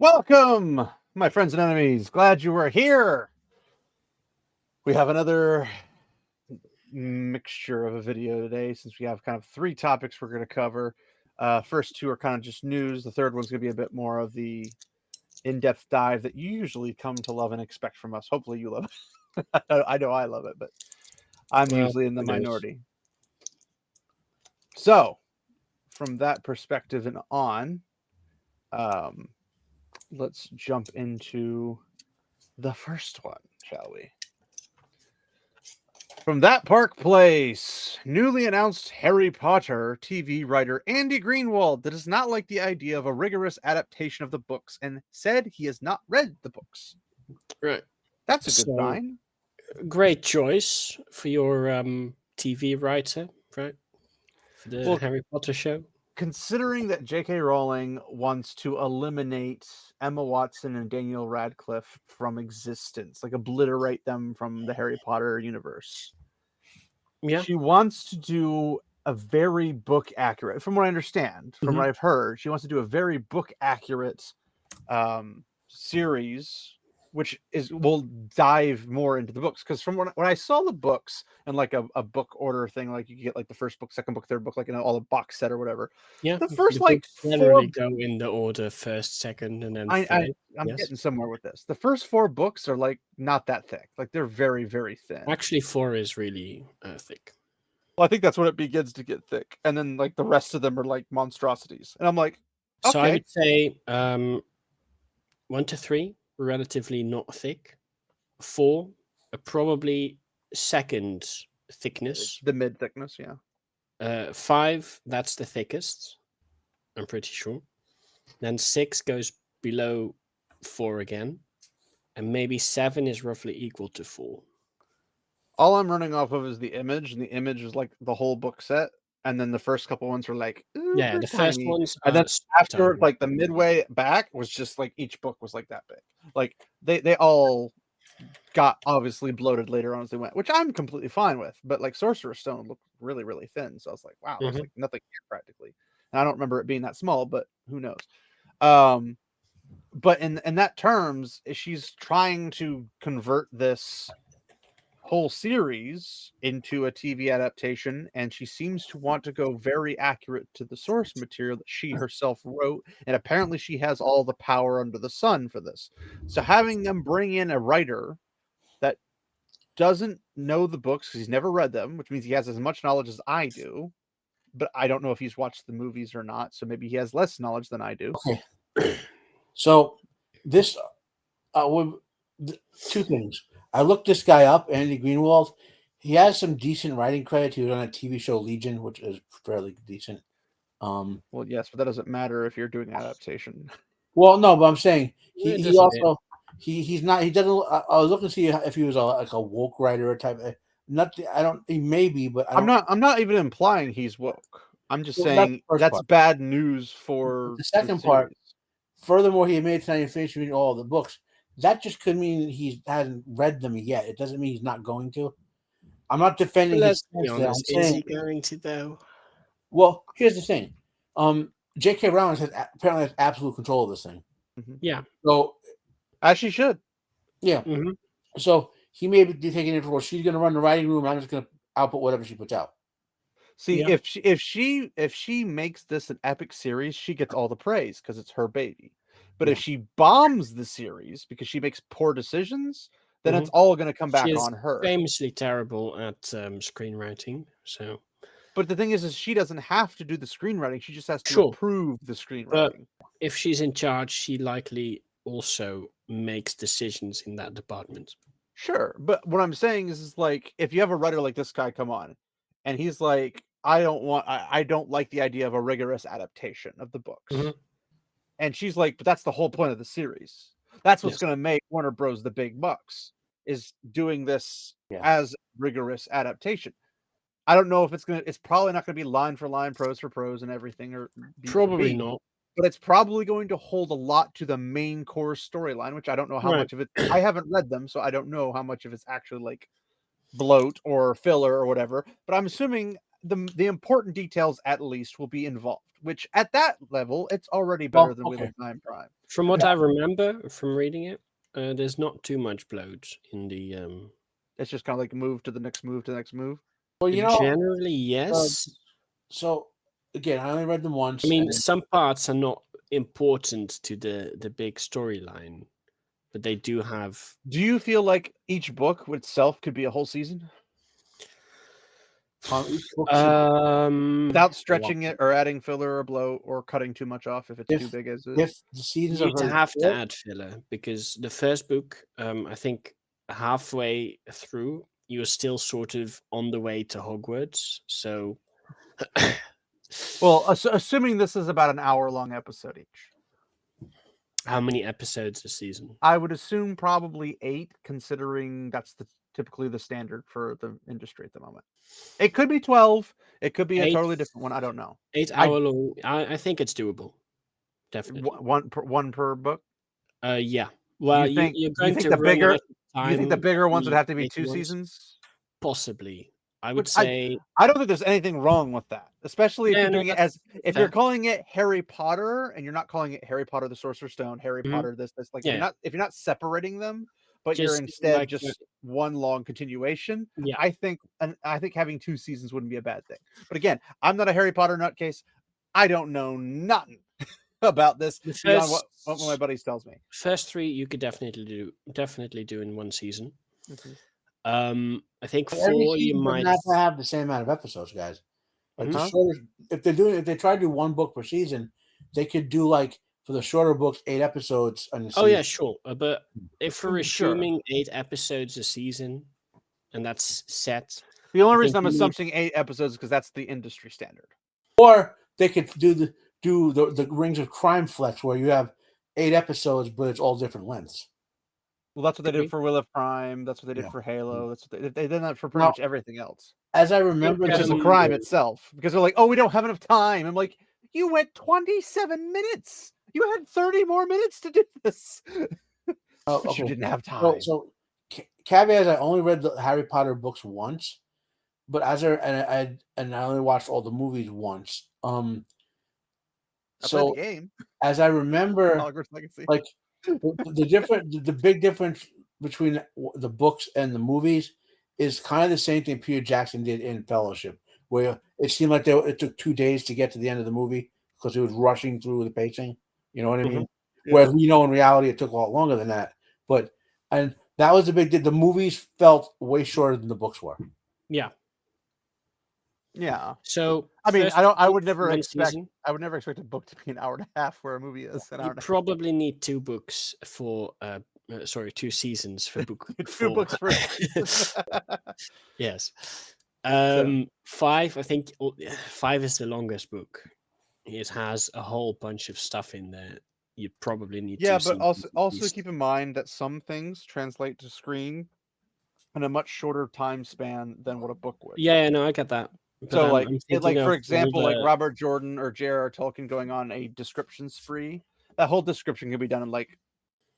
Welcome, my friends and enemies. Glad you were here. We have another mixture of a video today since we have kind of three topics we're going to cover. First two are kind of just news. The third one's going to be a bit more of the in-depth dive that you usually come to love and expect from us. Hopefully you love it. I know I love it, but I'm usually in the minority. So, from that perspective and on, let's jump into the first one, shall we? From That Park Place, newly announced Harry Potter TV writer Andy Greenwald does not like the idea of a rigorous adaptation of the books and said he has not read the books. Right. That's a good sign. Great choice for your TV writer, right? For the Harry Potter show. Considering that J.K. Rowling wants to eliminate Emma Watson and Daniel Radcliffe from existence, like obliterate them from the Harry Potter universe. Yeah. She wants to do a very book accurate, from what I understand, from what I've heard, she wants to do a very book accurate series, which will dive more into the books. Because from when I saw the books and like a book order thing, like you get like the first book, second book, third book, like all the box set or whatever. Yeah, the first like generally go in the order first, second, and then third. I'm getting somewhere with this. The first four books are like not that thick, like they're very, very thin. Actually, 4 is really thick. Well, I think that's when it begins to get thick, and then like the rest of them are like monstrosities, and I'm like, okay. So I would say 1 to 3 relatively not thick. 4 probably second thickness, the mid thickness, yeah. 5 that's the thickest, I'm pretty sure. Then 6 goes below 4 again, and maybe 7 is roughly equal to 4. All I'm running off of is the image, and the image is like the whole book set, and then the first couple ones were like, yeah, the tiny. first ones, and then after like the midway back was just like each book was like that big. Like they all got obviously bloated later on as they went, which I'm completely fine with. But like Sorcerer's Stone looked really, really thin, so I was like, wow, it's like nothing here practically. And I don't remember it being that small, but who knows? But in that terms, she's trying to convert this whole series into a TV adaptation, and she seems to want to go very accurate to the source material that she herself wrote, and apparently she has all the power under the sun for this. So having them bring in a writer that doesn't know the books because he's never read them, which means he has as much knowledge as I do, but I don't know if he's watched the movies or not, so maybe he has less knowledge than I do. Okay. So this two things. I looked this guy up, Andy Greenwald. He has some decent writing credit. He was on a TV show Legion, which is fairly decent. Well, yes, but that doesn't matter if you're doing an adaptation. Well, no, but I'm saying he also he's not. He doesn't. I was looking to see if he was like a woke writer or type. Not. I don't. He may be, but I'm not even implying he's woke. I'm just saying that's bad news for the second part. Furthermore, he made tonight and finished reading all of the books. That just could mean he hasn't read them yet. It doesn't mean he's not going to. I'm not defending his stance. Is he going to though? Well, here's the thing. J.K. Rowling apparently has absolute control of this thing. Yeah. So as she should. Yeah. So he may be taking it for she's going to run the writing room. I'm just going to output whatever she puts out. See, if she makes this an epic series, she gets all the praise because it's her baby. But if she bombs the series because she makes poor decisions, then it's all going to come back on her. Famously terrible at screenwriting. So, but the thing is she doesn't have to do the screenwriting; she just has to approve the screenwriting. But if she's in charge, she likely also makes decisions in that department. Sure, but what I'm saying is like if you have a writer like this guy come on, and he's like, I don't like the idea of a rigorous adaptation of the books. And she's like, but that's the whole point of the series. That's what's going to make Warner Bros. The big bucks, is doing this as rigorous adaptation. I don't know if it's probably not going to be line for line, prose for prose, and everything, or probably not. But it's probably going to hold a lot to the main core storyline, which I don't know how much of it. I haven't read them, so I don't know how much of it's actually like bloat or filler or whatever. But I'm assuming the important details at least will be involved, which at that level, it's already better than Wheel okay. of Time Prime. From what I remember from reading it, there's not too much bloat in the. It's just kind of like move to the next move to the next move. Well, you know, Generally, yes. so again, I only read them once. I mean, and some parts are not important to the big storyline, but they do have. Do you feel like each book itself could be a whole season each book should- without stretching it or adding filler or bloat or cutting too much off if it's too big as it if is? the seasons are You'd very have to short, add filler because the first book, I think halfway through, you're still sort of on the way to Hogwarts. So, Well, assuming this is about an hour-long episode each, how many episodes a season? I would assume probably 8, considering that's typically the standard for the industry at the moment. It could be 12. It could be a 8 totally different one. I don't know. 8 hour long. I think it's doable. Definitely. One per book. Yeah. Well, you think, you're you going think to the run bigger? out of You think the time bigger ones would the have to be 8 2 ones? seasons? Possibly. I would Which say. I don't think there's anything wrong with that, especially if Yeah, you're no, doing it that's as if fair. you're calling it Harry Potter and you're not calling it Harry Potter the Sorcerer's Stone, Harry Mhm. Potter this like Yeah. if you're not separating them, but you're Just instead like just one long continuation. yeah. I think having 2 seasons wouldn't be a bad thing. But again, I'm not a Harry Potter nutcase. I don't know nothing about this The beyond what my buddies tells me. first 3 you could definitely do in one season. Mhm. I think every 4 you season might. doesn't have to have the same amount of episodes, guys. Like the Huh? shorter, if they try to do one book per season, they could do like for the shorter books 8 episodes on the Oh season. yeah, sure. But if we're Sure. assuming 8 episodes a season, and that's set, The only I reason think I'm you need- assuming 8 episodes is because that's the industry standard. Or they could do the Rings of Crime flex where you have 8 episodes, but it's all different lengths. Well, that's what they Could did be. for Wheel of Prime. That's what they did Yeah. for Halo. That's what they did that for pretty Now, much everything else, as I remember, which is a um, crime itself. Because they're like, "Oh, we don't have enough time." I'm like, "You went 27 minutes. You had 30 more minutes to do this, oh, but you okay. didn't have time." So caveat: I only read the Harry Potter books once, but I only watched all the movies once. I played the So game, as I remember, Hogwarts Legacy. like the big difference between the books and the movies is kind of the same thing Peter Jackson did in Fellowship, where it seemed like it took 2 days to get to the end of the movie because it was rushing through the pacing. You know what I mean? Yeah. Whereas we know in reality it took a lot longer than that. And that was the big deal. The movies felt way shorter than the books were. yeah. Yeah. So I mean, first I book, would never one expect season. I would never expect a book to be an hour and a half, where a movie is an hour You and a half. probably need 2 books for 2 seasons for book 2 4. books per season. Yes. So- 5, I think 5 is the longest book. It has a whole bunch of stuff in there. You probably need Yeah, 2 but seasons at also least. keep in mind that some things translate to screen in a much shorter time span than what a book would. Yeah, no, I get that. But So, I'm thinking for of example, all like the- Robert Jordan or J.R.R. Tolkien going on a description spree, that whole description can be done in like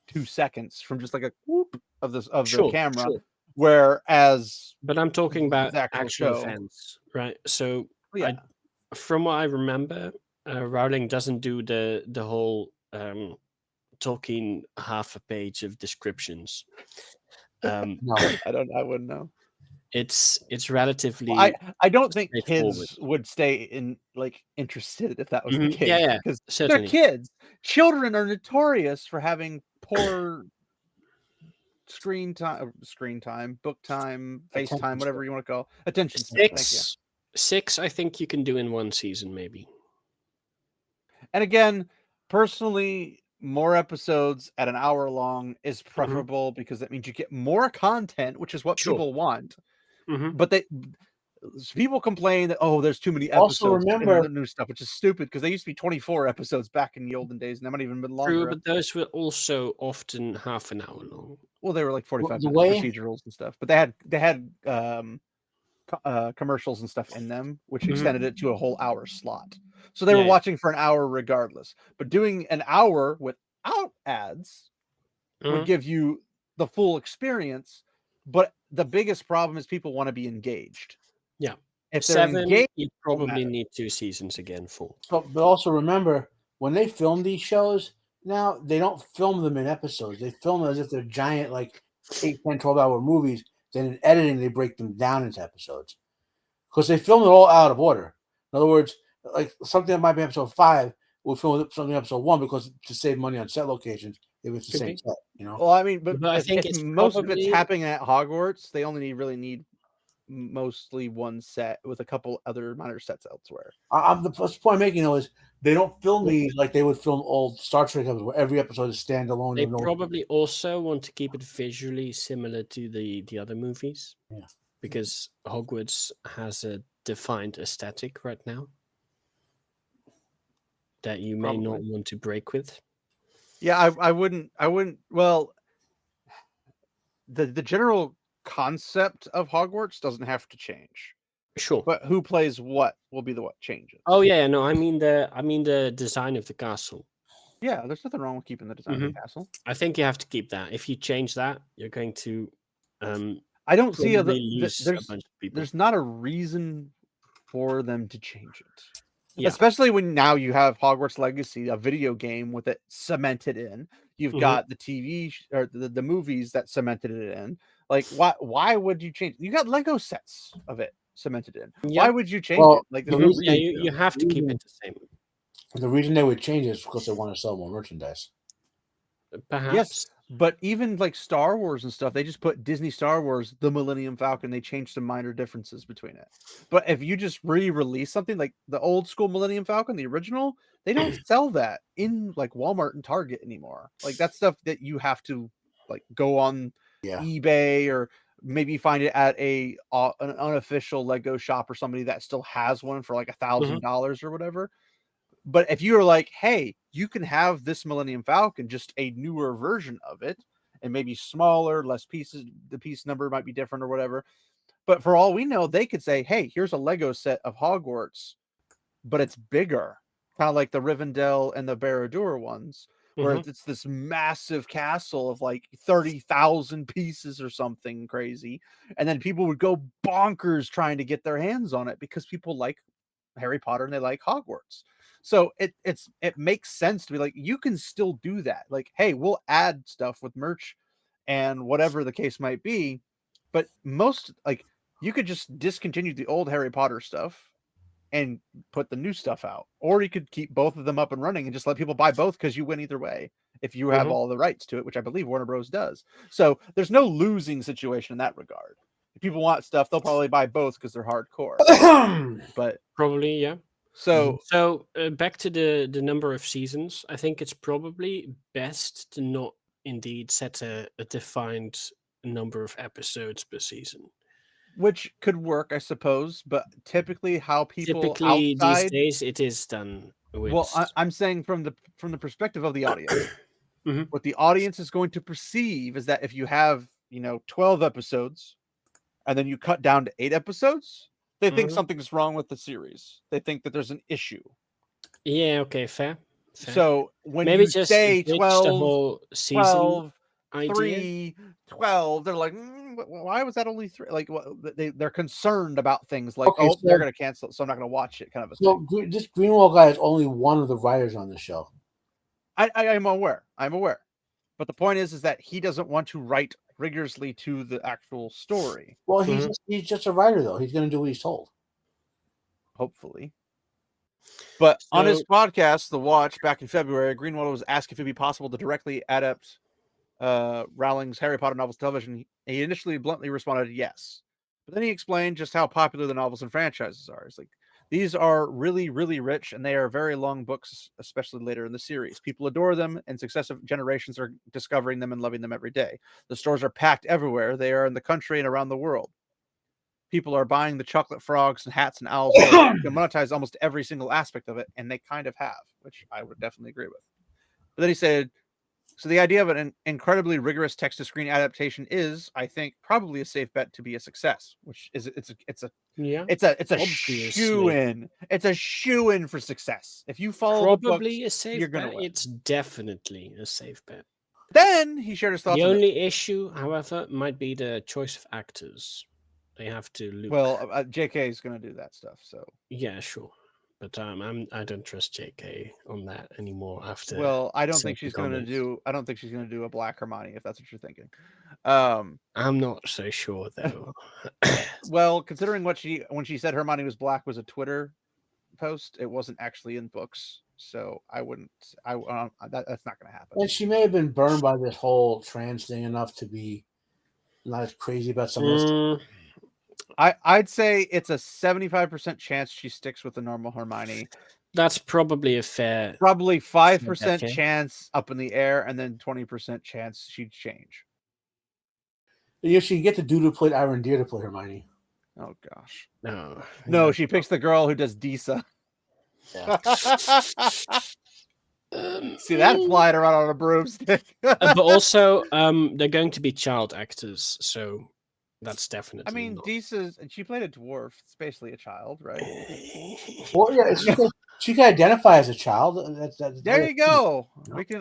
2 seconds from just like a whoop of the Sure, camera. sure. Whereas But I'm talking about the actual actual show. events, right? So Yeah. from what I remember, Rowling doesn't do the whole talking half a page of descriptions. No, I wouldn't know. It's relatively I don't think straightforward. kids would stay interested if that was the Mhm. case. Yeah, yeah, because certainly. they're kids. Children are notorious for having poor screen time, book time, Attention FaceTime, whatever span. you want to call attention span. Thank you. 6, I think you can do in one season, maybe. And again, personally, more episodes at an hour long is preferable because that means you get more content, which is what Sure. people want. Mhm. But people complain that there's too many Also episodes remember- and the new stuff, which is stupid because they used to be 24 episodes back in the olden days, and they might even been longer. True, but those were also often half an hour long. Well, they were like 45 The minutes way- procedurals and stuff, but they had commercials and stuff in them, which Mhm. extended it to a whole hour slot. So they were Yeah. watching for an hour regardless. But doing an hour without ads Mhm. would give you the full experience. But the biggest problem is people want to be engaged. Yeah. if they're 7, engaged, you it won't probably matter. need 2 seasons again for. But also remember, when they film these shows, now they don't film them in episodes. They film them as if they're giant, like 8, 10, 12-hour movies. Then in editing, they break them down into episodes. Because they film it all out of order. In other words, like something that might be episode 5, we'll film something episode 1 because to save money on set locations if it's the Could same be. set, you know? Well, I mean, but But I think if it's most of it's probably- happening at Hogwarts, they only really need mostly one set with a couple other minor sets elsewhere. The point I'm making, though, is they don't film these like they would film old Star Trek episodes where every episode is standalone. They and no- probably also want to keep it visually similar to the other movies. Yeah. Because Hogwarts has a defined aesthetic right now that you may not Probably. want to break with. Yeah, I wouldn't. Well, the general concept of Hogwarts doesn't have to change, Sure. but who plays what will be the what changes. Oh yeah, no, I mean the design of the castle. Yeah, there's nothing wrong with keeping the design of the castle. I think you have to keep that. If you change that, you're going to I don't see probably lose a there's bunch of people. there's not a reason for them to change it. Yeah. Especially when now you have Hogwarts Legacy, a video game with it cemented in. You've Mhm. got the TV or the movies that cemented it in. Like, why would you change? You got Lego sets of it cemented in. Yeah. Why would you change Well, it? Like, the there's no reason- Yeah, reason to. you have to keep it the same. The reason they would change it is because they want to sell more merchandise. Perhaps. But even like Star Wars and stuff, they just put Disney Star Wars, the Millennium Falcon. They changed some minor differences between it. But if you just re-release something like the old school Millennium Falcon, the original, they don't sell that in like Walmart and Target anymore. Like that's stuff that you have to like go on Yeah. eBay or maybe find it at an unofficial Lego shop or somebody that still has one for like $1,000 or whatever. But if you were like, hey, you can have this Millennium Falcon, just a newer version of it, and maybe smaller, less pieces, the piece number might be different or whatever. But for all we know, they could say, hey, here's a Lego set of Hogwarts, but it's bigger. Kind of like the Rivendell and the Barad-dûr ones, where it's this massive castle of like 30,000 pieces or something crazy. And then people would go bonkers trying to get their hands on it because people like Harry Potter and they like Hogwarts. So it makes sense to be like, you can still do that. Like, hey, we'll add stuff with merch and whatever the case might be. But most like you could just discontinue the old Harry Potter stuff and put the new stuff out. Or you could keep both of them up and running and just let people buy both because you win either way if you have all the rights to it, which I believe Warner Bros. Does. So there's no losing situation in that regard. If people want stuff, they'll probably buy both because they're hardcore. But Probably, yeah. so Back to the number of seasons, I think it's probably best to not indeed set a defined number of episodes per season. which could work, I suppose, but typically how people Typically outside, these days it is done with well, I'm saying from the perspective of the audience, Mhm. what the audience is going to perceive is that if you have 12 episodes and then you cut down to 8 episodes, they think Mhm. something's wrong with the series. They think that there's an issue. Yeah, okay, fair. So when Maybe you just say ditch 12, the whole season 12, idea. 3, 12, they're like, why was that only 3? Like, they're concerned about things like, Okay, they're so- going to cancel it, so I'm not going to watch it, kind of a So thing. this Greenwald guy is only one of the writers on the show. I'm aware. But the point is that he doesn't want to write rigorously to the actual story, Well, he's just a writer, though. He's going to do what he's told. hopefully. But on his So- podcast, The Watch, back in February, Greenwald was asked if it'd be possible to directly adapt Rowling's Harry Potter novels to television. He initially bluntly responded yes. But then he explained just how popular the novels and franchises are. It's like, these are really, really rich, and they are very long books, especially later in the series. People adore them, and successive generations are discovering them and loving them every day. The stores are packed everywhere. They are in the country and around the world. People are buying the chocolate frogs and hats and owls. You can monetize almost every single aspect of it, and they kind of have, which I would definitely agree with. But then he said, so the idea of an incredibly rigorous text-to-screen adaptation is, I think, probably a safe bet to be a success. Which is it's a Obviously. shoe-in. It's a shoe-in for success. If you follow Probably the books, a safe you're gonna bet. win. It's definitely a safe bet. Then he shared his thoughts. The on it. only issue, however, might be the choice of actors. They have to look. Well, JK is going to do that stuff. So yeah, sure. But I don't trust JK on that anymore after. well, I don't think certain she's going to comments. do. I don't think she's going to do a Black Hermione if that's what you're thinking. I'm not so sure though. Well, considering when she said Hermione was black was a Twitter post, it wasn't actually in books, so I wouldn't. That's not going to happen. And she may have been burned by this whole trans thing enough to be not as crazy about some of this. I'd say it's a 75% chance she sticks with the normal Hermione. That's probably a fair. Probably 5% Okay. chance up in the air, and then 20% chance she'd change. You should get the dude who played Arendir to play Hermione. Oh gosh. No, She picks the girl who does Disa. Yeah. See that flying around on a broomstick. But also, they're going to be child actors, so that's definitely. I mean, not. Disa's she played a dwarf. It's basically a child, right? Well, yeah, she can identify as a child. There you go.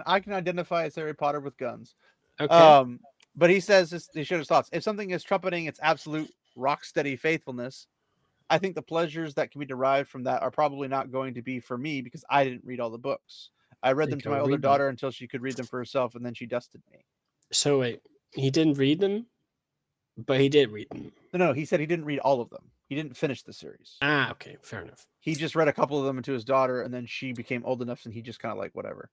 I can identify as Harry Potter with guns. Okay. But he says he shared his thoughts. If something is trumpeting its absolute rock steady faithfulness, I think the pleasures that can be derived from that are probably not going to be for me because I didn't read all the books. I read them to my older daughter until she could read them for herself, and then she dusted me. So wait, he didn't read them, but he did read them. No, he said he didn't read all of them. He didn't finish the series. Okay, fair enough. He just read a couple of them to his daughter, and then she became old enough, and he just kind of like whatever.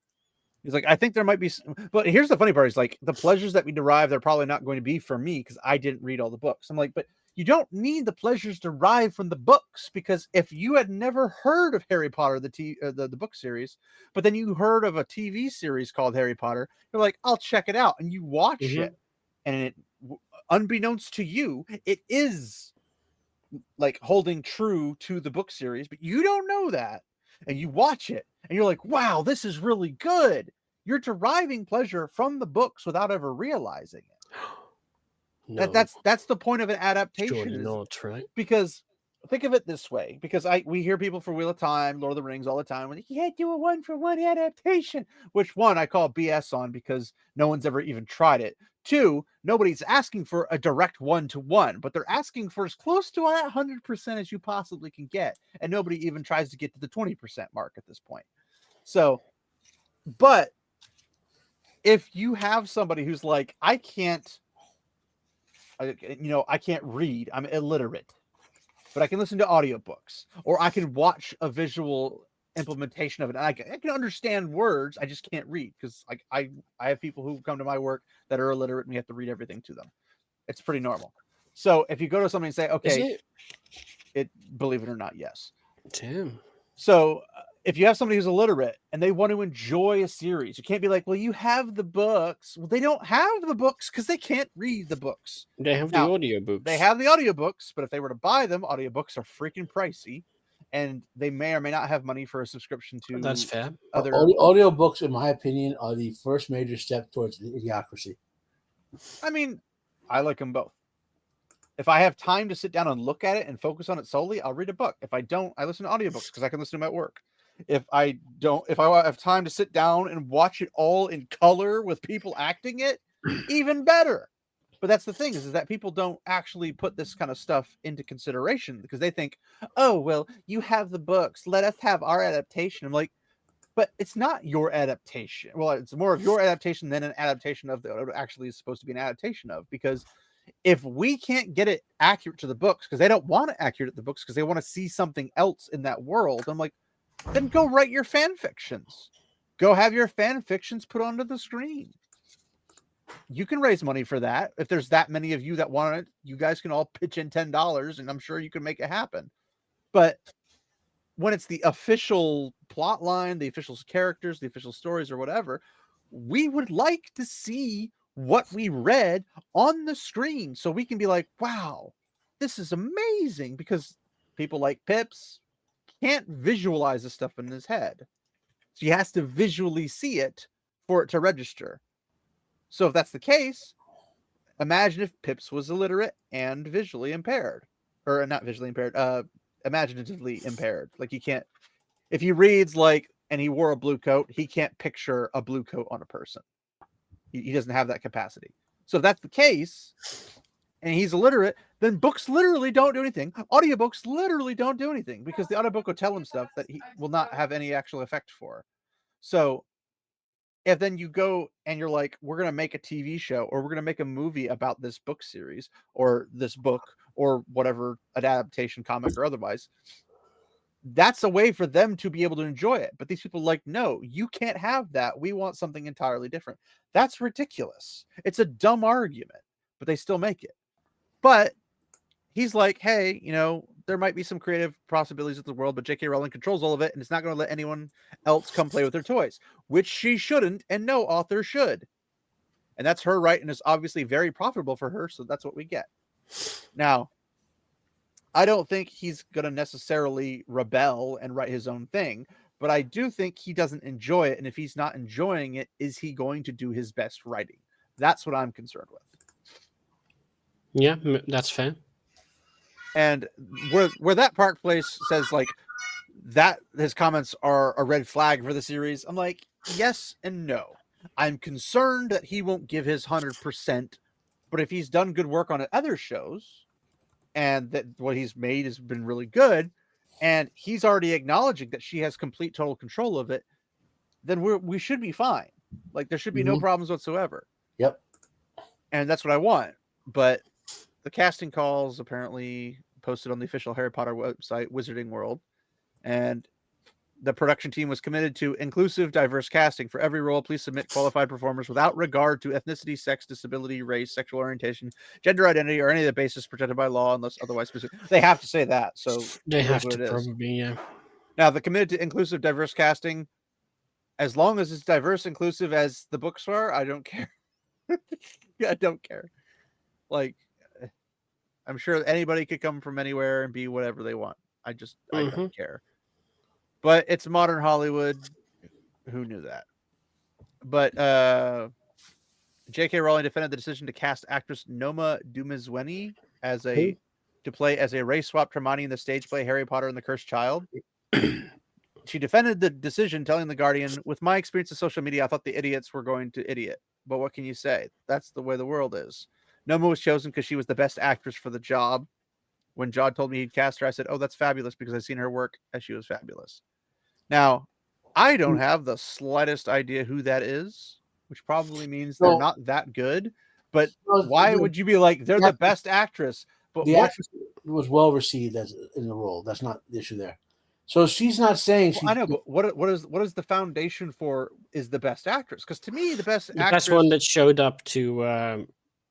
He's like, I think there might be, but here's the funny part: is like the pleasures that we derive, they're probably not going to be for me because I didn't read all the books. I'm like, but you don't need the pleasures derived from the books because if you had never heard of Harry Potter, the book series, but then you heard of a TV series called Harry Potter, you're like, I'll check it out, and you watch it, and it, unbeknownst to you, it is like holding true to the book series, but you don't know that. And you watch it and you're like, wow, this is really good. You're deriving pleasure from the books without ever realizing it. No, that's the point of an adaptation. Surely not, right? Because think of it this way, because we hear people for Wheel of Time, Lord of the Rings all the time, when you can't do a 1-for-1 adaptation, which one I call BS on because no one's ever even tried it. 2, nobody's asking for a direct 1-to-1, but they're asking for as close to that 100% as you possibly can get. And nobody even tries to get to the 20% mark at this point. So, but if you have somebody who's like, I can't read, I'm illiterate, but I can listen to audiobooks, or I can watch a visual implementation of it. And I can understand words. I just can't read because like I have people who come to my work that are illiterate and we have to read everything to them. It's pretty normal. So if you go to somebody and say, okay, believe it or not, yes. Damn. So if you have somebody who's illiterate and they want to enjoy a series, you can't be like, well, you have the books. Well, they don't have the books because they can't read the books. They have the audiobooks. They have the audiobooks, but if they were to buy them, audiobooks are freaking pricey, and they may or may not have money for a subscription to. That's fair. Other audiobooks, in my opinion, are the first major step towards idiocracy. I mean, I like them both. If I have time to sit down and look at it and focus on it solely, I'll read a book. If I don't, I listen to audiobooks because I can listen to them at work. If I have time to sit down and watch it all in color with people acting it, even better. But that's the thing is that people don't actually put this kind of stuff into consideration because they think, oh, well, you have the books. Let us have our adaptation. I'm like, but it's not your adaptation. Well, it's more of your adaptation than an adaptation of what actually is supposed to be an adaptation of. Because if we can't get it accurate to the books, because they don't want it accurate to the books because they want to see something else in that world, I'm like, then go write your fan fictions. Go have your fan fictions put onto the screen. You can raise money for that. If there's that many of you that want it, you guys can all pitch in $10 and I'm sure you can make it happen. But when it's the official plot line, the official characters, the official stories or whatever, we would like to see what we read on the screen so we can be like, wow, this is amazing, because people like Pips can't visualize the stuff in his head. So he has to visually see it for it to register. So if that's the case, imagine if Pips was illiterate and visually impaired, or not visually impaired, imaginatively impaired. Like he can't, if he reads like, and he wore a blue coat, he can't picture a blue coat on a person. He doesn't have that capacity. So if that's the case, and he's illiterate, then books literally don't do anything. Audiobooks literally don't do anything because the audiobook will tell him stuff that he will not have any actual effect for. So if then you go and you're like, we're going to make a TV show or we're going to make a movie about this book series or this book or whatever adaptation, comic or otherwise, that's a way for them to be able to enjoy it. But these people are like, no, you can't have that. We want something entirely different. That's ridiculous. It's a dumb argument, but they still make it. But he's like, hey, there might be some creative possibilities of the world, but J.K. Rowling controls all of it, and it's not going to let anyone else come play with their toys, which she shouldn't, and no author should. And that's her right, and it's obviously very profitable for her, so that's what we get. Now, I don't think he's going to necessarily rebel and write his own thing, but I do think he doesn't enjoy it, and if he's not enjoying it, is he going to do his best writing? That's what I'm concerned with. Yeah, that's fair. And where that Park Place says like that his comments are a red flag for the series, I'm like, yes and no. I'm concerned that he won't give his 100%, but if he's done good work on other shows and that what he's made has been really good and he's already acknowledging that she has complete total control of it, then we should be fine. Like there should be no problems whatsoever. Yep. And that's what I want. But the casting calls apparently posted on the official Harry Potter website, Wizarding World, and the production team was committed to inclusive, diverse casting. For every role, please submit qualified performers without regard to ethnicity, sex, disability, race, sexual orientation, gender identity, or any of the basis protected by law unless otherwise specific. They have to say that. So they have to probably, yeah. Now, the committed to inclusive, diverse casting, as long as it's diverse, inclusive as the books are, I don't care. I don't care. Like, I'm sure anybody could come from anywhere and be whatever they want. I don't care. But it's modern Hollywood. Who knew that? But J.K. Rowling defended the decision to cast actress Noma Dumezweni to play as a race-swapped Hermione in the stage play Harry Potter and the Cursed Child. She defended the decision, telling The Guardian, "With my experience of social media, I thought the idiots were going to idiot. But what can you say? That's the way the world is. Noma was chosen because she was the best actress for the job. When Jod told me he'd cast her, I said, oh, that's fabulous because I've seen her work as she was fabulous." Now, I don't have the slightest idea who that is, which probably means they're not that good. But why would you be like, they're the best actress? But the actress was well received in the role. That's not the issue there. So she's not saying I know, but what is the foundation for is the best actress? Because to me, the best actress, one that showed up to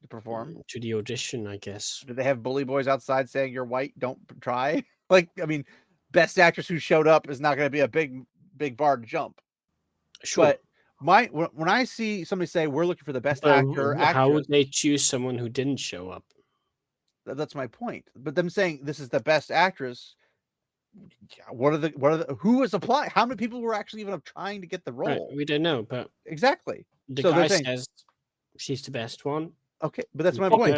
perform to the audition, I guess. Do they have bully boys outside saying you're white, don't try? Like, I mean, best actress who showed up is not going to be a big bar to jump. Sure. But when I see somebody say we're looking for the best actor, how would they choose someone who didn't show up? That's my point. But them saying this is the best actress, who is applying? How many people were actually even trying to get the role? Right, we don't know, but exactly. The guy says she's the best one. Okay, but that's my point.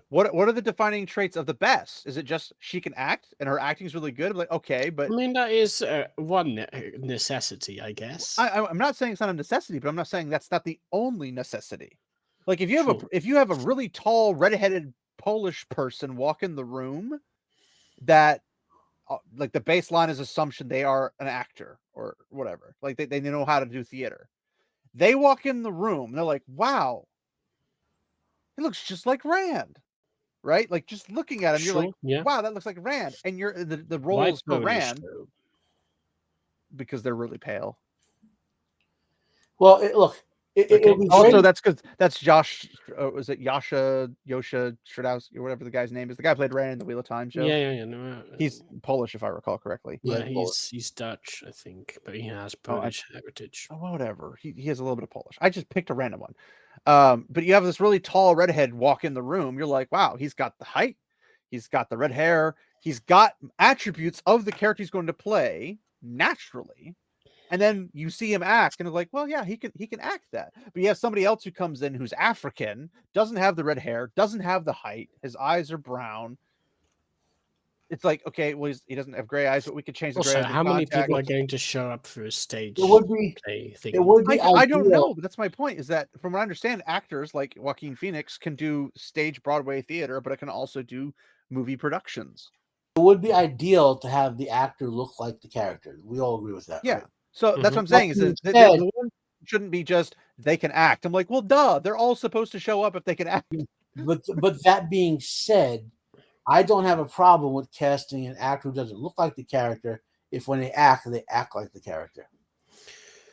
What are the defining traits of the best? Is it just she can act and her acting is really good? Like, okay, but I mean that is one necessity, I guess. I'm not saying it's not a necessity, but I'm not saying that's not the only necessity. Like if you have a really tall, redheaded Polish person walk in the room, that like the baseline is assumption they are an actor or whatever. Like they know how to do theater. They walk in the room, and they're like, wow. It looks just like Rand, right? Like just looking at him, you're like, wow, that looks like Rand. And you're the roles for Rand because they're really pale. Well, also that's because that's Josh. Was it Yosha Stradowski or whatever the guy's name is? The guy who played Rand in the Wheel of Time show. Yeah. No, he's Polish, if I recall correctly. Yeah, he's Dutch, I think, but he has Polish heritage. Oh, whatever. He has a little bit of Polish. I just picked a random one. But you have this really tall redhead walk in the room. You're like, wow, he's got the height. He's got the red hair. He's got attributes of the character he's going to play naturally. And then you see him act and it's like, well, yeah, he can act that. But you have somebody else who comes in who's African, doesn't have the red hair, doesn't have the height. His eyes are brown. it's like, okay, well, he doesn't have gray eyes, but we could change the gray Also, eyes. with how many contact. people are going to show up for a stage It would be play thing? it would be I don't ideal. know, but that's my point. Is that from what I understand, actors like Joaquin Phoenix can do stage Broadway theater, but it can also do movie productions. It would be ideal to have the actor look like the character. We all agree with that, Yeah. right? So that's what I'm saying. Is That that being said- the one shouldn't be just they can act. I'm like, well, duh, they're all supposed to show up if they can act. But that being said, I don't have a problem with casting an actor who doesn't look like the character if when they act like the character.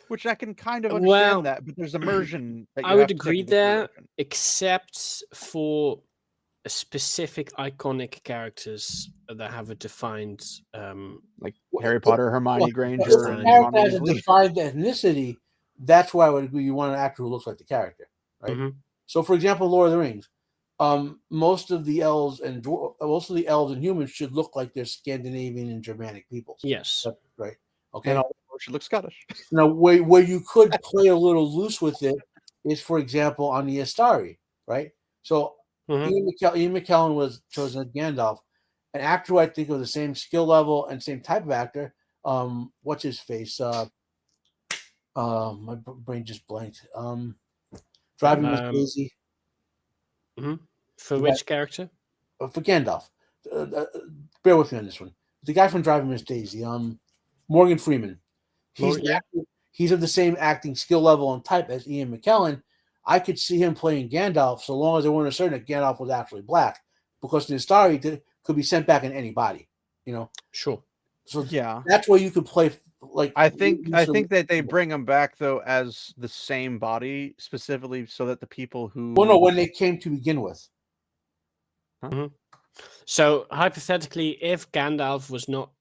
Which I can kind of understand Well, that, but there's immersion. That you I would have to take agree into there, consideration. except for specific iconic characters that have a defined Like Harry Potter, Hermione Well, Granger, if the and character Ron has a Weasley. defined ethnicity, that's why I would agree. You want an actor who looks like the character, right? Mhm. So, for example, Lord of the Rings, most of the elves and humans should look like they're Scandinavian and Germanic peoples. Yes. Right. Okay. And all should look Scottish. Now, where you could play a little loose with it is, for example, on the Astari, right? So Mhm. Ian McKellen was chosen as Gandalf, an actor who I think of the same skill level and same type of actor. What's his face? My brain just blanked. Driving Miss Daisy. For which character? For Gandalf. Bear with me on this one. The guy from Driving Miss Daisy. Morgan Freeman. He's of the same acting skill level and type as Ian McKellen. I could see him playing Gandalf so long as they weren't certain that Gandalf was actually black, because the story could be sent back in any body, you know. Sure. So yeah, that's where you could play. Like I think that they bring him back though as the same body specifically so that the people who when they came to begin with. So hypothetically, if Gandalf was not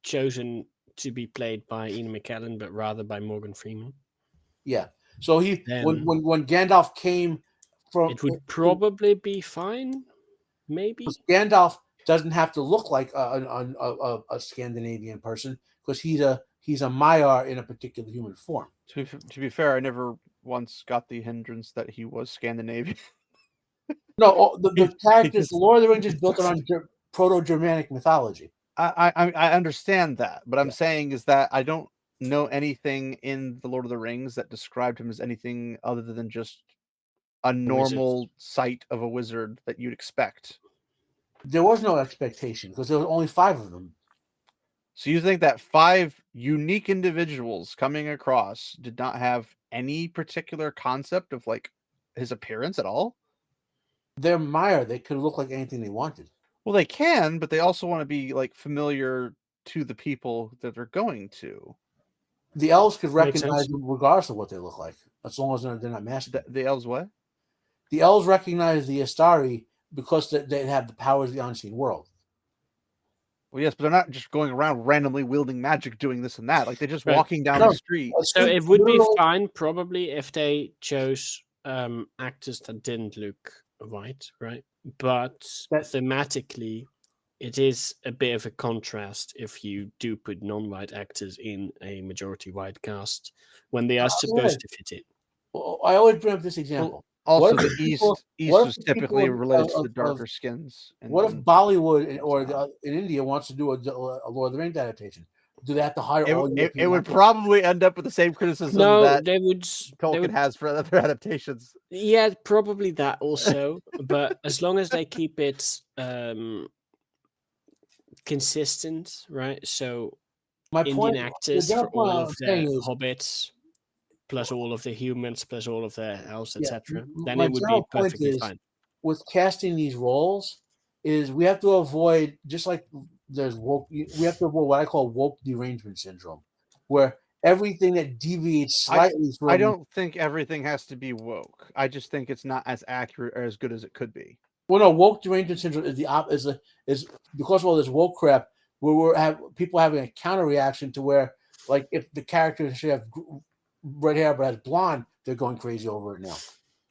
chosen to be played by Ian McKellen, but rather by Morgan Freeman, yeah. So when Gandalf came from, it would probably be fine. Maybe Gandalf doesn't have to look like a Scandinavian person because he's a Maiar in a particular human form. To be fair, I never once got the hindrance that he was Scandinavian. No, the characters, the Lord of the Rings is built around Proto-Germanic mythology. I understand that, but I'm saying is that I don't know anything in the Lord of the Rings that described him as anything other than just a normal sight of a wizard that you'd expect. There was no expectation because there were only 5 of them. So you think that 5 unique individuals coming across did not have any particular concept of like his appearance at all? They're Maiar. They could look like anything they wanted. Well, they can, but they also want to be like familiar to the people that they're going to. The elves could recognize them regardless of what they look like, as long as they're not masked. The elves what? The elves recognize the Astari because they have the powers of the unseen world. Well, yes, but they're not just going around randomly wielding magic, doing this and that. Like they're just walking down the street. So it would be fine, probably, if they chose actors that didn't look white, right? But thematically, it is a bit of a contrast if you do put non-white actors in a majority white cast when they are supposed to fit it. Well, I always bring up this example. Also, the East was typically related to the darker skins. What if Bollywood in India wants to do a Lord of the Rings adaptation? Do they have to hire all European it would probably end up with the same criticism that Tolkien has for other adaptations. Yeah, probably that also. But as long as they keep it consistent, right? So Indian actors for all of the hobbits, plus all of the humans, plus all of the elves, etc. Then it would be perfectly fine. With casting these roles, is we have to avoid, just like there's woke, we have to avoid what I call woke derangement syndrome, where everything that deviates slightly from. I don't think everything has to be woke. I just think it's not as accurate or as good as it could be. Well, no, woke derangement syndrome is because of all this woke crap, where people having a counter reaction to where, like, if the character should have red hair but has blonde, they're going crazy over it now.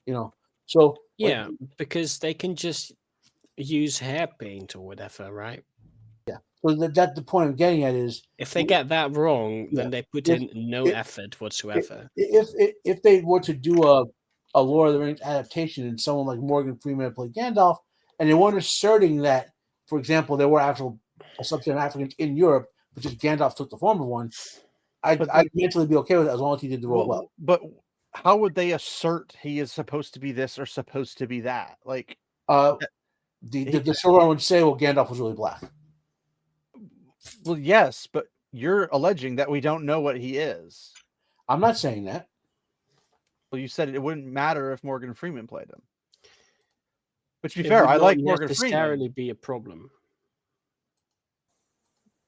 You know, so yeah, because they can just use hair paint or whatever, right? Yeah. So that's the point I'm getting at is if they get that wrong, then they put in no effort whatsoever. If they were to do a Lord of the Rings adaptation and someone like Morgan Freeman played Gandalf, and they weren't asserting that for example, there were actual sub-Saharan Africans in Europe, but just Gandalf took the form of one, I'd mentally be okay with it as long as he did the role well. But how would they assert he is supposed to be this or supposed to be that? Like, the showrunner would say, well, Gandalf was really black. Well, yes, but you're alleging that we don't know what he is. I'm not saying that. Well, you said it wouldn't matter if Morgan Freeman played him. But to be fair, I like Morgan Freeman. Necessarily be a problem.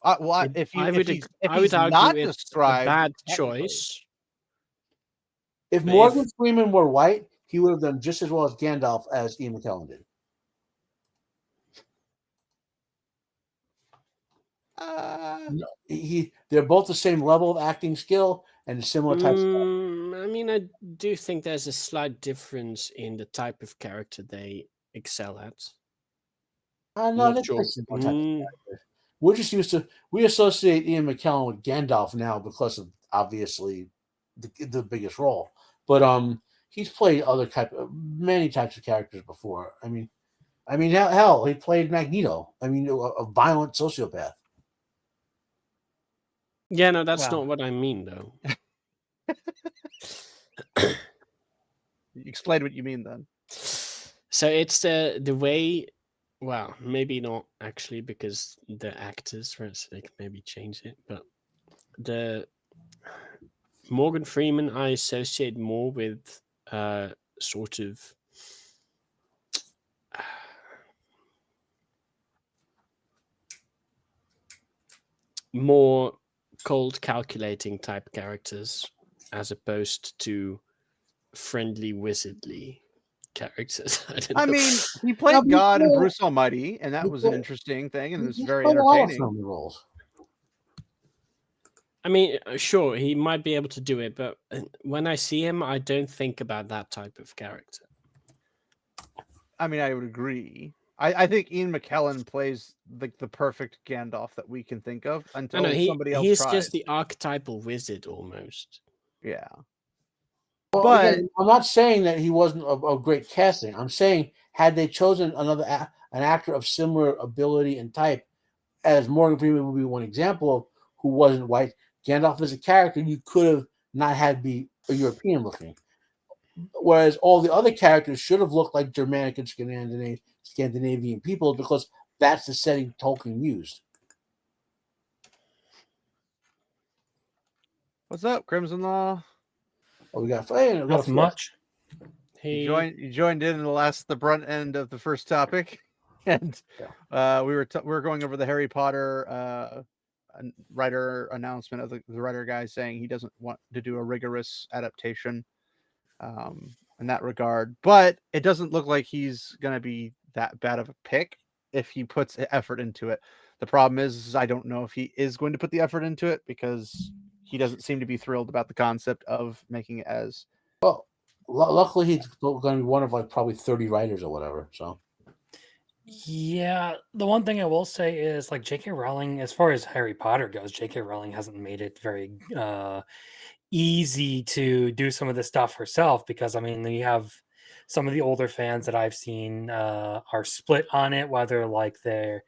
If I would he's argue not it's described, a bad choice. If Morgan Freeman were white, he would have done just as well as Gandalf as Ian McKellen did. No, they're both the same level of acting skill and similar types. I mean, I do think there's a slight difference in the type of character they excel at. No, that's we're just used to. We associate Ian McKellen with Gandalf now because of obviously the biggest role, but he's played many types of characters before. I mean, hell, he played Magneto. I mean, a violent sociopath. Yeah, no, that's not what I mean, though. Explain what you mean then. So it's the way. Well, maybe not actually, because the actors, right? So they can maybe change it. But the Morgan Freeman, I associate more with sort of more cold, calculating type characters, as opposed to friendly, wizardly characters. I mean, he played God in Bruce Almighty, and that was an interesting thing, and it was very entertaining. Roles. I mean, sure, he might be able to do it, but when I see him, I don't think about that type of character. I mean, I would agree. I think Ian McKellen plays the perfect Gandalf that we can think of until somebody else he's tries. Just the archetypal wizard, almost. Yeah. Well, but again, I'm not saying that he wasn't a great casting. I'm saying had they chosen an actor of similar ability and type, as Morgan Freeman would be one example of, who wasn't white, Gandalf as a character, you could have not had be a European looking. Whereas all the other characters should have looked like Germanic and Scandinavian people because that's the setting Tolkien used. What's up, Crimson Law? Oh, we got nothing much. You joined in the brunt end of the first topic, and we were going over the Harry Potter writer announcement of the writer guy saying he doesn't want to do a rigorous adaptation in that regard, but it doesn't look like he's going to be that bad of a pick if he puts effort into it. The problem is I don't know if he is going to put the effort into it because he doesn't seem to be thrilled about the concept of making it as well. Luckily, he's going to be one of probably 30 writers or whatever. So, yeah, the one thing I will say is J.K. Rowling, as far as Harry Potter goes, J.K. Rowling hasn't made it very easy to do some of this stuff herself because I mean, you have some of the older fans that I've seen are split on it, whether they're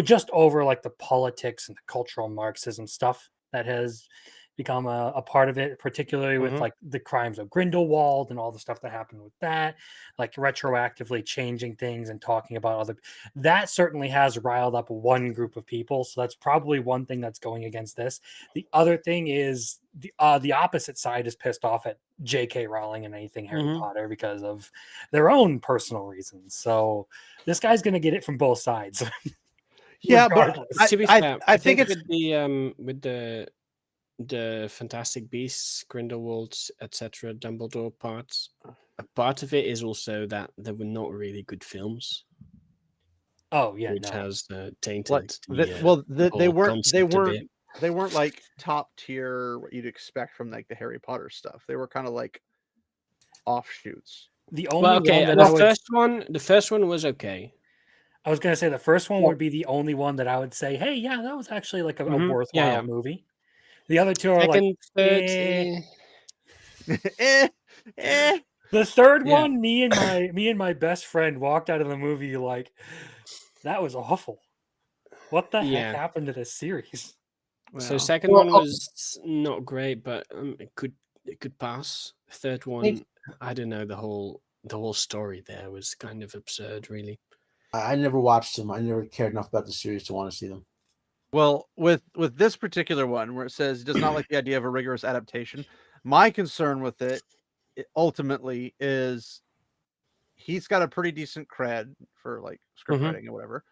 just over the politics and the cultural Marxism stuff that has become a part of it, particularly with the crimes of Grindelwald and all the stuff that happened with that, retroactively changing things and talking about that certainly has riled up one group of people. So that's probably one thing that's going against this. The other thing is the opposite side is pissed off at J.K. Rowling and anything Harry Potter because of their own personal reasons. So this guy's going to get it from both sides. Yeah, but to be fair, I think it's with the Fantastic Beasts, Grindelwald, etc., Dumbledore parts. A part of it is also that there were not really good films. Oh yeah, which has tainted. They weren't like top tier what you'd expect from the Harry Potter stuff. They were kind of like offshoots. The first one was okay. I was gonna say the first one would be the only one that I would say, hey, yeah, that was actually a worthwhile movie. The other two are third. The third one, me and my best friend walked out of the movie that was awful. What the heck Yeah. happened to this series? So Well, second Well, one was not great, but it could pass. Third one, I don't know. The whole story there was kind of absurd, really. I never watched them. I never cared enough about the series to want to see them. Well, with this particular one, where it says it does not like the idea of a rigorous adaptation, my concern with it ultimately is he's got a pretty decent cred for like script Mhm. writing or whatever.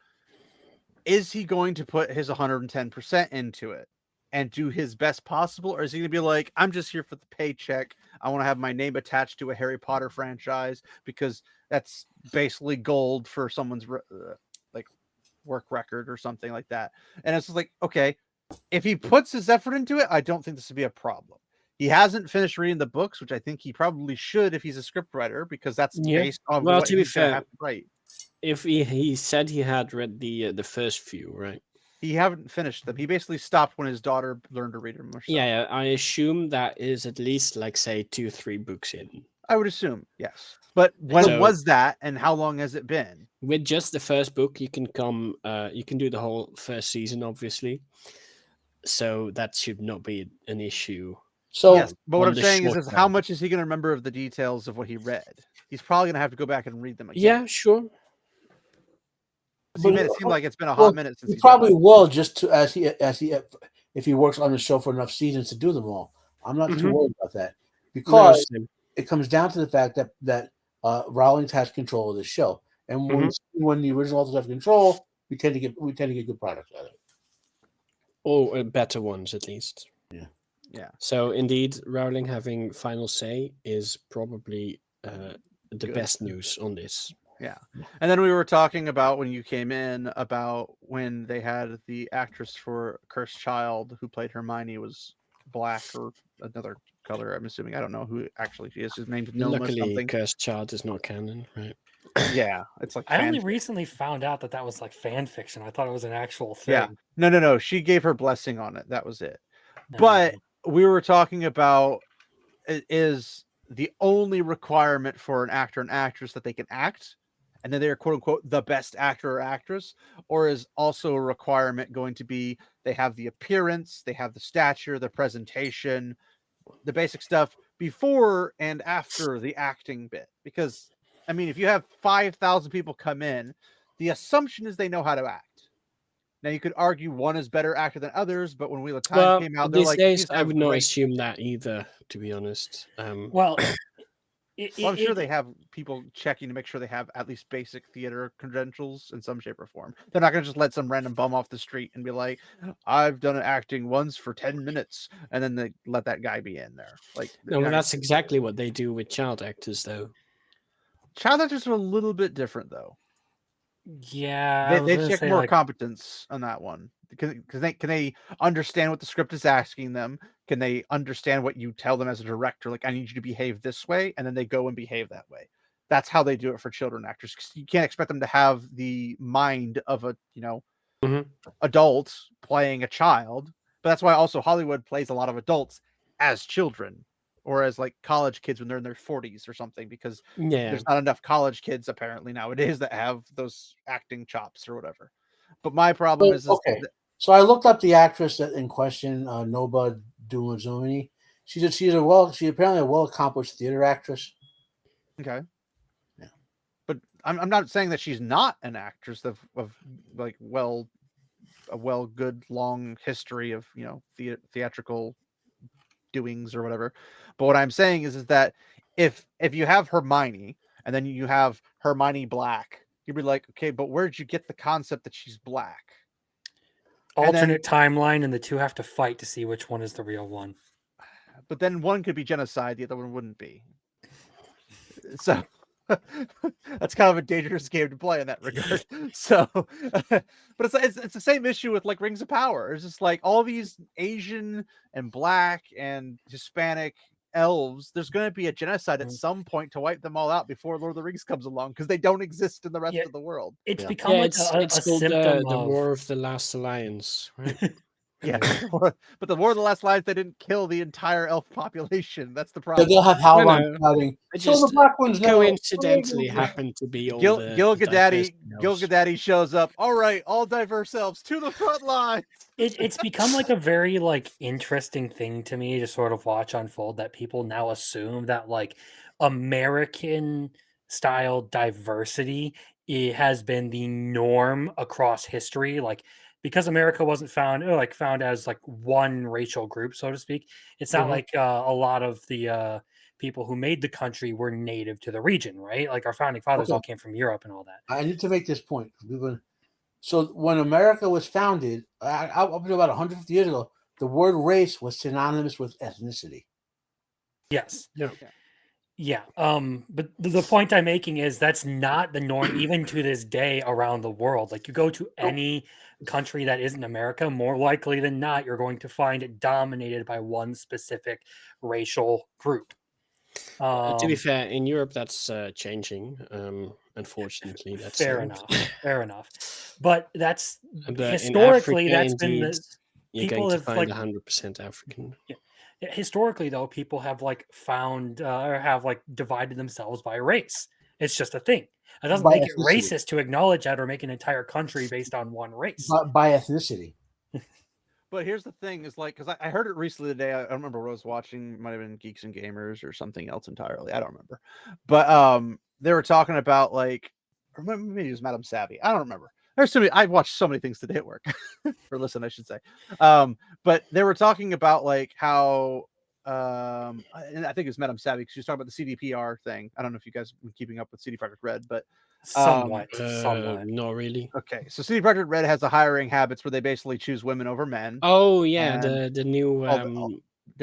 Is he going to put his 110% into it and do his best possible, or is he going to be like, I'm just here for the paycheck? I want to have my name attached to a Harry Potter franchise because that's basically gold for someone's like work record or something like that. And it's just like, okay, if he puts his effort into it, I don't think this would be a problem. He hasn't finished reading the books, which I think he probably should if he's a script writer, because that's Yeah. based on Well, what to be he's gonna fair, have to write. if he said he had read the first few, right? He haven't finished them. He basically stopped when his daughter learned to read them herself. Yeah, I assume that is at least like say 2-3 books in. I would assume, yes. But when So- was that, and how long has it been? With just the first book, you can do the whole first season, obviously. So that should not be an issue. So Yes, but what on I'm the saying short is how term. much is he going to remember of the details of what he read? He's probably going to have to go back and read them again. Yeah, sure. 'Cause he made it seem like it's been a hot well, minute since he he's read probably them. will, just to as he if he works on the show for enough seasons to do them all. I'm not too Mhm. worried about that No, because same. it comes down to the fact that Rowling has control of the show, and when the original authors have control, we tend to get good products out of it. Or better ones, at least. Yeah. So indeed, Rowling having final say is probably the Good. best news on this. Yeah. And then we were talking about when you came in about when they had the actress for Cursed Child who played Hermione was black or another color, I'm assuming. I don't know who actually she is. His name's Noma Luckily, something. Cursed Child is not canon, right? Yeah. It's like I only fanfic. recently found out that was like fan fiction. I thought it was an actual Yeah. thing. No. She gave her blessing on it. That was it. No, But okay. we were talking about is the only requirement for an actor and actress that they can act and then they're quote unquote the best actor or actress, or is also a requirement going to be they have the appearance, they have the stature, the presentation, the basic stuff before and after the acting bit? Because I mean, if you have 5,000 people come in, the assumption is they know how to act. Now you could argue one is better actor than others, but when Wheel of Time Well, came out, they're these like, days these I have would not great. assume that either, to be honest. Well, Well, I'm sure they have people checking to make sure they have at least basic theater credentials in some shape or form. They're not going to just let some random bum off the street and be like, I've done acting once for 10 minutes, and then they let that guy be in there. Like, No, well, that's exactly what they do with child actors, though. Child actors are a little bit different, though. yeah, I was They gonna check say, more like, competence on that one because they understand what the script is asking them? Can they understand what you tell them as a director? Like, I need you to behave this way, and then they go and behave that way. That's how they do it for children actors. 'Cause you can't expect them to have the mind of a Mhm. adult playing a child. But that's why also Hollywood plays a lot of adults as children or as like college kids when they're in their 40s or something, because Yeah. there's not enough college kids apparently nowadays that have those acting chops or whatever. But my problem is okay. that, So I looked up the actress in question, Noba Dumazumini. She's apparently a well accomplished theater actress. okay. Yeah. But I'm not saying that she's not an actress of like a good long history of theatrical doings or whatever. But what I'm saying is that if you have Hermione and then you have Hermione black, you'd be like, okay, but where'd you get the concept that she's black? alternate timeline, and the two have to fight to see which one is the real one. But then one could be genocide, the other one wouldn't be. So that's kind of a dangerous game to play in that regard. So, but it's the same issue with like Rings of Power. It's just like all these Asian and Black and Hispanic elves. There's going to be a genocide at some point to wipe them all out before Lord of the Rings comes along because they don't exist in the rest Yeah. of the world. It's Yeah. become like it's a called symptom the of War of the Last Alliance, right? Yeah, but the War of the Last Lions, they didn't kill the entire elf population. That's the So problem. they'll have Halron no. shouting, It "Kill the just black ones now!" coincidentally happened to be all the diverse elves. Gil-Gadaddy shows up. All right, all diverse elves to the front lines. It's become like a very like interesting thing to me to sort of watch unfold that people now assume that like American style diversity has been the norm across history, like because America wasn't found as like one racial group, so to speak. It's not like a lot of the people who made the country were native to the region, right? Like our founding fathers all came from Europe and all that. I need to make this point. So when America was founded, up to about 150 years ago, the word race was synonymous with ethnicity. Yes. Yeah. Yeah. But the point I'm making is that's not the norm, even to this day around the world. Like you go to any country that isn't America, more likely than not, you're going to find it dominated by one specific racial group. To be fair, in Europe that's changing. Unfortunately, that's fair enough. But that's historically in Africa, that's been the you're people going to have find like 100% African. Yeah. Historically, though, people have like found or have like divided themselves by race. It's just a thing. It doesn't By make it ethnicity. racist to acknowledge that or make an entire country based on one race. By ethnicity. But here's the thing: is like because I heard it recently today. I don't remember what I was watching. Might have been Geeks and Gamers or something else entirely. I don't remember. But they were talking about like, or maybe it was Madame Savvy. I don't remember. There's so many. I've watched so many things today at work, or listen, I should say. But they were talking about like how, and I think it was Madame Savvy because she was talking about the CDPR thing. I don't know if you guys have been keeping up with CD Projekt Red, but Somewhat. Not really. okay. So CD Projekt Red has the hiring habits where they basically choose women over men. Oh yeah, And the new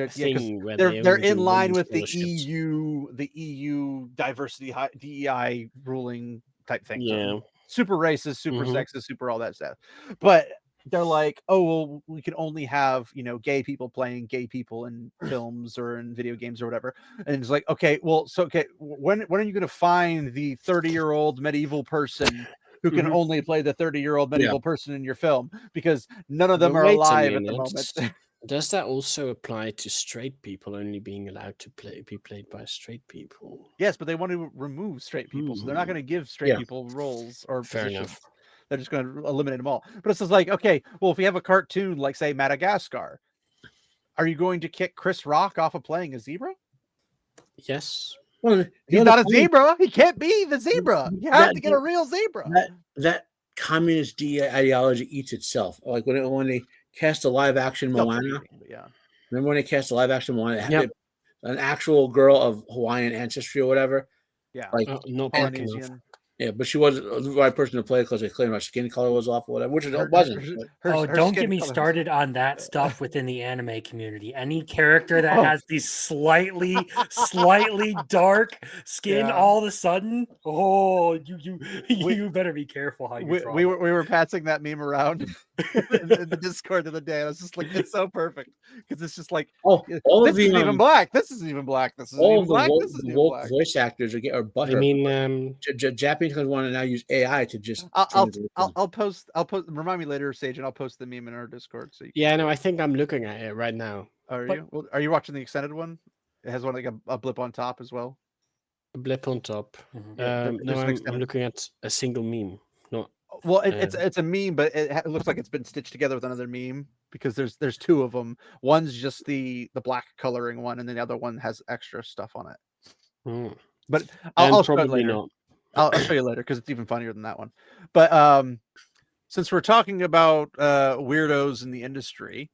thing where they're only in do line women's with the scholarships. the EU diversity DEI ruling type thing. Yeah. So super racist, super sexist, super all that stuff. But they're like, oh well, we can only have gay people playing gay people in films or in video games or whatever. And it's like, okay, well, so okay, when are you going to find the 30-year-old medieval person who can only play the 30-year-old medieval person in your film? Because none of them are alive at the moment. Does that also apply to straight people only being allowed to be played by straight people? Yes, but they want to remove straight people, so they're not going to give straight people roles or Fair positions. enough. They're just going to eliminate them all. But it's just like, okay, well, if we have a cartoon like, say, Madagascar, are you going to kick Chris Rock off of playing a zebra? Yes. Well, he's not a zebra. He can't be the zebra. You have to get a real zebra. That communist ideology eats itself. Like when they cast a live action Moana. Remember when they cast a live action Moana? It had an actual girl of Hawaiian ancestry or whatever. Yeah, like not Polynesian. Yeah, but she wasn't the right person to play because they claimed her skin color was off or whatever, which it wasn't. Don't get me started on that stuff within the anime community. Any character that has these slightly dark skin all of a sudden, you better be careful how you draw. We were passing that meme around in the Discord the other day. And I was just like, it's so perfect because it's just like, all this of the isn't even black. This isn't even black. This is even black. This is even black. Voice actors are butthurt. I mean, Japanese want to now use AI to just. I'll post. Remind me later, Sage, and I'll post the meme in our Discord. So I think I'm looking at it right now. Are you? Well, are you watching the extended one? It has one like a blip on top as well. A blip on top. No, I'm looking at a single meme. Not well. It's a meme, but it looks like it's been stitched together with another meme because there's two of them. One's just the black coloring one, and then the other one has extra stuff on it. But I'll show it later. I'll show you later because it's even funnier than that one. But since we're talking about weirdos in the industry,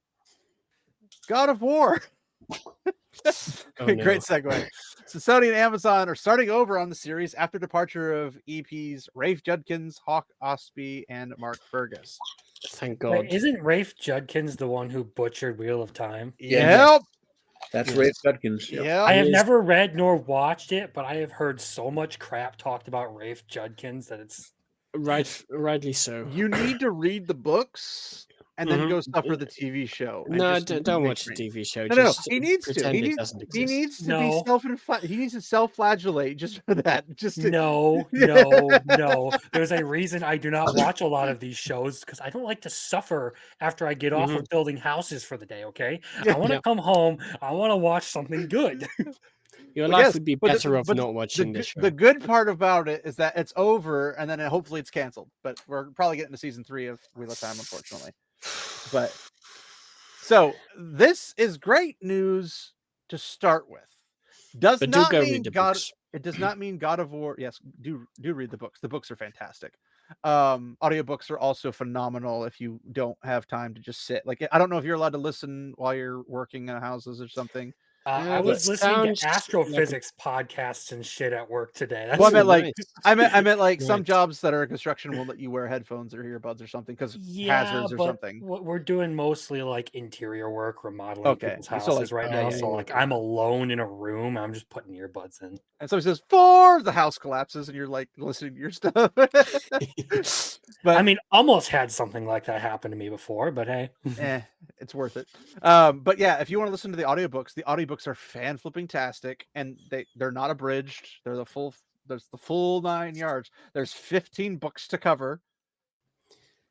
God of War. Great segue. So Sony and Amazon are starting over on the series after departure of EPs Rafe Judkins, Hawk Ostby, and Mark Burgess. Thank God. Wait, isn't Rafe Judkins the one who butchered Wheel of Time? Yep. That's Rafe Judkins. Yeah. I have never read nor watched it, but I have heard so much crap talked about Rafe Judkins that it's rightly so. You need to read the books and then go Mhm. suffer the TV show. And No, just don't make watch the me- TV show. No, Just he needs to. pretend it doesn't He exist. needs to No. be he needs to self-flagellate just for that. Just to, No, no, no. There's a reason I do not watch a lot of these shows because I don't like to suffer after I get off Mhm. of building houses for the day. Okay, Yeah. I want to Yeah. come home. I want to watch something good. Your But life yes, would be but better off but not watching this show. the good part about it is that it's over, and then hopefully it's canceled. But we're probably getting to season 3 of Wheel of Time, unfortunately. But so this is great news to start with. Does But do not go read mean the God. books. It does not mean God of War. Yes, do read the books. The books are fantastic. Audiobooks are also phenomenal if you don't have time to just sit. Like, I don't know if you're allowed to listen while you're working in houses or something. I That was listening to sounds like a astrophysics podcasts and shit at work today. That's Well, Ooh, I nice. meant like some Nice. jobs that are in construction will let you wear headphones or earbuds or something because yeah, hazards or but something. we're doing mostly like interior work, remodeling Okay, people's so, houses like, right yeah, now. yeah, So yeah, like yeah. I'm alone in a room. I'm just putting earbuds in. And somebody says 4, the house collapses, and you're like listening to your stuff. I But mean, almost had something like that happen to me before, but hey. it's worth it. But yeah, if you want to listen to the audiobooks are fan flipping tastic, and they're not abridged. They're there's the full 9 yards. There's 15 books to cover,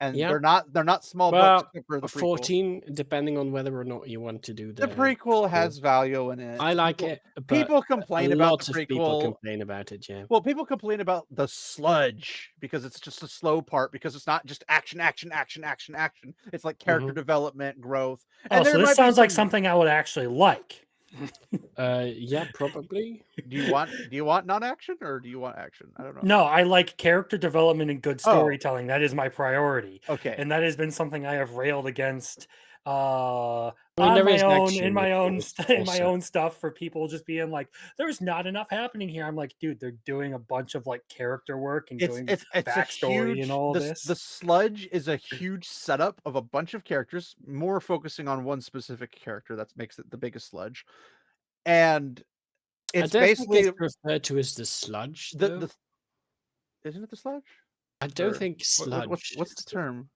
and Yeah. they're not small books Well, except for the prequel. 14, depending on whether or not you want to do The prequel has value in it. I like it, but People a complain about the lot of people prequel. complain about it. Yeah. Well, people complain about the sludge because it's just a slow part because it's not just action. It's like character Mhm. development, growth. Oh, And so there this might be sounds like some. something I would actually like. Yeah, probably. Do you want non-action or do you want action? I don't know. No, I like character development and good Oh. storytelling. That is my priority. Okay. And that has been something I have railed against I mean, on there my is own action in my own in my also. own stuff for people just being like, there's not enough happening here. I'm like, dude, they're doing a bunch of like character work and doing It's a backstory huge and all the this. sludge is a huge setup of a bunch of characters, more focusing on one specific character that makes it the biggest sludge. And I it's don't think basically it's referred to as the sludge, though. the isn't it the sludge? I don't Or think sludge. what's the term?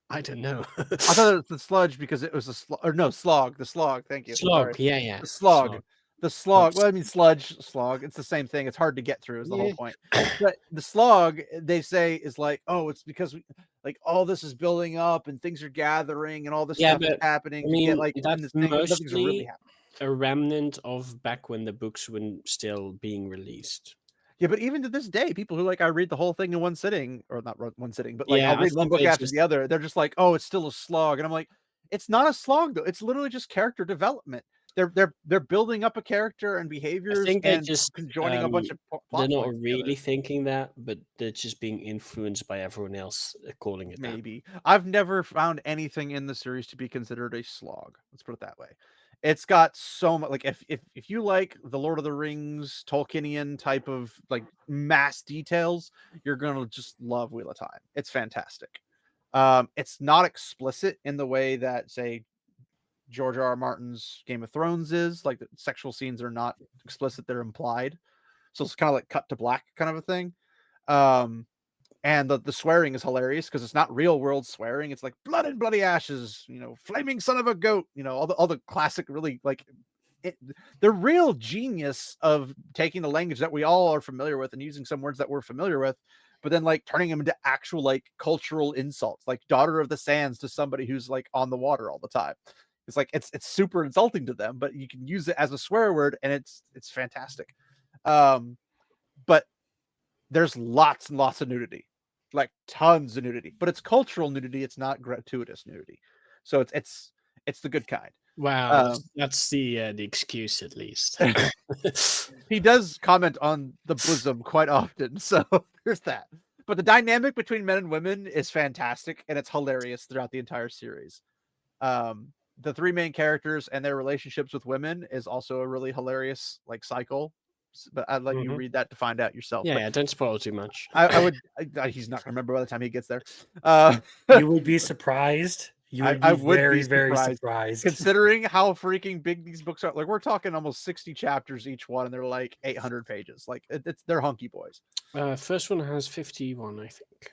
I don't know. I thought it was the sludge because it was a slog. The slog. Thank you. Slog. Sorry. Yeah. The slog. The slog. But- Well, I mean sludge, slog. It's the same thing. It's hard to get through is the whole Yeah. point. But the slog, they say, is like, oh, it's because like all this is building up and things are gathering and all this stuff is but happening I to mean, get like in that's this thing, but nothing's really mostly happening. a remnant of back when the books were still being released. Yeah, but even to this day, people who like I read the whole thing in one sitting, or not one sitting, but like Yeah, I'll I read one think book they after just- the other. They're just like, oh, it's still a slog, and I'm like, it's not a slog though. It's literally just character development. They're building up a character and I behaviors think they and just joining a bunch of plot they're not points really together. thinking that, but they're just being influenced by everyone else calling it that. Maybe I've never found anything in the series to be considered a slog. Let's put it that way. It's got so much like if you like the Lord of the Rings Tolkienian type of like mass details, you're gonna just love Wheel of Time. It's fantastic. It's not explicit in the way that say George R.R. Martin's Game of Thrones is. Like the sexual scenes are not explicit; they're implied. So it's kind of like cut to black kind of a thing. And the swearing is hilarious because it's not real world swearing. It's like blood and bloody ashes, flaming son of a goat, all the classic, really like the real genius of taking the language that we all are familiar with and using some words that we're familiar with, but then like turning them into actual like cultural insults, like daughter of the sands to somebody who's like on the water all the time. It's like it's super insulting to them, but you can use it as a swear word and it's fantastic. But there's lots and lots of nudity, like tons of nudity, but it's cultural nudity. It's not gratuitous nudity. So it's the good kind. Wow, that's the excuse at least. He does comment on the bosom quite often, so there's that. But the dynamic between men and women is fantastic, and it's hilarious throughout the entire series. The 3 main characters and their relationships with women is also a really hilarious like cycle. But I'd let you read that to find out yourself. Yeah, don't spoil too much. I would. He's not going to remember by the time he gets there. You would be surprised. You would be very surprised. Considering how freaking big these books are. Like we're talking almost 60 chapters each one, and they're like 800 pages. Like they're hunky boys. First one has 51, I think.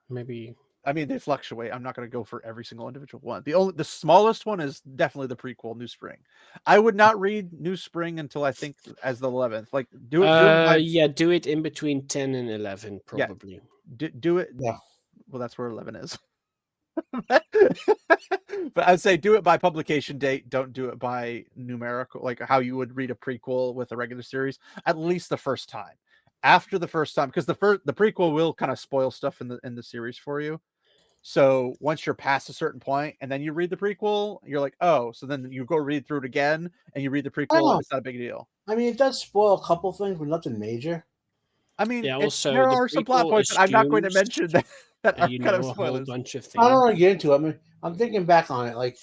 Maybe I mean, they fluctuate. I'm not going to go for every single individual one. The smallest one is definitely the prequel, New Spring. I would not read New Spring until I think as the 11th. Like do it in between 10 and 11 probably. do it. Yeah. Well, that's where 11 is. But I'd say do it by publication date. Don't do it by numerical, like how you would read a prequel with a regular series. At least the first time. After the first time, because the prequel will kind of spoil stuff in the series for you. So once you're past a certain point, and then you read the prequel, you're like, oh, so then you go read through it again, and you read the prequel. It's not a big deal. I mean, it does spoil a couple things, but nothing major. I mean, also there are some plot points that I'm not going to mention that are kind of spoilers. A bunch of things. I don't want to get into it. I mean, I'm thinking back on it. Like,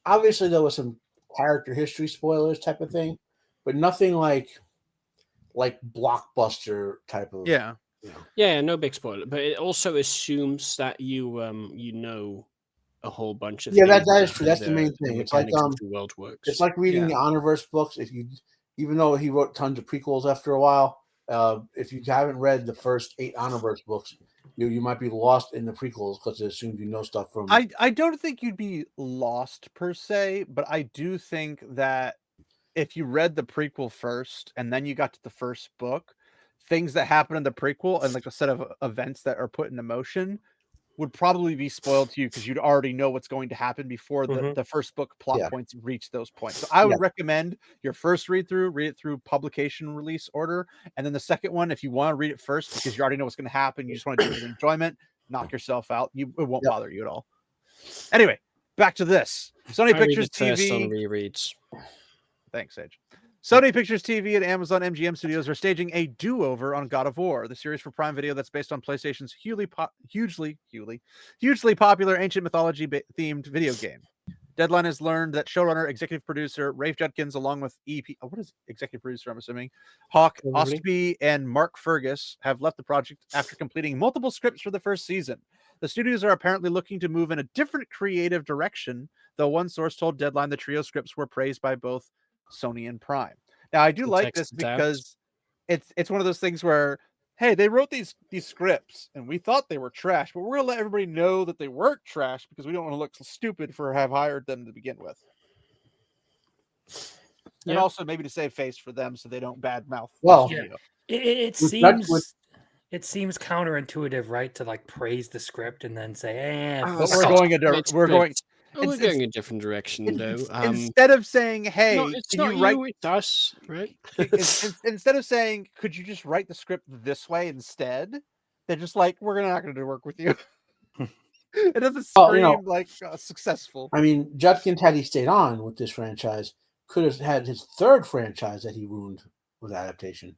obviously, there was some character history spoilers type of thing, but nothing like blockbuster type of. Yeah. Yeah, no big spoiler. But it also assumes that you know a whole bunch of things. Yeah, that is true. That's the main thing. It's like the world works. It's like reading the Honorverse books. Even though he wrote tons of prequels after a while, if you haven't read the first 8 Honorverse books, you might be lost in the prequels because it assumes you know stuff from. I don't think you'd be lost per se, but I do think that if you read the prequel first and then you got to the first book, things that happen in the prequel and like a set of events that are put into motion would probably be spoiled to you because you'd already know what's going to happen before the first book plot points reach those points. So I would recommend your first read it through publication release order. And then the second one, if you want to read it first because you already know what's going to happen, you just want to do it with enjoyment, knock yourself out. It won't bother you at all. Anyway, back to this. Sony Pictures TV. On rereads. Thanks, Sage. Sony Pictures TV and Amazon MGM Studios are staging a do-over on God of War, the series for Prime Video that's based on PlayStation's hugely popular ancient mythology-themed video game. Deadline has learned that showrunner, executive producer Rafe Judkins, along with what is executive producer, I'm assuming, Hawk Ostby and Mark Fergus, have left the project after completing multiple scripts for the first season. The studios are apparently looking to move in a different creative direction, though one source told Deadline the trio scripts were praised by both Sony and Prime. Now I do like this because it's one of those things where, hey, they wrote these scripts and we thought they were trash, but we're gonna let everybody know that they weren't trash because we don't want to look stupid for have hired them to begin with. And also maybe to save face for them so they don't badmouth. Well, it seems counterintuitive, right? To like praise the script and then say, we're going a different direction, though. Instead of saying, "Hey, it's not you, it's us," right? Instead of saying, "Could you just write the script this way instead?" They're just like, "We're not going to work with you." It doesn't scream like successful. I mean, Judkins, had he stayed on with this franchise, could have had his third franchise that he ruined with adaptation.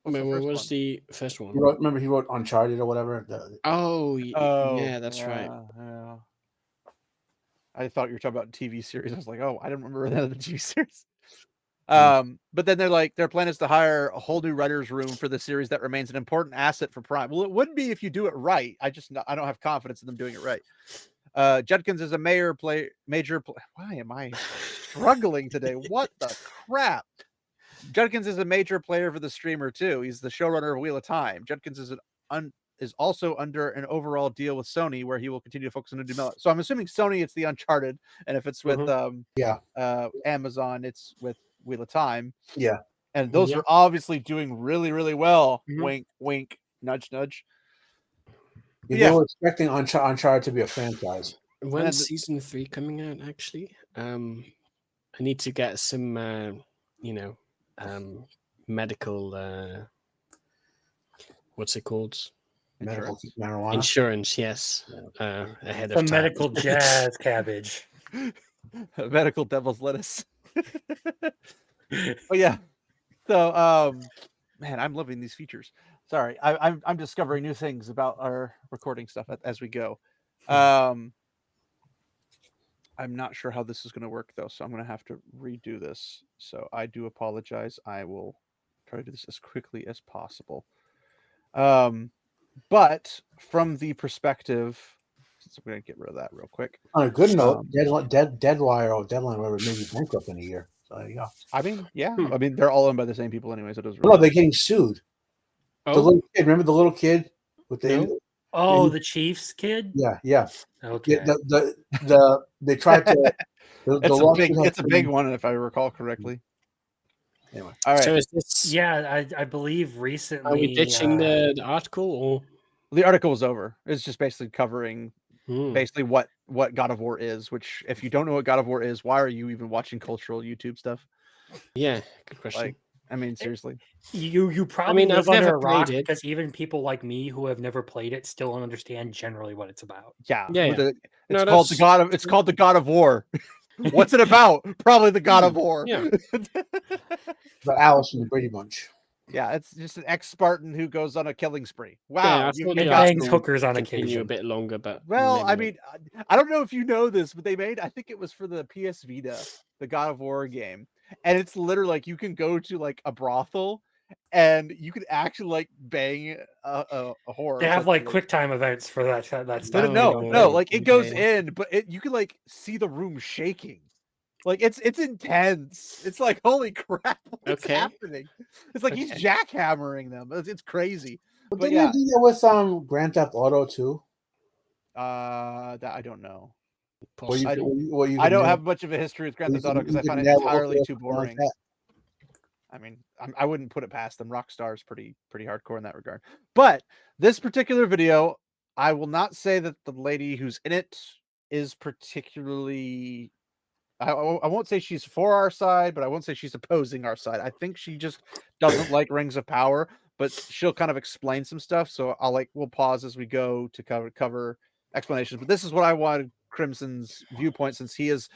What was the first one? Remember, he wrote Uncharted or whatever. Yeah, that's right. Yeah. I thought you were talking about TV series. I was like, oh, I don't remember that in the TV series. But then their plan is to hire a whole new writer's room for the series that remains an important asset for Prime. Well, it would be if you do it right. I don't have confidence in them doing it right. Judkins is a major why am I struggling today? What the crap? Judkins is a major player for the streamer too. He's the showrunner of Wheel of Time. Judkins is also under an overall deal with Sony where he will continue to focus on new development. So I'm assuming Sony, it's the Uncharted, and if it's with Amazon, it's with Wheel of Time. Yeah. And those are obviously doing really, really well. Wink, wink, nudge, nudge. They were expecting Uncharted to be a franchise. When's season 3 coming out, actually? I need to get some, medical, what's it called? Medical marijuana. Insurance, yes. Ahead of time. Medical jazz cabbage. Medical devil's lettuce. Oh yeah. So man, I'm loving these features. Sorry, I'm discovering new things about our recording stuff as we go. I'm not sure how this is going to work though, so I'm going to have to redo this. So I do apologize. I will try to do this as quickly as possible. But from the perspective, so we're going to get rid of that real quick. On a good note, Deadline were maybe bankrupt in a year. So yeah. I mean, yeah. I mean, they're all owned by the same people anyway, so it doesn't really they're getting sued. Oh. The little kid, remember the little kid with the Oh, the Chiefs kid. Yeah. Okay. They tried to. It's a big one, if I recall correctly. Anyway, all right. So is this? Yeah, I believe recently. Are we ditching the article or? The article is over. It's just basically covering Hmm. basically what God of War is. Which, if you don't know what God of War is, why are you even watching cultural YouTube stuff? Yeah, good question. Like, I mean, seriously. You probably live I've never under a rock played it. because even people like me who have never played it still don't understand generally what it's about. Yeah. Yeah. It's called the God of War. What's it about? Probably the God of War. Yeah. the Alice and the Brady Bunch. Yeah, it's just an ex-Spartan who goes on a killing spree. Wow. Yeah, I thought And the bangs article hookers on continue occasion. a bit longer, but Well, I maybe mean, I don't know if you know this, but I think it was for the PS Vita, the God of War game. And it's literally like you can go to like a brothel and you can actually like bang a whore. They have like essentially. quick time events for that stuff. No, like it goes okay. in, but you can like see the room shaking. Like it's intense. It's like, holy crap, what's Okay. happening? It's like he's jackhammering them. It's crazy. But But didn't yeah, they do that with Grand Theft Auto too? that I don't know. Possibly. I don't have much of a history with Grand Theft Auto because I find it entirely too boring. I mean, I wouldn't put it past them. Rockstar is pretty hardcore in that regard. But this particular video, I will not say that the lady who's in it is particularly. I won't say she's for our side, but I won't say she's opposing our side. I think she just doesn't like Rings of Power, but she'll kind of explain some stuff. So we'll pause as we go to cover explanations. But this is what I wanted Crimson's viewpoint, since he's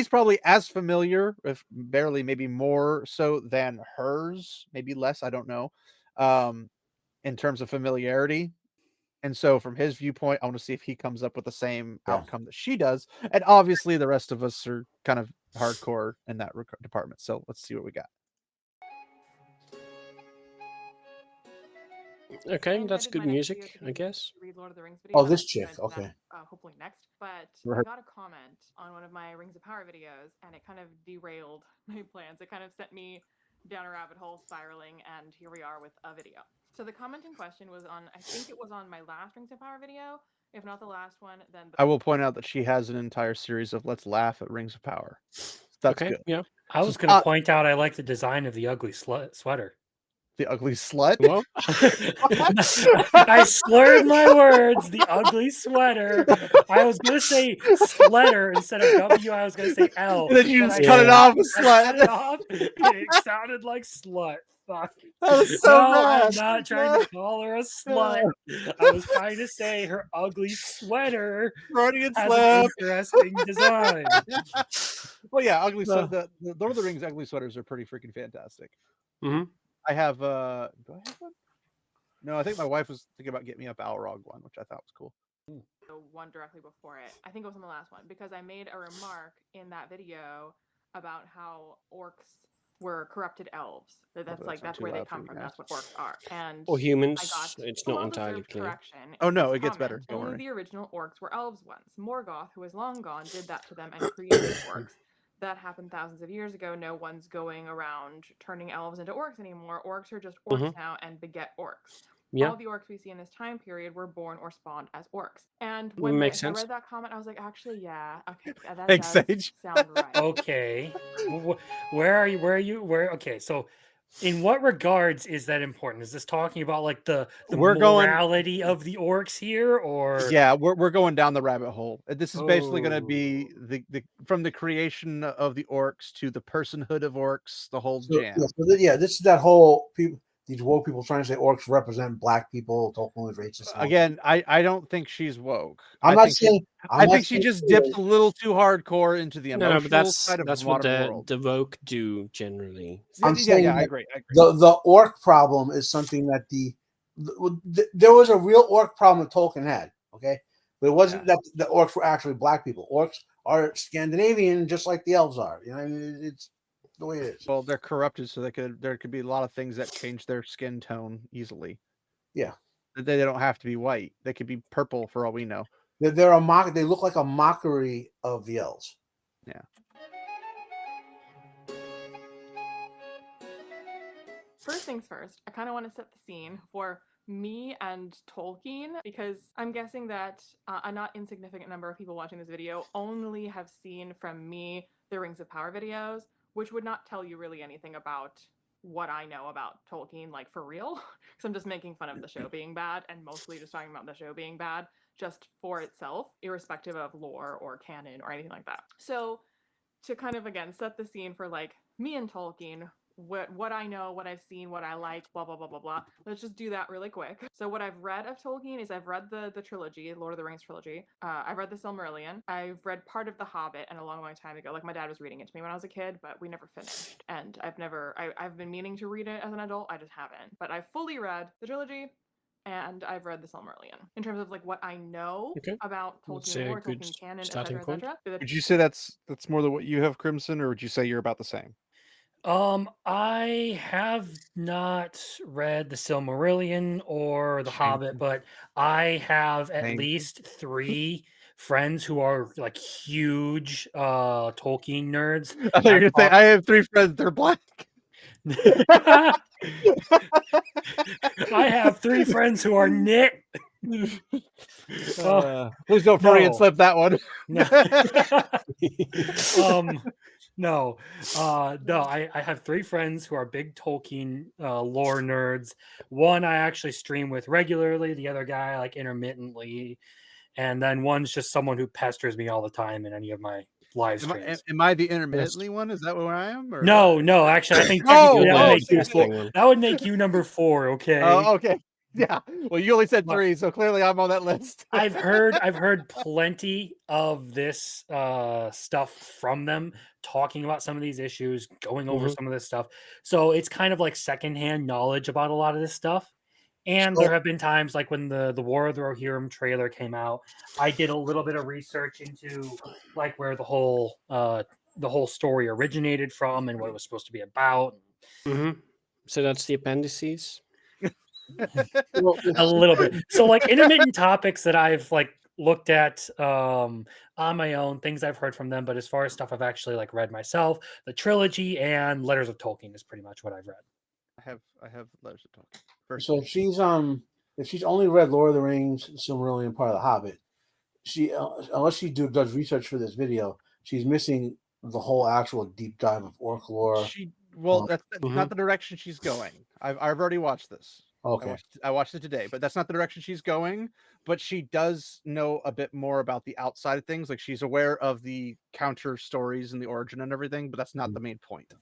probably as familiar, if barely maybe more so than hers, maybe less, I don't know, in terms of familiarity. And so from his viewpoint, I want to see if he comes up with the same outcome that she does. And obviously the rest of us are kind of hardcore in that department. So let's see what we got. Okay, that's good music, I guess. Read Lord of the Rings video. Oh, this chick. Okay. Hopefully next. But I got a comment on one of my Rings of Power videos, and it kind of derailed my plans. It kind of sent me down a rabbit hole spiraling, and here we are with a video. So the comment in question was on, I think it was on my last Rings of Power video. If not the last one, then I will point out that she has an entire series of Let's Laugh at Rings of Power. That's good. Yeah. I was going to point out I like the design of the ugly sweater. The ugly slut? Well, I slurred my words. The ugly sweater. I was going to say sweater instead of W. I was going to say L. And then you just cut it off with slut. Cut it off. It sounded like slut. Fuck. That was so no, bad. I'm not trying to call her a slut. I was trying to say her ugly sweater Freudian has slip. an interesting design. Well, yeah, ugly sweater. The Lord of the Rings ugly sweaters are pretty freaking fantastic. Mm-hmm. I have do I have one? No, I think my wife was thinking about getting me a Balrog one, which I thought was cool. The one directly before it. I think it was on the last one, because I made a remark in that video about how orcs were corrupted elves. That's where they come from. That's what orcs are. And or humans. It's not entirely clear. Correction. Oh no, it gets better. Don't Only worry. the original orcs were elves once. Morgoth, who is long gone, did that to them and created orcs. That happened thousands of years ago. No one's going around turning elves into orcs anymore. Orcs are just orcs now and beget orcs. Yeah. All the orcs we see in this time period were born or spawned as orcs. And when I read that comment, I was like, actually, yeah, okay, that Thanks, does Sage. sound right. Okay. Where are you? Okay, so in what regards is that important? Is this talking about like the morality of the orcs here, or yeah, we're going down the rabbit hole. This is basically going to be the from the creation of the orcs to the personhood of orcs, the whole jam. This is that whole these woke people trying to say orcs represent black people, Tolkien was racist. Again, I don't think she's woke. I think she just dipped a little too hardcore into the emotional side of that's the what modern world. the woke do generally. I'm saying I agree. The orc problem is something that there was a real orc problem that Tolkien had, okay? But it wasn't that the orcs were actually black people. Orcs are Scandinavian, just like the elves are. You know, it's the way it is. Well, they're corrupted, so there could be a lot of things that change their skin tone easily. Yeah, they don't have to be white. They could be purple for all we know. They're a mock. They look like a mockery of the elves. Yeah. First things first, I kind of want to set the scene for me and Tolkien, because I'm guessing that a not insignificant number of people watching this video only have seen from me the Rings of Power videos, which would not tell you really anything about what I know about Tolkien, like for real. Because I'm just making fun of the show being bad and mostly just talking about the show being bad just for itself, irrespective of lore or canon or anything like that. So to kind of again set the scene for like me and Tolkien, what I know, what I've seen, what I like, blah blah blah blah blah. Let's just do that really quick. So what I've read of Tolkien is I've read the trilogy, Lord of the Rings trilogy. I've read the Silmarillion. I've read part of The Hobbit, and a long time ago, like my dad was reading it to me when I was a kid, but we never finished. And I've been meaning to read it as an adult. I just haven't. But I've fully read the trilogy. And I've read the Silmarillion. In terms of like what I know about That's Tolkien a lore, good Tolkien canon, starting etc., point. etc. Would you say that's more than what you have, Crimson, or would you say you're about the same? I have not read the Silmarillion or the Hobbit, but I have at least 3 friends who are like huge Tolkien nerds. I thought you were gonna say I have 3 friends. They're black. I have 3 friends who are knit. Please don't Freudian slip that one. No, I have 3 friends who are big Tolkien lore nerds. One I actually stream with regularly, the other guy like intermittently, and then one's just someone who pesters me all the time in any of my live streams. Am I the intermittently one? Is that where I am? Or No, actually, I think Oh, technically that would make you interesting 4. one. That would make you number 4. Okay. Oh, okay. Yeah. Well, you only said But 3, so clearly I'm on that list. I've heard plenty of this stuff from them, talking about some of these issues, going over some of this stuff. So it's kind of like secondhand knowledge about a lot of this stuff. And there have been times like when the War of the Rohirrim trailer came out, I did a little bit of research into like where the whole story originated from and what it was supposed to be about. So that's the appendices. A little bit. So like intermittent topics that I've like looked at on my own, things I've heard from them, but as far as stuff I've actually like read myself, the trilogy and Letters of Tolkien is pretty much what I've read. I have Letters of Tolkien. So if she's only read Lord of the Rings, Silmarillion, part of the Hobbit, she unless she does research for this video, she's missing the whole actual deep dive of orc lore. That's not the direction she's going. I've already watched this. Okay. I watched it today, but that's not the direction she's going. But she does know a bit more about the outside of things. Like she's aware of the counter stories and the origin and everything, but that's not the main point.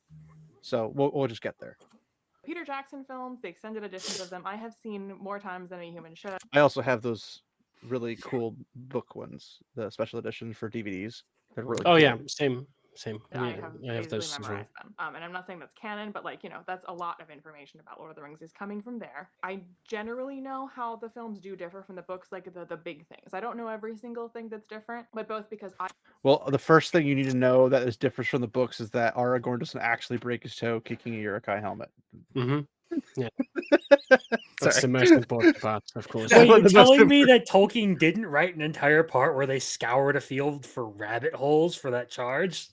So we'll just get there. Peter Jackson films, the extended editions of them, I have seen more times than a human should. I also have those really cool book ones, the special editions for DVDs. They're really cool. Yeah, same. I I have those as well. memorized them. And I'm not saying that's canon, but like, that's a lot of information about Lord of the Rings is coming from there. I generally know how the films do differ from the books, like the big things. I don't know every single thing that's different, but both because Well, the first thing you need to know that is different from the books is that Aragorn doesn't actually break his toe kicking a Uruk-hai helmet. Yeah. That's the most important part, of course. Wait, you're telling me that Tolkien didn't write an entire part where they scoured a field for rabbit holes for that charge?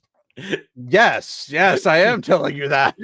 Yes, I am telling you that.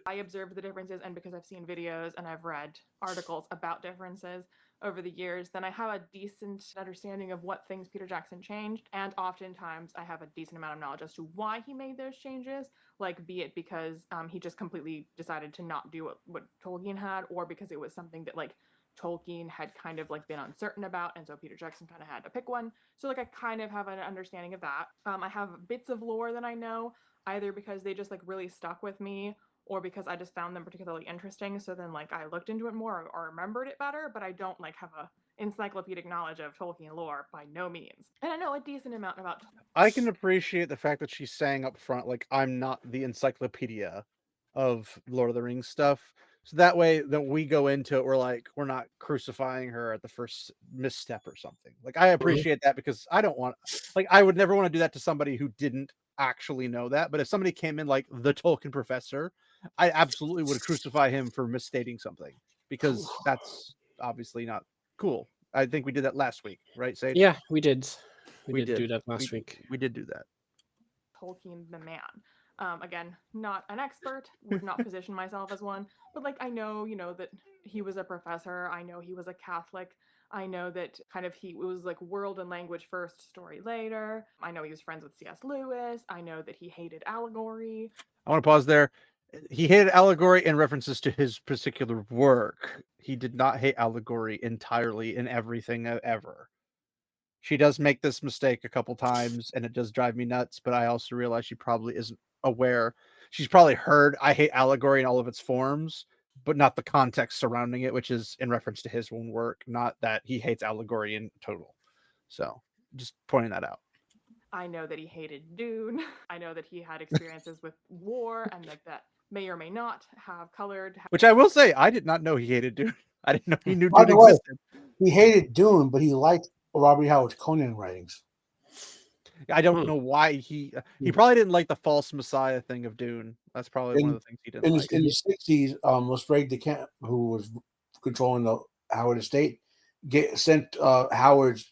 I observed the differences, and because I've seen videos and I've read articles about differences over the years, then I have a decent understanding of what things Peter Jackson changed, and oftentimes I have a decent amount of knowledge as to why he made those changes, like be it because he just completely decided to not do what Tolkien had, or because it was something that like Tolkien had kind of like been uncertain about, and so Peter Jackson kind of had to pick one. So like I kind of have an understanding of that. I have bits of lore that I know, either because they just like really stuck with me, or because I just found them particularly interesting. So then like I looked into it more or remembered it better, but I don't like have a encyclopedic knowledge of Tolkien lore by no means. And I know a decent amount about I can appreciate the fact that she's saying up front, like, I'm not the encyclopedia of Lord of the Rings stuff. So that way that we go into it, we're not crucifying her at the first misstep or something. Like I appreciate that because I don't want I would never want to do that to somebody who didn't actually know that. But if somebody came in like the Tolkien professor, I absolutely would crucify him for misstating something because that's obviously not cool. I think we did that last week, right, Sage? Yeah, we did. We did did do that last week. We did do that. Tolkien the man. Again, not an expert, would not position myself as one, but like I know, that he was a professor. I know he was a Catholic. I know that kind of it was like world and language first, story later. I know he was friends with C.S. Lewis. I know that he hated allegory. I want to pause there. He hated allegory in references to his particular work. He did not hate allegory entirely in everything ever. She does make this mistake a couple times, and it does drive me nuts, but I also realize she probably isn't aware. She's probably heard I hate allegory in all of its forms, but not the context surrounding it, which is in reference to his own work, not that he hates allegory in total. So, just pointing that out. I know that he hated Dune. I know that he had experiences with war and like that may or may not have colored. Which I will say, I did not know he hated Dune. I didn't know he knew By Dune the way, existed. he hated Dune, but he liked Robert Howard's Conan writings. I don't know why he probably didn't like the false messiah thing of Dune. That's probably one of the things he didn't like. In the 60s, Lestrange DeCamp, who was controlling the Howard estate, sent Howard's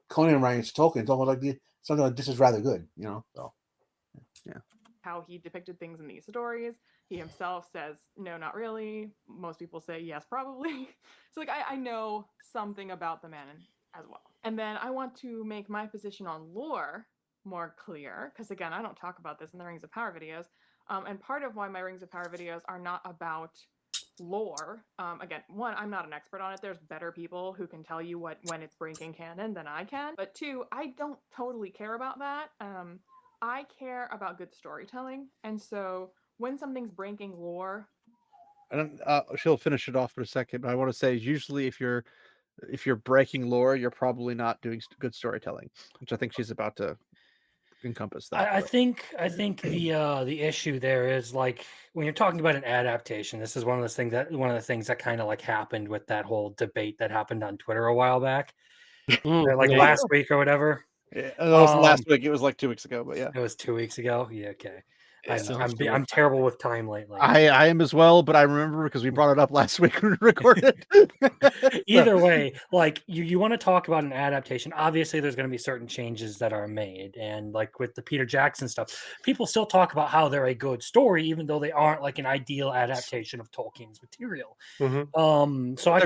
Conan writings to Tolkien. Tolkien was like, something like, this is rather good, So, yeah. How he depicted things in these stories. He himself says, no, not really. Most people say, yes, probably. So like I know something about the man as well. And then I want to make my position on lore more clear, because again, I don't talk about this in the Rings of Power videos. And part of why my Rings of Power videos are not about lore, again, one, I'm not an expert on it. There's better people who can tell you when it's breaking canon than I can. But two, I don't totally care about that. I care about good storytelling. And so when something's breaking lore, She'll finish it off for a second, but I want to say usually if you're breaking lore, you're probably not doing good storytelling, which I think she's about to encompass that. I think the issue there is like when you're talking about an adaptation, this is one of the things that kind of like happened with that whole debate that happened on Twitter a while back, last week or whatever. Yeah, it wasn't last week. It was like 2 weeks ago, but yeah, it was 2 weeks ago. Yeah, okay. Yeah, I'm terrible with time lately. I am as well, but I remember because we brought it up last week when we recorded. Either way, like you want to talk about an adaptation, obviously there's going to be certain changes that are made, and like with the Peter Jackson stuff, people still talk about how they're a good story even though they aren't like an ideal adaptation of Tolkien's material. So I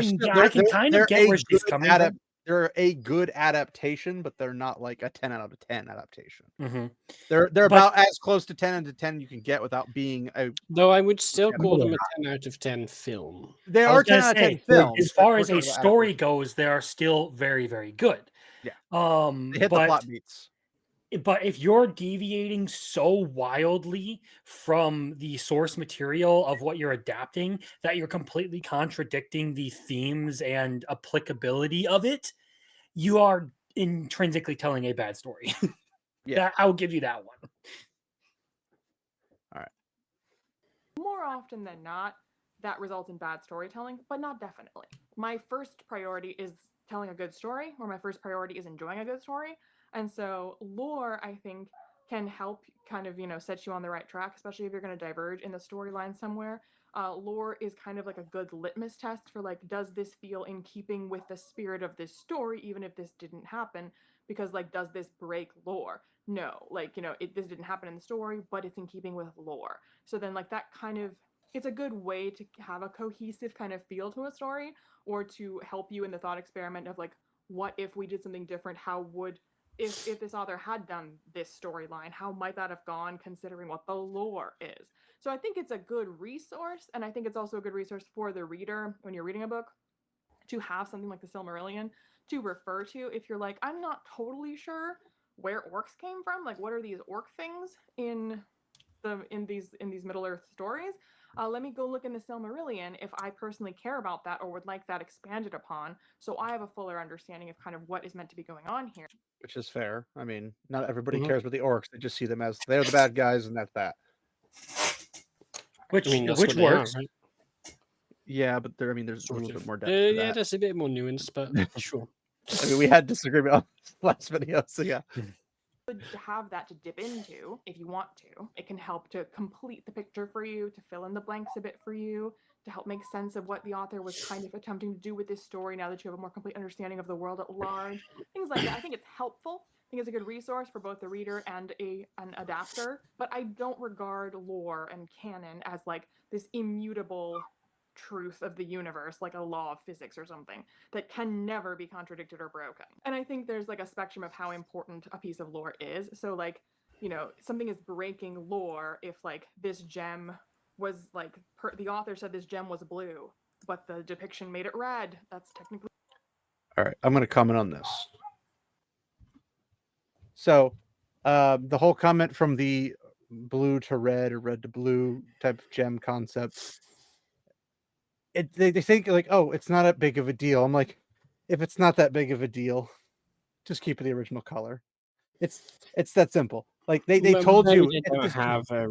can kind of get where she's coming from. They're a good adaptation, but they're not like a 10 out of 10 adaptation. Mm-hmm. They're about as close to 10 out of 10 you can get without being a. Though I would still call them a 10 out of 10 film. They are 10 out of 10 films. As far as a story goes, they are still very, very good. Yeah. They hit the plot beats. But if you're deviating so wildly from the source material of what you're adapting that you're completely contradicting the themes and applicability of it, you are intrinsically telling a bad story. Yeah, I'll give you that one. All right. More often than not, that results in bad storytelling, but not definitely. My first priority is telling a good story, or my first priority is enjoying a good story. And so lore, I think, can help kind of, set you on the right track, especially if you're going to diverge in the storyline somewhere. Lore is kind of like a good litmus test for like, does this feel in keeping with the spirit of this story, even if this didn't happen? Because like, does this break lore? No, like, this didn't happen in the story, but it's in keeping with lore. So then like that kind of, it's a good way to have a cohesive kind of feel to a story, or to help you in the thought experiment of like, what if we did something different? How would, if this author had done this storyline, how might that have gone considering what the lore is? So I think it's a good resource, and I think it's also a good resource for the reader when you're reading a book to have something like the Silmarillion to refer to if you're like, I'm not totally sure where orcs came from, like what are these orc things in these Middle Earth stories? Let me go look in the Silmarillion if I personally care about that or would like that expanded upon, so I have a fuller understanding of kind of what is meant to be going on here. Which is fair. I mean, not everybody cares about the orcs. They just see them as they're the bad guys, and that's that. Which works. Are, right? Yeah, but there's a little bit more depth. Yeah, there's a bit more nuance, but sure. I mean, we had disagreement on the last video, so yeah. good to have that to dip into if you want to. It can help to complete the picture for you, to fill in the blanks a bit for you, to help make sense of what the author was kind of attempting to do with this story now that you have a more complete understanding of the world at large. Things like that. I think it's helpful. I think it's a good resource for both the reader and an adapter, but I don't regard lore and canon as like this immutable truth of the universe, like a law of physics or something that can never be contradicted or broken. And I think there's like a spectrum of how important a piece of lore is. So like, you know, something is breaking lore if like this gem was like the author said this gem was blue, but the depiction made it red. That's technically. All right, I'm going to comment on this. So, the whole comment from the blue to red or red to blue type of gem concept, they think like, oh, it's not that big of a deal. I'm like, if it's not that big of a deal, just keep it the original color. It's that simple. Like they told maybe you they it's don't this have a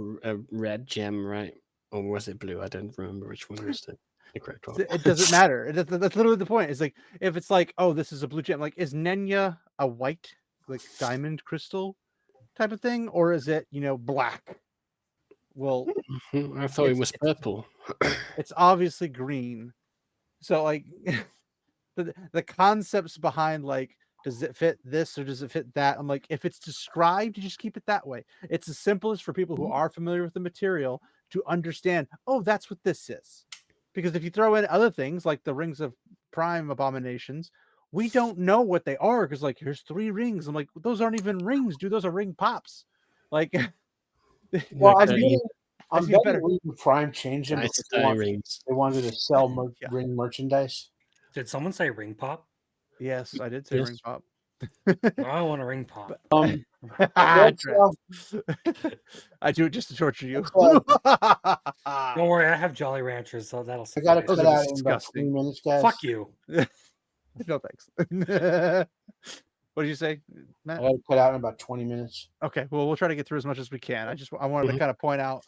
red gem, right? Or was it blue? I don't remember which one was the correct one. It doesn't matter. That's literally the point. It's like if it's like, oh, this is a blue gem. Like, is Nenya a white, like diamond crystal type of thing, or is it black? Well, I thought it was purple. It's obviously green. So like the concepts behind like, does it fit this or does it fit that? I'm like, if it's described, you just keep it that way. It's as simple as for people who are familiar with the material to understand, oh, that's what this is. Because if you throw in other things like the rings of prime abominations, we don't know what they are because like here's 3 rings. I'm like, those aren't even rings, dude. Those are ring pops. Like Well, Okay. I'm betting Ring of Prime changed them because rings. they wanted to sell Yeah. ring merchandise. Did someone say ring pop? Yes, I did say Yes. ring pop. I want a ring pop. I do it just to torture you. Don't worry, I have Jolly Ranchers, so that'll. I got to Those cut are out in about disgusting. 3 minutes, guys. Fuck you. No thanks. What did you say, Matt? I got to cut out in about 20 minutes. Okay, well, we'll try to get through as much as we can. I wanted to kind of point out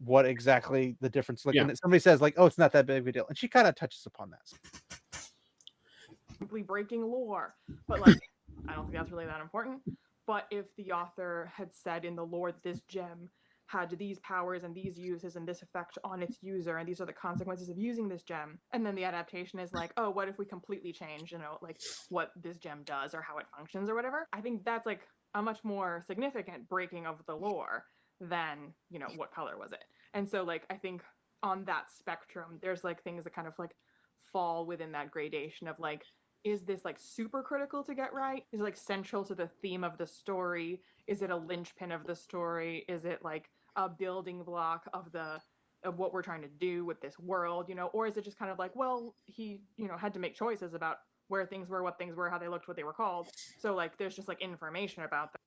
what exactly the difference. Like when somebody says like, "Oh, it's not that big of a deal," and she kind of touches upon that. Simply breaking lore, but like I don't think that's really that important. But if the author had said in the lore that this gem had these powers and these uses and this effect on its user, and these are the consequences of using this gem, and then the adaptation is like, oh, what if we completely change, like what this gem does or how it functions or whatever? I think that's like a much more significant breaking of the lore than, what color was it? And so like I think on that spectrum, there's like things that kind of like fall within that gradation of like, is this like super critical to get right? Is it like central to the theme of the story? Is it a linchpin of the story? Is it like a building block of what we're trying to do with this world, or is it just kind of like, well, he, had to make choices about where things were, what things were, how they looked, what they were called. So like there's just like information about that.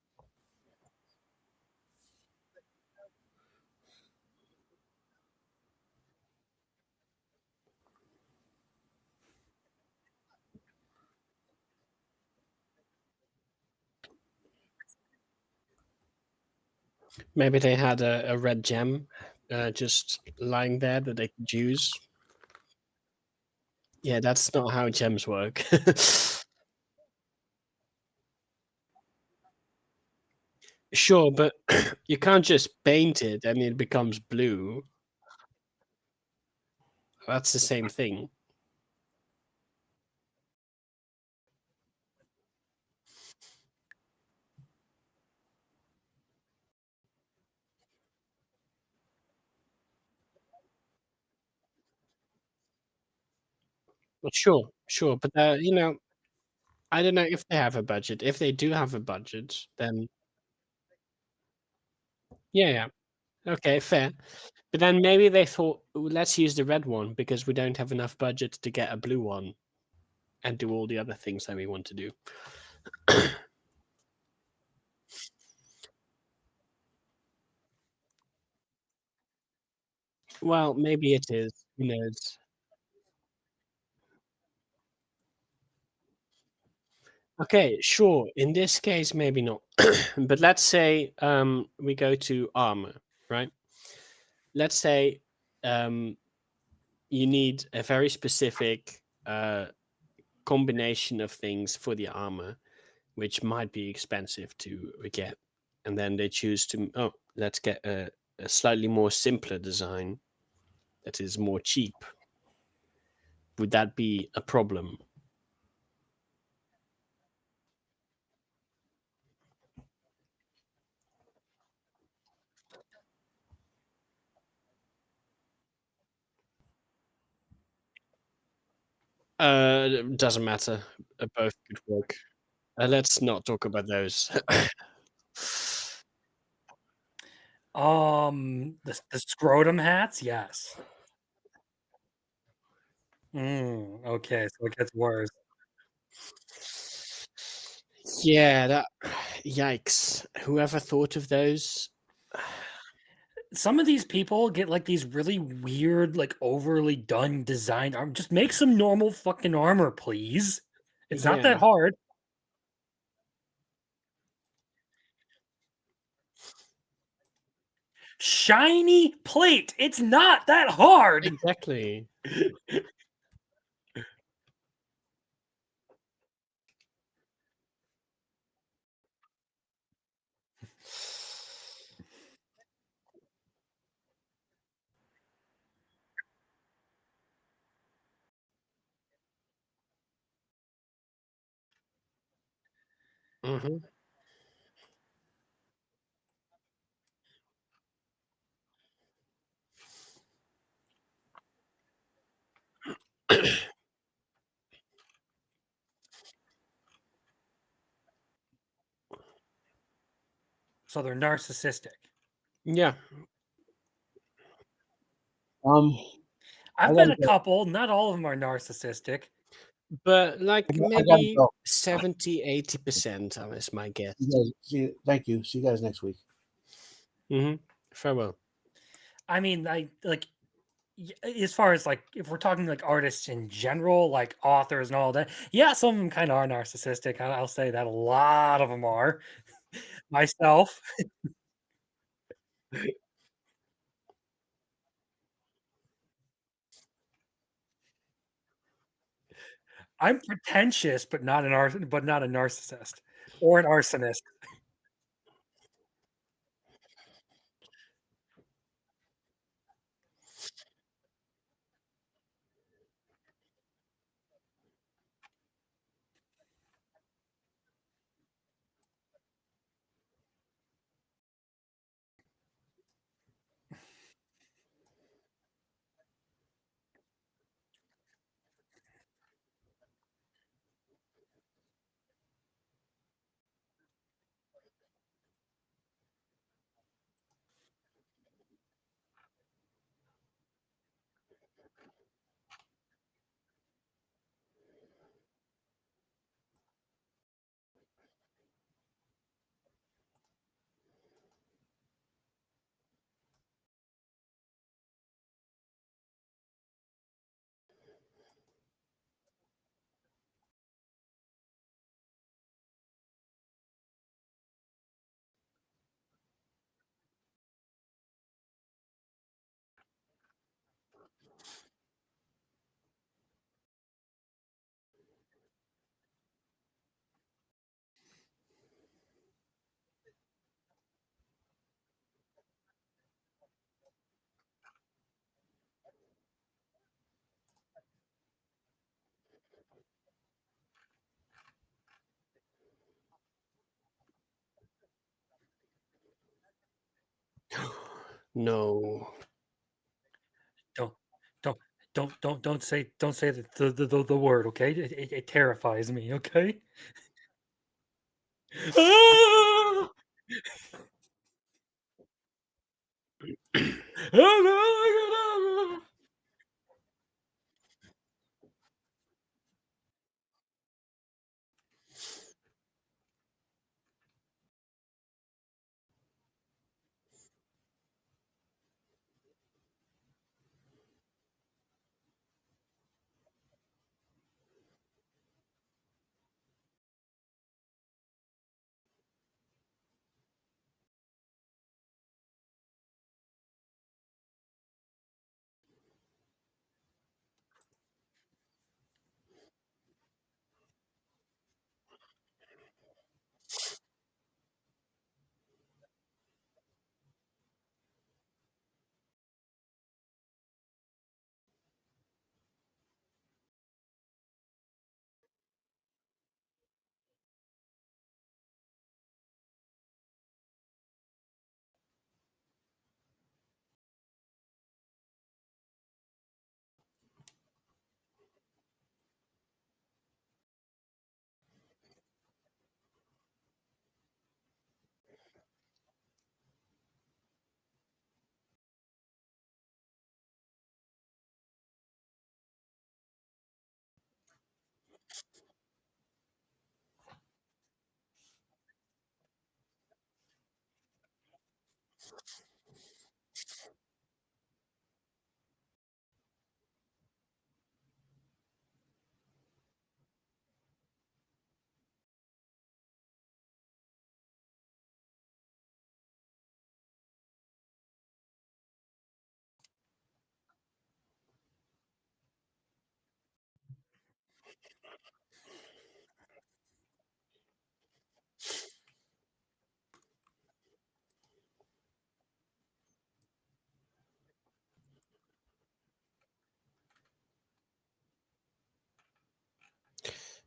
Maybe they had a red gem just lying there that they could use. Yeah, that's not how gems work. Sure, but you can't just paint it and it becomes blue. That's the same thing. Well, sure, but I don't know if they have a budget. If they do have a budget, then yeah, okay, fair. But then maybe they thought, "Ooh, let's use the red one because we don't have enough budget to get a blue one and do all the other things that we want to do." Well, maybe it is. Who knows? Okay, sure. In this case, maybe not. But let's say we go to armor, right? Let's say you need a very specific combination of things for the armor. which might be expensive to get, and then they choose to let's get a slightly more simpler design that is more cheap. Would that be a problem? Doesn't matter. Both could work. Let's not talk about those. The scrotum hats, yes. Okay, so it gets worse. Yeah, that yikes. Whoever thought of those? Some of these people get like these really weird, like overly done designed armor. Just make some normal fucking armor, please. It's not that Yeah. hard. Shiny plate. It's not that hard. Exactly. Mhm. So they're narcissistic. Yeah. I I've met gotta a go. couple. Not all of them are narcissistic. But like I gotta maybe go. 70-80% is my guess. Thank you. See you guys next week. Farewell. I mean, I like as far as like if we're talking like artists in general, like authors and all that. Yeah, some of them kind of are narcissistic. I'll say that a lot of them are. Myself, I'm pretentious, but not but not a narcissist or an arsonist. No. Don't don't don't say the word. Okay, it terrifies me. Okay.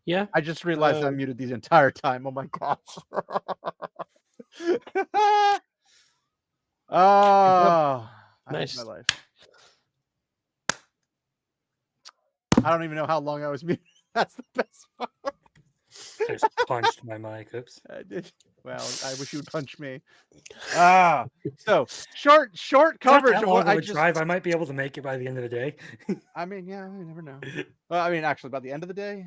Yeah. I just realized I muted the entire time. Oh my gosh. Oh, I hate Nice. my life. I don't even know how long I was muted. That's the best part. I just punched my mic. Oops. I did. Well, I wish you would punch me. So short Not coverage. that of long what of I a just. drive. I might be able to make it by the end of the day. I mean, yeah, you never know. Well, I mean, actually, by the end of the day,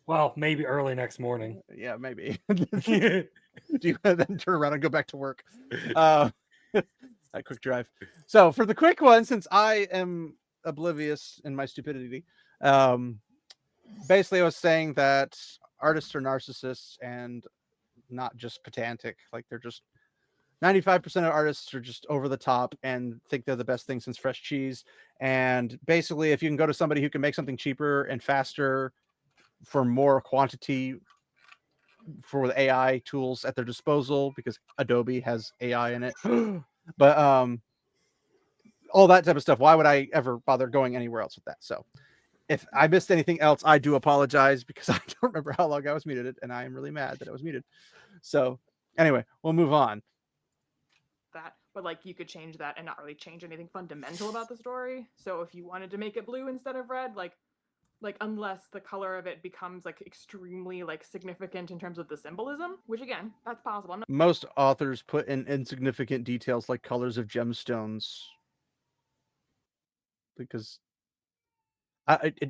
Well, maybe early next morning. yeah, maybe. Do you then turn around and go back to work? A quick drive. So for the quick one, since I am oblivious in my stupidity, basically I was saying that artists are narcissists and not just pedantic. Like they're just 95% of artists are just over the top and think they're the best thing since fresh cheese. And basically, if you can go to somebody who can make something cheaper and faster for more quantity for the AI tools at their disposal, because Adobe has AI in it, but all that type of stuff, why would I ever bother going anywhere else with that? So if I missed anything else, I do apologize, because I don't remember how long I was muted, and I am really mad that I was muted. So anyway, we'll move on. That, but like you could change that and not really change anything fundamental about the story. So if you wanted to make it blue instead of red, like unless the color of it becomes like extremely like significant in terms of the symbolism, which again, that's possible. Most authors put in insignificant details like colors of gemstones, because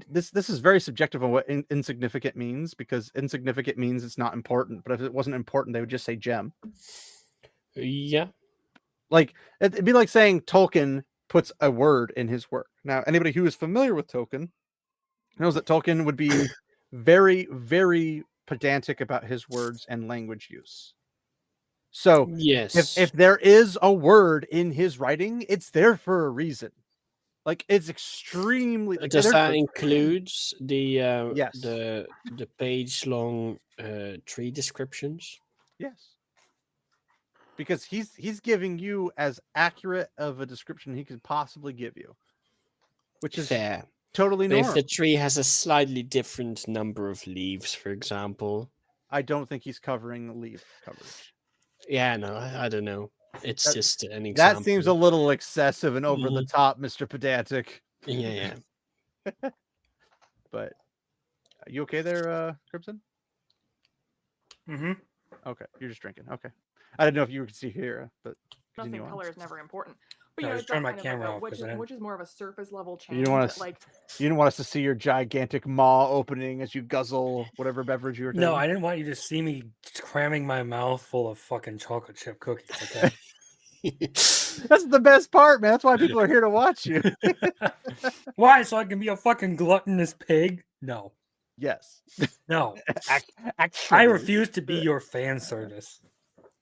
this is very subjective on what insignificant means, because insignificant means it's not important, but if it wasn't important, they would just say gem. Yeah. Like it'd be like saying Tolkien puts a word in his work. Now, anybody who is familiar with Tolkien knows that Tolkien would be very, very pedantic about his words and language use. So Yes. if there is a word in his writing, it's there for a reason. Like it's extremely. Like, Does there's that a- include the Yes. the page long tree descriptions? Yes. Because he's giving you as accurate of a description he could possibly give you, which is Fair. totally But if normal. the tree has a slightly different number of leaves, for example. I don't think he's covering leaf coverage. Yeah, no, I don't know. It's That- just an example. That seems a little excessive and over the top, Mr. Pedantic. Yeah. But are you okay there, Crimson? Mm-hmm. Okay, you're just drinking. Okay. I didn't know if you could see here, but Nothing continue on. color is never important. But No, you know, just it's that turn my kind of camera like off, 'cause I didn't- which is more of a surface level change. You don't want that, to like you didn't want us to see your gigantic maw opening as you guzzle whatever beverage you were taking. No, I didn't want you to see me cramming my mouth full of fucking chocolate chip cookies. Okay. That's the best part, man. That's why people are here to watch you. Why? So I can be a fucking gluttonous pig? No. Yes. No. Actually. I refuse to be your fan service.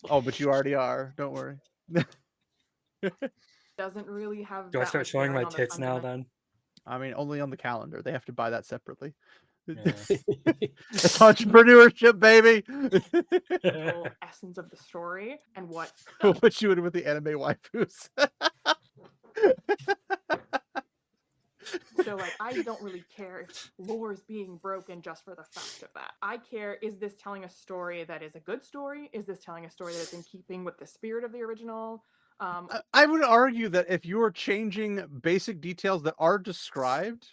Oh, but you already are. Don't worry. doesn't really have. Do I that start much showing my bearing on the tits now fundamental then? I mean, only on the calendar. They have to buy that separately. Yeah. It's entrepreneurship, baby. essence of the story and what. We'll put you in with the anime waifus. So like I don't really care if lore is being broken just for the fact of that. I care, is this telling a story that is a good story? Is this telling a story that is in keeping with the spirit of the original? I would argue that if you're changing basic details that are described,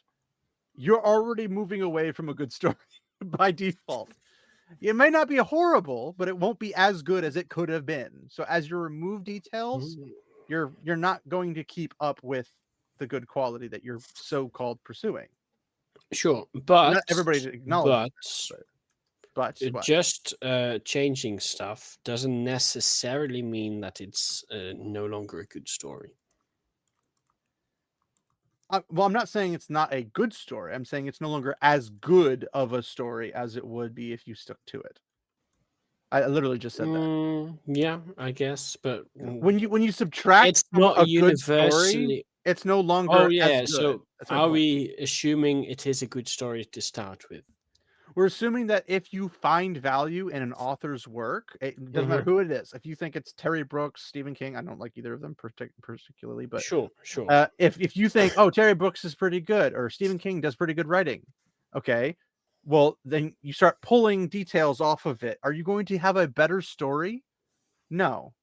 you're already moving away from a good story by default. It may not be horrible, but it won't be as good as it could have been. So as you remove details, you're not going to keep up with the good quality that you're so-called pursuing. Sure, but Not everybody acknowledges that, But what? Just changing stuff doesn't necessarily mean that it's no longer a good story. Well, I'm not saying it's not a good story. I'm saying it's no longer as good of a story as it would be if you stuck to it. I literally just said that. Yeah, I guess, but When you subtract it's from not a good story, universally. it's no longer Oh as yeah, good. so That's my are point. we assuming it is a good story to start with? We're assuming that if you find value in an author's work, it doesn't matter who it is. If you think it's Terry Brooks, Stephen King, I don't like either of them particularly, but Sure. if you think, oh, Terry Brooks is pretty good or Stephen King does pretty good writing, okay, well, then you start pulling details off of it. Are you going to have a better story? No.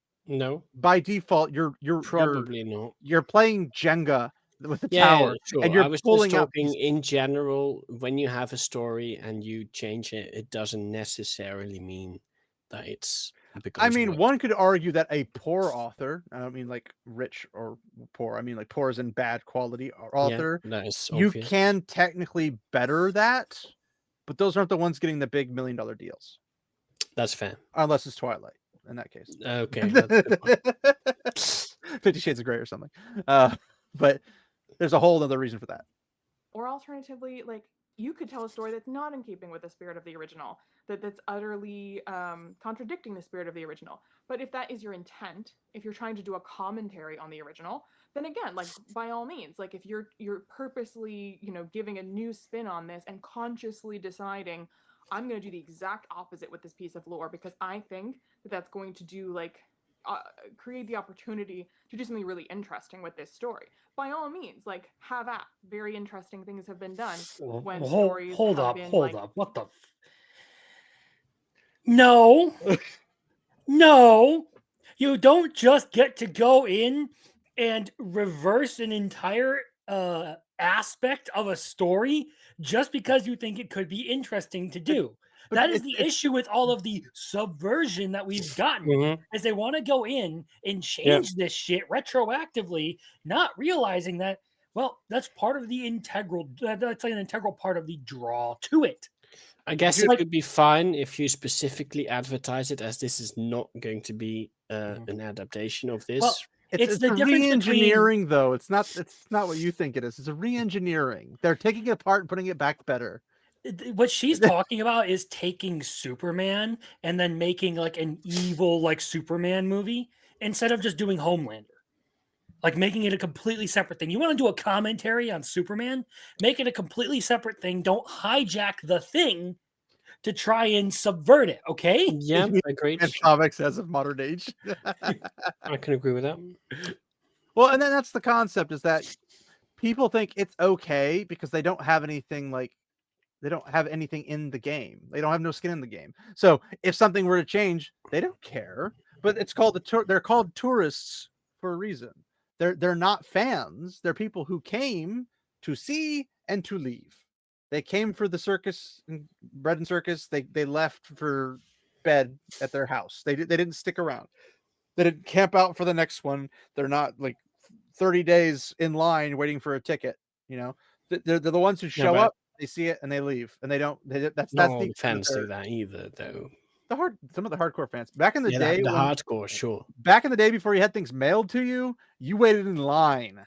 By default, you're Probably not. You're playing Jenga with the Yeah, tower, sure. and you're I was just pulling out talking in general. When you have a story and you change it, it doesn't necessarily mean that it's because. I mean, one could argue that a poor author, I don't mean like rich or poor, I mean like poor as in bad quality author, that is you obvious. can technically better that, but those aren't the ones getting the big $1 million deals. That's fair. Unless it's Twilight, in that case. Okay. That's a good point. 50 Shades of Grey or something. But there's a whole other reason for that. Or alternatively, like, you could tell a story that's not in keeping with the spirit of the original, that's utterly contradicting the spirit of the original. But if that is your intent, if you're trying to do a commentary on the original, then again, like, by all means, like, if you're purposely, giving a new spin on this and consciously deciding, I'm going to do the exact opposite with this piece of lore because I think that that's going to do, like, create the opportunity to do something really interesting with this story. By all means, like, have at. Very interesting things have been done when stories hold have up, been hold like, up. What the? No, no, you don't just get to go in and reverse an entire aspect of a story just because you think it could be interesting to do. But that is the issue with all of the subversion that we've gotten, is they want to go in and change this shit retroactively, not realizing that, well, that's part of the that's like an integral part of the draw to it. I guess it could be fine if you specifically advertise it as this is not going to be an adaptation of this. Well, it's the a difference re-engineering, between... though. It's not what you think it is. It's a re-engineering. They're taking it apart and putting it back better. What she's talking about is taking Superman and then making like an evil like Superman movie instead of just doing Homelander. Like making it a completely separate thing. You want to do a commentary on Superman? Make it a completely separate thing. Don't hijack the thing to try and subvert it, okay? Yeah, agreed. And comics as of modern age. I can agree with that. Well, and then that's the concept, is that people think it's okay because they don't have anything in the game. They don't have no skin in the game. So if something were to change, they don't care. But it's called they're called tourists for a reason. They're not fans. They're people who came to see and to leave. They came for the circus, bread and circus. They left for bed at their house. They didn't stick around. They didn't camp out for the next one. They're not like 30 days in line waiting for a ticket. They're the ones who show up. They see it and they leave, and they don't. That's not that's all the the fans do that either, though. Some of the hardcore fans back in the day, the hardcore, sure. Back in the day, before you had things mailed to you, you waited in line.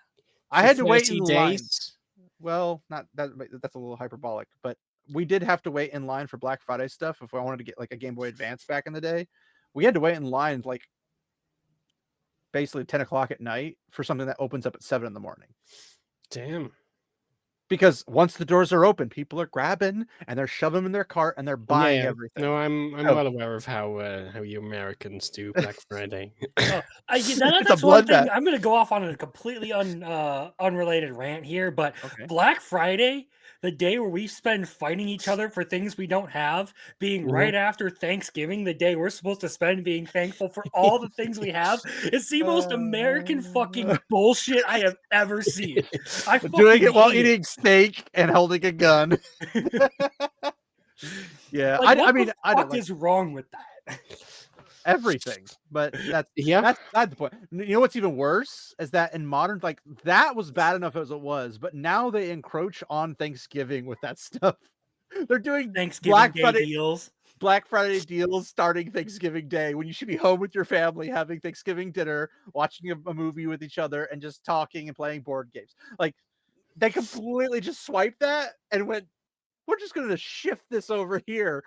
I had to wait in line. Well, not that. That's a little hyperbolic, but we did have to wait in line for Black Friday stuff if I wanted to get like a Game Boy Advance back in the day. We had to wait in line like basically 10 o'clock at night for something that opens up at 7 in the morning. Damn. Because once the doors are open, people are grabbing and they're shoving them in their cart and they're buying everything. No, I'm well aware of how you Americans do Black Friday. That's one thing. I'm going to go off on a completely unrelated rant here, but Black Friday, the day where we spend fighting each other for things we don't have, being right after Thanksgiving, the day we're supposed to spend being thankful for all the things we have, is the most American fucking bullshit I have ever seen. Doing it while eating steak and holding a gun. Yeah, like, I mean, I don't. What is wrong with that? Everything, but that's not the point. You know what's even worse is that in modern, like, that was bad enough as it was, but now they encroach on Thanksgiving with that stuff. They're doing Thanksgiving Black Day Friday deals. Black Friday deals starting Thanksgiving Day when you should be home with your family, having Thanksgiving dinner, watching a movie with each other, and just talking and playing board games. Like, they completely just swiped that and went, we're just going to shift this over here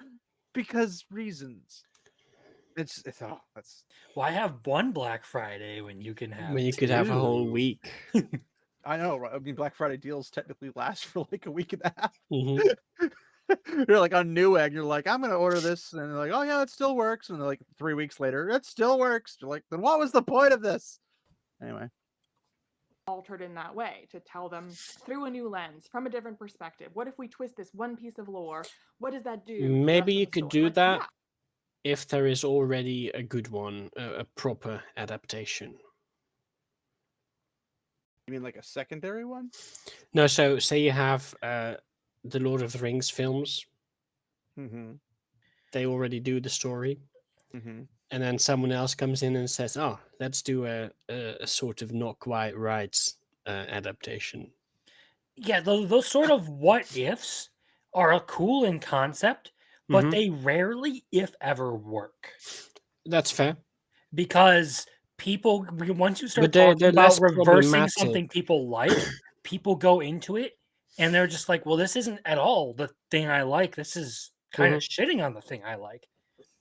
because reasons. It's that's. Why have one Black Friday when you can have When you could have a whole two? week. I know, right? I mean, Black Friday deals technically last for like a week and a half. Mhm. You're like on Newegg, you're like, I'm gonna order this, and they're like, oh yeah, it still works. And they're like 3 weeks later, it still works. You're like, then what was the point of this? Anyway, Altered in that way to tell them through a new lens, from a different perspective. What if we twist this one piece of lore? What does that do? to the Maybe rest of you the could story? do Like, that yeah. if there is already a good one, a proper adaptation. you mean like a secondary one? No, so say you have the Lord of the Rings films. Mm-hmm. They already do the story. Mm-hmm. And then someone else comes in and says, oh, let's do a sort of not quite right adaptation. Yeah, those sort of what ifs are cool in concept, but Mhm. they rarely, if ever, work. That's fair. Because people, once you start But they're talking less about reversing problematic. something people like, people go into it and they're just like, well, this isn't at all the thing I like. This is kind of shitting on the thing I like.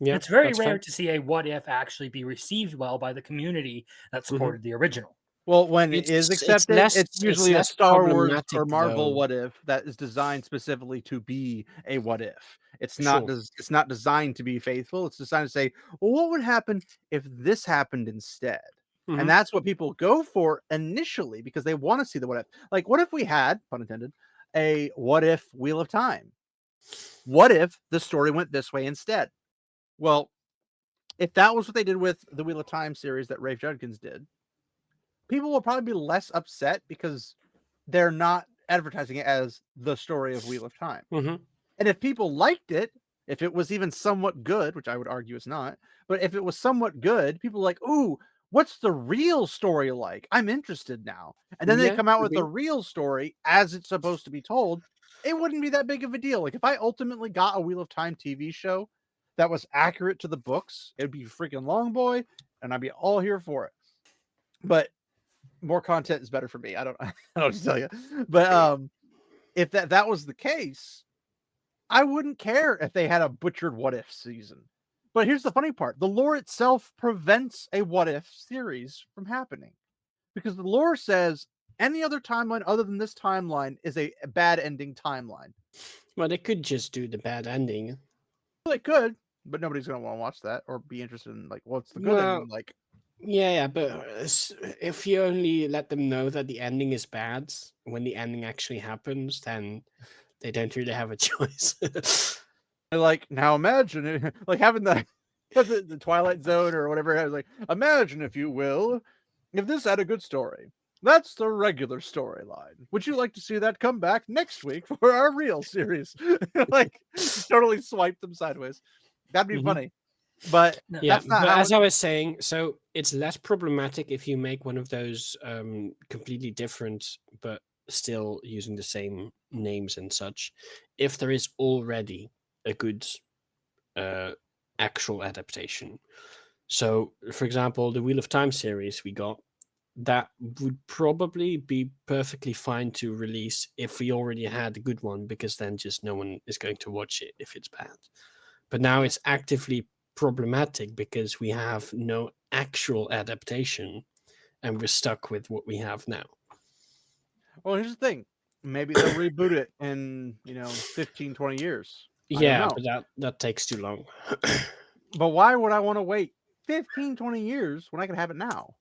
Yeah, It's very that's rare fair. to see a what if actually be received well by the community that Mhm. supported the original. Well, when it is accepted, it's usually a Star Wars or Marvel though. what if that is designed specifically to be a what if. It's Sure. not designed to be faithful. It's designed to say, well, what would happen if this happened instead? Mhm. And that's what people go for initially because they want to see the what if. Like, what if we had, pun intended, a what if Wheel of Time? What if the story went this way instead? Well, if that was what they did with the Wheel of Time series that Rafe Judkins did, people will probably be less upset because they're not advertising it as the story of Wheel of Time. Mhm. And if people liked it, if it was even somewhat good, which I would argue it's not, but if it was somewhat good, people are like, ooh, what's the real story like? I'm interested now. And then they Yeah, come out could with be. the real story as it's supposed to be told. It wouldn't be that big of a deal. Like if I ultimately got a Wheel of Time TV show that was accurate to the books, it'd be freaking Long Boy, and I'd be all here for it. But more content is better for me. I don't know what to tell you. But if that was the case, I wouldn't care if they had a butchered what if season. But here's the funny part. The lore itself prevents a what if series from happening. Because the lore says any other timeline other than this timeline is a bad ending timeline. Well, they could just do the bad ending. Well, they could, but nobody's gonna want to watch that or be interested in like what's the good Well, ending like. Yeah, but if you only let them know that the ending is bad when the ending actually happens, then they don't really have a choice. Like now imagine it, like having the Twilight Zone or whatever it has, like imagine if you will if this had a good story. That's the regular storyline. Would you like to see that come back next week for our real series? Like totally swipe them sideways. That'd be Mhm. funny. But Yeah, that's not but how as I was saying, so it's less problematic if you make one of those completely different, but still using the same names and such. If there is already a good actual adaptation. So, for example, the Wheel of Time series we got, that would probably be perfectly fine to release if we already had a good one, because then just no one is going to watch it if it's bad. But now it's actively problematic because we have no actual adaptation and we're stuck with what we have now. Well, here's the thing. Maybe they'll reboot it in, 15, 20 years. I don't Yeah, know. but that takes too long. But why would I want to wait 15, 20 years when I can have it now?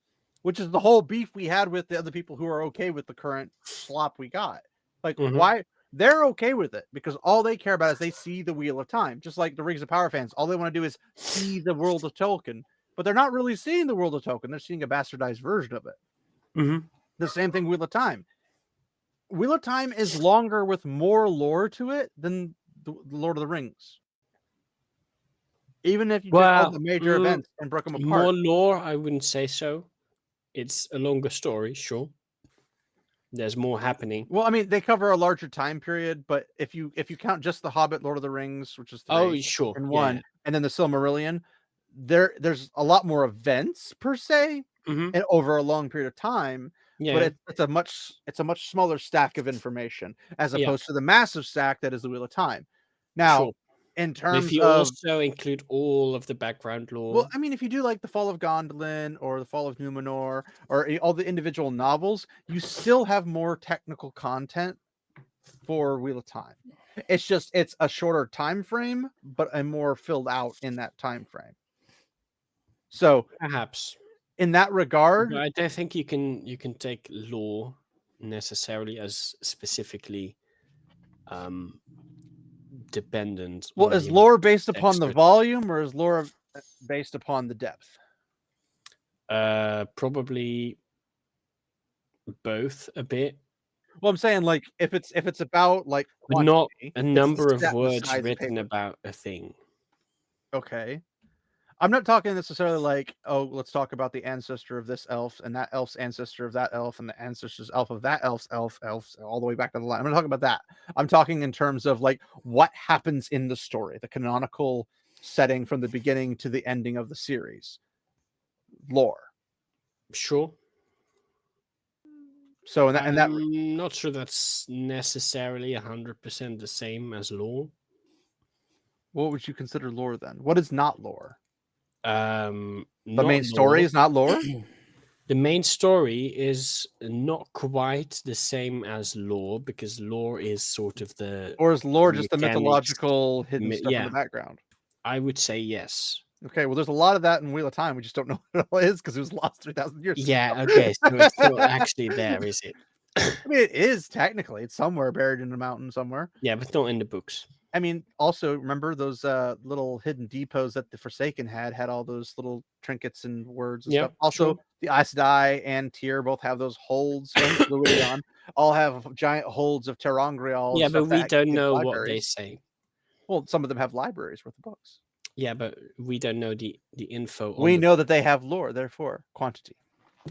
Which is the whole beef we had with the other people who are okay with the current slop we got. Like, Mhm. why? They're okay with it because all they care about is they see the Wheel of Time. Just like the Rings of Power fans, all they want to do is see the world of Tolkien. But they're not really seeing the world of Tolkien. They're seeing a bastardized version of it. Mhm. The same thing, Wheel of Time. Wheel of Time is longer with more lore to it than the Lord of the Rings. Even if you took all the major events and broke them apart. More lore, I wouldn't say so. It's a longer story, sure. There's more happening. Well, I mean, they cover a larger time period, but if you count just the Hobbit, Lord of the Rings, which is 3, Oh, sure. and Yeah, 1, yeah. and then the Silmarillion, there's a lot more events per se, Mhm. and over a long period of time. But Yeah. it's a much smaller stack of information as Yeah. opposed to the massive stack that is the Wheel of Time. Now, Sure. in If terms you of also include all of the background lore, well, I mean, if you do like the Fall of Gondolin or the Fall of Numenor or all the individual novels, you still have more technical content for Wheel of Time. It's just it's a shorter time frame, but a more filled out in that time frame. So perhaps. in that regard, But I don't think you can take lore necessarily as specifically dependent well, on is the lore based upon the extra. volume or is lore based upon the depth? Probably both a bit, Well, I'm saying like if it's about like but not quantity, a it's number of the words size of written paper. about a thing. Okay. I'm not talking necessarily like, oh, let's talk about the ancestor of this elf and that elf's ancestor of that elf and the ancestor's elf of that elf's elf all the way back to the line. I'm not talking about that. I'm talking in terms of like what happens in the story, the canonical setting from the beginning to the ending of the series. Lore. Sure. So in that I'm not sure that's necessarily 100% the same as lore. what would you consider lore then? What is not lore? The The main story is not lore? The main story is not quite the same as lore because lore is sort of the Or is lore just the mechanics. mythological hidden stuff in Yeah, the background? I would say yes. Okay, well, there's a lot of that in Wheel of Time. We just don't know what it all is because it was lost 3,000 years ago. Yeah, okay, so it's not actually there, is it? I mean, it is technically. It's somewhere buried in a mountain somewhere. Yeah, but not in the books. I mean, also remember those little hidden depots that the Forsaken had all those little trinkets and words and Yeah, stuff. Also, sure. the Aes Sedai and Tyr both have those holds, and Fluidion all have giant holds of Terangrial and Yeah, but stuff we that don't give know what they libraries. say. Well, some of them have libraries worth of books. Yeah, but we don't know the info. We know that they have lore, therefore quantity.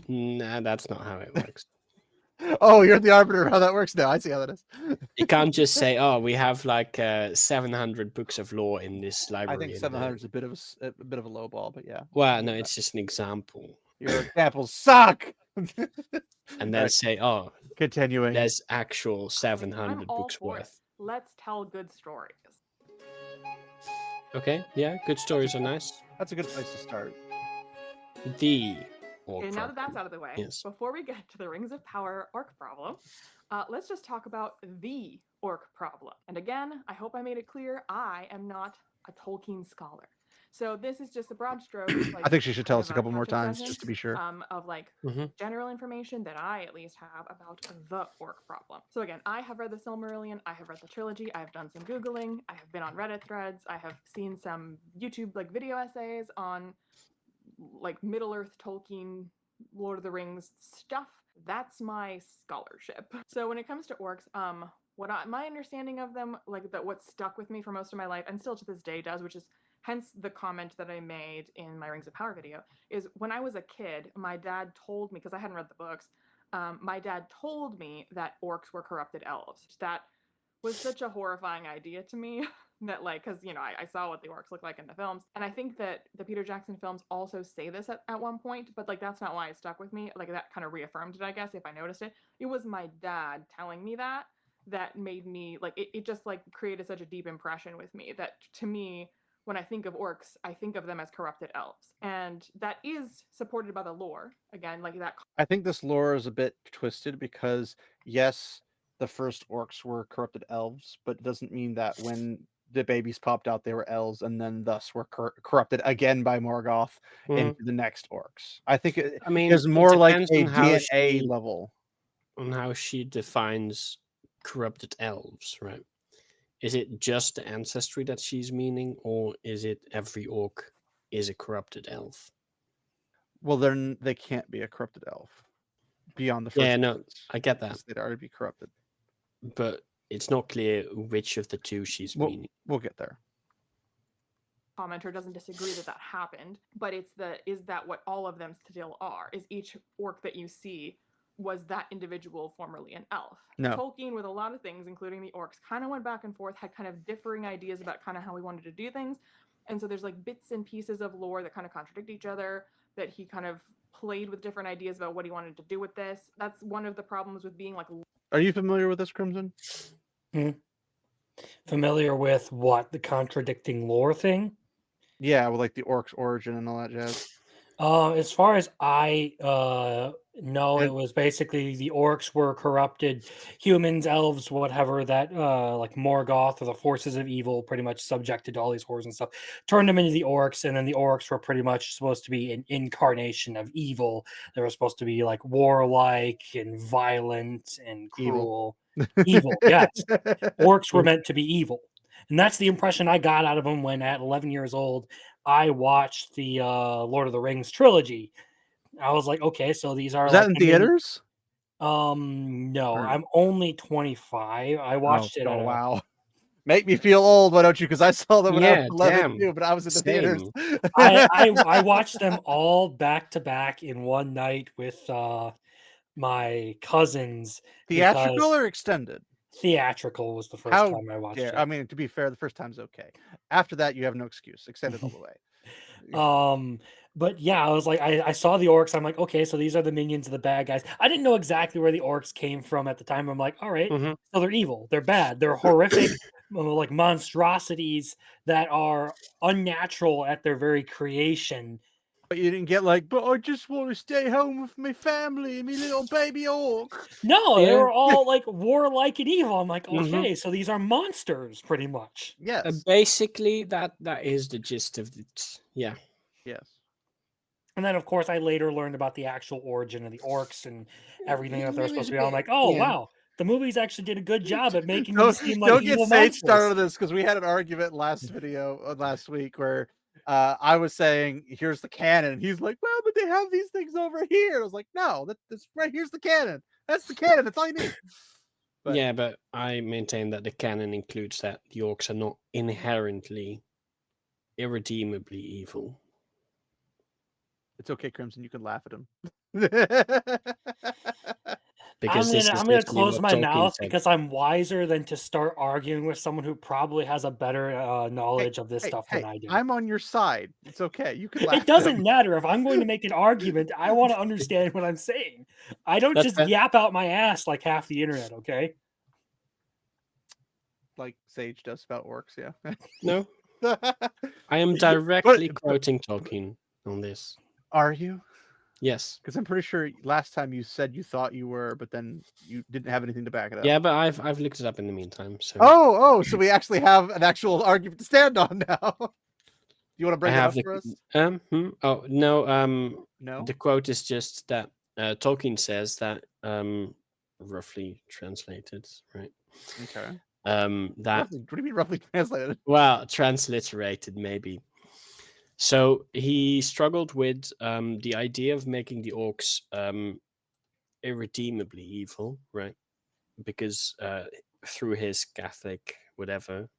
Nah, that's not how it works. Oh, you're the arbiter of how that works now. I see how that is. You can't just say, "Oh, we have like 700 books of lore in this I library." think 700 is a bit of a low ball, but yeah. Well, no, it's just an example. Your examples suck. And then Right. say, "Oh, Continuing. there's actual I'm 700 all books for it. worth." Let's tell good stories. Okay, yeah, good stories are nice. That's a good place to start. The Orc Okay, now that that's Problem. out of the way, Yes. before we get to the Rings of Power Orc Problem, let's just talk about the Orc Problem. And again, I hope I made it clear, I am not a Tolkien scholar. So this is just a broad stroke. I think she should tell kind us a of couple more catch-up times session, just to be sure. of like Mhm. general information that I at least have about the Orc Problem. So again, I have read the Silmarillion, I have read the trilogy, I've done some Googling, I have been on Reddit threads, I have seen some YouTube like video essays on like Middle-earth Tolkien, Lord of the Rings stuff. That's my scholarship. So when it comes to orcs, my understanding of them, like that what stuck with me for most of my life, and still to this day does, which is hence the comment that I made in my Rings of Power video, is when I was a kid, my dad told me, because I hadn't read the books, my dad told me that orcs were corrupted elves. That was such a horrifying idea to me that like because I saw what the orcs look like in the films, and I think that the Peter Jackson films also say this at one point, but like that's not why it stuck with me. Like that kind of reaffirmed it, I guess, if I noticed it. It was my dad telling me that made me like it just like created such a deep impression with me that to me when I think of orcs, I think of them as corrupted elves, and that is supported by the lore again, like that. I think this lore is a bit twisted because yes, the first orcs were corrupted elves, but it doesn't mean that when the babies popped out they were elves and then thus were corrupted again by Morgoth Mhm. into the next orcs. I think it I mean, is it more like depends a on how DNA level. on how she defines corrupted elves, right? Is it just the ancestry that she's meaning, or is it every orc is a corrupted elf? Well, then they can't be a corrupted elf beyond the first. Yeah, no, ones, I get that, because they'd already be corrupted. but it's not clear which of the two she's meaning. We'll get there. Commenter doesn't disagree that happened, but is that what all of them still are? Is each orc that you see was that individual formerly an elf. No. Tolkien, with a lot of things, including the orcs, kind of went back and forth, had kind of differing ideas about kind of how he wanted to do things. And so there's like bits and pieces of lore that kind of contradict each other, that he kind of played with different ideas about what he wanted to do with this. That's one of the problems with being like... Are you familiar with this, Crimson? Familiar with what? The contradicting lore thing? Yeah, with like the orcs' origin and all that jazz. As far as I know, it was basically the orcs were corrupted humans, elves, whatever, that like Morgoth or the forces of evil pretty much subjected to all these horrors and stuff, turned them into the orcs, and then the orcs were pretty much supposed to be an incarnation of evil. They were supposed to be like warlike and violent and cruel. Evil, yes. Orcs were meant to be evil. And that's the impression I got out of them when at 11 years old, I watched the Lord of the Rings trilogy. I was like, okay, so these are Was that in theaters? No, Or- I'm only 25. I watched it. Oh, wow. Make me feel old, why don't you? Because I saw them when I was Yeah, 11 damn. too, but I was in the theaters. I watched them all back to back in one night with my cousins. Theatrical or extended? Theatrical was the first How time I watched dare- it. I mean, to be fair, the first time's okay. After that, you have no excuse. Extended all the way. But yeah, I was like, I saw the orcs. I'm like, okay, so these are the minions of the bad guys. I didn't know exactly where the orcs came from at the time. I'm like, all right, Mhm. so they're evil, they're bad, they're horrific, like monstrosities that are unnatural at their very creation. But you didn't get like, but I just want to stay home with my family and my little baby orc. No, they Yeah. were all like warlike and evil. I'm like, Mhm. okay, so these are monsters, pretty much. Yes. Basically, that is the gist of it. Yeah. Yes. And then, of course, I later learned about the actual origin of the orcs and everything that they're supposed to be. I'm like, oh, Yeah. wow. The movies actually did a good job at making Don't, them seem like don't get evil Sage monsters. started on this because we had an argument last week where I was saying, here's the canon. And he's like, well, but they have these things over here. I was like, no, that's right. Here's the canon. That's the canon. That's all you need. But- Yeah, but I maintain that the canon includes that the orcs are not inherently irredeemably evil. It's okay, Crimson. You can laugh at him. Because I'm gonna close my mouth because I'm wiser than to start arguing with someone who probably has a better knowledge of this stuff than I do. I'm on your side. It's okay. You can laugh. It doesn't matter. If I'm going to make an argument, I want to understand what I'm saying. I don't That's just fair. yap out my ass like half the internet, okay? Like Sage does about orcs, yeah. No, I am directly quoting Tolkien on this. Are you? Yes. Because I'm pretty sure last time you said you thought you were, but then you didn't have anything to back it up. Yeah, but I've looked it up in the meantime. So So we actually have an actual argument to stand on now. You want to bring it up for us? Oh no. No. The quote is just that Tolkien says that roughly translated, right? Okay. That Roughly, what do you mean roughly translated? well, transliterated maybe. So he struggled with the idea of making the orcs irredeemably evil, right? Because through his Catholic whatever,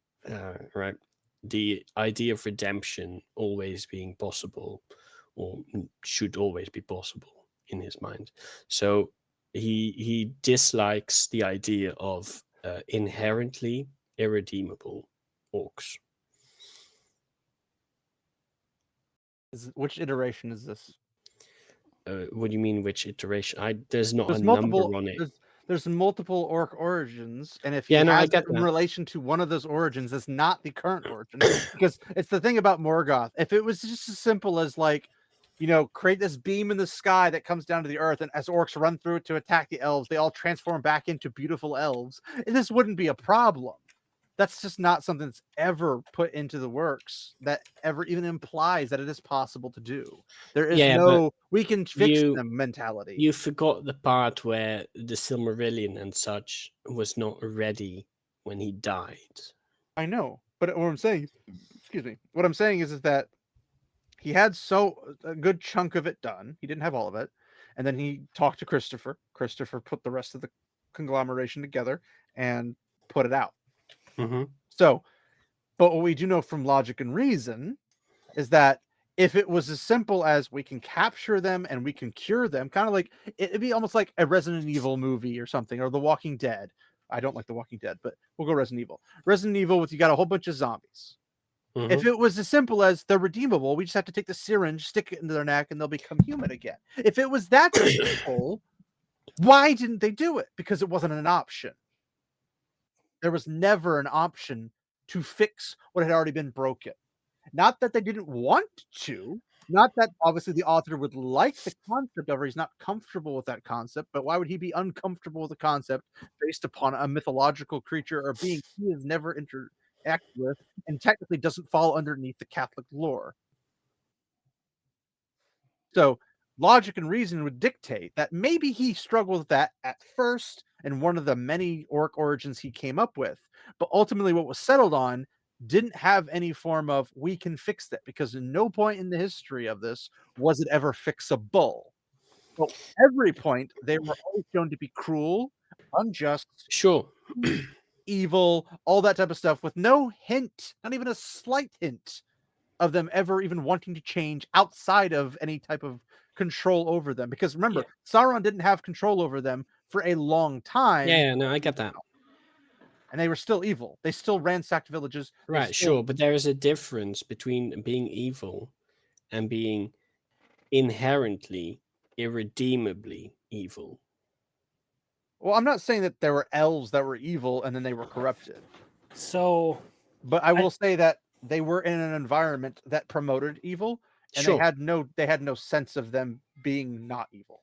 right, the idea of redemption always being possible, or should always be possible in his mind. So he dislikes the idea of inherently irredeemable orcs. Which iteration is this? What do you mean? Which iteration? There's not There's a multiple. number on it. There's multiple orc origins, and if Yeah, he no, I has get it in that. relation to one of those origins, it's not the current origin. Because it's the thing about Morgoth. If it was just as simple as like, create this beam in the sky that comes down to the earth, and as orcs run through it to attack the elves, they all transform back into beautiful elves. This wouldn't be a problem. That's just not something that's ever put into the works that ever even implies that it is possible to do. There is no we can fix them mentality. You forgot the part where the Silmarillion and such was not ready when he died. I know, but what I'm saying, what I'm saying is that he had a good chunk of it done. He didn't have all of it, and then he talked to Christopher. Christopher put the rest of the conglomeration together and put it out. Mm-hmm. So, but what we do know from logic and reason is that if it was as simple as we can capture them and we can cure them, kind of like it'd be almost like a Resident Evil movie or something, or The Walking Dead. I don't like The Walking Dead, but we'll go Resident Evil. Resident Evil with you got a whole bunch of zombies. If it was as simple as they're redeemable, we just have to take the syringe, stick it into their neck, and they'll become human again. If it was that simple, why didn't they do it? Because it wasn't an option. There was never an option to fix what had already been broken. Not that they didn't want to, not that obviously the author would like the concept of, or he's not comfortable with that concept, but why would he be uncomfortable with the concept based upon a mythological creature or being he has never interacted with and technically doesn't fall underneath the Catholic lore? So logic and reason would dictate that maybe he struggled with that at first and one of the many orc origins he came up with, but ultimately what was settled on didn't have any form of we can fix that, because at no point in the history of this was it ever fixable. But every point they were always shown to be cruel, unjust, Sure. evil, all that type of stuff, with no hint, not even a slight hint of them ever even wanting to change outside of any type of control over them. Because remember, Sauron didn't have control over them for a long time. Yeah, no, I get that. And they were still evil. They still ransacked villages. Right, sure, but there is a difference between being evil and being inherently, irredeemably evil. Well, I'm not saying that there were elves that were evil and then they were corrupted. So, but I will say that they were in an environment that promoted evil, and Sure. they had no sense of them being not evil.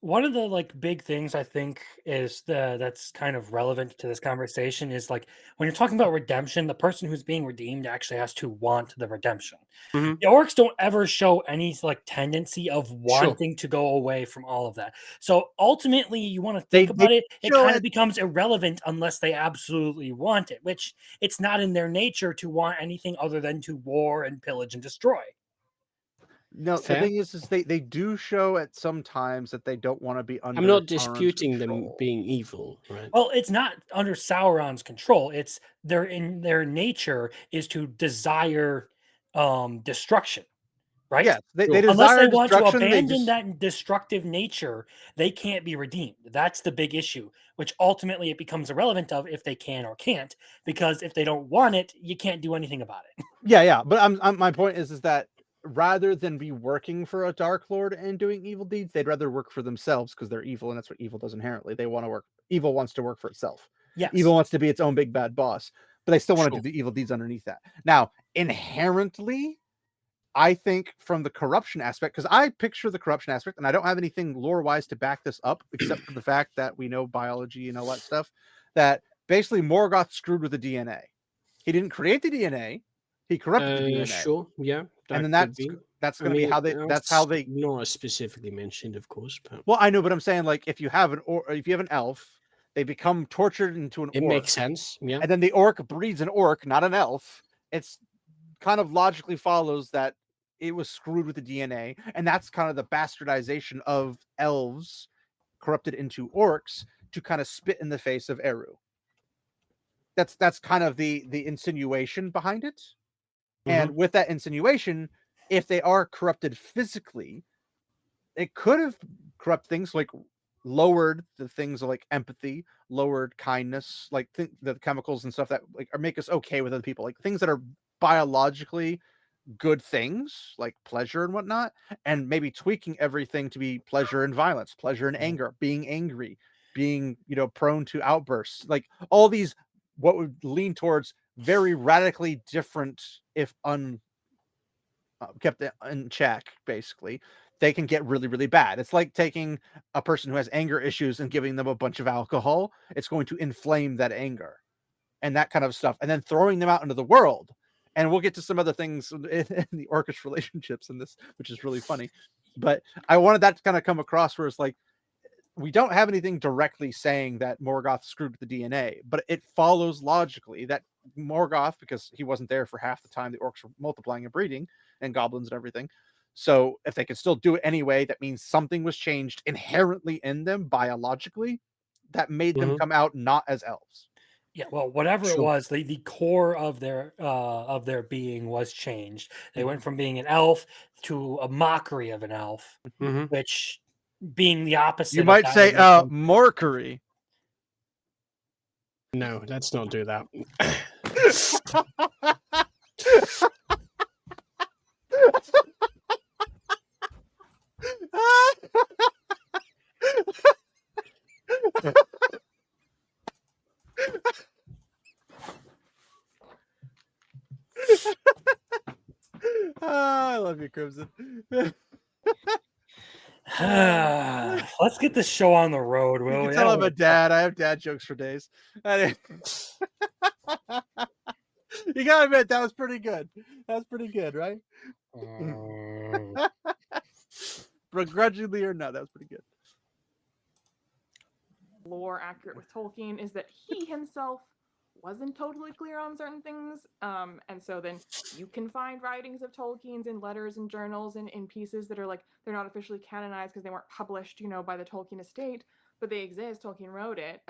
one of the like big things I think is that's kind of relevant to this conversation is like when you're talking about redemption, the person who's being redeemed actually has to want the redemption. Mhm. The orcs don't ever show any like tendency of wanting to go away from all of that. So ultimately, you want to think about it, it show kind of it- becomes irrelevant unless they absolutely want it, which it's not in their nature to want anything other than to war and pillage and destroy. No, Fair. the thing is they do show at some times that they don't want to be under I'm not Sauron's disputing them control. being evil, right? Well, it's not under Sauron's control. It's their nature is to desire destruction, right? Yes, they Sure. desire Unless they want to destruction. They abandon just that destructive nature, they can't be redeemed. That's the big issue, which ultimately it becomes irrelevant of if they can or can't, because if they don't want it, you can't do anything about it. yeah. But my point is that rather than be working for a Dark Lord and doing evil deeds, they'd rather work for themselves because they're evil, and that's what evil does inherently. They want to work. Evil wants to work for itself. Yes. Evil wants to be its own big bad boss, but they still want to Sure. do the evil deeds underneath that. Now, inherently, I think from the corruption aspect, because I picture the corruption aspect, and I don't have anything lore-wise to back this up, except for the fact that we know biology and all that stuff, that basically Morgoth screwed with the DNA. He didn't create the DNA, he corrupted the DNA. Sure, yeah. And then could be. that's going to be how they. That's how they. Not specifically mentioned, of course, but Well, I know, but I'm saying like if you have an elf, they become tortured into an it orc, makes sense. Yeah. and then the orc breeds an orc, not an elf. It's kind of logically follows that it was screwed with the DNA, and that's kind of the bastardization of elves corrupted into orcs to kind of spit in the face of Eru. That's kind of the insinuation behind it. And with that insinuation, if they are corrupted physically, it could have corrupt things like lowered the things like empathy, lowered kindness, like the chemicals and stuff that like are make us okay with other people, like things that are biologically good things like pleasure and whatnot, and maybe tweaking everything to be pleasure and violence, pleasure and anger, being angry, being prone to outbursts, like all these what would lean towards very radically different if kept in check. Basically they can get really, really bad. It's like taking a person who has anger issues and giving them a bunch of alcohol. It's going to inflame that anger and that kind of stuff, and then throwing them out into the world. And we'll get to some other things in the orcish relationships in this, which is really funny. But I wanted that to kind of come across where it's like, we don't have anything directly saying that Morgoth screwed with the DNA, but it follows logically that Morgoth, because he wasn't there for half the time the orcs were multiplying and breeding, and goblins and everything. So if they could still do it anyway, that means something was changed inherently in them biologically that made them come out not as elves. Yeah, well, whatever it Sure. was, the core of their being was changed. They went from being an elf to a mockery of an elf, Hmm. which being the opposite You of might that say would make them- Morkery. No, let's not do that. I love you, Crimson. Let's get this show on the road, You will can we? tell I I'm a don't dad. I have dad jokes for days. You gotta admit that was pretty good. That was pretty good, right? wanna- Begrudgingly or not, that was pretty good. Lore accurate with Tolkien is that he himself wasn't totally clear on certain things. And so then you can find writings of Tolkien's in letters and journals and in pieces that are like, they're not officially canonized because they weren't published, by the Tolkien estate, but they exist. Tolkien wrote it,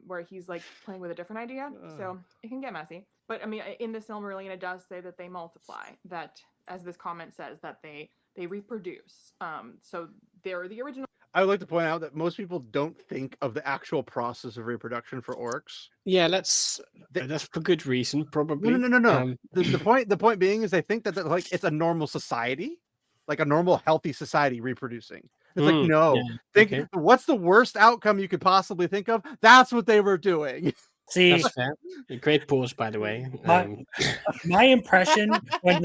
where he's like playing with a different idea. So it can get messy. But I mean, in the Silmarillion, it does say that they multiply, that, as this comment says, that they reproduce. So they're the original. I would like to point out that most people don't think of the actual process of reproduction for orcs. Yeah, that's for good reason, probably. No. The point being is they think that like it's a normal society, like a normal healthy society reproducing. It's like, no. yeah, Think okay. what's the worst outcome you could possibly think of? That's what they were doing. See, That's fair. A great pause, by the way. my impression when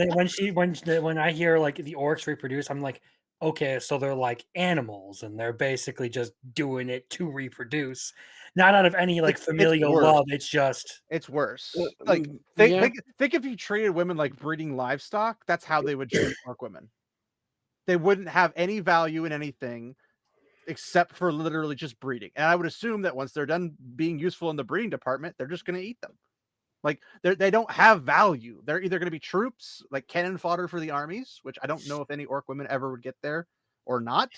I hear like the orcs reproduce, I'm like, okay, so they're like animals and they're basically just doing it to reproduce, not out of any like It's familial worse. love. It's just It's worse. Uh, Like yeah. think if you treated women like breeding livestock, that's how they would treat orc women. They wouldn't have any value in anything except for literally just breeding. And I would assume that once they're done being useful in the breeding department, they're just going to eat them. Like they don't have value. They're either going to be troops, like cannon fodder for the armies, which I don't know if any orc women ever would get there or not.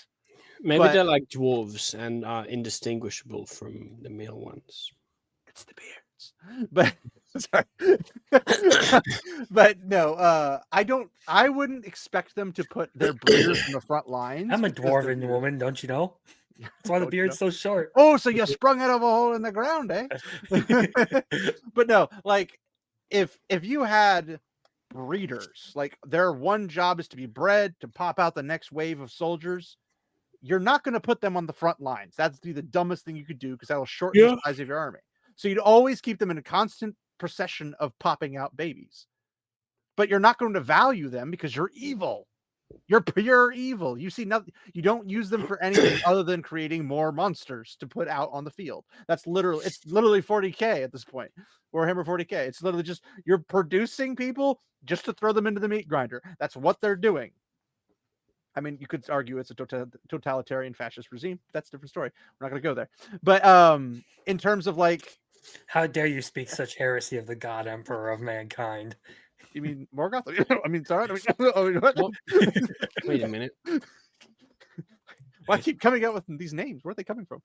Maybe but- they're like dwarves and are indistinguishable from the male ones. It's the beards. But sorry. But no, I wouldn't expect them to put their breeders in the front lines. I'm a because they're dwarven weird. woman, don't you know? That's why the Don't you beard's so short. Oh, so you sprung out of a hole in the ground, eh? But no, like if you had breeders, like their one job is to be bred to pop out the next wave of soldiers, you're not going to put them on the front lines. That's the dumbest thing you could do because that will shorten the size of your army. So you'd always keep them in a constant procession of popping out babies. But you're not going to value them because you're evil. You're pure evil. You see nothing. You don't use them for anything other than creating more monsters to put out on the field. It's literally 40K at this point. Warhammer 40K. It's literally just you're producing people just to throw them into the meat grinder. That's what they're doing. I mean, you could argue it's a totalitarian fascist regime. That's a different story. We're not going to go there. But in terms of like, How dare you speak such heresy of the God Emperor of mankind? you mean Morgoth? I mean, sorry. What? Oh, wait a minute. Well, I keep coming up with these names. Where are they coming from?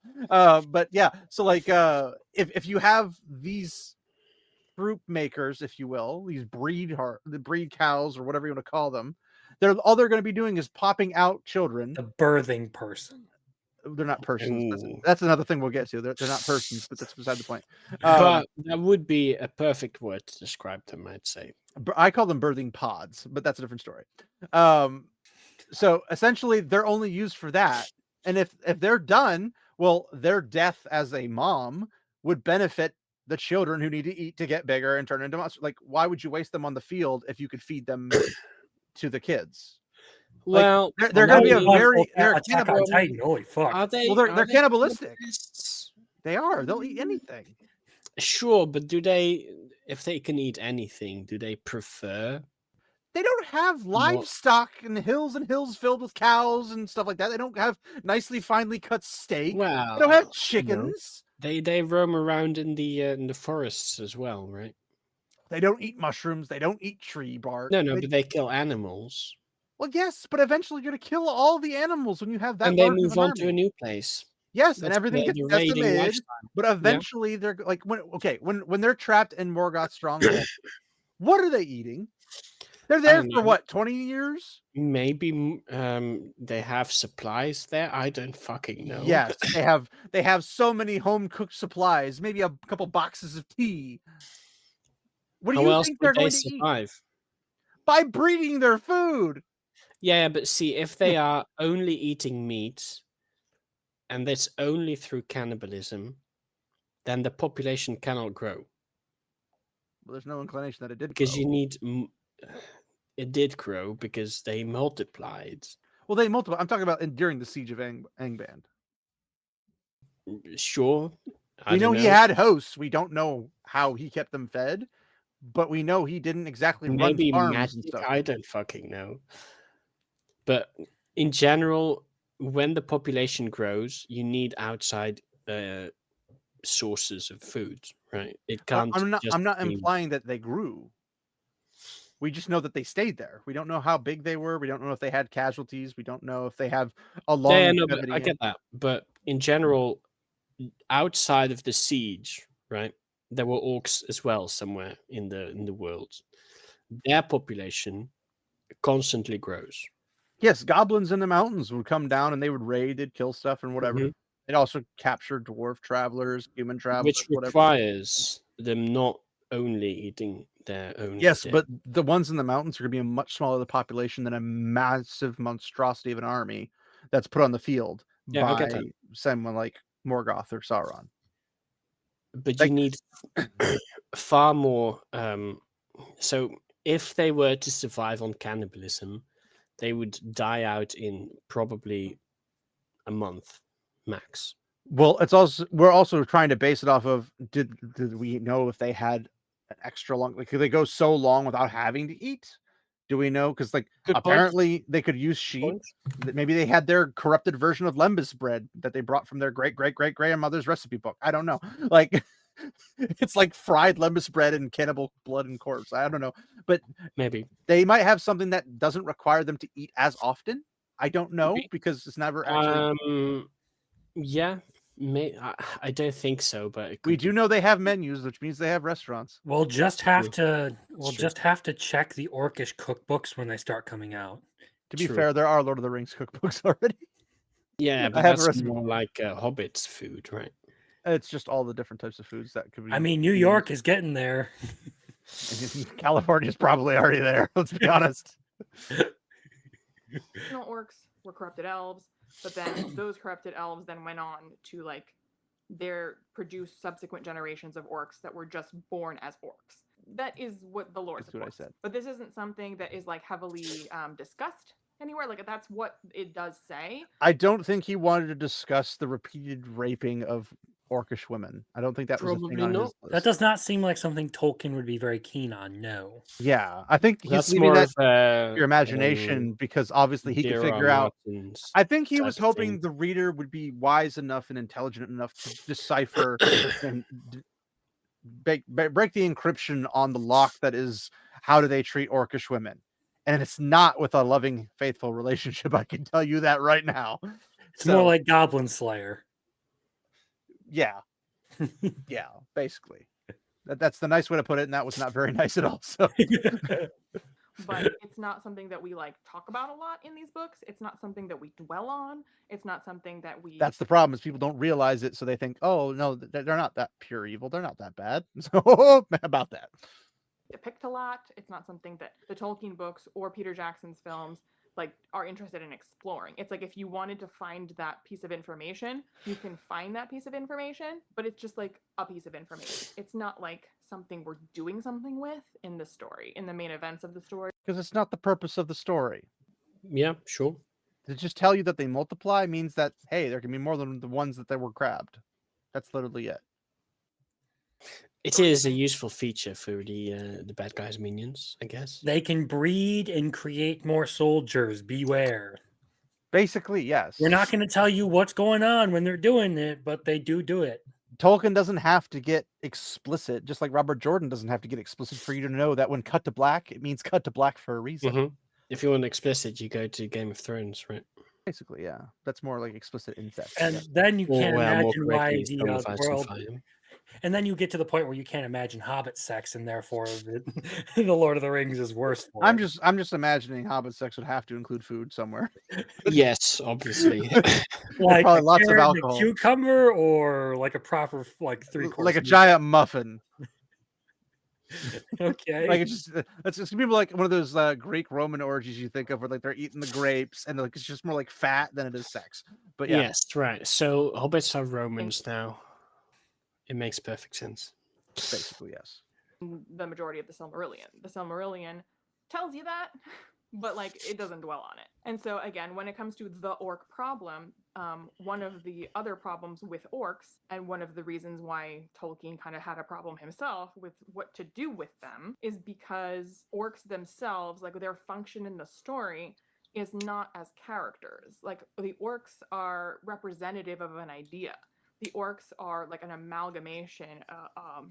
But yeah, so like, if you have these group makers, if you will, these the breed cows or whatever you want to call them, all they're going to be doing is popping out children. The birthing person. They're not persons. Ooh. That's another thing we'll get to. They're not persons, but that's beside the point. But that would be a perfect word to describe them, I'd say. I call them birthing pods, but that's a different story. So essentially, they're only used for that. And if they're done, well, their death as a mom would benefit the children who need to eat to get bigger and turn into monsters. Like, why would you waste them on the field if you could feed them to the kids? Well, they're going to be a very Attack on Titan. Holy fuck! Are they? Well, they're cannibalistic. cannibalists? They are. They'll eat anything. Sure, but do they? If they can eat anything, do they prefer? They don't have livestock in the hills and hills filled with cows and stuff like that. They don't have nicely finely cut steak. Well, They don't have chickens. They roam around in the forests as well, right? They don't eat mushrooms. They don't eat tree bark. No, but they kill animals. Well, yes, but eventually you're going to kill all the animals when you have that. And they move on to a new place. Yes, and That's everything gets the raiding decimated, lifestyle. but eventually they're like when they're trapped in Morgoth's stronghold, what are they eating? They're I there don't for know. what, 20 years? Maybe they have supplies there. I don't fucking know. Yes, they have so many home cooked supplies, maybe a couple boxes of tea. What do How you else think would they're they going to eat? survive? By breeding their food. Yeah, but see, if they are only eating meat, and that's only through cannibalism, then the population cannot grow Well, there's no inclination that it did because grow. you need. It did grow because they multiplied. Well, they multiply. I'm talking about during the siege of Angband. Sure, I We know don't he know. had hosts. We don't know how he kept them fed, but we know he didn't exactly run Maybe farms and magic. stuff. I don't fucking know. But in general, when the population grows, you need outside sources of food, right? It But can't I'm just not be. implying that they grew. We just know that they stayed there. We don't know how big they were. We don't know if they had casualties. We don't know if they have a Yeah, no, but longevity. I get that. But in general, outside of the siege, right, there were orcs as well somewhere in the world. Their population constantly grows. Yes, goblins in the mountains would come down and they would raid, they'd kill stuff and whatever. Mhm. They'd also capture dwarf travelers, human travelers, Which whatever. requires them not only eating their own Yes, dead. but the ones in the mountains are going to be a much smaller population than a massive monstrosity of an army that's put on the field Yeah, I get by that. someone like Morgoth or Sauron. But you Like, need far more. So if they were to survive on cannibalism, they would die out in probably a month max. well, it's also we're also trying to base it off of did we know if they had an extra long, like, could they go so long without having to eat? Do we know? Because like Good point. apparently they could use sheep. Maybe they had their corrupted version of lembas bread that they brought from their great grandmother's recipe book. I don't know. Like it's like fried lembas bread and cannibal blood and corpse. I don't know, but Maybe. they might have something that doesn't require them to eat as often. I don't know Maybe. because it's never actually. Yeah, I don't think so, but it We could do be know they have menus, which means they have restaurants. We'll just have to true. just have to check the orcish cookbooks when they start coming out. To be True. fair, there are Lord of the Rings cookbooks already. Yeah, I but have a that's recipe more book. like Hobbit's food, right? It's just all the different types of foods that could be. I mean, New York is getting there. California's probably already there. Let's be honest. Original orcs were corrupted elves, but then those corrupted elves then went on to like produce subsequent generations of orcs that were just born as orcs. That is what the lore That's what I supports. said. But this isn't something that is like heavily discussed anywhere. Like that's what it does say. I don't think he wanted to discuss the repeated raping of orcish women. I don't think that was a thing Probably on his not. list. That does not seem like something Tolkien would be very keen on. No. Yeah, I think he's That's leaving more that of a your imagination because obviously he could J.R.R. figure out. Martin's I think he type was of hoping thing. the reader would be wise enough and intelligent enough to decipher and break the encryption on the lock that is how do they treat orcish women. And it's not with a loving, faithful relationship. I can tell you that right now. It's more like Goblin Slayer. Yeah. Yeah, basically. That's the nice way to put it, and that was not very nice at all. So But it's not something that we like talk about a lot in these books. It's not something that we dwell on. It's not something that we that's the problem is people don't realize it, so they think, oh no, they're not that pure evil. They're not that bad. So about that. depict a lot. It's not something that the Tolkien books or Peter Jackson's films like are interested in exploring. It's like if you wanted to find that piece of information, you can find that piece of information, but it's just like a piece of information. It's not like something we're doing something with in the story, in the main events of the story. Because it's not the purpose of the story. Yeah, sure. To just tell you that they multiply means that, hey, there can be more than the ones that they were grabbed. That's literally it. It is a useful feature for the bad guys' minions, I guess. They can breed and create more soldiers. Beware. Basically, yes. We're not going to tell you what's going on when they're doing it, but they do it. Tolkien doesn't have to get explicit, just like Robert Jordan doesn't have to get explicit for you to know that when cut to black, it means cut to black for a reason. Mm-hmm. If you want explicit, you go to Game of Thrones, right? Basically, yeah. That's more like explicit incest. And yeah. then you can't Well, more imagine why correctly, the world. Stonefire. And then you get to the point where you can't imagine Hobbit sex, and therefore the Lord of the Rings is worse for I'm it. just imagining Hobbit sex would have to include food somewhere. Yes, obviously. Like probably a lots of carrot and a alcohol. cucumber, or like a proper like 3-course Like a meal? giant muffin. Okay. Like it's gonna be like one of those Greek Roman orgies you think of, where like they're eating the grapes and like it's just more like fat than it is sex. But yeah, Yes, right. So hobbits are Romans now. It makes perfect sense. basically yes. The majority of the Silmarillion. The Silmarillion tells you that, but like it doesn't dwell on it. And so again, when it comes to the orc problem, one of the other problems with orcs, and one of the reasons why Tolkien kind of had a problem himself with what to do with them, is because orcs themselves, like their function in the story, is not as characters. Like the orcs are representative of an idea. The orcs are like an amalgamation, a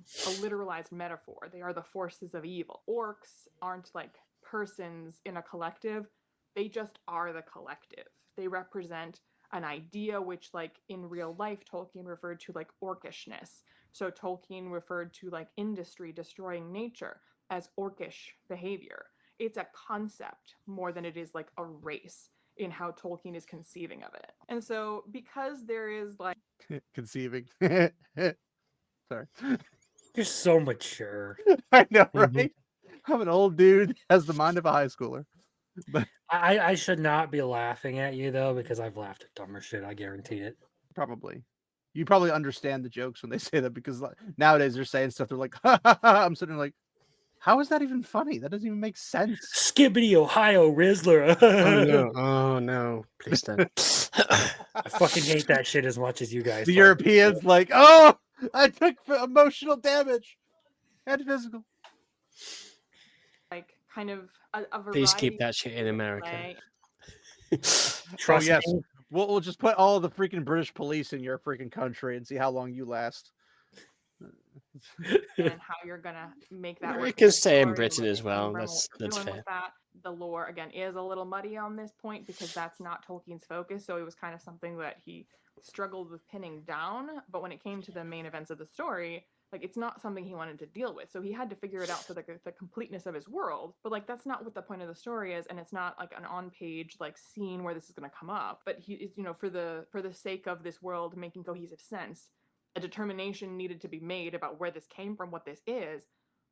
literalized metaphor. They are the forces of evil. Orcs aren't like persons in a collective. They just are the collective. They represent an idea, which like in real life, Tolkien referred to like orcishness. So Tolkien referred to like industry destroying nature as orcish behavior. It's a concept more than it is like a race in how Tolkien is conceiving of it. And so because there is like Conceiving. Sorry. You're so mature. I know, Mhm. right? I'm an old dude, has the mind of a high schooler. But I should not be laughing at you though, because I've laughed at dumber shit. I guarantee it. probably. You probably understand the jokes when they say that, because like, nowadays they're saying stuff, they're like, ha, ha, ha. I'm sitting there like, how is that even funny? That doesn't even make sense. Skibbity Ohio Rizzler. Oh no, please don't. I fucking hate that shit as much as you guys. The fucking Europeans do. like, oh, I took emotional damage and physical. like kind of a variety. Please keep that shit in of America. play. Trust yes. me. We'll just put all the freaking British police in your freaking country and see how long you last. And how you're gonna make that We work. can the stay in story, Britain where as they came well. from, That's what they're doing fair. with that. The lore again is a little muddy on this point because that's not Tolkien's focus. So it was kind of something that he struggled with pinning down. But when it came to the main events of the story, like it's not something he wanted to deal with. So he had to figure it out for the completeness of his world. But like that's not what the point of the story is, and it's not like an on-page like scene where this is going to come up. But he is, for the sake of this world making cohesive sense, a determination needed to be made about where this came from, what this is,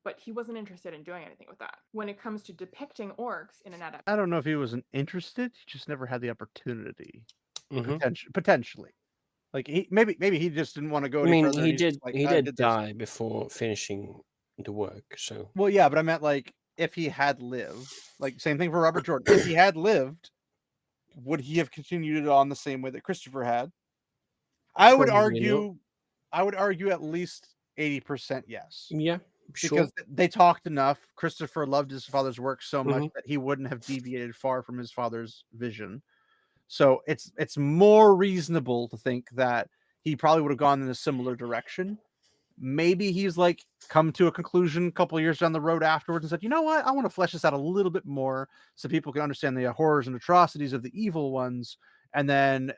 but he wasn't interested in doing anything with that. When it comes to depicting orcs in an adaptation, I don't know if he wasn't interested, he just never had the opportunity. Mhm. Potentially. Like maybe he just didn't want to go I any mean, further. he He's just did like, he I did did this. die before finishing the work. So Well, yeah, but I meant like if he had lived, like same thing for Robert Jordan. If he had lived, would he have continued it on the same way that Christopher had? I would Probably not. argue at least 80% yes. Yeah, sure. Because they talked enough. Christopher loved his father's work so much Mhm. that he wouldn't have deviated far from his father's vision. So it's more reasonable to think that he probably would have gone in a similar direction. Maybe he's like come to a conclusion a couple of years down the road afterwards and said, you know what, I want to flesh this out a little bit more so people can understand the horrors and atrocities of the evil ones, and then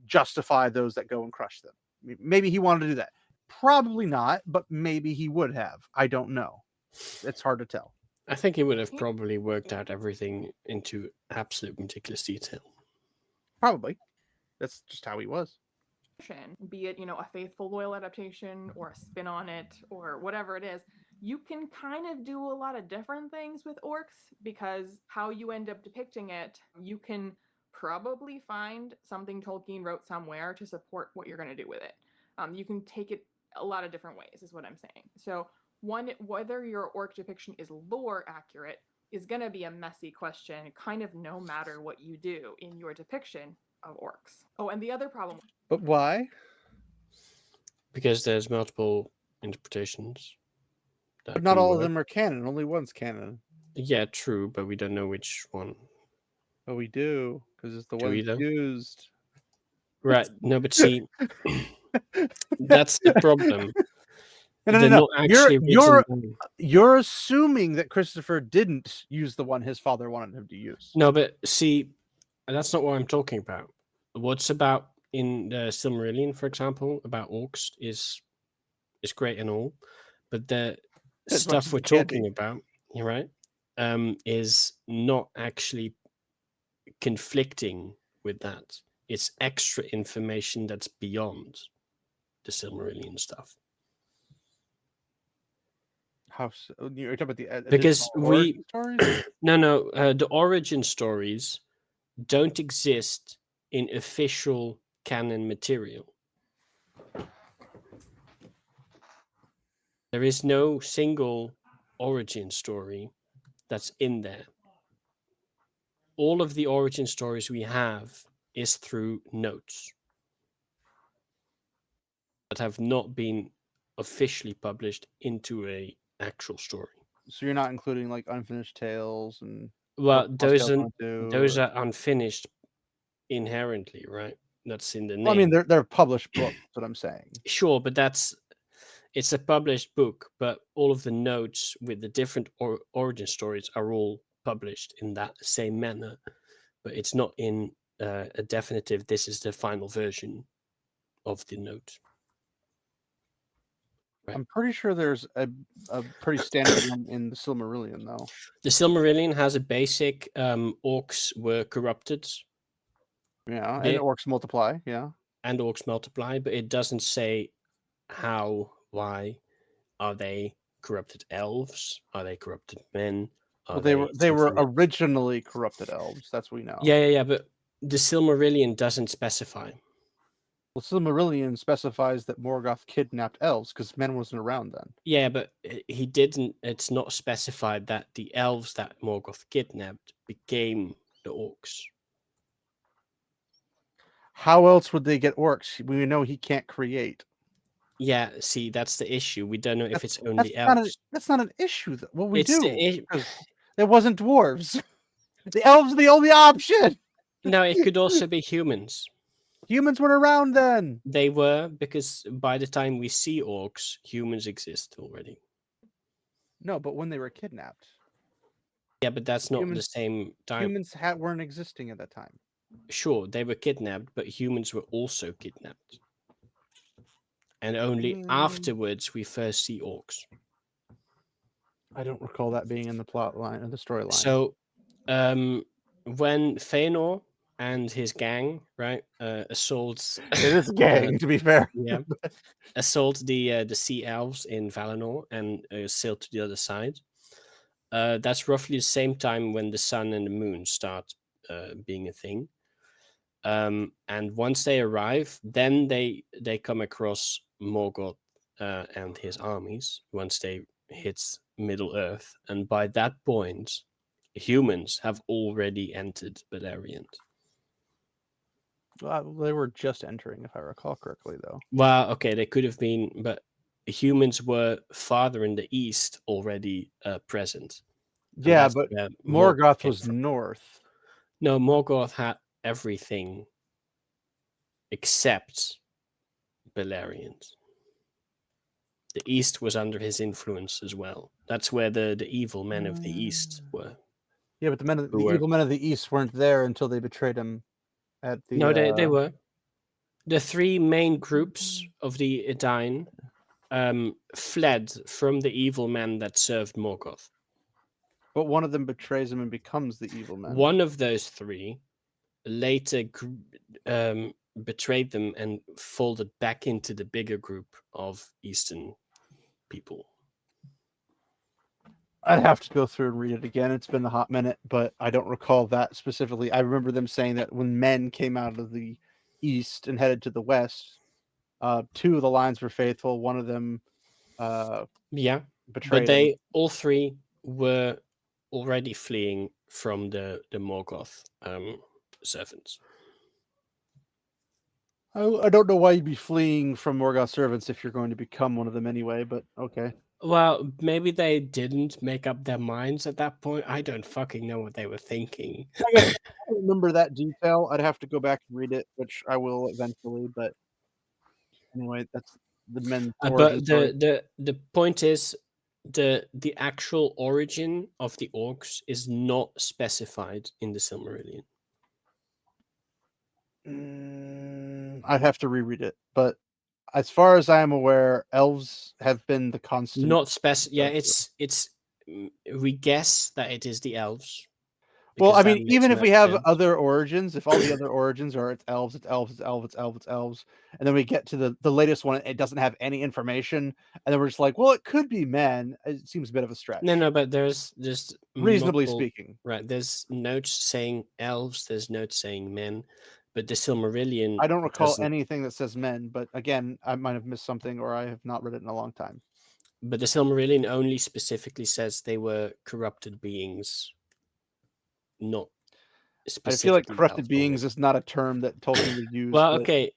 justify those that go and crush them. Maybe he wanted to do that. Probably not, but maybe he would have. I don't know. It's hard to tell. I think he would have probably worked out everything into absolute meticulous detail. Probably. That's just how he was. Be it, a faithful, loyal adaptation or a spin on it or whatever it is, you can kind of do a lot of different things with orcs, because how you end up depicting it, you can probably find something Tolkien wrote somewhere to support what you're going to do with it. You can take it a lot of different ways, is what I'm saying. So whether your orc depiction is lore accurate is going to be a messy question, kind of no matter what you do in your depiction of orcs. Oh, and the other problem. But why? Because there's multiple interpretations. But not all of them are canon. Only one's canon. Yeah, true, but we don't know which one. Oh, we do, because it's the Do one we, though? used. Right. No, but see, that's the problem. No. They're not actually written down. You're assuming that Christopher didn't use the one his father wanted him to use. No, but see, That's not what I'm talking about. What's about in the Silmarillion, for example, about orcs is great and all, but the As much stuff as we're it can talking be. about, you're right, is not actually conflicting with that. It's extra information that's beyond the Silmarillion stuff. How so? You're talking about the Because additional origin stories? no, the origin stories don't exist in official canon material. There is no single origin story that's in there. All of the origin stories we have is through notes that have not been officially published into a actual story. So you're not including like Unfinished Tales and Well, Lost those Tales are 1 and 2, those or... are unfinished inherently, right? That's in the name. Well, I mean, they're published books. That's what I'm saying. Sure, but it's a published book, but all of the notes with the different origin stories are all published in that same manner, but it's not in a definitive, this is the final version of the note. Right. I'm pretty sure there's a pretty standard one in the Silmarillion, though. The Silmarillion has a basic orcs were corrupted. Yeah, and bit, orcs multiply. Yeah, and orcs multiply, but it doesn't say how, why. Are they corrupted elves? Are they corrupted men? Are well, they were something else? originally corrupted elves. That's what we know. Yeah, but the Silmarillion doesn't specify. Well, Silmarillion specifies that Morgoth kidnapped elves because men wasn't around then. Yeah, but he didn't. It's not specified that the elves that Morgoth kidnapped became the orcs. How else would they get orcs? We know he can't create. Yeah, see, that's the issue. We don't know if it's only That's not elves. that's not an issue. Well, we It's do. the Because it wasn't dwarves. The elves are the only option. No, it could also be humans. Humans weren't around then. They were, because by the time we see orcs, humans exist already. No, but when they were kidnapped, Yeah, but that's not the Humans- same time. humans weren't existing at that time. Sure, they were kidnapped, but humans were also kidnapped. And only afterwards we first see orcs. I don't recall that being in the plot line or the storyline. So, when Fëanor and his gang, right, assaults it is a gang, to be fair. yeah, assault the sea elves in Valinor and sail to the other side. That's roughly the same time when the sun and the moon start being a thing. And once they arrive, then they come across Morgoth and his armies once they hit Middle Earth, and by that point, humans have already entered Beleriand. Well, they were just entering, if I recall correctly, though. Well, okay, they could have been, but humans were farther in the east already present. And Yeah, that's but where Morgoth came was from. north. No, Morgoth had everything except Beleriand. The east was under his influence as well. That's where the evil men of the east were. Yeah, but the evil men of the east weren't there until they betrayed him at the. No, they were. The three main groups of the Edain fled from the evil men that served Morgoth. But one of them betrays him and becomes the evil man. One of those three later betrayed them and folded back into the bigger group of Eastern people. I'd have to go through and read it again. It's been a hot minute, but I don't recall that specifically. I remember them saying that when men came out of the east and headed to the west, two of the lines were faithful. One of them Yeah, betrayed but they him. all three were already fleeing from the Morgoth servants. I don't know why you'd be fleeing from Morgoth servants if you're going to become one of them anyway, but okay. Well, maybe they didn't make up their minds at that point. I don't fucking know what they were thinking. I don't remember that detail. I'd have to go back and read it, which I will eventually, but anyway, that's the men's origin But story. the point is the actual origin of the orcs is not specified in the Silmarillion. I'd have to reread it, but as far as I am aware, elves have been the constant. Not yeah, go-to. it's we guess that it is the elves. Well, I because that mean, makes even if most we have sense. other origins, if all the other origins are it's elves, it's elves, it's elves, it's elves, it's elves, and then we get to the latest one, it doesn't have any information, and then we're just like, well, it could be men. It seems a bit of a stretch. No, but there's Reasonably multiple, speaking. right? There's notes saying elves, there's notes saying men, but the Silmarillion. I don't recall doesn't- anything that says men, but again, I might have missed something, or I have not read it in a long time. But the Silmarillion only specifically says they were corrupted beings, not I specifically. feel like corrupted elves beings only. is not a term that Tolkien would use. Well, but... okay,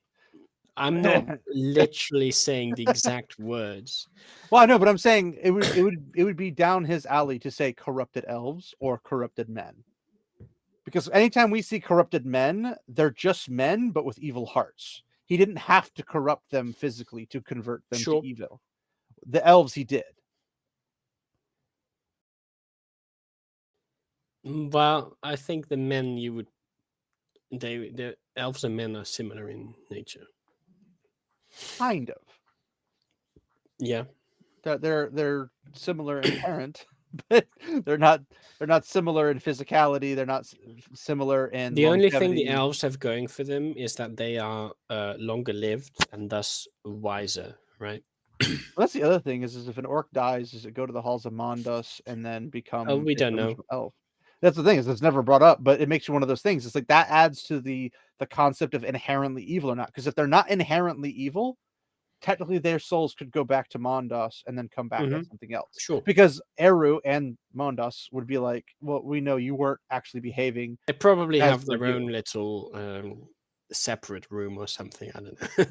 I'm not literally saying the exact words. Well, I know, but I'm saying it would be down his alley to say corrupted elves or corrupted men. Because anytime we see corrupted men, they're just men, but with evil hearts. He didn't have to corrupt them physically to convert them Sure. to evil. The elves he did. Well, I think the men you would the elves and men are similar in nature. Kind of. Yeah. They're similar in parent, but they're not similar in physicality. They're not similar in The only thing the longevity. elves have going for them is that they are longer lived and thus wiser, right? Well, that's the other thing is if an orc dies, does it go to the halls of Mondas and then become Oh, we its don't know. original elf? That's the thing is it's never brought up, but it makes you one of those things. It's like that adds to the concept of inherently evil or not. Because if they're not inherently evil, technically their souls could go back to Mondas and then come back as something else. Sure. Because Eru and Mondas would be like, well, we know you weren't actually behaving. They probably as have their we're own you. little separate room or something. I don't know.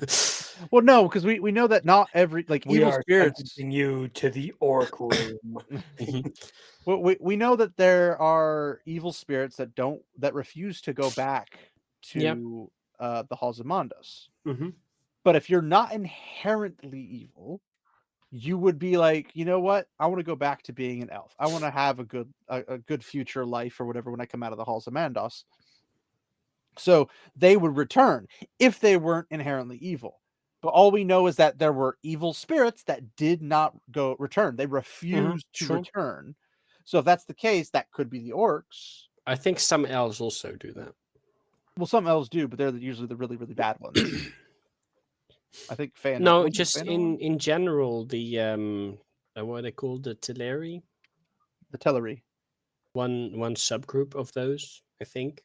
Well, no, because we know that not every We evil are spirits. sentencing you to the orc room. Well, we know that there are evil spirits that refuse to go back to the halls of Mondas. Mm-hmm. But if you're not inherently evil, you would be like, you know what? I want to go back to being an elf. I want to have a good future life or whatever when I come out of the halls of Mandos. So they would return if they weren't inherently evil. But all we know is that there were evil spirits that did not return. They refused to Sure. return. So if that's the case, that could be the orcs. I think some elves also do that. Well, some elves do, but they're usually the really, really bad ones. I think Fëanor. No, just in general, the what are they called? The Teleri? The Teleri. One subgroup of those, I think.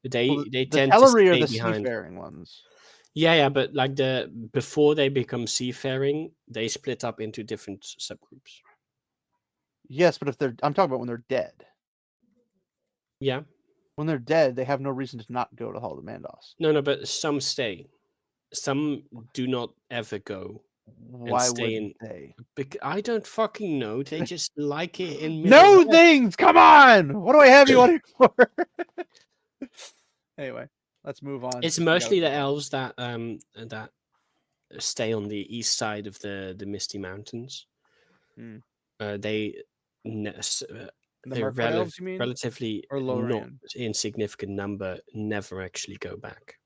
They The tend to Teleri stay are the behind. seafaring ones. Yeah, but like before they become seafaring, they split up into different subgroups. Yes, but I'm talking about when they're dead. Yeah. When they're dead, they have no reason to not go to Hall of Mandos. No, but some stay. Some do not ever go. Why wouldn't they? I don't fucking know. They just like it in No things! Come on! What do I have you on here for? Anyway, let's move on. It's mostly the elves that stay on the east side of the Misty Mountains. They're elves, you mean? relatively or not insignificant number never actually go back.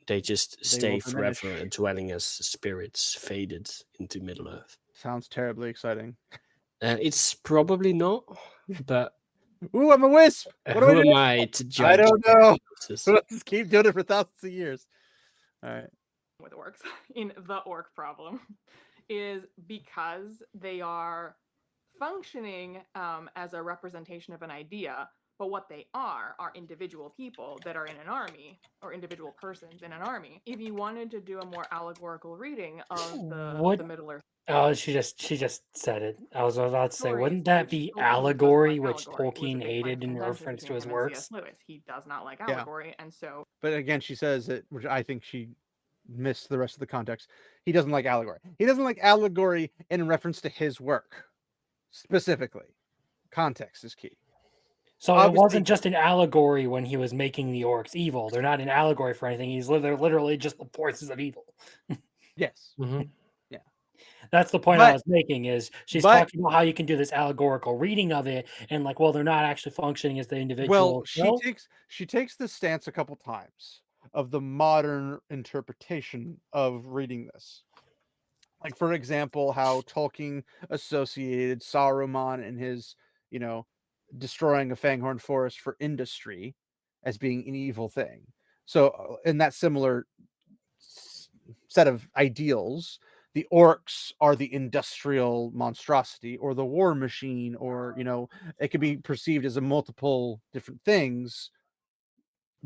They just stay forever, dwelling as spirits faded into Middle Earth. Sounds terribly exciting. It's probably not, but ooh, I'm a wisp. What who am I to judge? I don't know. Let's keep doing it for thousands of years. All right. With orcs in the Orc Problem is because they are functioning as a representation of an idea, but what they are individual people that are in an army or individual persons in an army. If you wanted to do a more allegorical reading of the Middle Earth. Oh, she just said it. I was about to say, wouldn't that be Tolkien allegory, like which allegory. Tolkien hated in reference to his works? Lewis. He does not like allegory, and so. But again, she says it, which I think she missed the rest of the context. He doesn't like allegory. He doesn't like allegory in reference to his work specifically. Context is key. So obviously, it wasn't just an allegory when he was making the orcs evil. They're not an allegory for anything. They're literally just the forces of evil. Yes. Mm-hmm. Yeah. That's the point I But- was making. Is she's but- talking about how you can do this allegorical reading of it, and like, well, they're not actually functioning as the individual. Well, she takes this stance a couple times of the modern interpretation of reading this. Like, for example, how Tolkien associated Saruman and his, destroying a Fanghorn forest for industry as being an evil thing. So, in that similar set of ideals, the orcs are the industrial monstrosity or the war machine, or, it could be perceived as a multiple different things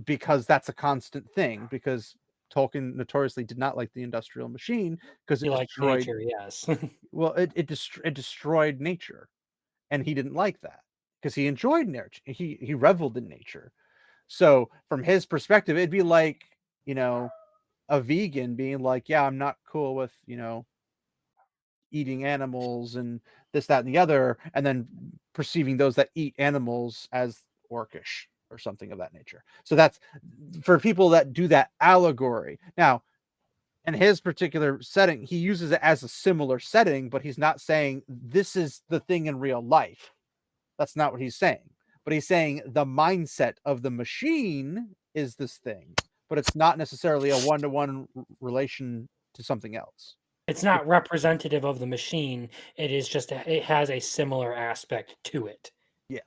because that's a constant thing, because Tolkien notoriously did not like the industrial machine because it You like destroyed nature, yes. well, it destroyed nature, and he didn't like that because he enjoyed nature. He reveled in nature. So from his perspective, it'd be like, a vegan being like, yeah, I'm not cool with, eating animals and this, that, and the other, and then perceiving those that eat animals as orcish or something of that nature. So that's for people that do that allegory. Now, in his particular setting, he uses it as a similar setting, but he's not saying this is the thing in real life. That's not what he's saying. But he's saying the mindset of the machine is this thing, but it's not necessarily a one-to-one relation to something else. It's not representative of the machine. It is just it has a similar aspect to it. Yes.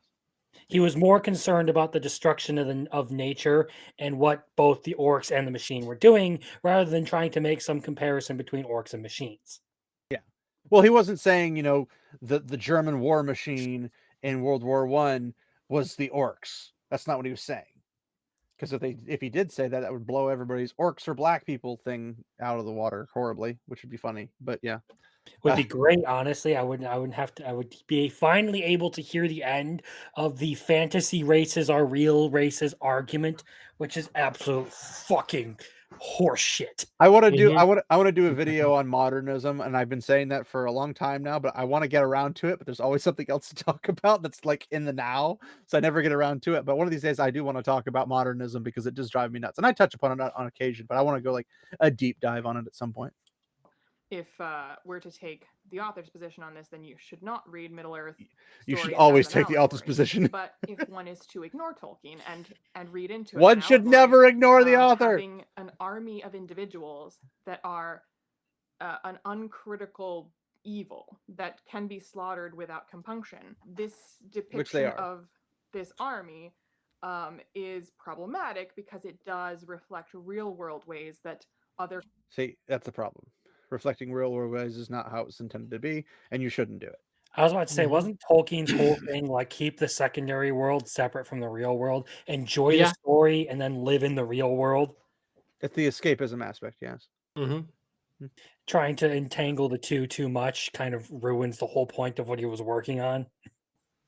He was more concerned about the destruction of nature and what both the orcs and the machine were doing, rather than trying to make some comparison between orcs and machines. Yeah. Well, he wasn't saying, the German war machine in World War I was the orcs. That's not what he was saying. Because if he did say that, that would blow everybody's orcs or black people thing out of the water horribly, which would be funny. But yeah. Would be great, honestly. I wouldn't have to. I would be finally able to hear the end of the fantasy races are real races argument, which is absolute fucking horseshit. I want to do a video on modernism, and I've been saying that for a long time now, but I want to get around to it, but there's always something else to talk about that's like in the now, so I never get around to it. But one of these days I do want to talk about modernism because it does drive me nuts, and I touch upon it on occasion, but I want to go like a deep dive on it at some point. If we're to take the author's position on this, then you should not read Middle Earth. You should stories always as an take the author's allegory. position. But if one is to ignore Tolkien and read into it, One as an should allegory, never ignore the author. Having an army of individuals that are an uncritical evil that can be slaughtered without compunction. This depiction of this army is problematic because it does reflect real world ways that other. See, that's the problem. Reflecting real world ways is not how it's intended to be, and you shouldn't do it. I was about to say, wasn't Tolkien's whole thing like keep the secondary world separate from the real world, enjoy the story, and then live in the real world? It's the escapism aspect, yes. Trying to entangle the two too much kind of ruins the whole point of what he was working on.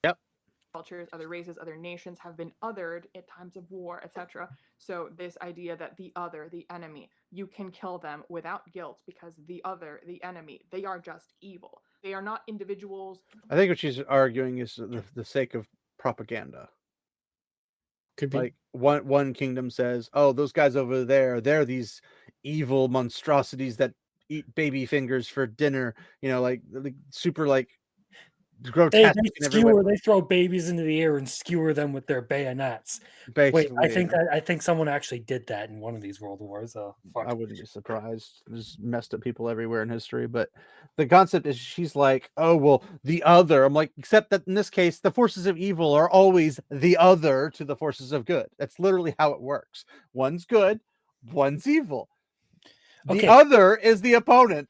Yep. Cultures, other races, other nations have been othered at times of war, etc. So this idea that the other, the enemy, you can kill them without guilt because the other, the enemy, they are just evil. They are not individuals. I think what she's arguing is the sake of propaganda. Could be. Like one kingdom says, "Oh, those guys over there, they're these evil monstrosities that eat baby fingers for dinner." Like super like grotesque. They throw babies into the air and skewer them with their bayonets. Basically, wait, I think someone actually did that in one of these world wars. I wouldn't be surprised. There's messed up people everywhere in history, but the concept is she's like, oh well, the other. I'm like, except that in this case, the forces of evil are always the other to the forces of good. That's literally how it works. One's good, one's evil. The other is the opponent.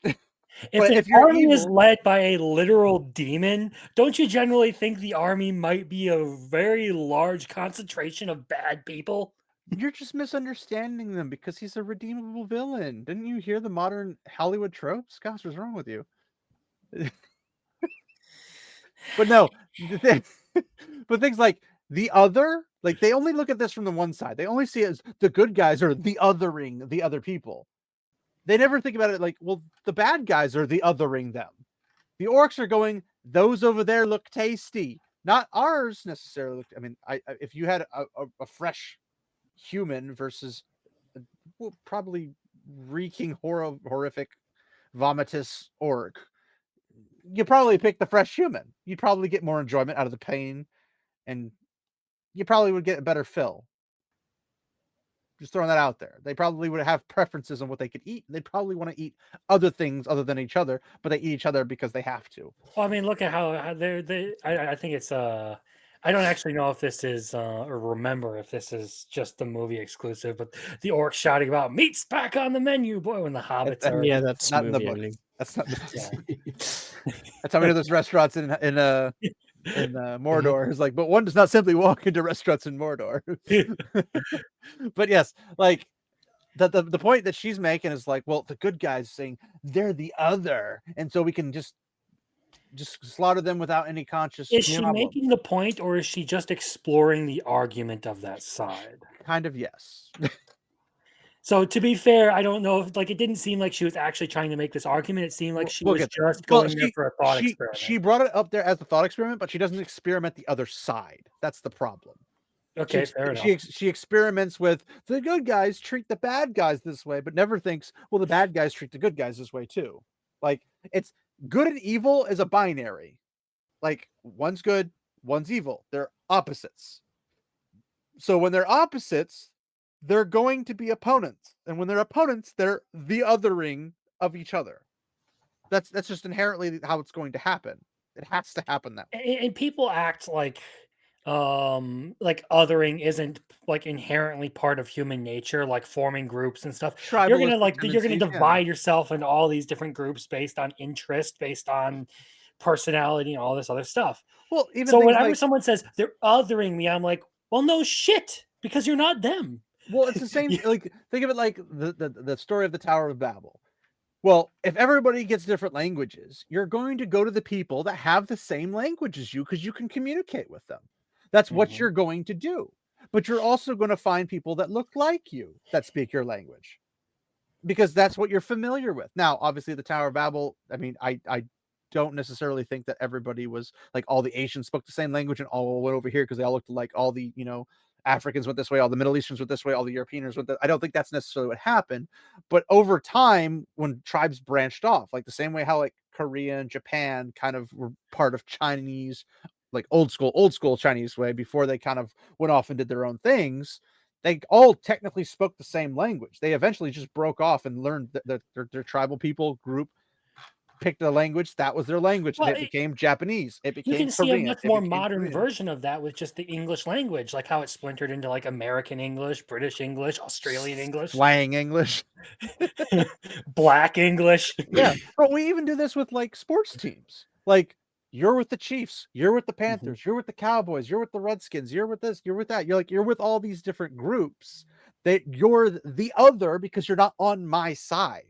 If your army is led by a literal demon, don't you generally think the army might be a very large concentration of bad people? You're just misunderstanding them because he's a redeemable villain. Didn't you hear the modern Hollywood tropes? Gosh, what's wrong with you? But no, but things like the other, like they only look at this from the one side. They only see it as the good guys are the othering the other people. They never think about it like, well, the bad guys are the othering them. The orcs are going, those over there look tasty. Not ours necessarily. I mean, if you had a fresh human versus probably reeking horrific vomitous orc, you probably pick the fresh human. You'd probably get more enjoyment out of the pain, and you probably would get a better fill. Just throwing that out there. They probably would have preferences on what they could eat. They'd probably want to eat other things other than each other, but they eat each other because they have to. Well, I mean, look at how they. I think it's I don't actually know if this is or remember if this is just the movie exclusive, but the orc shouting about meat's back on the menu, boy, when the hobbits are. Yeah, that's not in the movie book. only. That's not. Yeah. That's how we know there's restaurants in Mordor. It's like, but one does not simply walk into restaurants in Mordor. But yes, like the point that she's making is like, well, the good guys saying they're the other, and so we can just slaughter them without any conscious Is she problem. making the point, or is she just exploring the argument of that side? Kind of, yes. So to be fair, I don't know if it didn't seem like she was actually trying to make this argument. It seemed like she We'll was get there. just going there for a thought she experiment. She brought it up there as the thought experiment, but she doesn't experiment the other side. That's the problem. Okay, fair enough. She experiments with the good guys treat the bad guys this way, but never thinks, well, the bad guys treat the good guys this way too. Like, it's good and evil is a binary. Like, one's good, one's evil. They're opposites. So when they're opposites, they're going to be opponents. And when they're opponents, they're the othering of each other. That's just inherently how it's going to happen. It has to happen that way. And people act like othering isn't inherently part of human nature, like forming groups and stuff. You're gonna divide yourself into all these different groups based on interest, based on personality, and all this other stuff. Well, even so whenever someone says they're othering me, I'm like, well, no shit, because you're not them. Well, it's the same. Like, think of it like the story of the Tower of Babel. Well, if everybody gets different languages, you're going to go to the people that have the same language as you because you can communicate with them. That's what you're going to do. But you're also going to find people that look like you that speak your language because that's what you're familiar with. Now, obviously, the Tower of Babel, I mean, I don't necessarily think that everybody was like all the Asians spoke the same language and all went over here because they all looked like all the, Africans went this way, all the Middle Easterns went this way, all the Europeans went that. I don't think that's necessarily what happened. But over time, when tribes branched off, like the same way how like Korea and Japan kind of were part of Chinese, like old school Chinese way before they kind of went off and did their own things, they all technically spoke the same language. They eventually just broke off and learned that their tribal people group picked a language that was their language. Well, and it became Japanese. It became you can Korean. see a much more modern version of that with just the English language, like how it splintered into like American English, British English, Australian English, slang English, Black English. Yeah, but we even do this with like sports teams. Like, you're with the Chiefs, you're with the Panthers, you're with the Cowboys, you're with the Redskins, you're with this, you're with that. You're with all these different groups that you're the other because you're not on my side.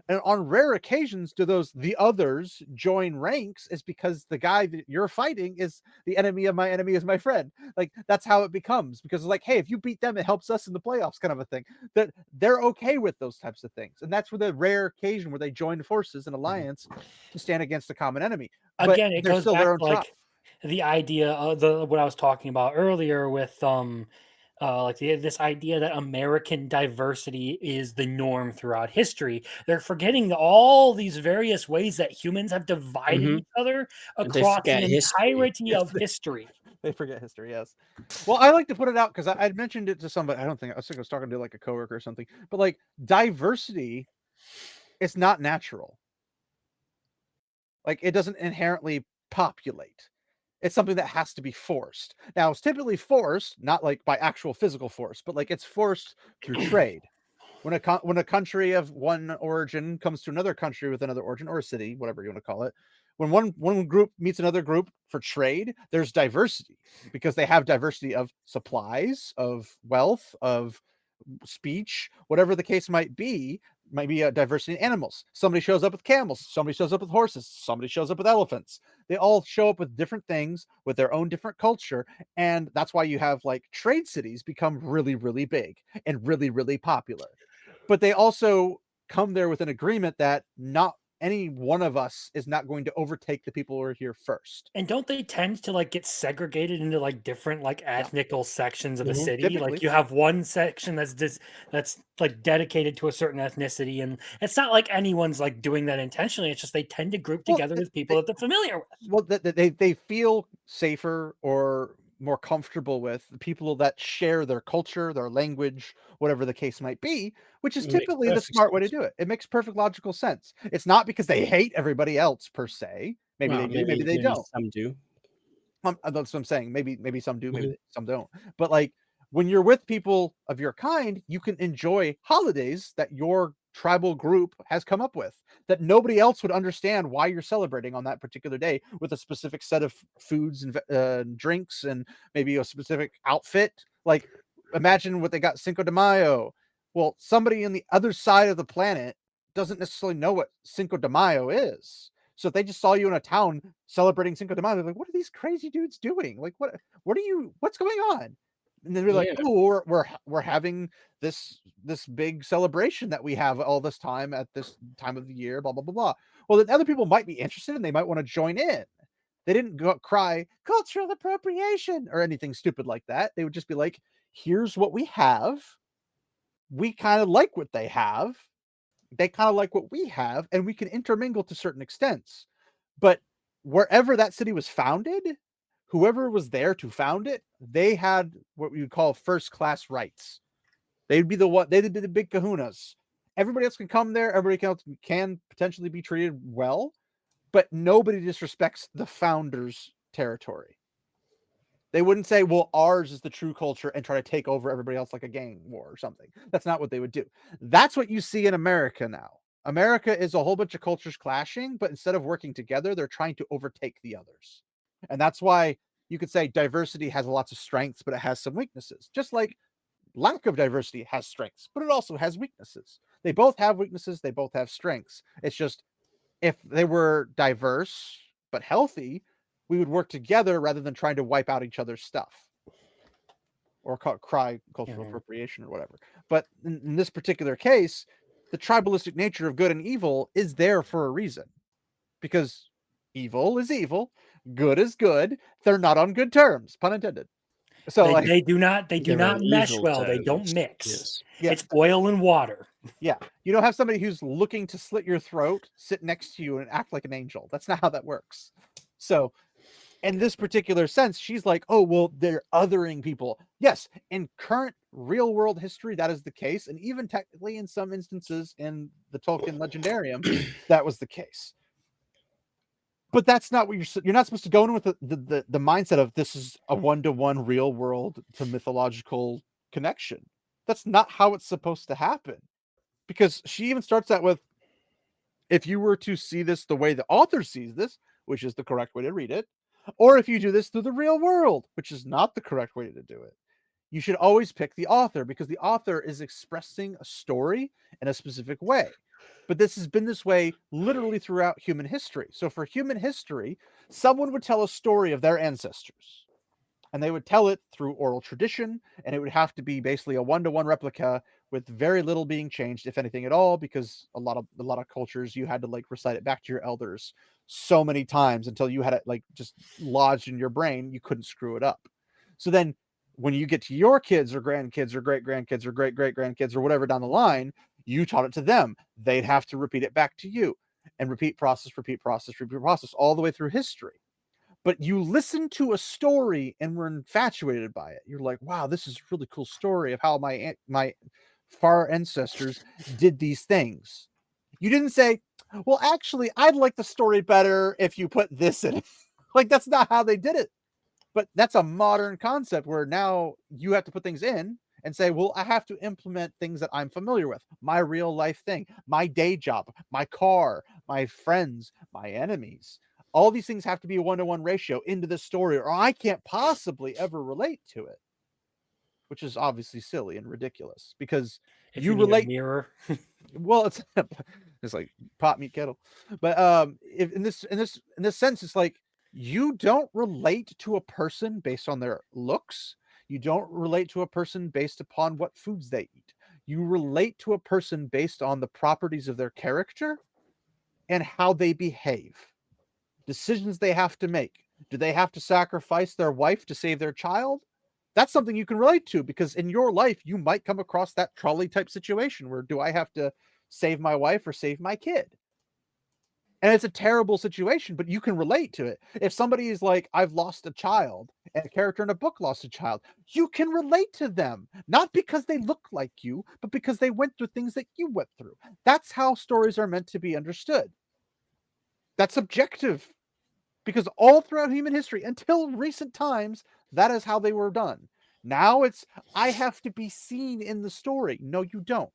And on rare occasions do the others join ranks is because the guy that you're fighting is the enemy of my enemy is my friend. Like, that's how it becomes, because it's like, hey, if you beat them, it helps us in the playoffs, kind of a thing. That they're okay with those types of things. And that's where the rare occasion where they join forces and alliance to stand against a common enemy. But Again, it goes back to the idea of what I was talking about earlier with this idea that American diversity is the norm throughout history. They're forgetting all these various ways that humans have divided each other across the entirety of history. They forget history, yes. Well, I like to put it out because I mentioned it to somebody. I was talking to like a coworker or something. But like, diversity is not natural. Like, it doesn't inherently populate. It's something that has to be forced. Now, it's typically forced, not like by actual physical force, but like it's forced through trade. When a country of one origin comes to another country with another origin, or a city, whatever you want to call it, when one group meets another group for trade, there's diversity because they have diversity of supplies, of wealth, of speech, whatever the case might be a diversity in animals. Somebody shows up with camels, somebody shows up with horses, somebody shows up with elephants. They all show up with different things with their own different culture. And that's why you have like trade cities become really, really big and really, really popular. But they also come there with an agreement that not any one of us is not going to overtake the people who are here first. And don't they tend to like get segregated into like different like ethnical sections of the Mhm. city? Typically. Like you have one section that's like dedicated to a certain ethnicity, and it's not like anyone's like doing that intentionally. It's just they tend to group Well, together with people that they're familiar with. Well, they feel safer or more comfortable with the people that share their culture, their language, whatever the case might be, which is It makes typically the perfect smart way to sense. do it. It makes perfect logical sense. It's not because they hate everybody else per se. Maybe Well, they do, maybe they maybe don't. some do. That's what I'm saying. Maybe some do, maybe Mhm. some don't. But like when you're with people of your kind, you can enjoy holidays that your tribal group has come up with that nobody else would understand why you're celebrating on that particular day with a specific set of foods and drinks and maybe a specific outfit. Like imagine what they got Cinco de Mayo. Well, somebody on the other side of the planet doesn't necessarily know what Cinco de Mayo is. So if they just saw you in a town celebrating Cinco de Mayo, they're like, "What are these crazy dudes doing? Like, what are you? What's going on?" And they'd be like, Yeah. "Oh, we're having this big celebration that we have all this time at this time of the year, blah blah blah blah." Well, then other people might be interested and they might want to join in. They didn't go cry cultural appropriation or anything stupid like that. They would just be like, "Here's what we have. We kind of like what they have. They kind of like what we have, and we can intermingle to certain extents." But wherever that city was founded, whoever was there to found it, they had what we would call first class rights. They'd be the one, they'd be the big kahunas. Everybody else can come there, everybody else can potentially be treated well, but nobody disrespects the founder's territory. They wouldn't say, well, ours is the true culture and try to take over everybody else like a gang war or something. That's not what they would do. That's what you see in America now. America is a whole bunch of cultures clashing, but instead of working together, they're trying to overtake the others. And that's why you could say diversity has lots of strengths, but it has some weaknesses. Just like lack of diversity has strengths, but it also has weaknesses. They both have weaknesses, they both have strengths. It's just if they were diverse but healthy, we would work together rather than trying to wipe out each other's stuff or cry cultural Mhm. appropriation or whatever. But in this particular case, the tribalistic nature of good and evil is there for a reason because evil is evil, good is good. They're not on good terms, pun intended. So, They like, they do not They're on mesh evil well. They don't terms. mix. Yes. yeah, It's oil and water. yeah, you don't have somebody who's looking to slit your throat sit next to you and act like an angel. That's not how that works. So, in this particular sense, she's like, oh, well, they're othering people. Yes, in current real world history, that is the case. And even technically, in some instances in the Tolkien Legendarium, that was the case. But that's not what you're not supposed to go in with the mindset of this is a one-to-one real world to mythological connection. That's not how it's supposed to happen. Because she even starts that with, if you were to see this the way the author sees this, which is the correct way to read it, or if you do this through the real world, which is not the correct way to do it, you should always pick the author because the author is expressing a story in a specific way. But this has been this way literally throughout human history. So for human history, someone would tell a story of their ancestors and they would tell it through oral tradition, and it would have to be basically a one-to-one replica with very little being changed, if anything at all, because a lot of cultures you had to like recite it back to your elders so many times until you had it like just lodged in your brain, you couldn't screw it up. So then when you get to your kids or grandkids or great grandkids or great great grandkids or whatever down the line, you taught it to them. They'd have to repeat it back to you and repeat process, all the way through history. But you listen to a story and were infatuated by it. You're like, wow, this is a really cool story of how my far ancestors did these things. You didn't say, well, actually, I'd like the story better if you put this in it. Like, that's not how they did it. But that's a modern concept where now you have to put things in and say, well, I have to implement things that I'm familiar with, my real life thing, my day job, my car, my friends, my enemies. All these things have to be a one-to-one ratio into the story, or I can't possibly ever relate to it, which is obviously silly and ridiculous because If you you need a relate. mirror, Well, it's like pot meet kettle, but if in this sense, it's like you don't relate to a person based on their looks. You don't relate to a person based upon what foods they eat. You relate to a person based on the properties of their character and how they behave. Decisions they have to make. Do they have to sacrifice their wife to save their child? That's something you can relate to, because in your life, you might come across that trolley type situation where, do I have to save my wife or save my kid? And it's a terrible situation, but you can relate to it. If somebody is like, I've lost a child, and a character in a book lost a child, you can relate to them. Not because they look like you, but because they went through things that you went through. That's how stories are meant to be understood. That's objective. Because all throughout human history, until recent times, that is how they were done. Now it's, I have to be seen in the story. No, you don't.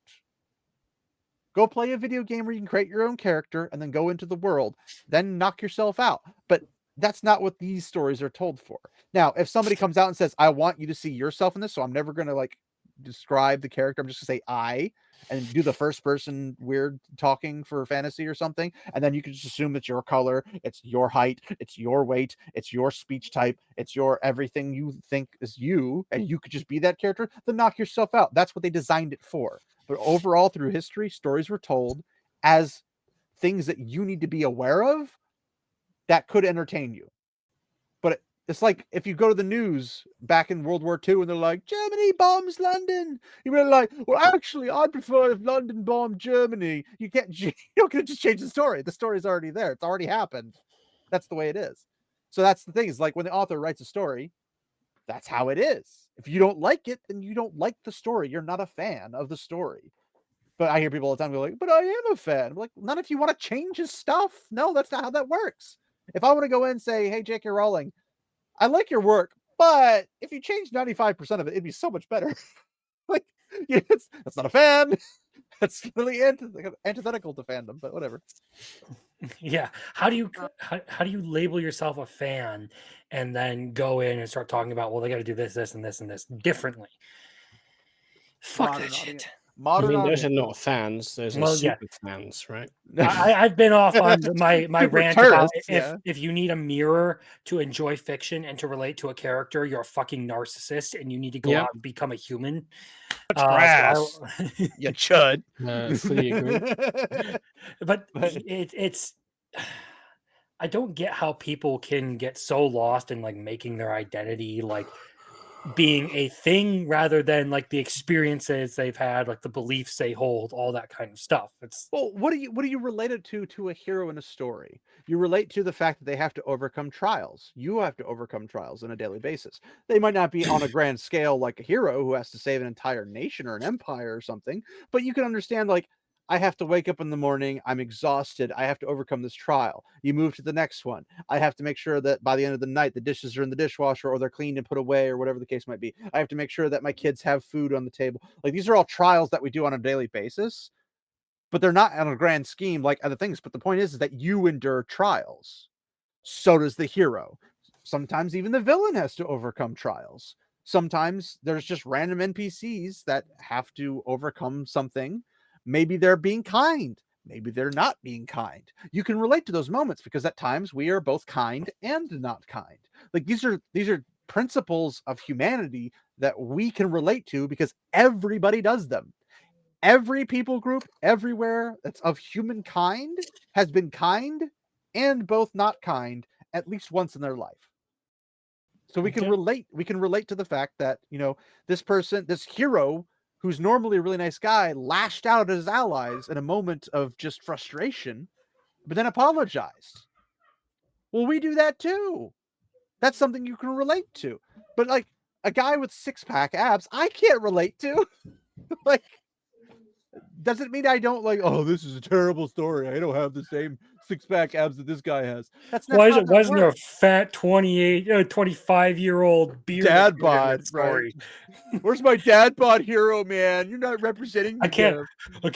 Go play a video game where you can create your own character and then go into the world. Then knock yourself out. But that's not what these stories are told for. Now, if somebody comes out and says, I want you to see yourself in this, so I'm never going to like describe the character, I'm just going to say I, and do the first person weird talking for fantasy or something, and then you can just assume it's your color, it's your height, it's your weight, it's your speech type, it's your everything you think is you, and you could just be that character, then knock yourself out. That's what they designed it for. But overall, through history, stories were told as things that you need to be aware of that could entertain you. But it's like if you go to the news back in World War II and they're like, Germany bombs London. You're like, well, actually, I prefer if London bombed Germany. You can't, you don't get to just change the story. The story's already there. It's already happened. That's the way it is. So that's the thing, is like when the author writes a story, that's how it is. If you don't like it, then you don't like the story. You're not a fan of the story. But I hear people all the time go like, but I am a fan. I'm like, not if you want to change his stuff. No, that's not how that works. If I want to go in and say, hey, J.K. Rowling, I like your work, but if you change 95% of it, it'd be so much better. Like, yeah, that's not a fan. That's really antithetical to fandom, but whatever. Yeah. How do you label yourself a fan and then go in and start talking about, well, they got to do this, this, and this, and this differently? Fuck Modern that shit. audience. I Modern mean, those are audience. not fans; those are Well, yeah. super fans, right? I've been off on my Super rant about tourists, yeah. if you need a mirror to enjoy fiction and to relate to a character, you're a fucking narcissist and you need to go Yep. out and become a human. Grass. You chud. Fully agree. But it's I don't get how people can get so lost in like making their identity like being a thing rather than like the experiences they've had, like the beliefs they hold, all that kind of stuff. It's Well, what do you relate it to a hero in a story? You relate to the fact that they have to overcome trials. You have to overcome trials on a daily basis. They might not be on a grand scale like a hero who has to save an entire nation or an empire or something, but you can understand, like, I have to wake up in the morning, I'm exhausted, I have to overcome this trial. You move to the next one. I have to make sure that by the end of the night the dishes are in the dishwasher or they're cleaned and put away or whatever the case might be. I have to make sure that my kids have food on the table. Like, these are all trials that we do on a daily basis, but they're not on a grand scheme like other things. But the point is that you endure trials. So does the hero. Sometimes even the villain has to overcome trials. Sometimes there's just random NPCs that have to overcome something. Maybe they're being kind. Maybe they're not being kind. You can relate to those moments because at times we are both kind and not kind. Like these are principles of humanity that we can relate to because everybody does them. Every people group everywhere that's of humankind has been kind and both not kind at least once in their life. So we can relate to the fact that, you know, this person, this hero who's normally a really nice guy, lashed out at his allies in a moment of just frustration, but then apologized. Well, we do that too. That's something you can relate to. But like a guy with six-pack abs, I can't relate to. Like, doesn't mean I don't like, oh, this is a terrible story. I don't have the same six-pack abs that this guy has. That's not how that wasn't there a works. fat 25-year-old beard Dad in bod, that story? right? Where's my dad bod hero, man? You're not representing me. I can't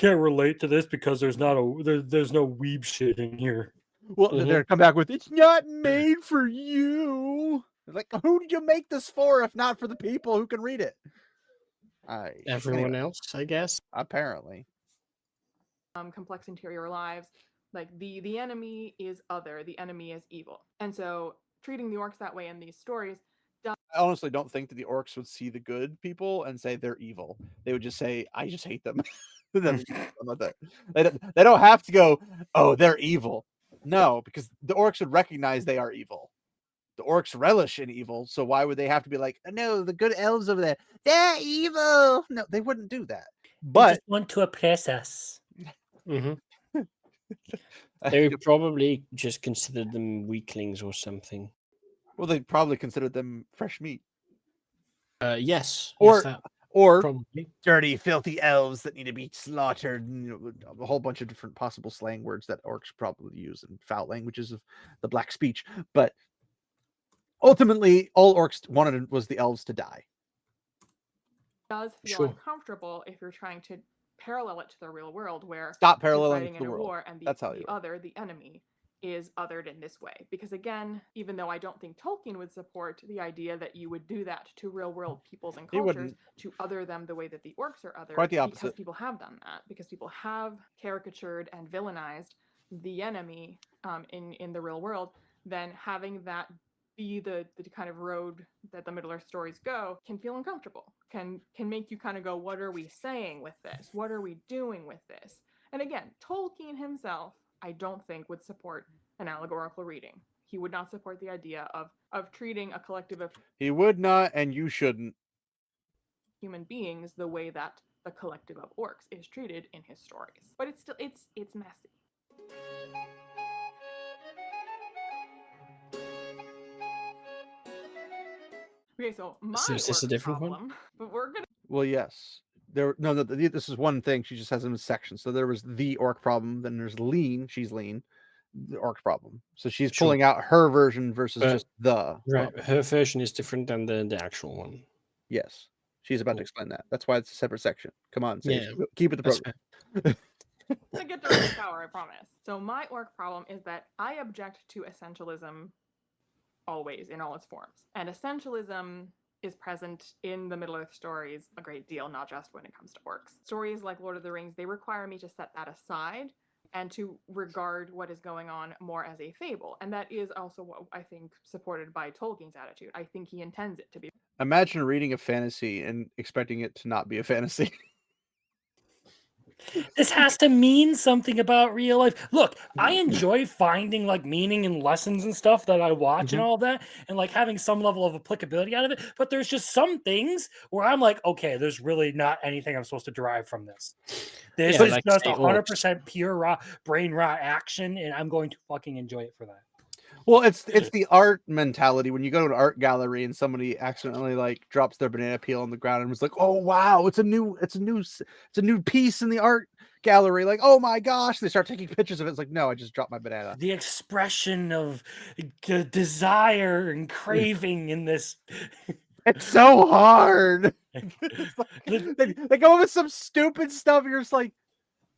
relate to this because there's no weeb shit in here. Well, they're gonna come back with, it's not made for you. Like, who did you make this for if not for the people who can read it? Everyone else, I guess. Apparently. Complex interior lives. Like the enemy is other, the enemy is evil. And so treating the orcs that way in these stories. I honestly don't think that the orcs would see the good people and say they're evil. They would just say, I just hate them. They don't have to go, oh, they're evil. No, because the orcs would recognize they are evil. The orcs relish in evil, so why would they have to be like, no, the good elves over there, they're evil? No, they wouldn't do that. They But just want to oppress us. Hmm. They would probably just consider them weaklings or something. well, they probably considered them fresh meat. Yes. Or- yes, that Or probably. dirty, filthy elves that need to be slaughtered. A whole bunch of different possible slang words that orcs probably use and foul languages of the black speech. But ultimately, all orcs wanted was the elves to die. Does feel Sure. uncomfortable if you're trying to parallel it to the real world, where Stop you're paralleling fighting to in the a world. war and That's how the you are. other, the enemy, is othered in this way. Because again, even though I don't think Tolkien would support the idea that you would do that to real world peoples and He cultures, wouldn't. to other them the way that the orcs are othered, Quite the because opposite. people have done that, because people have caricatured and villainized the enemy in the real world, then having that be the kind of road that the Middle Earth stories go can feel uncomfortable, can make you kind of go, what are we saying with this? What are we doing with this? And again, Tolkien himself, I don't think would support an allegorical reading. He would not support the idea of treating a collective of He would not, and you shouldn't. human beings the way that the collective of orcs is treated in his stories. But it's still it's messy. Okay, so my So is this a orc different one? problem, but we're gonna Well, yes. This is one thing. She just has them in sections. So there was the orc problem. Then there's lean. She's lean. The orc problem. So she's Sure. pulling out her version versus But- just the Right. problem. Her version is different than the actual one. Yes, she's about to Cool. explain that. That's why it's a separate section. Come on, Sage. Yeah, Keep it the That's program. gonna get to Rings of Power, I promise. So my orc problem is that I object to essentialism always in all its forms. And essentialism is present in the Middle-earth stories a great deal, not just when it comes to orcs. Stories like Lord of the Rings, they require me to set that aside and to regard what is going on more as a fable. And that is also what I think supported by Tolkien's attitude. I think he intends it to be. Imagine reading a fantasy and expecting it to not be a fantasy. This has to mean something about real life. Look, I enjoy finding like meaning and lessons and stuff that I watch and all that, and like having some level of applicability out of it. But there's just some things where I'm like, okay, there's really not anything I'm supposed to derive from this. This Yeah, is like, just say, 100% pure raw brain rot action, and I'm going to fucking enjoy it for that. Well, it's the art mentality when you go to an art gallery and somebody accidentally like drops their banana peel on the ground and was like, "Oh wow, it's a new piece in the art gallery." Like, "Oh my gosh!" They start taking pictures of it. It's like, "No, I just dropped my banana." The expression of desire and craving in this. It's so hard. It's like, The- they go with some stupid stuff. And you're just like,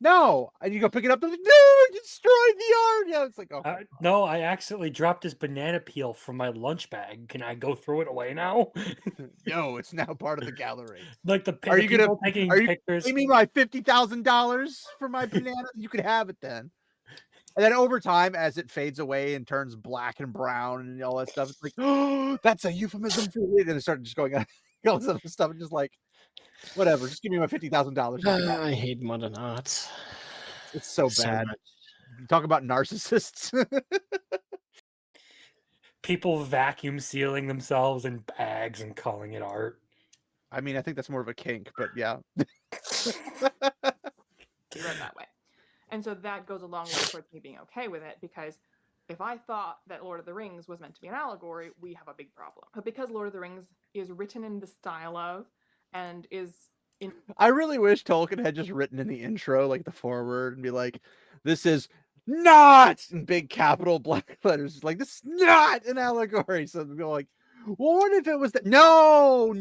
"No," and you go pick it up. They're like, "No, you destroyed the art." Yeah, it's like, okay. No, I accidentally dropped this banana peel from my lunch bag. Can I go throw it away now? No, it's now part of the gallery. Like Are the you gonna people taking are you pictures. pay me my $50,000 for my banana? You could have it then. And then over time, as it fades away and turns black and brown and all that stuff, it's like, oh, that's a euphemism for it. And it started just going on all this other stuff and just like, whatever, just give me my $50,000. I hate modern art. It's so bad. much. You talk about narcissists. People vacuum sealing themselves in bags and calling it art. I mean, I think that's more of a kink, but yeah. Be read that way. And so that goes a long way towards me being okay with it, because if I thought that Lord of the Rings was meant to be an allegory, we have a big problem. But because Lord of the Rings is written in the style of and is in I really wish Tolkien had just written in the intro, like the foreword, and be like, this is not in big capital black letters. Like, this is not an allegory. So they'd be like, well, what if it was that? No.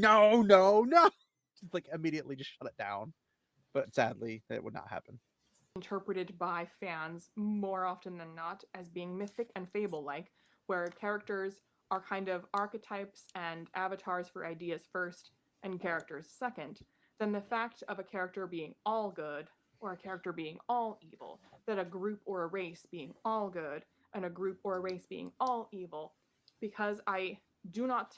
Just like immediately just shut it down. But sadly, that would not happen. interpreted by fans more often than not as being mythic and fable-like, where characters are kind of archetypes and avatars for ideas first and characters second, then the fact of a character being all good or a character being all evil, that a group or a race being all good and a group or a race being all evil, because I do not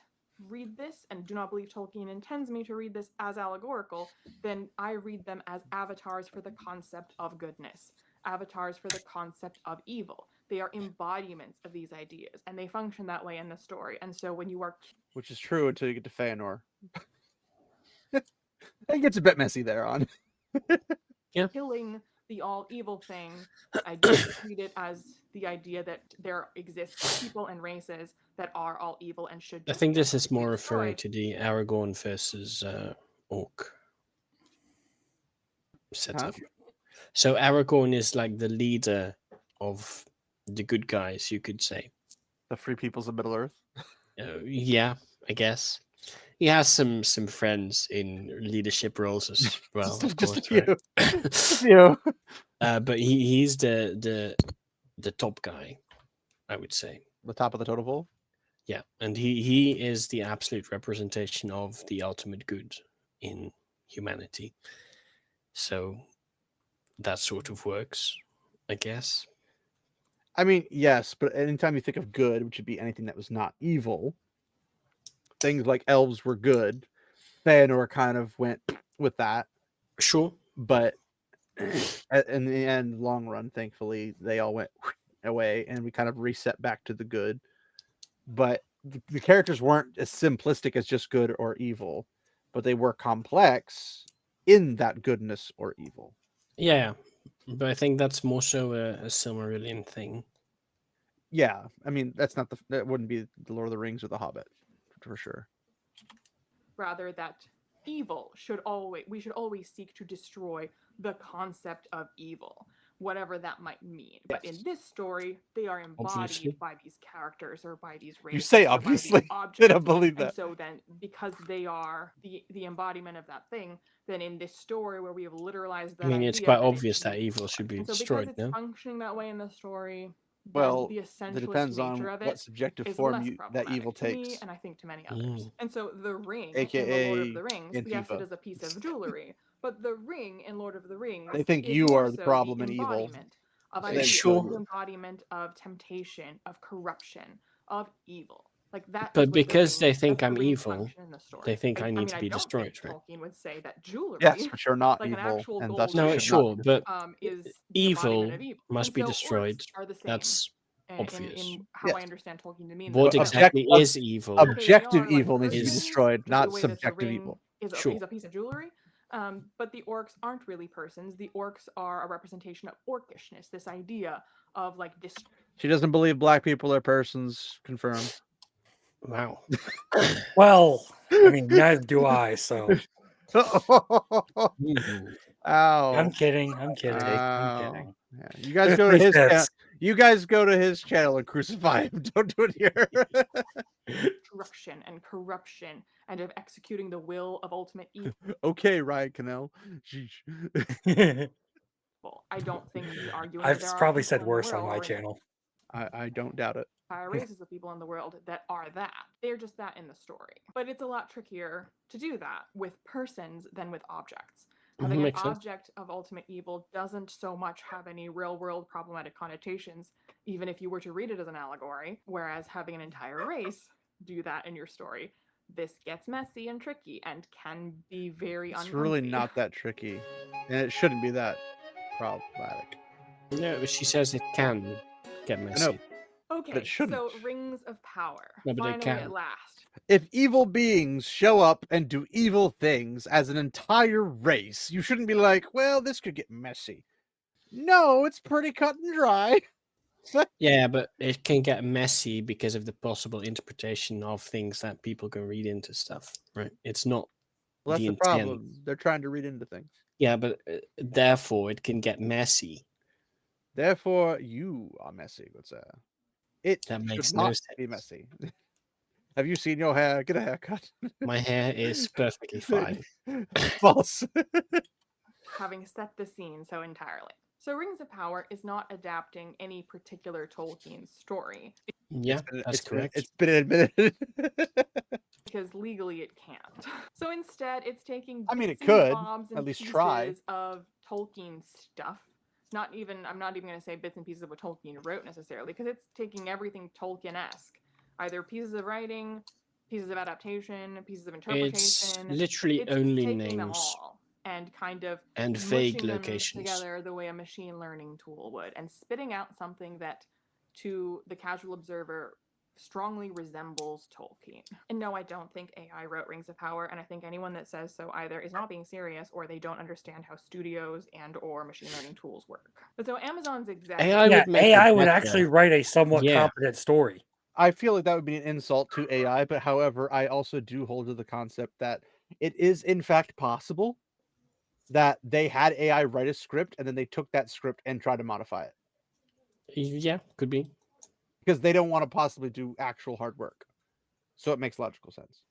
read this and do not believe Tolkien intends me to read this as allegorical, then I read them as avatars for the concept of goodness, avatars for the concept of evil. They are embodiments of these ideas, and they function that way in the story. And so when you are Which is true until you get to Feanor. It gets a bit messy there on. killing the all evil thing, I don't treat it as the idea that there exist people and races that are all evil and should I just think be this is more destroyed. referring to the Aragorn versus Orc setup. So Aragorn is like the leader of the good guys, you could say. The free peoples of Middle Earth. Yeah, I guess. He has some friends in leadership roles as well, of Just a course, few. right? Just a few. But he's the top guy, I would say. The top of the totem pole. Yeah, and he is the absolute representation of the ultimate good in humanity. So that sort of works, I guess. I mean, yes, but anytime you think of good, which would be anything that was not evil, things like elves were good. Feanor kind of went with that, Sure. but in the end, long run, thankfully, they all went away, and we kind of reset back to the good. But the characters weren't as simplistic as just good or evil, but they were complex in that goodness or evil. Yeah, but I think that's more so a Silmarillion thing. Yeah, I mean that wouldn't be the Lord of the Rings or the Hobbit for sure. Rather that evil we should always seek to destroy the concept of evil, whatever that might mean. But in Yes. this story, they are embodied Obviously. by these characters or by these races. You say or by obviously. these I objects. don't believe And that. so then, because they are the embodiment of that thing, then in this story where we have literalized that I mean, it's idea, quite then it obvious should that be evil should be and so destroyed, because it's no? functioning that way in the story, then Well, the that essentialist depends nature on of what it subjective is form less that problematic evil to me, takes. and I think to many others. And so the ring in the Lord of AKA the Rings, yes, it Antifa. is a piece of jewelry, but the ring in Lord of the Rings They think is you more are the so problem the and evil. embodiment of They ideas, Sure. the embodiment of temptation, of corruption, of evil. Like that is But what the because ring, they think that's the I'm ring's evil, function in the story. they think I need mean, to I be don't destroyed, think right? Tolkien would say that jewelry, Yes, but you're not like an evil, actual and gold thus No, you ring, should not sure, be but is the embodiment evil of evil. must And be so destroyed. orcs are the same That's obvious. in how Yes. I understand Tolkien to mean What that. exactly is evil? Okay, they objective are like evil needs to be is- persons, destroyed, just not the way that the subjective ring evil. is Sure. a piece of jewelry. But the orcs aren't really persons. The orcs are a representation of orcishness, this idea of like She doesn't believe black people are persons. Confirmed. Wow. Well, I mean, neither do I. So Ooh. Ow. I'm kidding. I'm kidding. I'm Ow. kidding. Yeah. You guys go to Three his channel. fifths. You guys go to his channel and crucify him. Don't do it here. destruction and corruption and of executing the will of ultimate evil. Okay, Ryan Cannell. I don't think he's arguing I've that there are probably people said in worse the on world my or channel. I don't doubt it. races of people in the world that are that. They're just that in the story. But it's a lot trickier to do that with persons than with objects. Having an Makes sense. object of ultimate evil doesn't so much have any real world problematic connotations, even if you were to read it as an allegory, whereas having an entire race do that in your story, this gets messy and tricky and can be very It's uncomfy. really not that tricky, and it shouldn't be that problematic. No, she says it can get messy. Okay, shouldn't. so Rings of Power. No, but it Finally, can. at last. If evil beings show up and do evil things as an entire race, you shouldn't be like, well, this could get messy. No, it's pretty cut and dry. Yeah, but it can get messy because of the possible interpretation of things that people can read into stuff, right? It's not Well, that's the the intent. problem. They're trying to read into things. Yeah, but therefore it can get messy. Therefore, you are messy. It That makes should no not be sense. messy. Have you seen your hair? Get a haircut. My hair is perfectly fine. False. Having set the scene so entirely. So Rings of Power is not adapting any particular Tolkien story Yeah, that's correct. It's been admitted. because legally it can't. So instead, it's taking I mean, it bits and could, bobs and at least pieces try. of Tolkien stuff. I'm not even going to say bits and pieces of what Tolkien wrote necessarily, because it's taking everything Tolkien-esque, either pieces of writing, pieces of adaptation, pieces of interpretation. It's literally only taking them names all and kind of and vague mushing them locations. together the way a machine learning tool would, and spitting out something that, to the casual observer, strongly resembles Tolkien. And no, I don't think AI wrote Rings of Power, and I think anyone that says so either is not being serious or they don't understand how studios and or machine learning tools work. But so Amazon's exactly AI would actually write a somewhat competent story. I feel like that would be an insult to AI, but however, I also do hold to the concept that it is in fact possible that they had AI write a script and then they took that script and tried to modify it. Yeah, could be. Because they don't want to possibly do actual hard work. So it makes logical sense.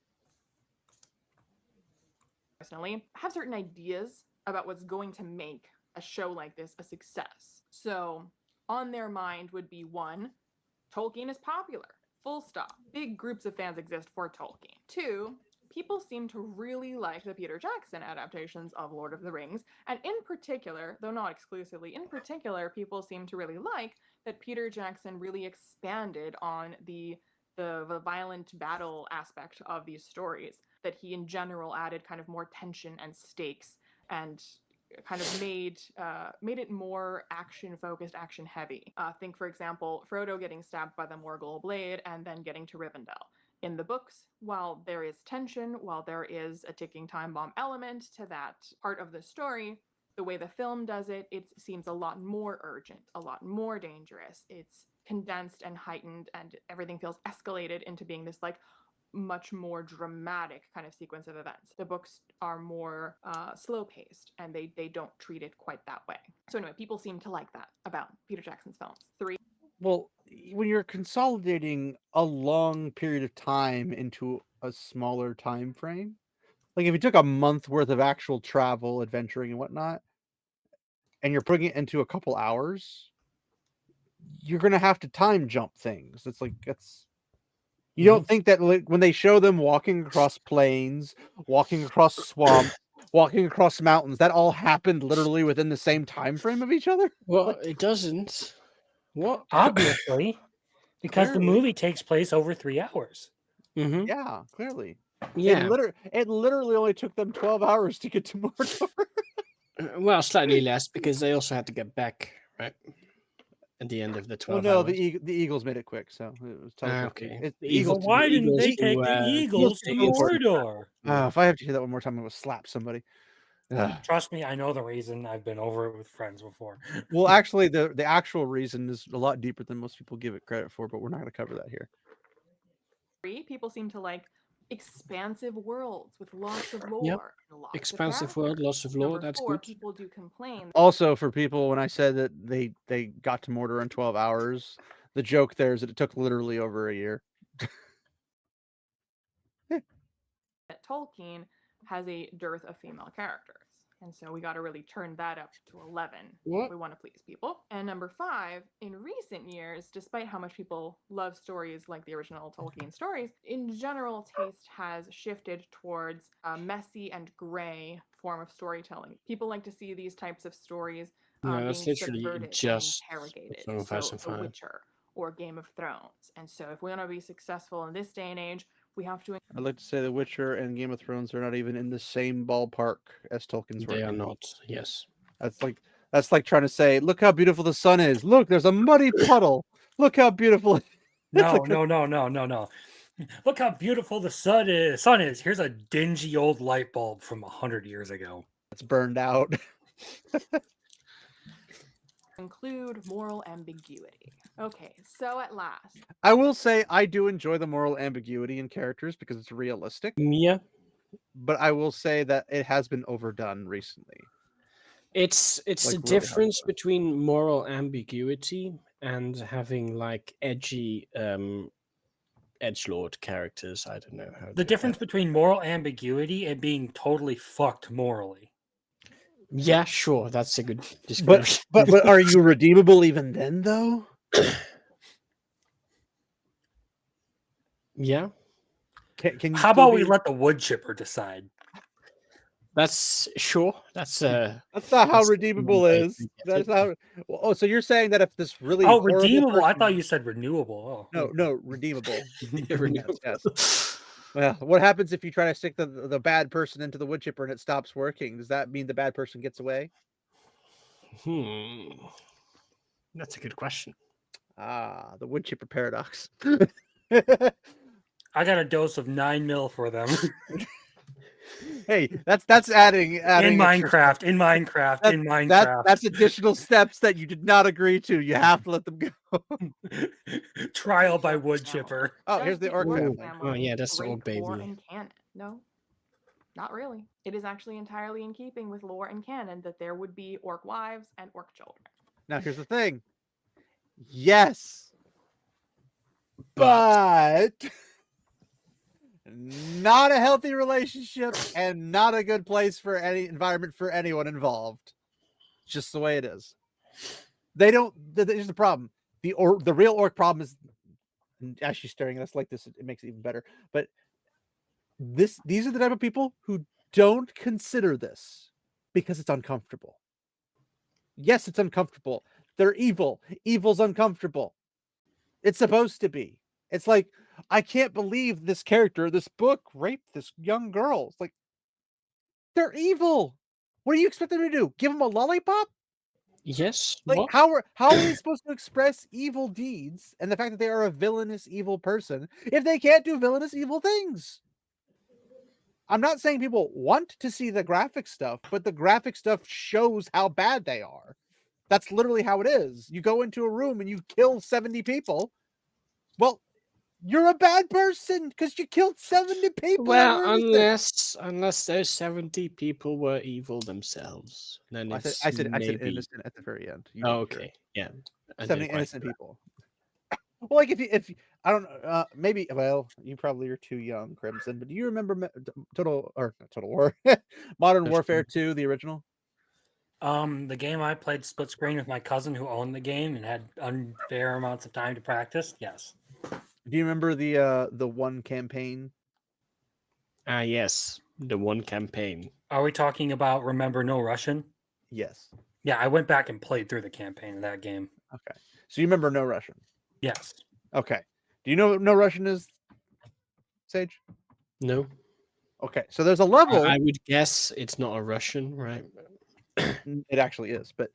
Personally, have certain ideas about what's going to make a show like this a success. So on their mind would be 1, Tolkien is popular, full stop. Big groups of fans exist for Tolkien. 2, people seem to really like the Peter Jackson adaptations of Lord of the Rings. And in particular, though not exclusively, in particular, people seem to really like that Peter Jackson really expanded on the violent battle aspect of these stories, that he in general added kind of more tension and stakes and kind of made it more action focused, action heavy. Think, for example, Frodo getting stabbed by the Morgul blade and then getting to Rivendell. In the books, while there is tension, while there is a ticking time bomb element to that part of the story, the way the film does it, it seems a lot more urgent, a lot more dangerous. It's condensed and heightened, and everything feels escalated into being this like much more dramatic kind of sequence of events. The books are more slow paced, and they don't treat it quite that way. So anyway, people seem to like that about Peter Jackson's films. 3. Well, when you're consolidating a long period of time into a smaller time frame, like if you took a month worth of actual travel, adventuring, and whatnot, and you're putting it into a couple hours, you're gonna have to time jump things. It's like you don't think that like, when they show them walking across plains, walking across swamps, walking across mountains, that all happened literally within the same time frame of each other? Well, Like, it doesn't. What? Obviously, because Clearly. the movie takes place over 3 hours. Mm-hmm. Yeah, clearly. Yeah. It literally only took them 12 hours to get to Mordor. Well, slightly less because they also had to get back, right? At the end of the 12 Well, no, hours. the Eagles made it quick, so it was teleported. Okay. The The Eagles. But why didn't they Eagles take to, the Eagles to Mordor? If I have to hear that one more time, I will slap somebody. Trust me, I know the reason. I've been over it with friends before. Well, actually, the actual reason is a lot deeper than most people give it credit for, but we're not going to cover that here. 3, people seem to like expansive worlds with lots of lore. Yep. And lots Expansive of world, lots of lore. Number That's 4, good. people do complain. Also, for people, when I said that they got to Mordor in 12 hours, the joke there is that it took literally over a year. That Tolkien has a dearth of female characters. And so we got to really turn that up to 11 if we want to please people. And number 5, in recent years, despite how much people love stories like the original Tolkien stories, in general, taste has shifted towards a messy and gray form of storytelling. People like to see these types of stories No, that's being literally subverted just and interrogated. Song of So Ice and The Fire. Witcher or Game of Thrones. And so if we want to be successful in this day and age, we have to. I'd like to say The Witcher and Game of Thrones are not even in the same ballpark as Tolkien's work. They are not. Yes. That's like trying to say, look how beautiful the sun is. Look, there's a muddy puddle. Look how beautiful. No. Look how beautiful the sun is. Here's a dingy old light bulb from 100 years ago. It's burned out. Include moral ambiguity. Okay, so at last, I will say I do enjoy the moral ambiguity in characters because it's realistic. Yeah. But I will say that it has been overdone recently. It's Like, the really difference hard. between moral ambiguity and having like edgy edgelord characters. I don't know how The difference between moral ambiguity and being totally fucked morally. Yeah, sure, that's a good description. But are you redeemable even then though? Yeah. Can you How about we let the wood chipper decide? That's sure. That's not how redeemable is. That's not. Oh, so you're saying that if this really redeemable? I thought you said renewable. No, redeemable. Renewable. Yes. Well, what happens if you try to stick the bad person into the wood chipper and it stops working? Does that mean the bad person gets away? That's a good question. Ah, the wood chipper paradox. I got a dose of 9 mil for them. Hey, that's adding in extra stuff. Minecraft, in Minecraft, in Minecraft. That's additional steps that you did not agree to. You have to let them go. Trial by Orc wood family. chipper. Oh, Does here's the Orc Orc family. Oh, yeah, that's the break old baby. lore and canon? No, not really. It is actually entirely in keeping with lore and canon that there would be orc wives and orc children. Now, here's the thing. Yes, But but not a healthy relationship and not a good place for any environment for anyone involved. Just the way it is. They don't. Here's the problem. The real orc problem is actually staring at us like this. It makes it even better. But these are the type of people who don't consider this because it's uncomfortable. Yes, it's uncomfortable. They're evil. Evil's uncomfortable. It's supposed to be. It's like, I can't believe this character, this book, raped this young girl. It's like, they're evil. What do you expect them to do? Give them a lollipop? yes, Like, what? how are they supposed to express evil deeds and the fact that they are a villainous evil person if they can't do villainous evil things? I'm not saying people want to see the graphic stuff, but the graphic stuff shows how bad they are. That's literally how it is. You go into a room and you kill 70 people. Well, you're a bad person because you killed 70 people. Well, unless those 70 people were evil themselves, then I it's said maybe. innocent at the very end. You Oh, didn't hear okay, yeah. I 70 didn't quite innocent hear that. people. Well, like if I don't maybe, well, you probably are too young, Crimson, but do you remember Total War, Modern Warfare 2, the original? The game I played split screen with my cousin who owned the game and had unfair amounts of time to practice. Yes. Do you remember the one campaign? Ah, yes, the one campaign. Are we talking about Remember No Russian? Yes. Yeah, I went back and played through the campaign of that game. Okay. So you remember No Russian? Yes. Okay. Do you know what No Russian is, Sage? No, Okay. So there's a level. I would guess it's not a Russian, right? It actually is, but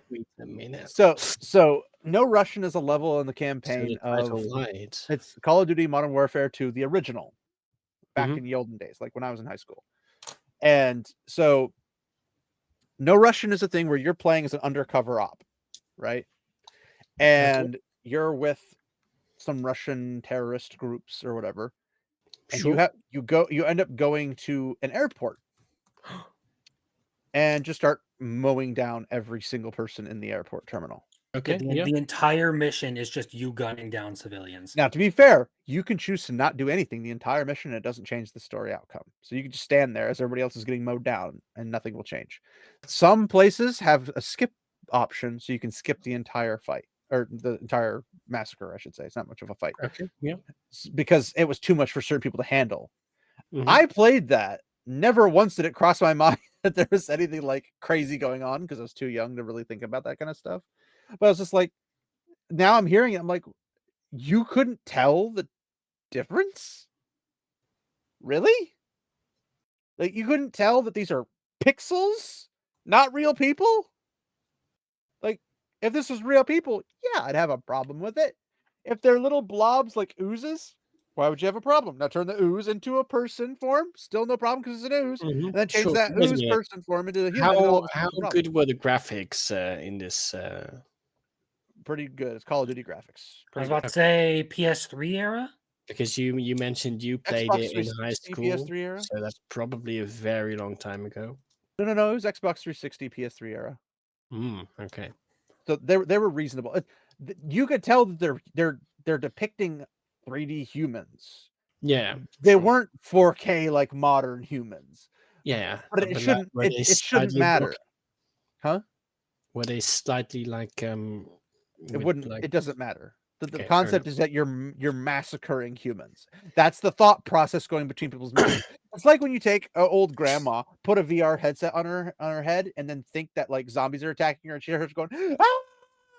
Wait a minute. so No Russian is a level in the So campaign the title of lied. it's Call of Duty Modern Warfare 2, the original, back Mhm. in the olden days, like when I was in high school. And so No Russian is a thing where you're playing as an undercover op, right? And you're with some Russian terrorist groups or whatever. And Sure. you end up going to an airport and just start mowing down every single person in the airport terminal. Okay. Yeah. The entire mission is just you gunning down civilians. Now, to be fair, you can choose to not do anything the entire mission, and it doesn't change the story outcome. So you can just stand there as everybody else is getting mowed down, and nothing will change. Some places have a skip option, so you can skip the entire fight, or the entire massacre, I should say. It's not much of a fight. Okay. Yeah. Because it was too much for certain people to handle. Mhm. I played that. Never once did it cross my mind that there was anything like crazy going on because I was too young to really think about that kind of stuff. But I was just like, now I'm hearing it. I'm like, you couldn't tell the difference? Really? Like, you couldn't tell that these are pixels, not real people? Like, if this was real people, yeah, I'd have a problem with it. If they're little blobs like oozes, why would you have a problem? Now turn the ooze into a person form, still no problem because it's an ooze, Mhm. and then change Sure. that Wait a ooze minute. person form into a human, and all of a sudden How it's a problem. good were the graphics in this? Pretty good. It's Call of Duty graphics. I was Pretty about to say PS3 era. Because you mentioned you played Xbox it in high 360, school, PS3 era? so that's probably a very long time ago. No, it was Xbox 360, PS3 era. Okay. So they were reasonable. You could tell that they're depicting 3D humans. Yeah. They sure. weren't 4K like modern humans. Yeah. But it like, shouldn't were they it shouldn't slightly matter. blocky? Huh? Were they slightly like It with, wouldn't like, it doesn't matter. The Okay, fair concept enough. is that you're massacring humans. That's the thought process going between people's minds. It's like when you take an old grandma, put a VR headset on her head, and then think that like zombies are attacking her, and she starts going, ah,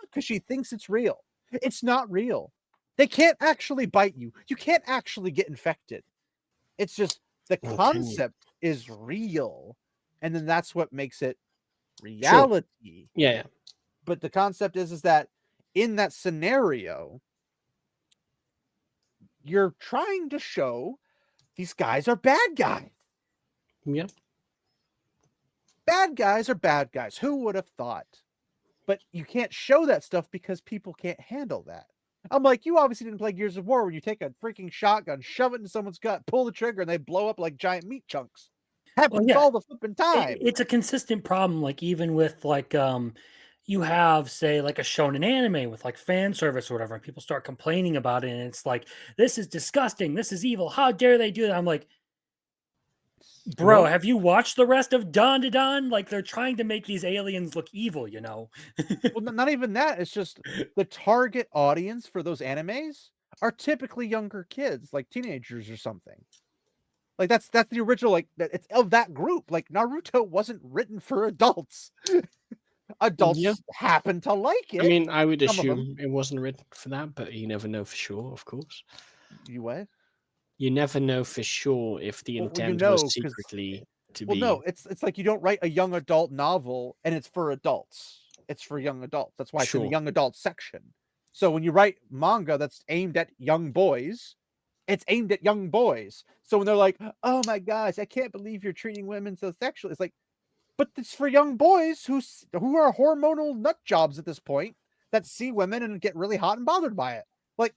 because she thinks it's real. It's not real. They can't actually bite you. You can't actually get infected. It's just the Well, concept is real, and then that's what makes it reality. Yeah. But the concept is that in that scenario, you're trying to show these guys are bad guys. Yeah. Bad guys are bad guys. Who would have thought? But you can't show that stuff because people can't handle that. I'm like, you obviously didn't play Gears of War where you take a freaking shotgun, shove it into someone's gut, pull the trigger, and they blow up like giant meat chunks. Happens yeah. all the flipping time. It's a consistent problem, like even with like you have say like a shonen anime with like fan service or whatever, and people start complaining about it, and it's like, this is disgusting, this is evil, how dare they do that? I'm like, bro, Well- have you watched the rest of Dawn to Dawn? Like, they're trying to make these aliens look evil, you know. Well, not even that. It's just the target audience for those animes are typically younger kids, like teenagers or something. Like that's the original, like it's of that group. Like Naruto wasn't written for adults. Adults Yeah. happen to like it. I mean, I would Some of them. assume it wasn't written for that, but you never know for sure, of course. You what? You never know for sure if the Well, you intent know, was 'cause- secretly to Well, be. no, it's like you don't write a young adult novel and it's for adults. It's for young adults. That's why it's in the Sure. young adult section. So when you write manga that's aimed at young boys, it's aimed at young boys. So when they're like, "Oh my gosh, I can't believe you're treating women so sexually," it's like, but it's for young boys who are hormonal nut jobs at this point that see women and get really hot and bothered by it. Like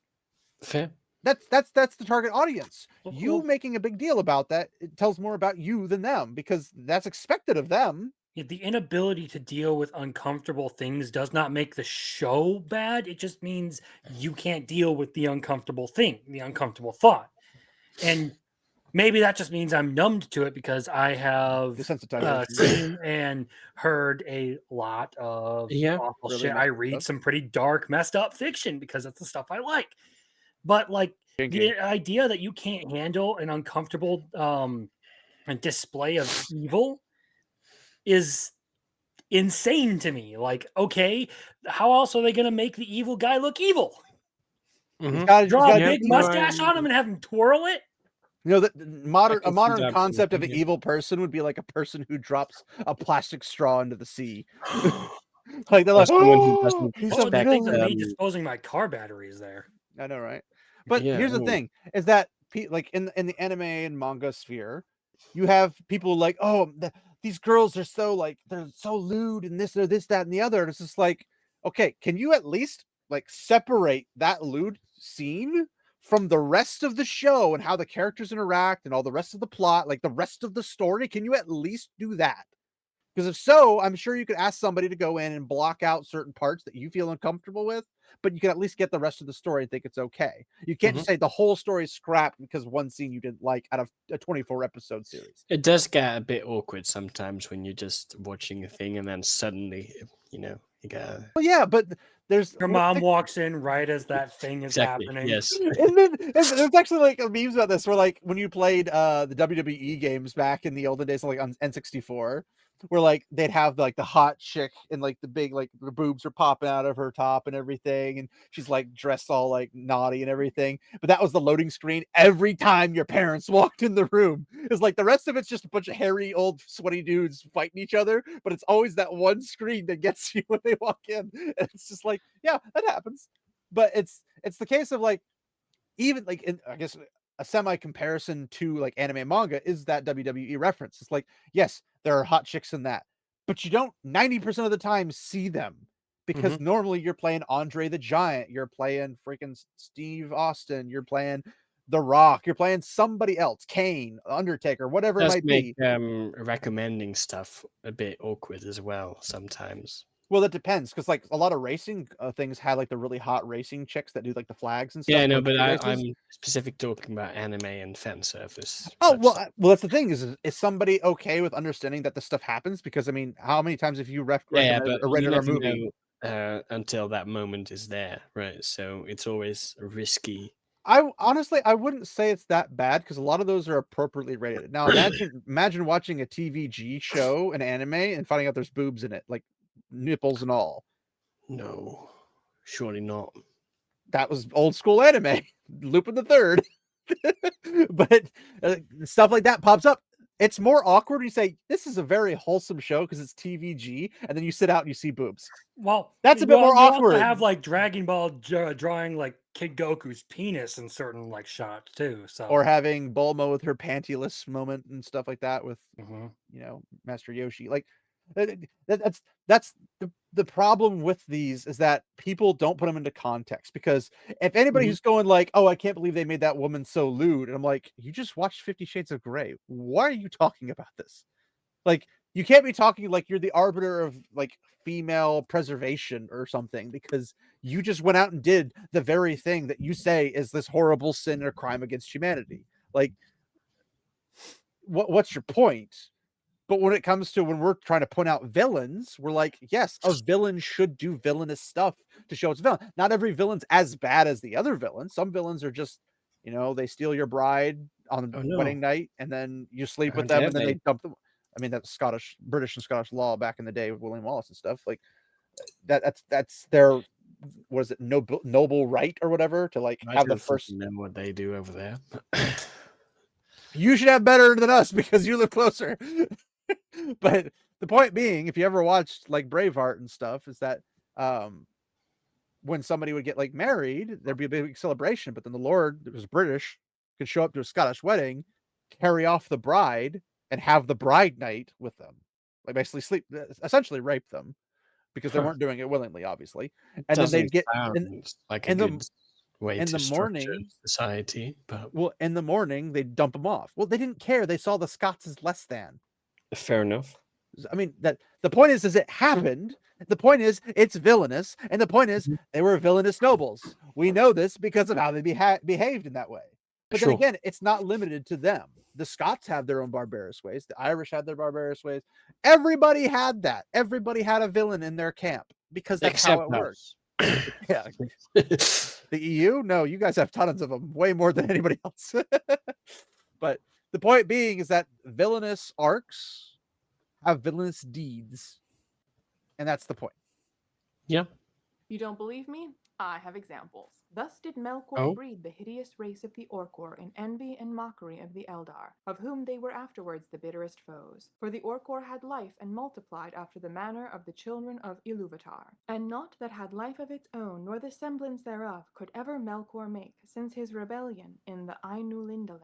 Fair. that's the target audience. You Well, making a big deal about that, it tells more about you than them because that's expected of them. the inability to deal with uncomfortable things does not make the show bad. It just means you can't deal with the uncomfortable thing, the uncomfortable thought. And maybe that just means I'm numbed to it because I have Desensitization. seen and heard a lot of Yeah, awful really shit. messed I up read stuff. some pretty dark, messed up fiction because that's the stuff I like. But like Kinky. the idea that you can't handle an uncomfortable display of evil is insane to me. Like, okay, how else are they going to make the evil guy look evil? Mhm. Draw a gotta big do- mustache on him and have him twirl it? You know that I a can see modern that concept of being an it. evil person would be like a person who drops a plastic straw into the sea. Like they're Or like, someone who "Oh, doesn't he's What a would they think of villain." me disposing my car batteries there? I know, right? But Yeah, here's the ooh. thing: is that like in the anime and manga sphere, you have people like, "Oh, these girls are so like they're so lewd and this or this that and the other." And it's just like, okay, can you at least like separate that lewd scene from the rest of the show and how the characters interact and all the rest of the plot, like the rest of the story? Can you at least do that? Because if so, I'm sure you could ask somebody to go in and block out certain parts that you feel uncomfortable with, but you can at least get the rest of the story and think it's okay. You can't just say the whole story is scrapped because one scene you didn't like out of a 24 episode series. It does get a bit awkward sometimes when you're just watching a thing and then suddenly, you get Well, yeah, but there's Your mom walks in right as that thing is exactly happening. yes. and then and there's actually like memes about this where like when you played the WWE games back in the olden days, like on N64, where like they'd have like the hot chick and like the big like the boobs are popping out of her top and everything, and she's like dressed all like naughty and everything. But that was the loading screen every time your parents walked in the room. It's like the rest of it's just a bunch of hairy old sweaty dudes fighting each other, but it's always that one screen that gets you when they walk in. And it's just like, yeah, that happens. But it's the case of like even like in, I guess a semi comparison to like anime and manga is that WWE reference. It's like, yes, there are hot chicks in that, but you don't 90% of the time see them because normally you're playing Andre the Giant, you're playing freaking Steve Austin, you're playing The Rock, you're playing somebody else, Kane, Undertaker, whatever it Does might make be. recommending stuff a bit awkward as well sometimes. Well, that depends because like a lot of racing things had like the really hot racing chicks that do like the flags and stuff. Yeah, no, for but the races. I'm specific talking about anime and fan service. Oh, well, That's- well, that's the thing is somebody okay with understanding that this stuff happens? Because I mean, how many times have you yeah, recommended but or you rated our never movie? know until that moment is there, right? So it's always risky. I honestly, I wouldn't say it's that bad because a lot of those are appropriately rated. Now, imagine watching a TVG show, an anime, and finding out there's boobs in it, like nipples and all. No, surely not. That was old school anime. Lupin the Third. But stuff like that pops up. It's more awkward when you say this is a very wholesome show because it's TVG, and then you sit out and you see boobs. Well, That's a bit more you awkward. also have like Dragon Ball drawing like Kid Goku's penis in certain like shots too. So Or having Bulma with her pantyless moment and stuff like that with Mhm. Master Yoshi. Like that's the problem with these is that people don't put them into context, because if anybody who's going like, oh, I can't believe they made that woman so lewd, and I'm like, you just watched 50 Shades of Grey. Why are you talking about this? Like, you can't be talking like you're the arbiter of like female preservation or something, because you just went out and did the very thing that you say is this horrible sin or crime against humanity. Like, what's your point? But when it comes to when we're trying to point out villains, we're like, yes, a villain should do villainous stuff to show it's a villain. Not every villain's as bad as the other villains. Some villains are just, they steal your bride on wedding night, and then you sleep with them, and then they dump them. I mean, that's British and Scottish law back in the day with William Wallace and stuff. Like that's their, what is it, noble right or whatever, to like have the first. Know what they do over there. You should have better than us because you live closer. But the point being, if you ever watched like Braveheart and stuff, is that when somebody would get like married, there'd be a big celebration, but then the Lord, that was British, could show up to a Scottish wedding, carry off the bride, and have the bride night with them. Like basically essentially rape them, because they weren't doing it willingly, obviously. And then they'd get like a good way in to the structure morning society. But in the morning they'd dump them off. Well, they didn't care. They saw the Scots as less than. fair enough. I mean, that the point is it happened. The point is it's villainous, and the point is they were villainous nobles. We know this because of how they behaved in that way. But then again, it's not limited to them. The Scots have their own barbarous ways. The Irish had their barbarous ways. Everybody had that. Everybody had a villain in their camp, because that's how it works. Yeah. The EU? No, you guys have tons of them, way more than anybody else. But the point being is that villainous arcs have villainous deeds, and that's the point. Yeah. You don't believe me? I have examples. Thus did Melkor breed the hideous race of the Orcor in envy and mockery of the Eldar, of whom they were afterwards the bitterest foes. For the Orcor had life and multiplied after the manner of the children of Ilúvatar, and naught that had life of its own, nor the semblance thereof, could ever Melkor make, since his rebellion in the Ainulindale,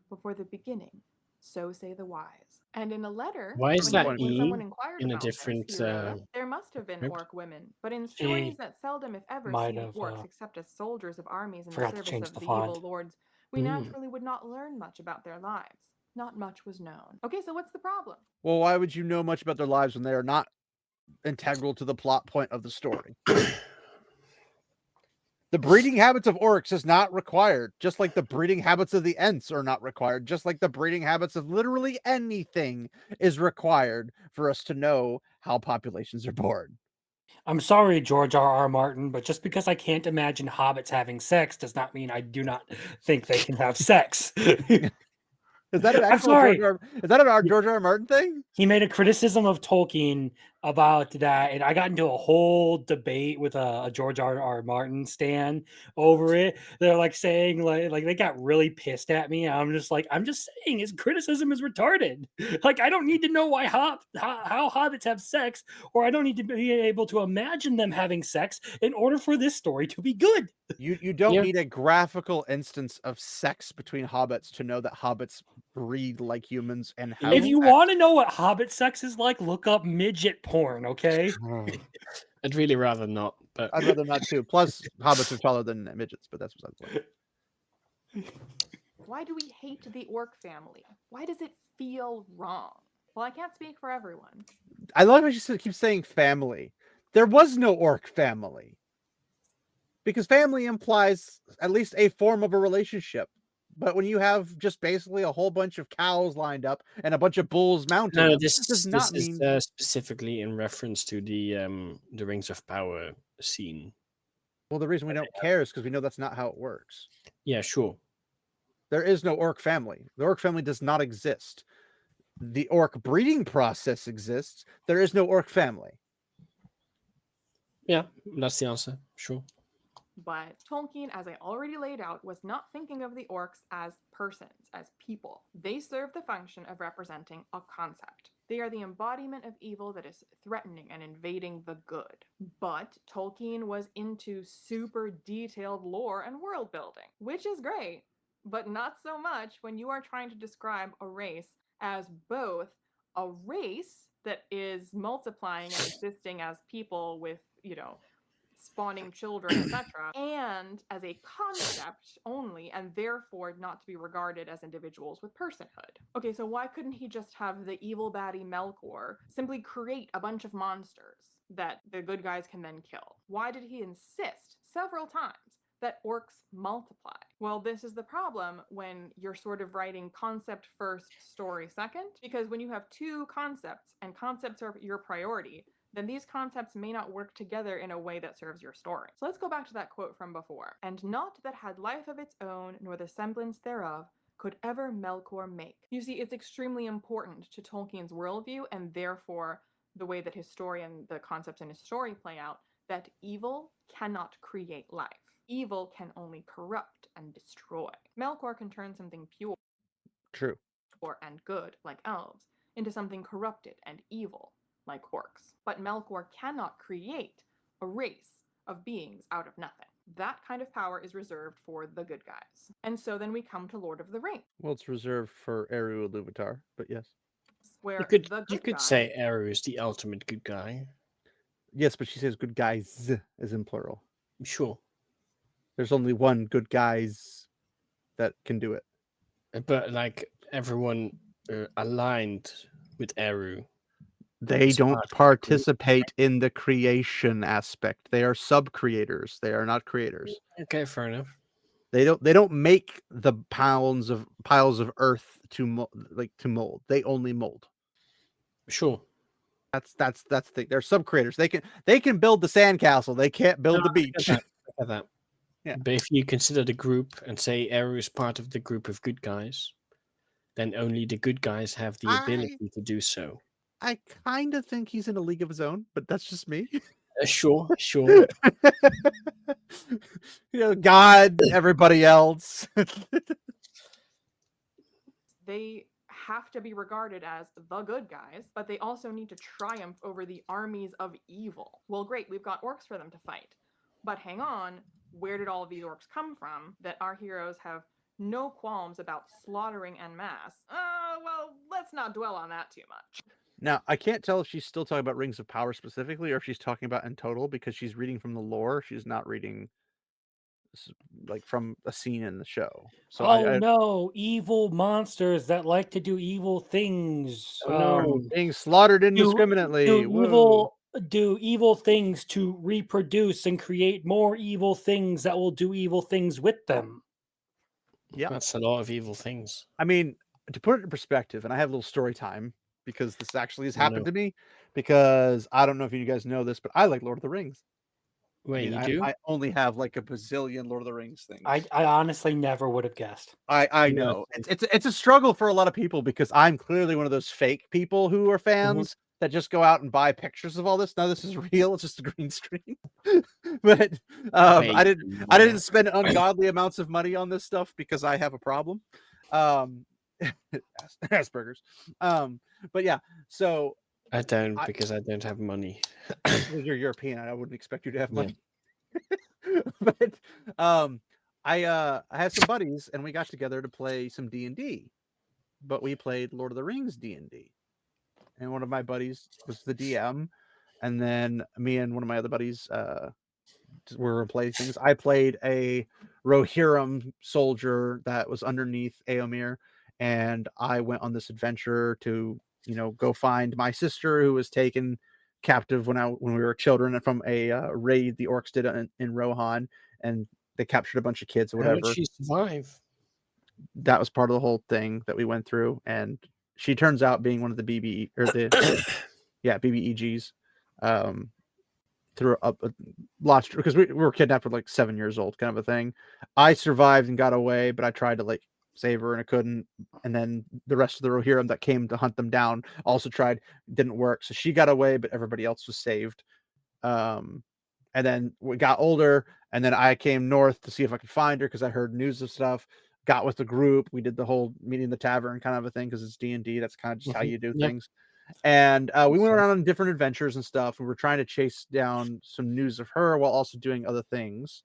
before the beginning. So say the wise. And in a letter, Why is when someone inquired in a about different? this, he wrote, there must have been orc women, but in stories that seldom, if ever, see orcs except as soldiers of armies in the service of the evil lords, we naturally would not learn much about their lives. Not much was known. Okay, so what's the problem? Well, why would you know much about their lives when they are not integral to the plot point of the story? The breeding habits of orcs is not required, just like the breeding habits of the Ents are not required, just like the breeding habits of literally anything is required for us to know how populations are born. I'm sorry, George R.R. Martin, but just because I can't imagine hobbits having sex does not mean I do not think they can have sex. Is that an actual George R. Martin thing? He made a criticism of Tolkien about that, and I got into a whole debate with a George R.R. Martin stan over it. They're like saying like they got really pissed at me. I'm just saying his criticism is retarded. Like, I don't need to know why how hobbits have sex, or I don't need to be able to imagine them having sex in order for this story to be good. You don't need a graphical instance of sex between hobbits to know that hobbits breed like humans and have If you want to know what hobbit sex is like, look up midget porn, okay? I'd really rather not, but I'd rather not too. Plus, hobbits are taller than midgets, but that's beside the point. Why do we hate the orc family? Why does it feel wrong? Well, I can't speak for everyone. I love how you keep saying family. There was no orc family. Because family implies at least a form of a relationship. But when you have just basically a whole bunch of cows lined up and a bunch of bulls mounted, no, this does not mean is specifically in reference to the Rings of Power scene. Well, the reason we don't care is because we know that's not how it works. Yeah, sure. There is no orc family. The orc family does not exist. The orc breeding process exists. There is no orc family. Yeah, that's the answer. Sure. But Tolkien, as I already laid out, was not thinking of the orcs as persons, as people. They serve the function of representing a concept. They are the embodiment of evil that is threatening and invading the good. But Tolkien was into super detailed lore and world building, which is great, but not so much when you are trying to describe a race as both a race that is multiplying and existing as people with, spawning children, etc., and as a concept only, and therefore not to be regarded as individuals with personhood. Okay, so why couldn't he just have the evil baddie Melkor simply create a bunch of monsters that the good guys can then kill? Why did he insist several times that orcs multiply? Well, this is the problem when you're sort of writing concept first, story second, because when you have two concepts and concepts are your priority, then these concepts may not work together in a way that serves your story. So let's go back to that quote from before. And not that had life of its own, nor the semblance thereof, could ever Melkor make. You see, it's extremely important to Tolkien's worldview, and therefore the way that his story and the concepts in his story play out, that evil cannot create life. Evil can only corrupt and destroy. Melkor can turn something pure True. and good, like elves, into something corrupted and evil, like orcs. But Melkor cannot create a race of beings out of nothing. That kind of power is reserved for the good guys. And so then we come to Lord of the Rings. Well, it's reserved for Eru Iluvatar, but yes. Where You could the you good could guys, say Eru is the ultimate good guy. Yes, but she says good guys is in plural. Sure. There's only one good guys that can do it. But like everyone aligned with Eru. They It's don't part of the group. participate in the creation aspect. They are sub-creators. They are not creators. Okay, fair enough. They don't make the piles of earth to mold. They only mold. Sure. That's the thing. They're sub-creators. They can build the sandcastle. They can't build the I get beach. that. I get that. Yeah. But if you consider the group and say Eru is part of the group of good guys, then only the good guys have the ability to do so. I kind of think he's in a league of his own, but that's just me. Sure. God, everybody else. they have to be regarded as the good guys, but they also need to triumph over the armies of evil. Well, great, we've got orcs for them to fight. But hang on, where did all of these orcs come from that our heroes have no qualms about slaughtering en masse? Well, let's not dwell on that too much. Now, I can't tell if she's still talking about Rings of Power specifically or if she's talking about in total because she's reading from the lore. She's not reading like from a scene in the show. So no, evil monsters that like to do evil things. Oh, no. being slaughtered indiscriminately. Do evil things to reproduce and create more evil things that will do evil things with them. Yeah. That's a lot of evil things. I mean, to put it in perspective, and I have a little story time because this actually has happened to me, because I don't know if you guys know this, but I like Lord of the Rings. Wait, you do? I only have like a bazillion Lord of the Rings things. I honestly never would have guessed. I know. It's a struggle for a lot of people because I'm clearly one of those fake people who are fans that just go out and buy pictures of all this. Now this is real. It's just a green screen. But I didn't spend ungodly amounts of money on this stuff because I have a problem. Asperger's. But yeah, so I don't because I don't have money. You're European. I wouldn't expect you to have money. But I had some buddies and we got together to play some D&D. But we played Lord of the Rings D&D. And one of my buddies was the DM, and then me and one of my other buddies were playing things. I played a Rohirrim soldier that was underneath Eomer, and I went on this adventure to, go find my sister who was taken captive when we were children from a raid the orcs did in Rohan, and they captured a bunch of kids or whatever. How did she survive? That was part of the whole thing that we went through, and she turns out being one of the BBEGs. Through a lot because we were kidnapped at like 7 years old, kind of a thing. I survived and got away, but I tried to like save her and I couldn't. And then the rest of the Rohirrim that came to hunt them down also tried, didn't work. So she got away, but everybody else was saved. And And then we got older, and then I came north to see if I could find her because I heard news of stuff. Got with the group. We did the whole meeting in the tavern kind of a thing because it's D&D. That's kind of just how you do things. And we went around on different adventures and stuff. We were trying to chase down some news of her while also doing other things.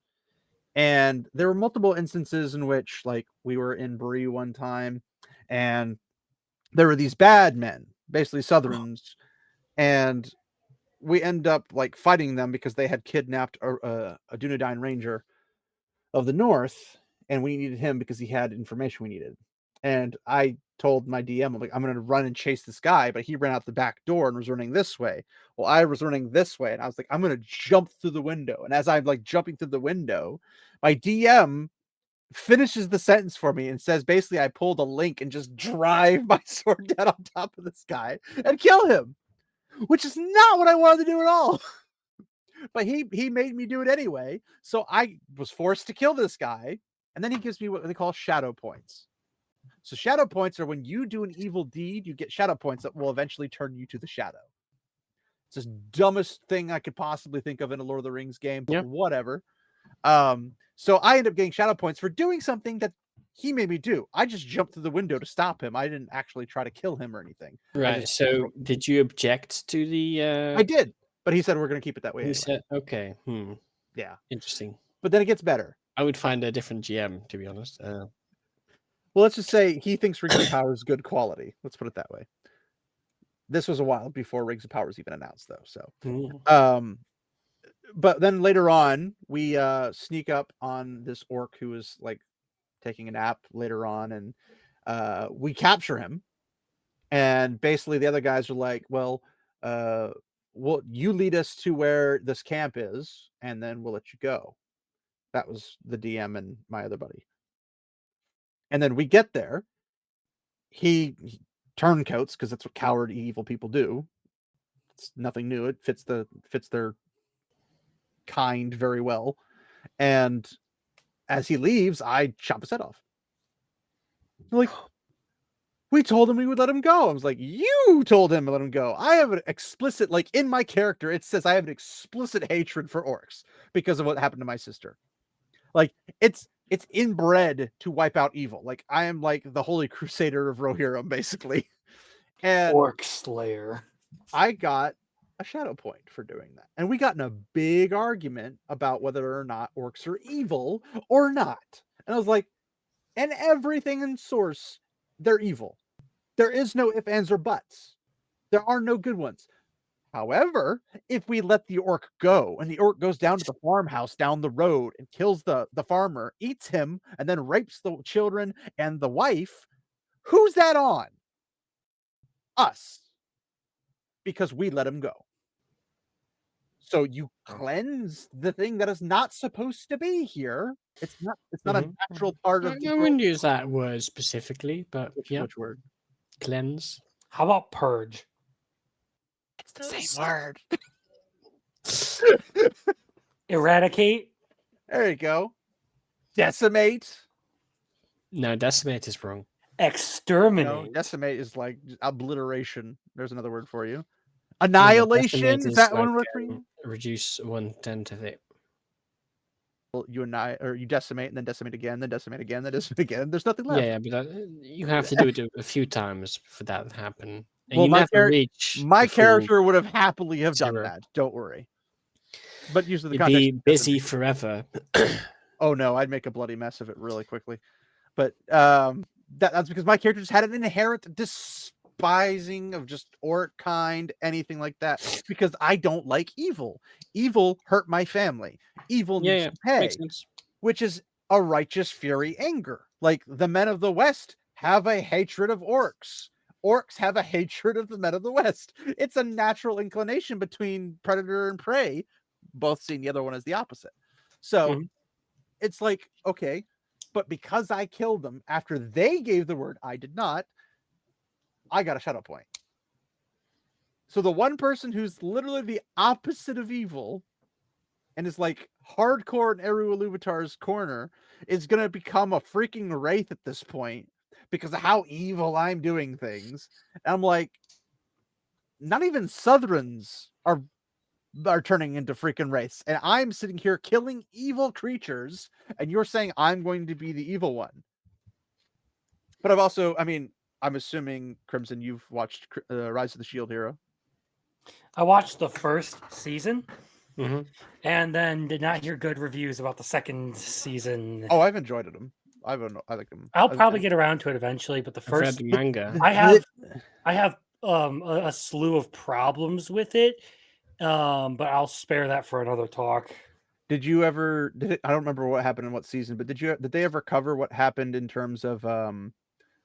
And there were multiple instances in which, like, we were in Bree one time, and there were these bad men, basically Southrons, and we end up like fighting them because they had kidnapped a Dunedain ranger of the north, and we needed him because he had information we needed. And I told my DM, I'm like, I'm going to run and chase this guy, but he ran out the back door and was running this way. Well, I was running this way, and I was like, I'm going to jump through the window. And as I'm like jumping through the window, my DM finishes the sentence for me and says, basically, I pulled a link and just drive my sword down on top of this guy and kill him, which is not what I wanted to do at all. But he made me do it anyway. So I was forced to kill this guy. And then he gives me what they call shadow points. So shadow points are when you do an evil deed, you get shadow points that will eventually turn you to the shadow. It's the dumbest thing I could possibly think of in a Lord of the Rings game, but whatever. So I end up getting shadow points for doing something that he made me do. I just jumped through the window to stop him. I didn't actually try to kill him or anything. Right. So did you object to the I did, but he said we're going to keep it that way. He anyway. said, okay. Yeah. Interesting. But then it gets better. I would find a different GM, to be honest. Well, let's just say he thinks Rings of Power is good quality. Let's put it that way. This was a while before Rings of Power was even announced, though. So, but then later on, we sneak up on this orc who is like taking a nap later on, and we capture him. And basically, the other guys are like, "Well, you lead us to where this camp is, and then we'll let you go." That was the DM and my other buddy. And then we get there. He turncoats because that's what coward evil people do. It's nothing new. It fits their kind very well. And as he leaves, I chop his head off. Like, we told him we would let him go. I was like, you told him to let him go. I have an explicit, like in my character, it says I have an explicit hatred for orcs because of what happened to my sister. Like it's inbred to wipe out evil. Like I am like the holy crusader of Rohirrim, basically. And Orc Slayer. I got a shadow point for doing that. And we got in a big argument about whether or not orcs are evil or not. And I was like, and everything in Source, they're evil. There is no ifs, ands, or buts. There are no good ones. However, if we let the orc go and the orc goes down to the farmhouse down the road and kills the farmer, eats him, and then rapes the children and the wife, who's that on? Us. Because we let him go. So you cleanse the thing that is not supposed to be here. It's not a natural part of the I wouldn't use that word specifically, but which word? Cleanse. How about purge? It's the same word. Eradicate. There you go. Decimate. No, decimate is wrong. Exterminate. No, decimate is like obliteration. There's another word for you. Annihilation. Is that one word for you? Reduce 1/10 of it. Well, you decimate and then decimate again, then decimate again, then decimate again. There's nothing left. Yeah, but you have to do it a few times for that to happen. And well, you never reach. My character would have happily have done that. Don't worry. But usually the context be busy forever. Oh no, I'd make a bloody mess of it really quickly. But that's because my character just had an inherent despising of just orc kind, anything like that. Because I don't like evil. Evil hurt my family. Evil needs to pay, which is a righteous fury anger. Like the men of the West have a hatred of orcs. Orcs have a hatred of the men of the West. It's a natural inclination between predator and prey, both seeing the other one as the opposite. So it's like, okay, but because I killed them after they gave the word, I did not, I got a shadow point. So the one person who's literally the opposite of evil and is like hardcore in Eru Iluvatar's corner is going to become a freaking wraith at this point because of how evil I'm doing things. And I'm like, not even Southrons are are turning into freaking wraiths, and I'm sitting here killing evil creatures, and you're saying I'm going to be the evil one. But I've also, I mean, I'm assuming, Crimson, you've watched Rise of the Shield Hero. I watched the first season Mm-hmm. and then did not hear good reviews about the second season. Oh, I've enjoyed them. I like them. I'll probably get around to it eventually, but the I've read first the manga. I have a slew of problems with it, but I'll spare that for another talk. Did you ever? I don't remember what happened in what season, but did they ever cover what happened in terms of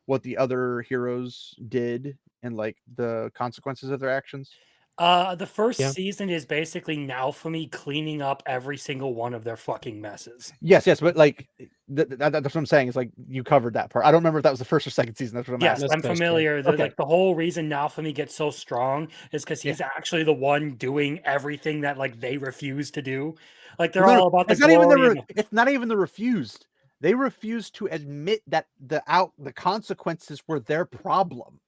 what the other heroes did and like the consequences of their actions? The first Yeah. season is basically Naofumi cleaning up every single one of their fucking messes. Yes, but like that's what I'm saying. Is like you covered that part. I don't remember if that was the first or second season. That's what I'm Yes, asking. I'm That's familiar. Okay. Like the whole reason Naofumi gets so strong is because he's actually the one doing everything that like they refuse to do. Like they're all about the it's not even glory. it's not even the refused. They refused to admit that the consequences were their problem.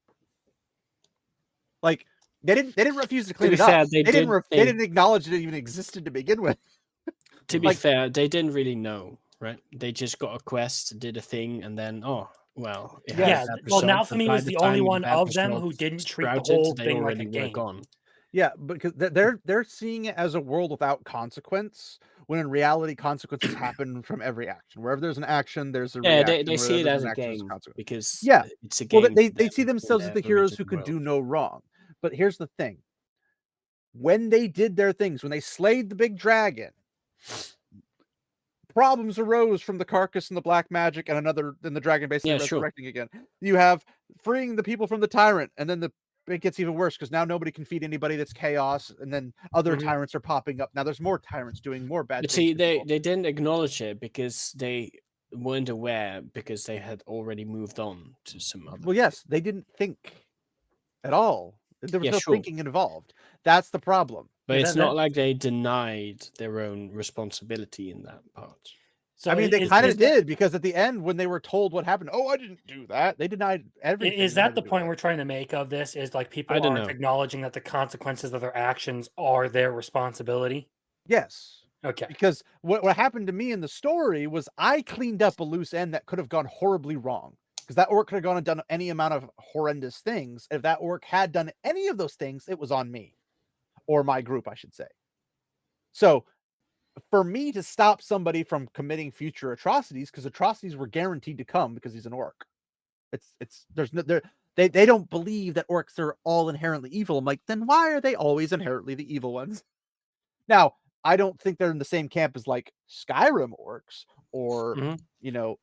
Like they didn't refuse to clean be it up. fair, They didn't acknowledge it even existed to begin with. To be Like- fair, they didn't really know, right? They just got a quest, did a thing, and then well, it had Yeah, a bad well, result, but Naofumi by was the only time one bad of them who results didn't treat the sprouted, whole they thing like a already were game. gone. Yeah, because they're seeing it as a world without consequence, when in reality consequences happen from every action. Wherever there's an action, there's a Yeah, reaction. they see Wherever it there's as an a action, there's game consequence. because Yeah. it's a Well, game. they for see them in themselves as their the heroes who original could do world. no wrong. But here's the thing. When they did their things, when they slayed the big dragon, problems arose from the carcass and the black magic and the dragon basically resurrecting again. You have freeing the people from the tyrant, and then it gets even worse because now nobody can feed anybody that's chaos, and then other tyrants are popping up. Now there's more tyrants doing more bad But things. see, they didn't acknowledge it because they weren't aware because they had already moved on to some other. Well, yes, they didn't think at all. There was no thinking involved. That's the problem. But it's not like they denied their own responsibility in that part. So I mean, they kind of did, because at the end, when they were told what happened, oh, I didn't do that. They denied everything. Is that the point we're trying to make of this? Is like people aren't acknowledging that the consequences of their actions are their responsibility? Yes. Okay. Because what happened to me in the story was I cleaned up a loose end that could have gone horribly wrong. Because that orc could have gone and done any amount of horrendous things. If that orc had done any of those things, it was on me. Or my group, I should say. So for me to stop somebody from committing future atrocities, because atrocities were guaranteed to come because he's an orc. They don't believe that orcs are all inherently evil. I'm like, then why are they always inherently the evil ones? Now, I don't think they're in the same camp as like Skyrim orcs or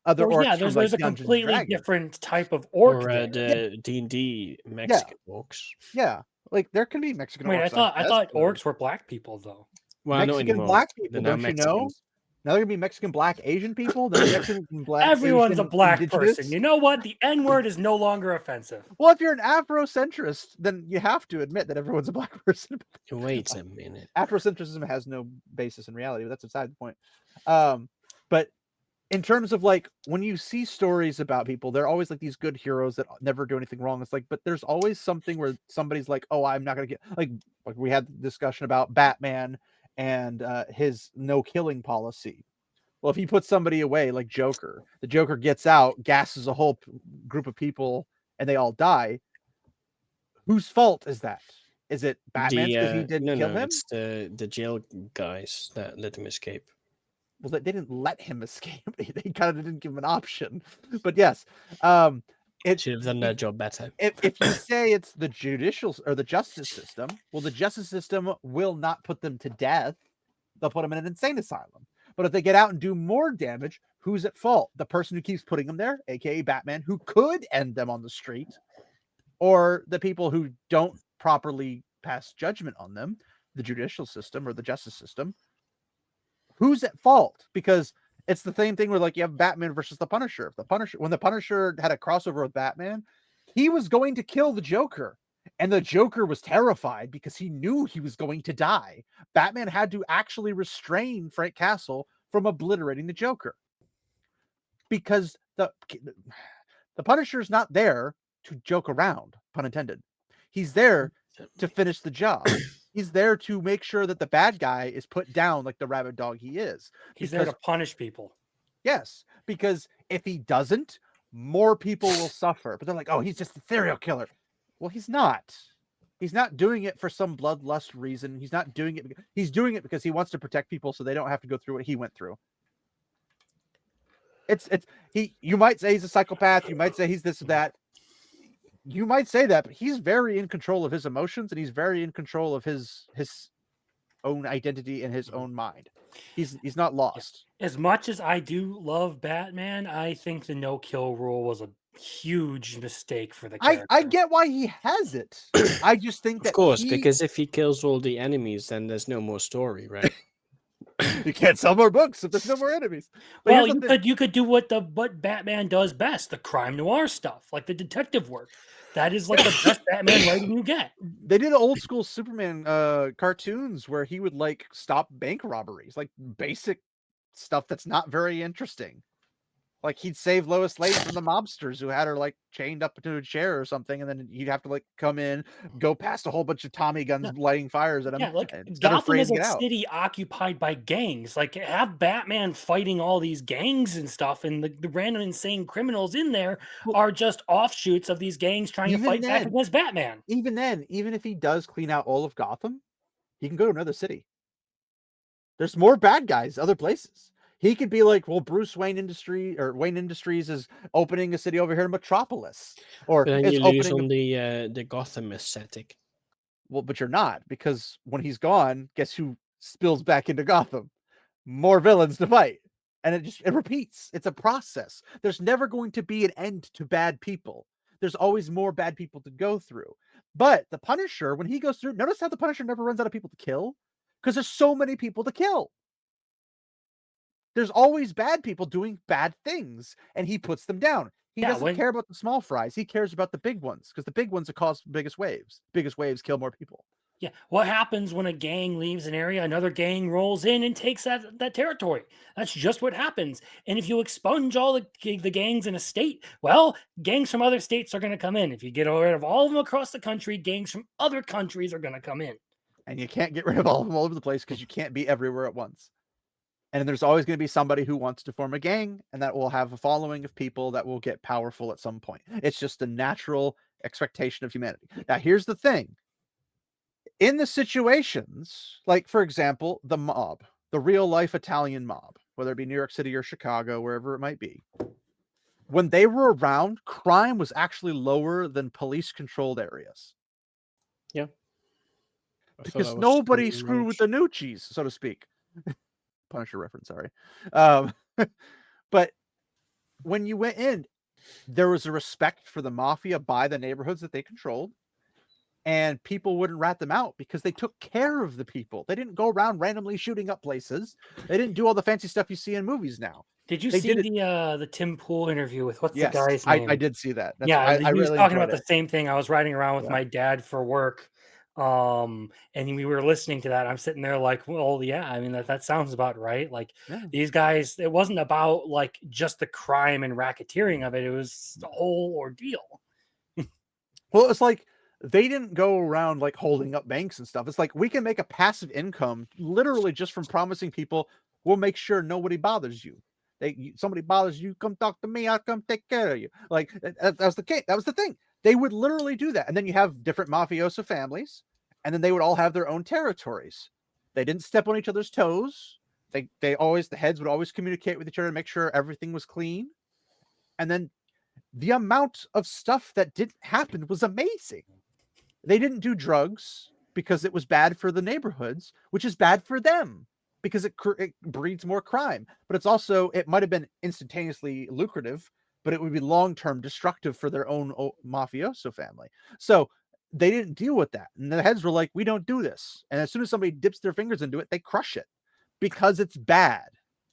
other orcs. Yeah, from, there's a completely different type of orc. Or the D&D Mexican orcs. Yeah, like there can be Mexican orcs. Wait, I thought orcs were black people though. Well, Mexican black people, don't you know? Now they're gonna be Mexican black Asian people. Then Mexican black. Everyone's Asian a black indigenous. person. You know what? The N-word is no longer offensive. Well, if you're an Afrocentrist, then you have to admit that everyone's a black person. Wait a minute. Afrocentrism has no basis in reality, but that's beside the point. But in terms of like when you see stories about people, they're always like these good heroes that never do anything wrong. It's like, but there's always something where somebody's like, oh, I'm not gonna get like we had the discussion about Batman and his no killing policy. Well, if he puts somebody away like Joker, the Joker gets out, gasses a whole group of people, and they all die. Whose fault is that? Is it Batman's because he didn't kill him? It's the jail guys that let him escape. Well, they didn't let him escape. They kind of didn't give him an option. But yes, it should have done their job better. If you say it's the judicial or the justice system, well, the justice system will not put them to death. They'll put them in an insane asylum. But if they get out and do more damage, who's at fault? The person who keeps putting them there, aka Batman, who could end them on the street, or the people who don't properly pass judgment on them, the judicial system or the justice system. Who's at fault? Because it's the same thing where like you have Batman versus the Punisher. When the Punisher had a crossover with Batman, he was going to kill the Joker. And the Joker was terrified because he knew he was going to die. Batman had to actually restrain Frank Castle from obliterating the Joker. Because the Punisher's not there to joke around, pun intended. He's there to finish the job. He's there to make sure that the bad guy is put down like the rabid dog he is. He's there to punish people. Yes, because if he doesn't, more people will suffer. But they're like, oh, he's just a serial killer. Well, he's not. He's not doing it for some bloodlust reason. He's not doing it. He's doing it because he wants to protect people so they don't have to go through what he went through. You might say he's a psychopath. You might say he's this or that. You might say that, but he's very in control of his emotions, and he's very in control of his own identity and his own mind. He's not lost. As much as I do love Batman, I think the no-kill rule was a huge mistake for the character. I get why he has it. I just think that Of course, because if he kills all the enemies, then there's no more story, right? you can't sell more books if there's no more enemies. But well, you could do what Batman does best, the crime noir stuff, like the detective work. That is like the best Batman writing you get. They did old school Superman cartoons where he would like stop bank robberies, like basic stuff that's not very interesting. Like he'd save Lois Lane from the mobsters who had her like chained up to a chair or something, and then you'd have to like come in, go past a whole bunch of Tommy guns lighting fires at him. Yeah, like Gotham is a city occupied by gangs. Like have Batman fighting all these gangs and stuff, and the random insane criminals in there are just offshoots of these gangs trying to fight back against Batman. Even then, even if he does clean out all of Gotham, he can go to another city. There's more bad guys other places. He could be like, well, Wayne Industries is opening a city over here in Metropolis, or but then you lose on the Gotham aesthetic. Well, but you're not, because when he's gone, guess who spills back into Gotham? More villains to fight, and it repeats. It's a process. There's never going to be an end to bad people. There's always more bad people to go through. But the Punisher, when he goes through, notice how the Punisher never runs out of people to kill, because there's so many people to kill. There's always bad people doing bad things, and he puts them down. He doesn't care about the small fries. He cares about the big ones, because the big ones that cause the biggest waves. Biggest waves kill more people. Yeah. What happens when a gang leaves an area, another gang rolls in and takes that territory? That's just what happens. And if you expunge all the gangs in a state, well, gangs from other states are going to come in. If you get rid of all of them across the country, gangs from other countries are going to come in. And you can't get rid of all of them all over the place because you can't be everywhere at once. And there's always going to be somebody who wants to form a gang, and that will have a following of people that will get powerful at some point. It's just a natural expectation of humanity. Now, here's the thing. In the situations, like, for example, the mob, the real-life Italian mob, whether it be New York City or Chicago, wherever it might be, when they were around, crime was actually lower than police-controlled areas. Yeah. Because nobody screwed with the Nucci's, so to speak. Punisher reference, sorry. But when you went in, there was a respect for the mafia by the neighborhoods that they controlled, and people wouldn't rat them out because they took care of the people. They didn't go around randomly shooting up places. They didn't do all the fancy stuff you see in movies now. Did you see the Tim Pool interview with the guy's name? I did see that. He was talking about the same thing. I was riding around with my dad for work. And we were listening to that. I'm sitting there like, well, yeah, I mean, that sounds about right. Like these guys, it wasn't about like just the crime and racketeering of it. It was the whole ordeal. Well, it's like they didn't go around like holding up banks and stuff. It's like we can make a passive income literally just from promising people we'll make sure nobody bothers you. Somebody bothers you, come talk to me, I'll come take care of you. Like that was the case. That was the thing. They would literally do that. And then you have different mafioso families, and then they would all have their own territories. They didn't step on each other's toes. The heads would always communicate with each other to make sure everything was clean. And then the amount of stuff that didn't happen was amazing. They didn't do drugs because it was bad for the neighborhoods, which is bad for them because it breeds more crime. But it's also, it might have been instantaneously lucrative, but it would be long-term destructive for their own mafioso family. So they didn't deal with that. And the heads were like, we don't do this. And as soon as somebody dips their fingers into it, they crush it because it's bad.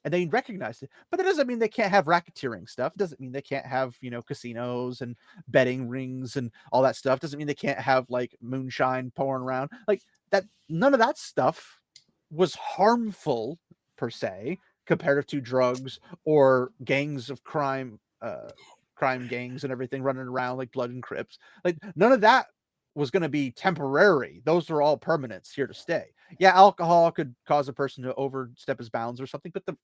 And they recognize it. But that doesn't mean they can't have racketeering stuff. It doesn't mean they can't have, casinos and betting rings and all that stuff. It doesn't mean they can't have like moonshine pouring around. Like that, none of that stuff was harmful per se, compared to drugs or gangs of crime gangs and everything running around like Blood and Crips. Like none of that was going to be temporary. Those are all permanents here to stay. Yeah, alcohol could cause a person to overstep his bounds or something, but the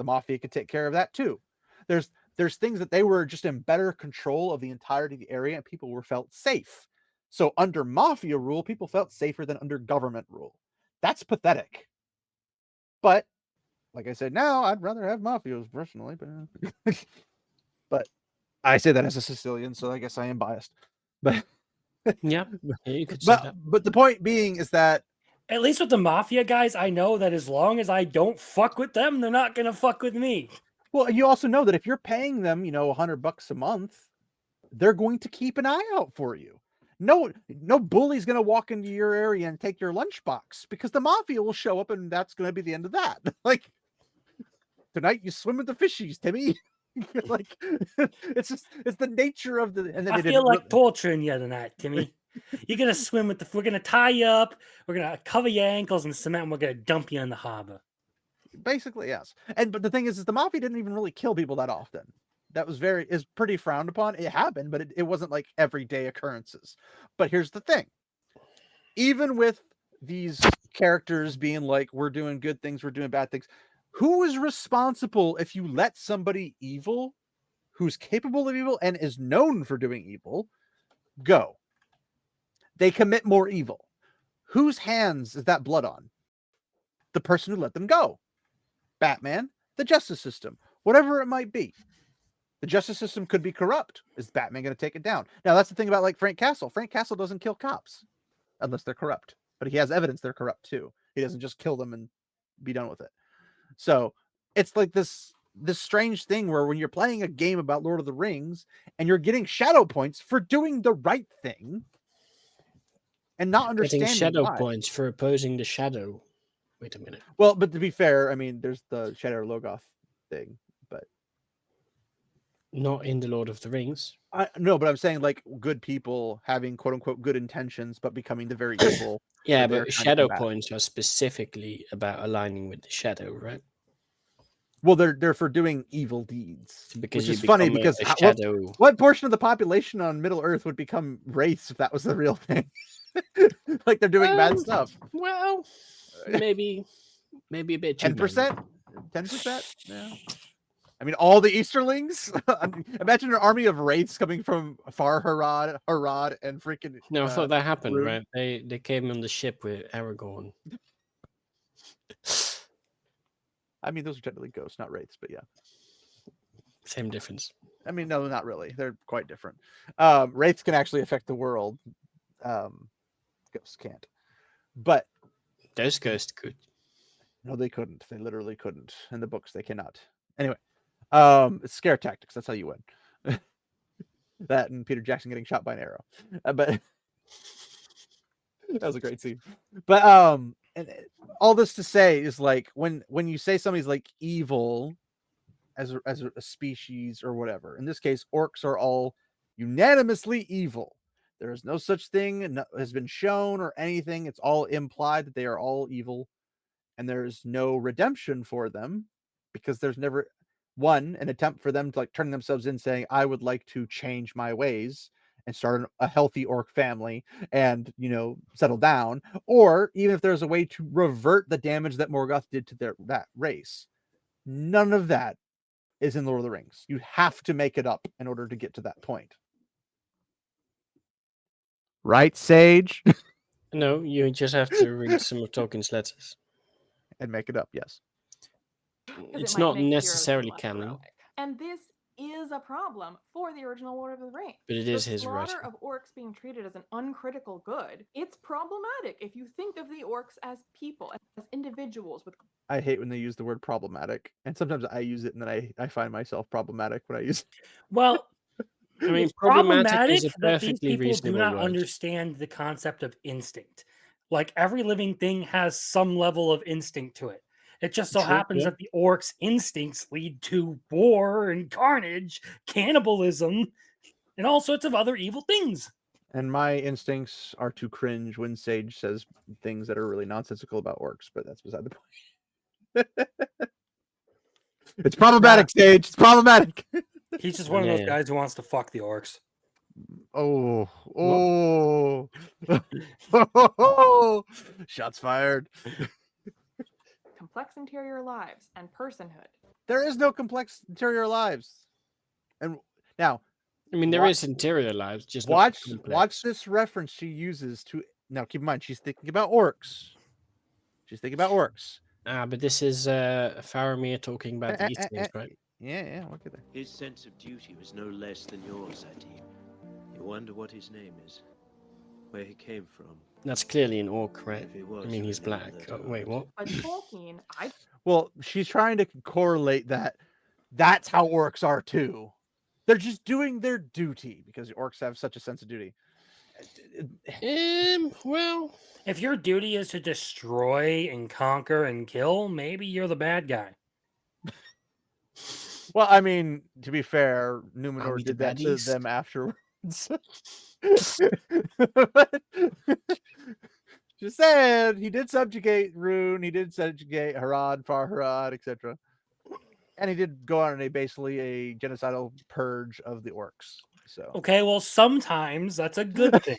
mafia could take care of that too. There's things that they were just in better control of the entirety of the area, and people were felt safe. So under mafia rule, people felt safer than under government rule. That's pathetic. But like I said, now I'd rather have mafios personally, but I say that as a Sicilian, so I guess I am biased. But Yeah, you could say that. But the point being is that At least with the mafia guys, I know that as long as I don't fuck with them, they're not gonna fuck with me. well, you also know that if you're paying them, $100 a month, they're going to keep an eye out for you. No bully's going to walk into your area and take your lunchbox because the mafia will show up and that's going to be the end of that. Like, tonight you swim with the fishies, Timmy. Like, it's the nature of the. And then I feel like torturing you tonight, Timmy. You're gonna swim with we're gonna tie you up, we're gonna cover your ankles in cement, and we're gonna dump you in the harbor. Basically, yes. But the thing is the mafia didn't even really kill people that often. That was pretty frowned upon. It happened, but it wasn't like everyday occurrences. But here's the thing. Even with these characters being like, we're doing good things, we're doing bad things, who is responsible if you let somebody evil, who's capable of evil and is known for doing evil, go? They commit more evil. Whose hands is that blood on? The person who let them go. Batman, the justice system, whatever it might be. The justice system could be corrupt. Is Batman going to take it down? Now, that's the thing about like Frank Castle. Frank Castle doesn't kill cops unless they're corrupt, but he has evidence they're corrupt too. He doesn't just kill them and be done with it. So it's like this strange thing where when you're playing a game about Lord of the Rings and you're getting shadow points for doing the right thing and not understanding Getting shadow why. points for opposing the shadow. Wait a minute. Well, but to be fair, I mean, there's the Shadow Logoth thing, but not in the Lord of the Rings. No, but I'm saying like good people having quote unquote good intentions, but becoming the very evil. Yeah, but shadow points are specifically about aligning with the shadow, right? Well, they're for doing evil deeds, because which is funny because what portion of the population on Middle Earth would become wraiths if that was the real thing? Like they're doing bad stuff. Well, maybe a bit. 10%? 10%? Yeah. I mean, all the Easterlings. Imagine an army of wraiths coming from far Harad, and freaking. No, I thought that happened, right? They came on the ship with Aragorn. I mean, those are technically ghosts, not wraiths, but yeah. Same difference. I mean, no, not really. They're quite different. Wraiths can actually affect the world. Ghosts can't. But those ghosts could. No, they couldn't. They literally couldn't. In the books, they cannot. Anyway, it's scare tactics. That's how you win. That and Peter Jackson getting shot by an arrow. But that was a great scene. But and all this to say is like when you say somebody's like evil as a species or whatever. In this case, orcs are all unanimously evil. There is no such thing has been shown or anything. It's all implied that they are all evil, and there's no redemption for them because there's never an attempt for them to like turn themselves in, saying, "I would like to change my ways and start a healthy orc family and settle down," or even if there's a way to revert the damage that Morgoth did to that race. None of that is in Lord of the Rings. You have to make it up in order to get to that point. Right, Sage? No, you just have to read some of Tolkien's letters. And make it up, yes. It's not necessarily canon. And this is a problem for the original Lord of the Rings. But it is his slaughter of orcs being treated as an uncritical good. It's problematic if you think of the orcs as people, as individuals with. I hate when they use the word problematic, and sometimes I use it, and then I find myself problematic when I use it. Well, I mean, it's problematic is a that these perfectly people do not word. understand the concept of instinct. Like every living thing has some level of instinct to it. It just so happens that the orcs' instincts lead to war and carnage, cannibalism, and all sorts of other evil things. And my instincts are to cringe when Sage says things that are really nonsensical about orcs, but that's beside the point. It's problematic, Sage. It's problematic. He's just one of those guys who wants to fuck the orcs. Shots fired. Complex interior lives and personhood. There is no complex interior lives. And now, I mean, there Wa- is interior lives, just not watch complex. this reference she uses to. Now, keep in mind, she's thinking about orcs. She's thinking about orcs. But this is Faramir talking about these things, right? Yeah, look at that. His sense of duty was no less than yours, Sati. You wonder what his name is, where he came from. That's clearly an orc, right? If he was, I mean, he's remember black. that Oh, wait, what? But Tolkien, I Well, she's trying to correlate that. That's how orcs are too. They're just doing their duty because orcs have such a sense of duty. Well, If your duty is to destroy and conquer and kill, maybe you're the bad guy. Well, I mean, to be fair, Are Numenor we the did that to baddies? them afterwards. Just saying, he did subjugate Rune, he did subjugate Harad, Farharad, etc. And he did go on basically a genocidal purge of the orcs. So Okay, well, sometimes that's a good thing.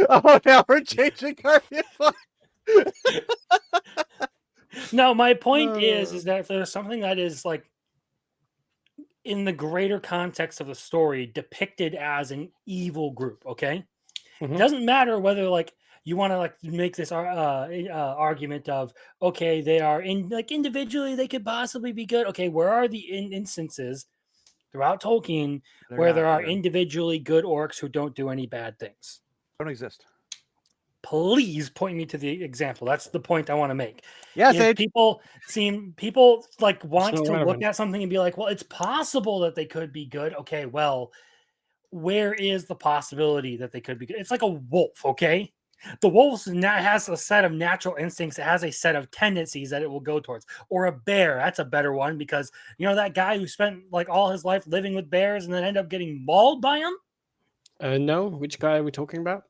oh, now we're changing our viewpoint. No, my point is that if there's something that is like in the greater context of the story depicted as an evil group, okay? Mhm. It doesn't matter whether like you want to like make this argument of okay, they are in like individually they could possibly be good. Okay, where are the instances throughout Tolkien They're where not there are good. individually good orcs who don't do any bad things? Don't exist. Please point me to the example. That's the point I want to make. Yeah, If Sage. people like want not to look relevant. at something and be like, well, it's possible that they could be good. Okay, well, where is the possibility that they could be good? It's like a wolf, okay? The wolf has a set of natural instincts. It has a set of tendencies that it will go towards. Or a bear, that's a better one because you know that guy who spent like all his life living with bears and then ended up getting mauled by them. No, which guy are we talking about?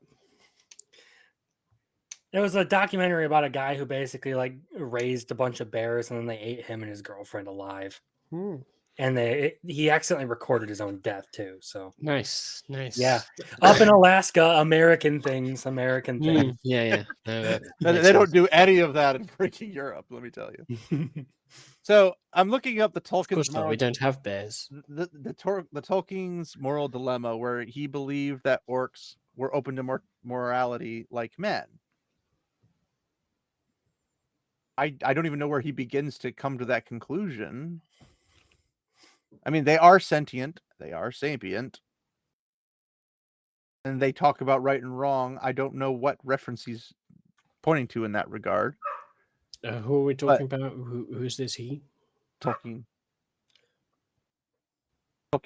There was a documentary about a guy who basically like raised a bunch of bears and then they ate him and his girlfriend alive. And he accidentally recorded his own death too. So Nice. yeah, up in Alaska, American things. Yeah. No, They don't do any of that in freaking Europe, let me tell you. So I'm looking up the Of course Tolkien's not. We don't have bears. the Tolkien's moral dilemma, where he believed that orcs were open to morality like men. I don't even know where he begins to come to that conclusion. I mean, they are sentient, they are sapient, and they talk about right and wrong. I don't know what reference he's pointing to in that regard. Who are we talking about? Who's this he? Tolkien's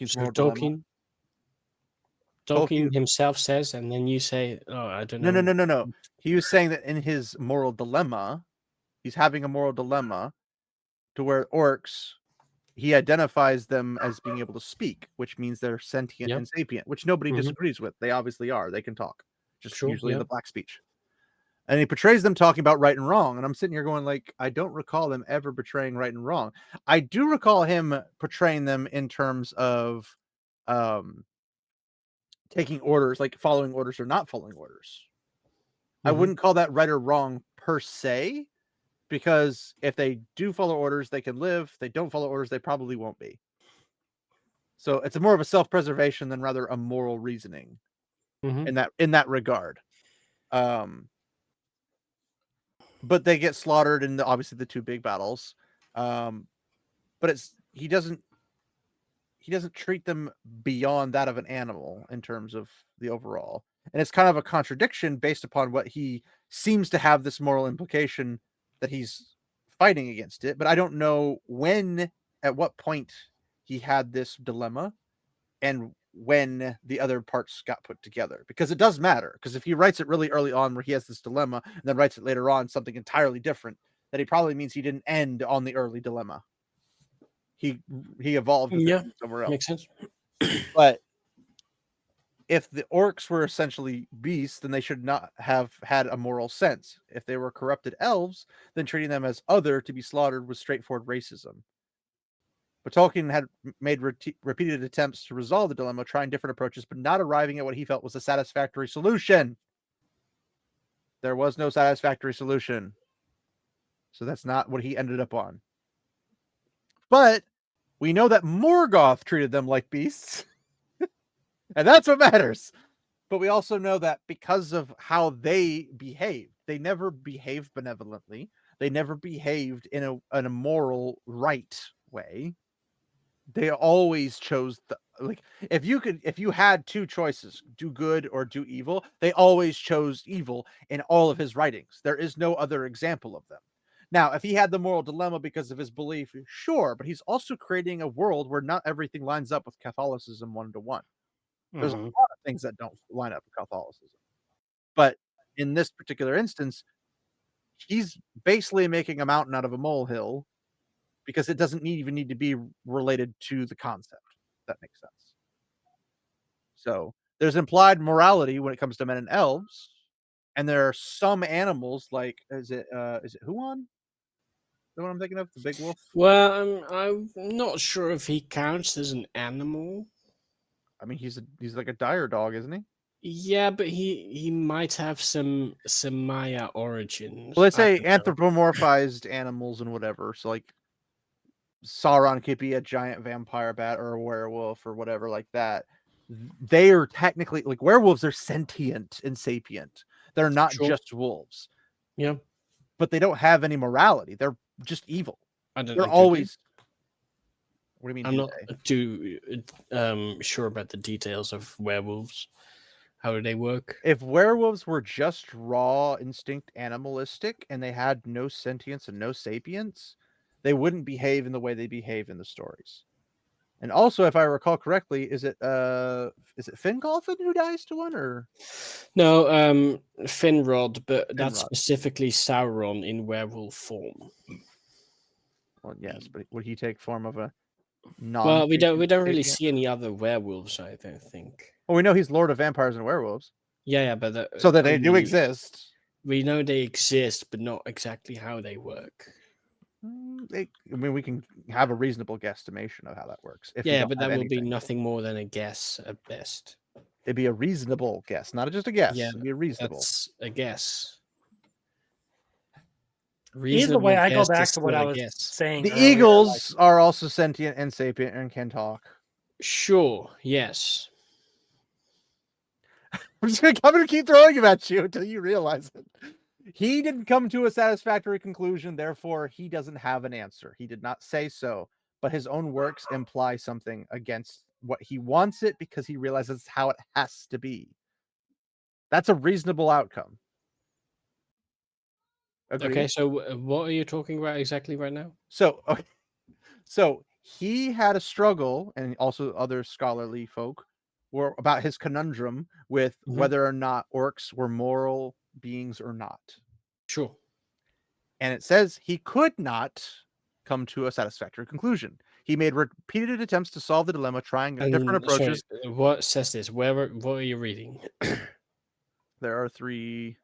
So moral dilemma. Tolkien himself says, and then you say, "Oh, I don't know." No. He was saying that in his moral dilemma, he's having a moral dilemma to where orcs, he identifies them as being able to speak, which means they're sentient and sapient, which nobody disagrees with. They obviously are. They can talk, just usually in the black speech. And he portrays them talking about right and wrong. And I'm sitting here going like, I don't recall them ever portraying right and wrong. I do recall him portraying them in terms of taking orders, like following orders or not following orders. I wouldn't call that right or wrong per se, because if they do follow orders, they can live. If they don't follow orders, they probably won't be. So it's more of a self-preservation than rather a moral reasoning in that regard. But they get slaughtered in obviously the two big battles. But he doesn't treat them beyond that of an animal in terms of the overall. And it's kind of a contradiction based upon what he seems to have this moral implication that he's fighting against it. But I don't know at what point he had this dilemma and when the other parts got put together, because it does matter. Because if he writes it really early on where he has this dilemma and then writes it later on something entirely different, that he probably means he didn't end on the early dilemma. He evolved somewhere else. Makes sense. But if the orcs were essentially beasts, then they should not have had a moral sense. If they were corrupted elves, then treating them as other to be slaughtered was straightforward racism. But Tolkien had made repeated attempts to resolve the dilemma, trying different approaches, but not arriving at what he felt was a satisfactory solution. There was no satisfactory solution. So that's not what he ended up on. But we know that Morgoth treated them like beasts. And that's what matters. But we also know that because of how they behaved, they never behaved benevolently. They never behaved in a moral, right way. They always chose if you had two choices, do good or do evil, they always chose evil in all of his writings. There is no other example of them. Now, if he had the moral dilemma because of his belief, sure, but he's also creating a world where not everything lines up with Catholicism 1-to-1. There's a lot of things that don't line up with Catholicism. But in this particular instance, he's basically making a mountain out of a molehill because it doesn't even need to be related to the concept. If that makes sense. So there's implied morality when it comes to men and elves, and there are some animals like is it Huon? The one I'm thinking of, the big wolf. Well, I'm not sure if he counts as an animal. I mean, he's like a dire dog, isn't he? Yeah, but he might have some Maya origins. Well, they I say don't know. anthropomorphized animals and whatever. So like Sauron could be a giant vampire bat or a werewolf or whatever like that. They are technically like werewolves are sentient and sapient. They're not Sure. just wolves. Yeah, But they don't have any morality. They're just evil. I don't They're know. always. What do you mean? I'm not too sure about the details of werewolves. How do they work? If werewolves were just raw instinct animalistic and they had no sentience and no sapience, they wouldn't behave in the way they behave in the stories. And also, if I recall correctly, is it Fingolfin who dies to one or No, Finrod, but that's Finrod. specifically Sauron in werewolf form. Well, yes, but would he take form of a non? Well, we don't really see any other werewolves, I don't think. Well, we know he's Lord of Vampires and Werewolves. Yeah, but so that they do exist. We know they exist, but not exactly how they work. I mean, we can have a reasonable guesstimation of how that works. Yeah, but that will be nothing more than a guess at best. It'd be a reasonable guess, not just a guess. Yeah, It'd be a reasonable. That's a guess. Either way, I go back to what I was saying. The eagles are also sentient and sapient and can talk. Sure, yes. I'm gonna keep throwing them at you until you realize it. He didn't come to a satisfactory conclusion, therefore he doesn't have an answer. He did not say so, but his own works imply something against what he wants it because he realizes how it has to be. That's a reasonable outcome. Agreed? Okay, so what are you talking about exactly right now? So he had a struggle, and also other scholarly folk were about his conundrum with whether or not orcs were moral beings or not. Sure. And it says he could not come to a satisfactory conclusion. He made repeated attempts to solve the dilemma, trying different approaches. Sorry, what says this? What are you reading? There are 3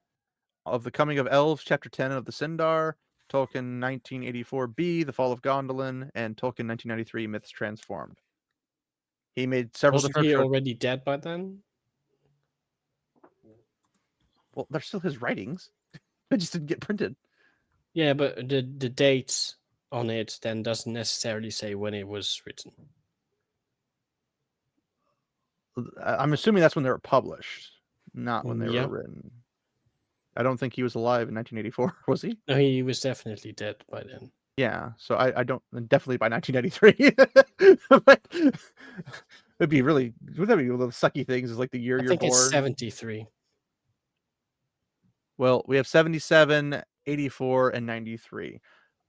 of the Coming of Elves, Chapter 10 of the Sindar, Tolkien 1984b, The Fall of Gondolin, and Tolkien 1993, Myths Transformed. He made several Wasn't he already dead by then? Well, they're still his writings. They just didn't get printed. Yeah, but the date on it then doesn't necessarily say when it was written. I'm assuming that's when they were published, not when they were written. I don't think he was alive in 1984, was he? No, he was definitely dead by then. Yeah, so I don't, definitely by 1993. It'd be really, would that be one of the sucky things is like the year I you're think born? it's 73. Well, we have 77, 84, and 93.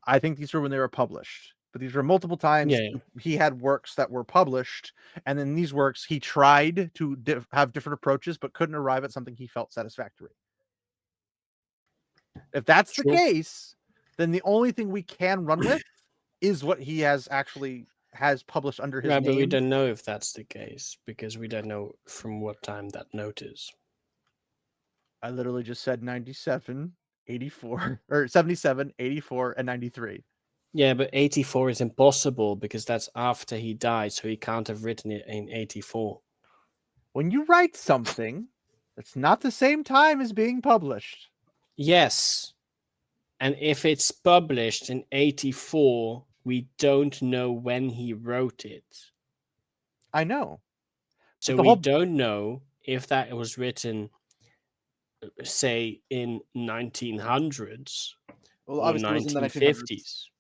I think these were when they were published, but these were multiple times. Yeah. He had works that were published, and then these works he tried to have different approaches, but couldn't arrive at something he felt satisfactory. If that's the case, then the only thing we can run with is what he has published under his name. But we don't know if that's the case because we don't know from what time that note is. I literally just said 97, 84, or 77, 84, and 93. Yeah, but 84 is impossible because that's after he died, so he can't have written it in 84. When you write something, it's not the same time as being published. Yes. And if it's published in 84, we don't know when he wrote it. I know. So the we whole- don't know if that was written, say, in 1900s Well, or obviously, it was in the 1950s.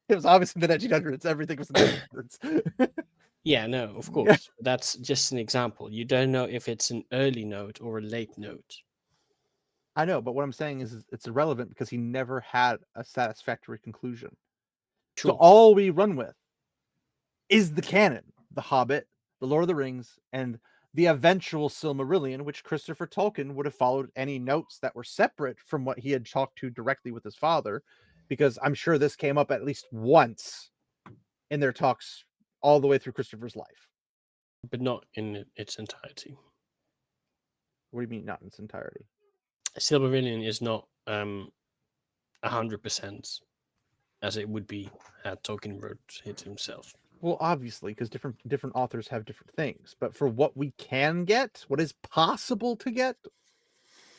It was obviously in the 1900s. Everything was in the 1900s. Yeah, no, of Yeah. course. That's just an example. You don't know if it's an early note or a late note. I know, but what I'm saying is it's irrelevant because he never had a satisfactory conclusion. So Sure. all we run with is the canon, The Hobbit, The Lord of the Rings, and the eventual Silmarillion, which Christopher Tolkien would have followed any notes that were separate from what he had talked to directly with his father, because I'm sure this came up at least once in their talks all the way through Christopher's life. But not in its entirety. What do you mean, not in its entirety? Silmarillion is not 100% as it would be had Tolkien wrote it himself. Well, obviously, because different authors have different things. But for what we can get, what is possible to get,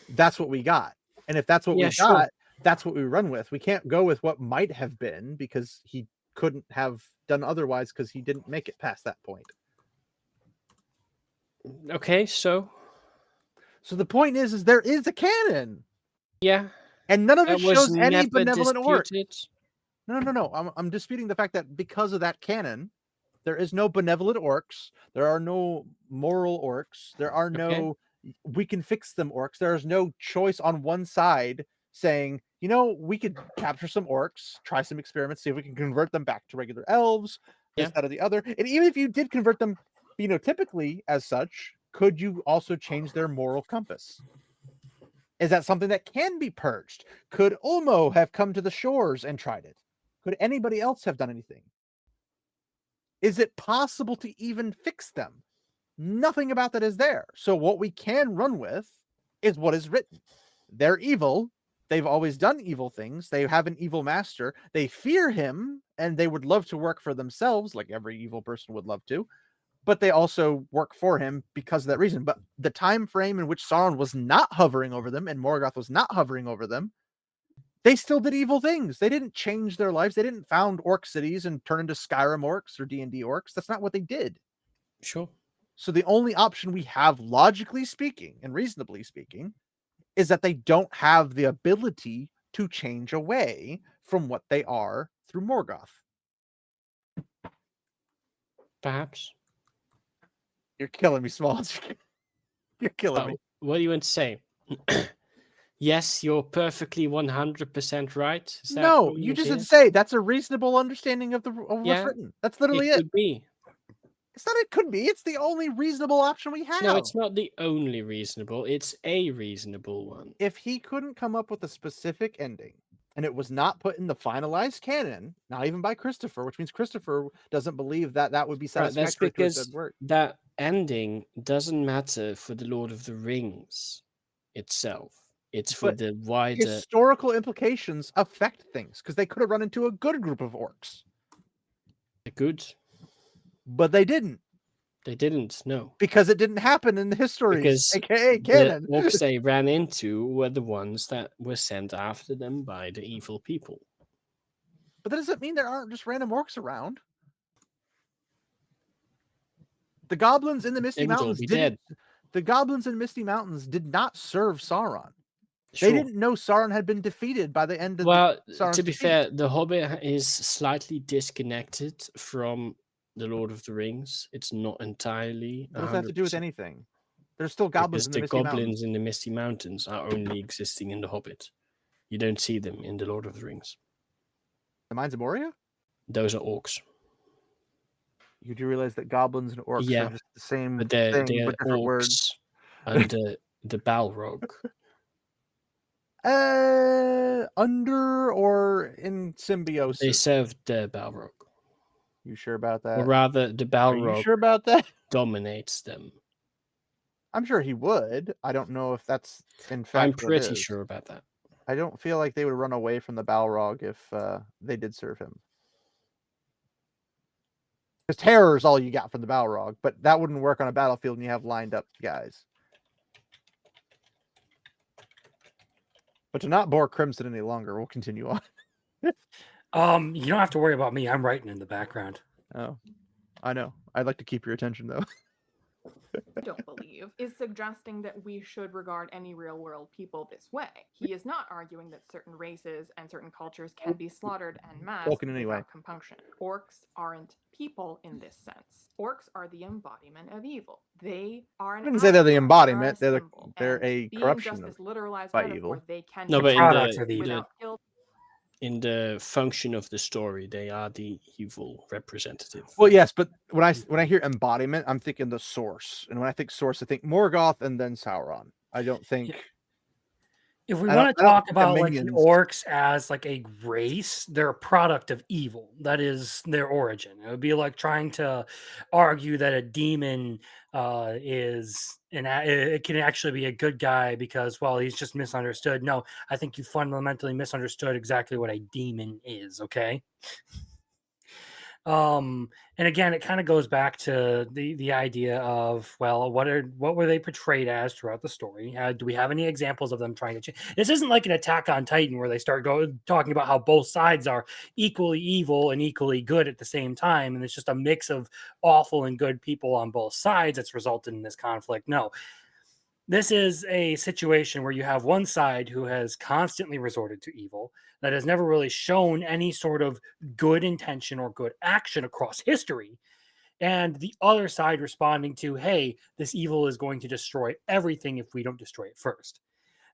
that's what we got. And if that's what Yeah, we sure. got, that's what we run with. We can't go with what might have been because he couldn't have done otherwise because he didn't make it past that point. Okay, so So the point is there is a canon, yeah, and none of that it was shows any never benevolent orc. disputed. No. I'm disputing the fact that because of that canon, there is no benevolent orcs. There are no moral orcs. There are no we can fix them orcs. There is no choice on one side saying, you know, we could capture some orcs, try some experiments, see if we can convert them back to regular elves, this, Yeah. that, or the other. And even if you did convert them phenotypically as such, could you also change their moral compass? Is that something that can be purged? Could Ulmo have come to the shores and tried it? Could anybody else have done anything? Is it possible to even fix them? Nothing about that is there. So what we can run with is what is written. They're evil. They've always done evil things. They have an evil master. They fear him, and they would love to work for themselves, like every evil person would love to. But they also work for him because of that reason. But the time frame in which Sauron was not hovering over them and Morgoth was not hovering over them, they still did evil things. They didn't change their lives. They didn't found orc cities and turn into Skyrim orcs or D&D orcs. That's not what they did. Sure. So the only option we have, logically speaking and reasonably speaking, is that they don't have the ability to change away from what they are through Morgoth. Perhaps. You're killing me, Smalls. You're killing me. What do you want to say? Yes, you're perfectly 100% right. Is that No, what you just hear? did say that's a reasonable understanding of what's Yeah, written. That's literally it it. could be. It's not. It could be. It's the only reasonable option we have. No, it's not the only reasonable. It's a reasonable one. If he couldn't come up with a specific ending, and it was not put in the finalized canon, not even by Christopher, which means Christopher doesn't believe that that would be Right, that's satisfactory to his because dead work. that ending doesn't matter for the Lord of the Rings itself. It's for But the wider. Historical implications affect things because they could have run into a good group of orcs, Good. but they didn't They didn't. No, because it didn't happen in the histories, because aka the canon. orcs they ran into were the ones that were sent after them by the evil people. But that doesn't mean there aren't just random orcs around. The goblins in the Misty They would all Mountains be didn't. dead. The goblins in Misty Mountains did not serve Sauron. Sure. They didn't know Sauron had been defeated by the end of Well, Sauron's to be defeat. fair, The Hobbit is slightly disconnected from The Lord of the Rings. It's not entirely. What does that have to do with 100%, anything? There's still goblins because in the the Misty goblins Mountains. in the Misty Mountains are only existing in The Hobbit. You don't see them in The Lord of the Rings. The Mines of Moria? Those are orcs. You do realize that goblins and orcs Yeah, are just the same but thing, they're but different orcs words. under the Balrog. Under or in symbiosis? They serve the Balrog. You sure about that? Or rather, the Are you Balrog sure about that? dominates them. I'm sure he would. I don't know if that's in fact I'm what it pretty is. sure about that. I don't feel like they would run away from the Balrog if they did serve him. Because terror is all you got from the Balrog, but that wouldn't work on a battlefield when you have lined up guys. But to not bore Crimson any longer, we'll continue on. You don't have to worry about me. I'm writing in the background. Oh, I know. I'd like to keep your attention though. Don't believe is suggesting that we should regard any real world people this way. He is not arguing that certain races and certain cultures can be slaughtered en masse Spoken anyway. without compunction. Orcs aren't people in this sense. Orcs are the embodiment of evil. They are an I wouldn't say they're the icon, embodiment. they're a They're symbol, they're and a being corruption just of this literalized by metaphor, evil. they can No, be but in product the, of evil. without guilt. in the function of the story, they are the evil representative. Well, yes, but when I hear embodiment, I'm thinking the source, and when I think source, I think Morgoth and then Sauron. I don't think. If we I want to don't talk think the about like the minions- orcs as like a race, they're a product of evil. That is their origin. It would be like trying to argue that a demon it can actually be a good guy because, well, he's just misunderstood. No, I think you fundamentally misunderstood exactly what a demon is. Okay. And again, it kind of goes back to the idea of, well, what were they portrayed as throughout the story? Do we have any examples of them trying to change? This isn't like an Attack on Titan where they start talking about how both sides are equally evil and equally good at the same time, and it's just a mix of awful and good people on both sides that's resulted in this conflict. No. This is a situation where you have one side who has constantly resorted to evil, that has never really shown any sort of good intention or good action across history, and the other side responding to, hey, this evil is going to destroy everything if we don't destroy it first.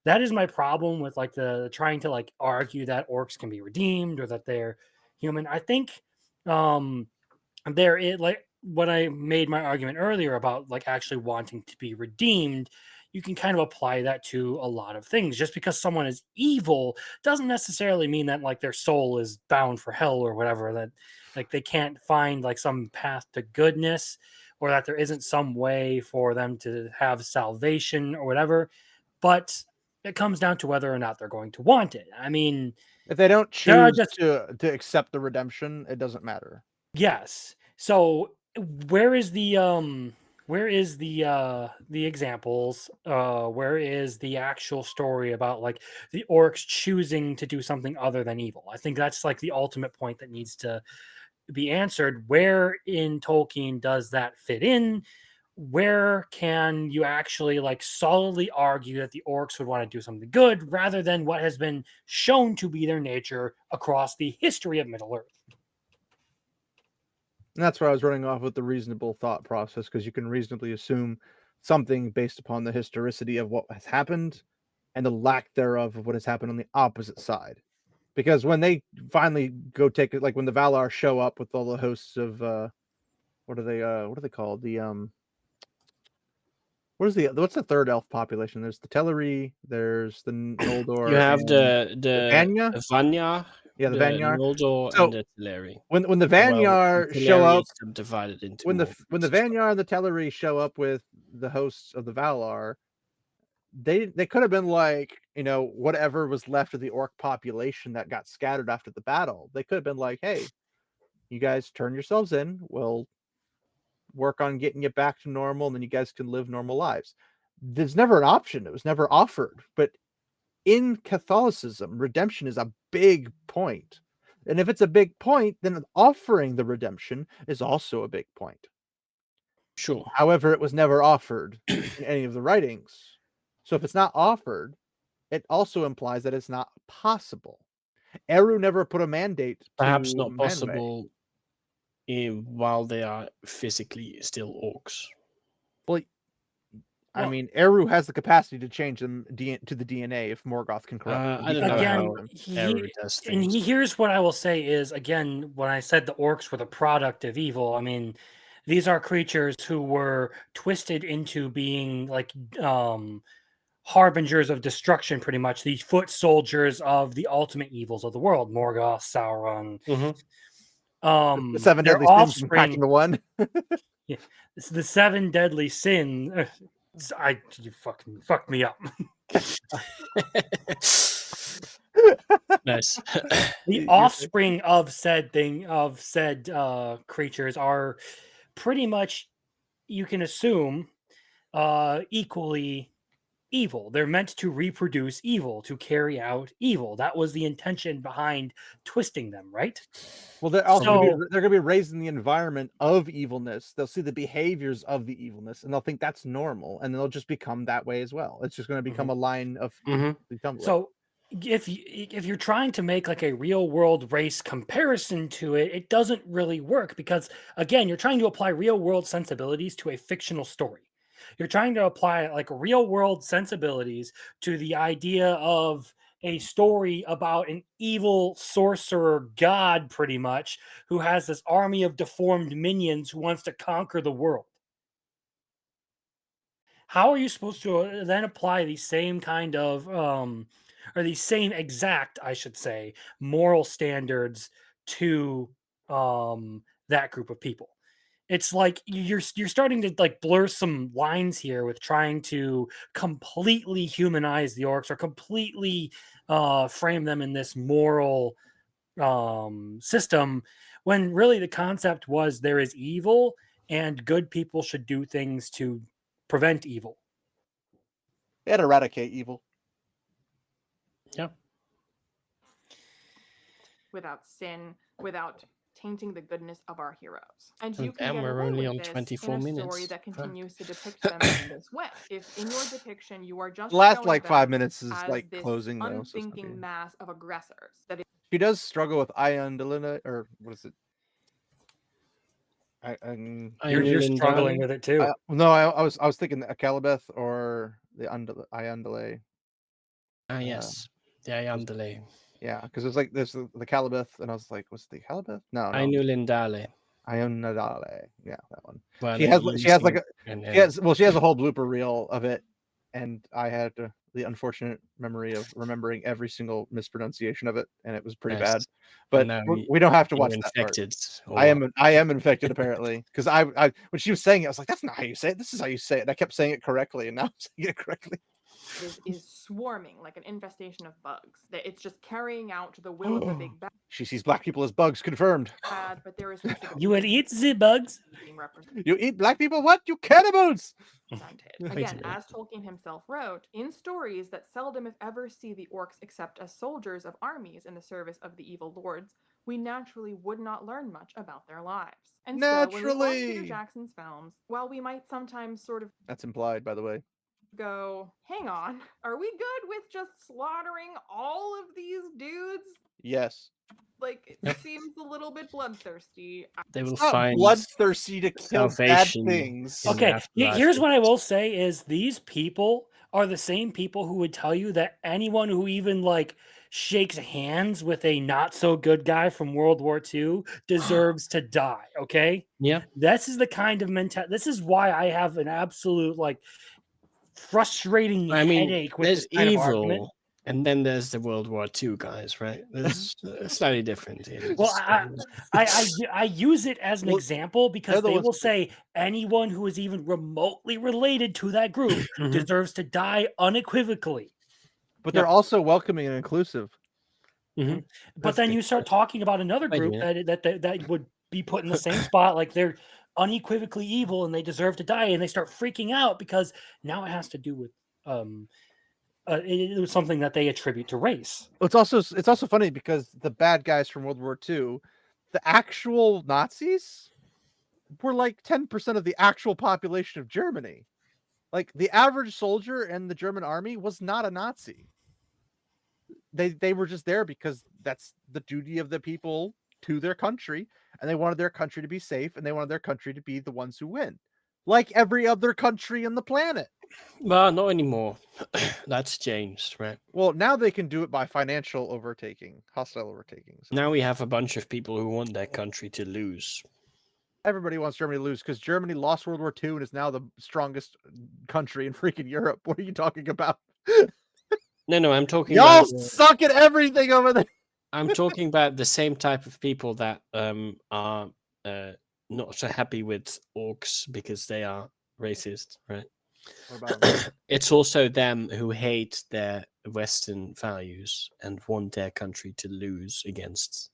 That is my problem with like the trying to like argue that orcs can be redeemed or that they're human. I think there is like when I made my argument earlier about like actually wanting to be redeemed, you can kind of apply that to a lot of things. Just because someone is evil doesn't necessarily mean that like their soul is bound for hell or whatever, that like they can't find like some path to goodness, or that there isn't some way for them to have salvation or whatever. But it comes down to whether or not they're going to want it. I mean, if they don't there are choose just to accept the redemption, it doesn't matter. yes. So where is the examples? Where is the actual story about like the orcs choosing to do something other than evil? I think that's like the ultimate point that needs to be answered. Where in Tolkien does that fit in? Where can you actually like solidly argue that the orcs would want to do something good rather than what has been shown to be their nature across the history of Middle Earth? And that's where I was running off with the reasonable thought process, because you can reasonably assume something based upon the historicity of what has happened and the lack thereof of what has happened on the opposite side. Because when they finally go take it, like when the Valar show up with all the hosts of what are they called? What's the third elf population? There's the Teleri, there's the Noldor. You have and the Vanya? Vanya, Yeah, the Vanyar. Noldor, So, and the Teleri. When the Well, Vanyar the show Teleri up, is divided into when the more races. Vanyar and the Teleri show up with the hosts of the Valar, they could have been like, whatever was left of the orc population that got scattered after the battle. They could have been like, hey, you guys turn yourselves in, we'll work on getting you back to normal, and then you guys can live normal lives. There's never an option. It was never offered. But in Catholicism, redemption is a big point. And if it's a big point, then offering the redemption is also a big point. Sure. However, it was never offered in any of the writings. So if it's not offered, it also implies that it's not possible. Eru never put a mandate to Perhaps not Manwë. possible while they are physically still orcs. Well, I mean, Eru has the capacity to change them to the DNA if Morgoth can corrupt them. I don't know Again, how Eru does things. here's what I will say is, again, when I said the orcs were the product of evil, I mean, these are creatures who were twisted into being like harbingers of destruction, pretty much. These foot soldiers of the ultimate evils of the world, Morgoth, Sauron. The seven Their deadly sins offspring, packing the one. yeah, it's the seven deadly sin. You fucked me up. Nice. The offspring of said creatures are pretty much, you can assume, equally evil. They're meant to reproduce evil, to carry out evil. That was the intention behind twisting them, right? Well, they're also So- they're going to be raised in the environment of evilness. They'll see the behaviors of the evilness, and they'll think that's normal, and they'll just become that way as well. It's just going to become a line of become like. So if you're trying to make like a real world race comparison to it, it doesn't really work because again, you're trying to apply real world sensibilities to a fictional story. You're trying to apply like real world sensibilities to the idea of a story about an evil sorcerer god, pretty much, who has this army of deformed minions who wants to conquer the world. How are you supposed to then apply the same kind of or the same exact, I should say, moral standards to that group of people? It's like you're starting to like blur some lines here with trying to completely humanize the orcs or completely frame them in this moral system, when really the concept was there is evil and good people should do things to prevent evil. And eradicate evil. Yeah. Without sin, without tainting the goodness of our heroes. And you can And get we're away only with on this 24 in a minutes. story that Fuck. continues to depict them in this way. If in your depiction you are just The last showing like them 5 minutes is as like this closing though. So it's not unthinking good. mass of aggressors, that She does struggle with Iondalina, or what is it? You're struggling with it too. No, I was thinking the Akalabeth or the Iondale. Yes, the Ayandale. Yeah, because there's like there's the Calibeth, and I was like, what's the Calibeth? No, Ainulindale. Ionadale. Yeah, that one. Well, She has like she has a whole blooper reel of it, and I had the unfortunate memory of remembering every single mispronunciation of it, and it was pretty bad. But we don't have to watch that part. I am infected apparently, because I when she was saying it, I was like, that's not how you say it. This is how you say it. And I kept saying it correctly, and now I'm saying it correctly. is swarming like an infestation of bugs. That it's just carrying out the will of the big bad. She sees black people as bugs, confirmed. But there is some sort of You would eat the bugs. being represented. You eat black people? What? You cannibals! Again, as Tolkien himself wrote, in stories that seldom if ever see the orcs except as soldiers of armies in the service of the evil lords, we naturally would not learn much about their lives. And so when we watch Peter Jackson's films, while we might sometimes sort of... That's implied, by the way. Go, hang on, are we good with just slaughtering all of these dudes? Yes. Like, it seems a little bit bloodthirsty. They will find bloodthirsty to kill bad things. Okay, here's what I will say is these people are the same people who would tell you that anyone who even like shakes hands with a not so good guy from World War II deserves to die. Okay. Yeah. This is the kind of mentality. This is why I have an absolute like frustrating headache with there's this kind evil, of argument. and then there's the World War II guys, right? There's slightly different. Well, I use it as an example because they will say anyone who is even remotely related to that group deserves to die unequivocally. But they're also welcoming and inclusive. But then you start talking about another group that would be put in the same spot, like they're unequivocally evil and they deserve to die, and they start freaking out because now it has to do with it was something that they attribute to race. It's also funny because the bad guys from World War II, the actual Nazis, were like 10% of the actual population of Germany. Like the average soldier in the German army was not a Nazi. They were just there because that's the duty of the people to their country, and they wanted their country to be safe, and they wanted their country to be the ones who win, like every other country on the planet. Well, not anymore. That's changed, right? Well, now they can do it by financial overtaking, hostile overtaking. So. Now we have a bunch of people who want their country to lose. Everybody wants Germany to lose because Germany lost World War II and is now the strongest country in freaking Europe. What are you talking about? No, I'm talking y'all about... suck at everything over there. I'm talking about the same type of people that are not so happy with orcs because they are racist, right? What about 'em? It's also them who hate their Western values and want their country to lose against,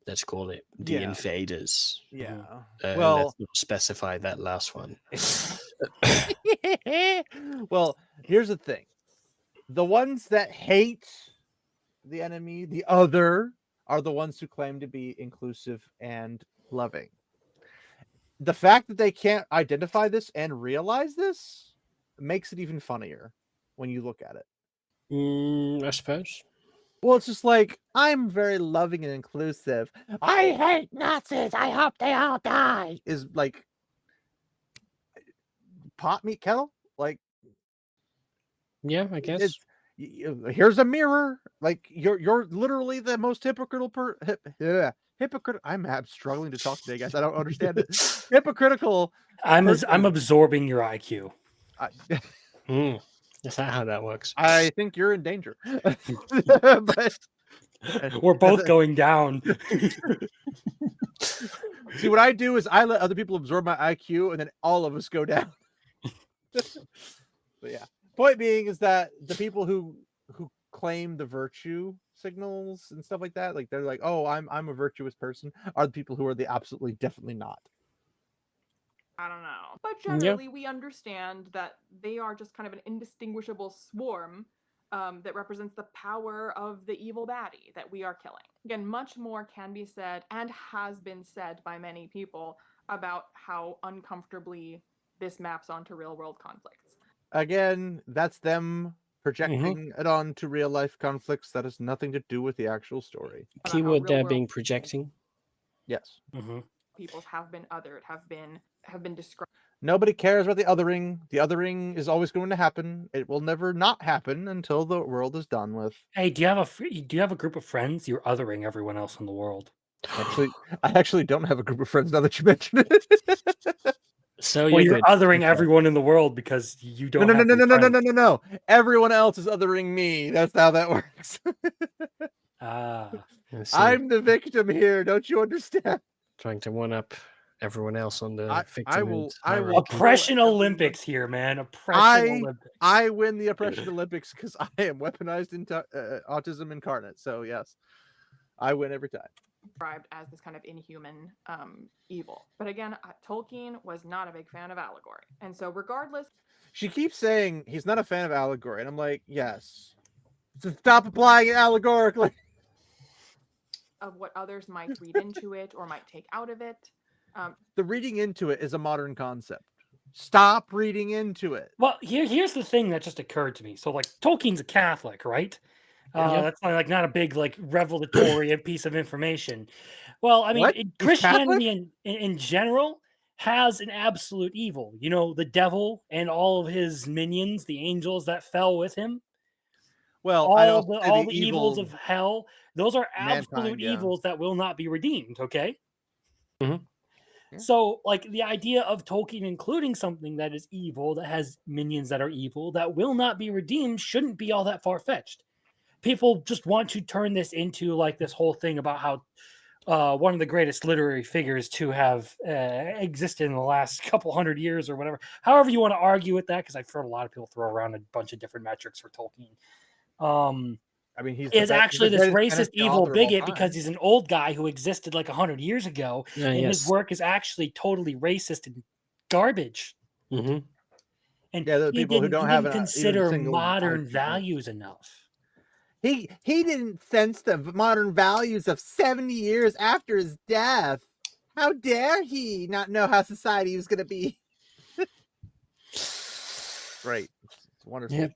let's call it, the Yeah. invaders. Yeah. Let's Well, not specify that last one. well, here's the thing. The ones that hate the enemy, the other, are the ones who claim to be inclusive and loving. The fact that they can't identify this and realize this makes it even funnier when you look at it. I suppose. Well, it's just like, I'm very loving and inclusive. I hate Nazis. I hope they all die. Is like pot meat kettle. Like, Yeah, I guess. it's here's a mirror. Like, you're literally the most hypocritical hypocritical. I'm struggling to talk today, guys. I don't understand it. Hypocritical. I'm person. absorbing your IQ. Is that how that works? I think you're in danger. But We're both going down. see, what I do is I let other people absorb my IQ, and then all of us go down. But yeah, point being is that the people who claim the virtue signals and stuff like that, like they're like, oh, I'm a virtuous person, are the people who are the absolutely definitely not. I don't know. But generally, we understand that they are just kind of an indistinguishable swarm that represents the power of the evil baddie that we are killing. Again, much more can be said and has been said by many people about how uncomfortably this maps onto real world conflicts. Again, that's them projecting it onto real life conflicts. That has nothing to do with the actual story. Keyword there being projecting. Yes. Peoples have been othered, have been described. Nobody cares about the othering. The othering is always going to happen. It will never not happen until the world is done with. Hey, do you have a group of friends? You're othering everyone else in the world. Actually, I actually don't have a group of friends now that you mention it. So you're othering everyone in the world because you don't. No. Everyone else is othering me. That's how that works. I'm the victim here. Don't you understand? Trying to one up everyone else on the victim. I will Oppression Olympics here, man. Olympics. I win the Oppression Olympics because I am weaponized into autism incarnate. So yes, I win every time. Described as this kind of inhuman evil. But again, Tolkien was not a big fan of allegory. And so regardless... She keeps saying he's not a fan of allegory. And I'm like, yes. So stop applying it allegorically. Of what others might read into it or might take out of it. The reading into it is a modern concept. Stop reading into it. Well, here's the thing that just occurred to me. So, like, Tolkien's a Catholic, right? That's like not a big like revelatory piece of information. Well, I mean, Christianity in general has an absolute evil. You know, the devil and all of his minions, the angels that fell with him. Well, all the evils of hell. Those are absolute evils that will not be redeemed. Okay. Mm-hmm. Yeah. So, like, the idea of Tolkien including something that is evil, that has minions that are evil, that will not be redeemed, shouldn't be all that far-fetched. People just want to turn this into, like, this whole thing about how one of the greatest literary figures to have existed in the last couple hundred years or whatever. However you want to argue with that, because I've heard a lot of people throw around a bunch of different metrics for Tolkien. I mean, he's actually this racist, evil bigot because he's an old guy who existed like 100 years ago, and his work is actually totally racist and garbage. Mm-hmm. And the people who don't have consider modern values enough. He didn't sense the modern values of 70 years after his death. How dare he not know how society was going to be? Great. It's wonderful. Yep.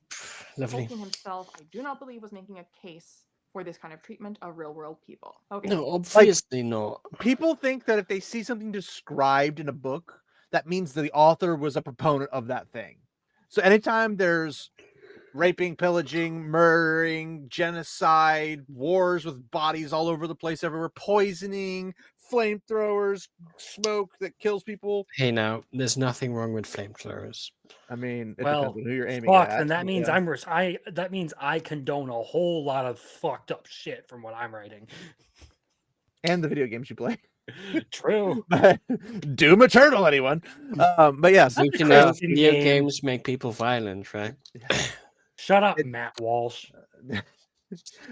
Lovely. Tolkien himself, I do not believe, was making a case for this kind of treatment of real world people. Okay. No, obviously not. People think that if they see something described in a book, that means that the author was a proponent of that thing. So anytime there's raping, pillaging, murdering, genocide, wars with bodies all over the place everywhere, poisoning, flamethrowers, smoke that kills people. Hey, now, there's nothing wrong with flamethrowers. I mean, it depends on who you're aiming at. And that means that means I condone a whole lot of fucked up shit from what I'm writing. And the video games you play. True. Doom Eternal, anyone? But yes, Don't you a know Christian video game. games make people violent, right? Shut up, Matt Walsh.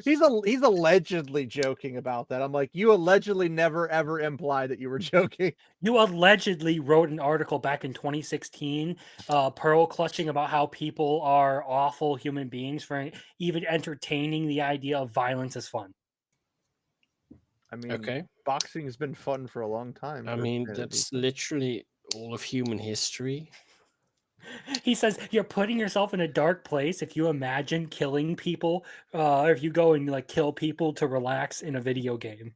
he's allegedly joking about that. I'm like, you allegedly never ever implied that you were joking. You allegedly wrote an article back in 2016, pearl clutching about how people are awful human beings for even entertaining the idea of violence as fun. I mean, Okay. boxing has been fun for a long time. I for mean, humanity. that's literally all of human history. He says you're putting yourself in a dark place if you imagine killing people, if you go and like kill people to relax in a video game.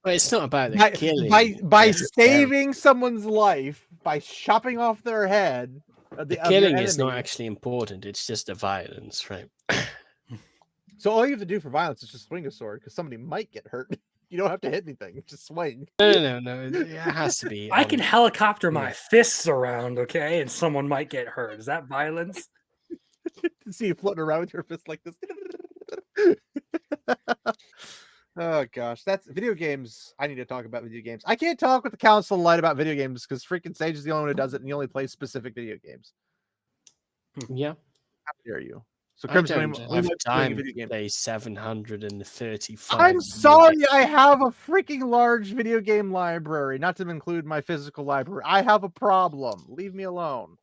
But it's not about the by killing. by necessarily. saving someone's life by chopping off their head. The Of your killing is not enemy. actually important. It's just the violence, right? So all you have to do for violence is just swing a sword because somebody might get hurt. You don't have to hit anything; just swing. No. It has to be. I can helicopter my yeah. fists around, okay, and someone might get hurt. Is that violence? See you floating around with your fist like this. Oh gosh, that's video games. I need to talk about video games. I can't talk with the Council of Light about video games because freaking Sage is the only one who does it, and he only plays specific video games. Yeah. How dare you? So I Crimson, don't we have might be playing a time video to game. play 735. I'm video sorry, games. I have a freaking large video game library, not to include my physical library. I have a problem. Leave me alone.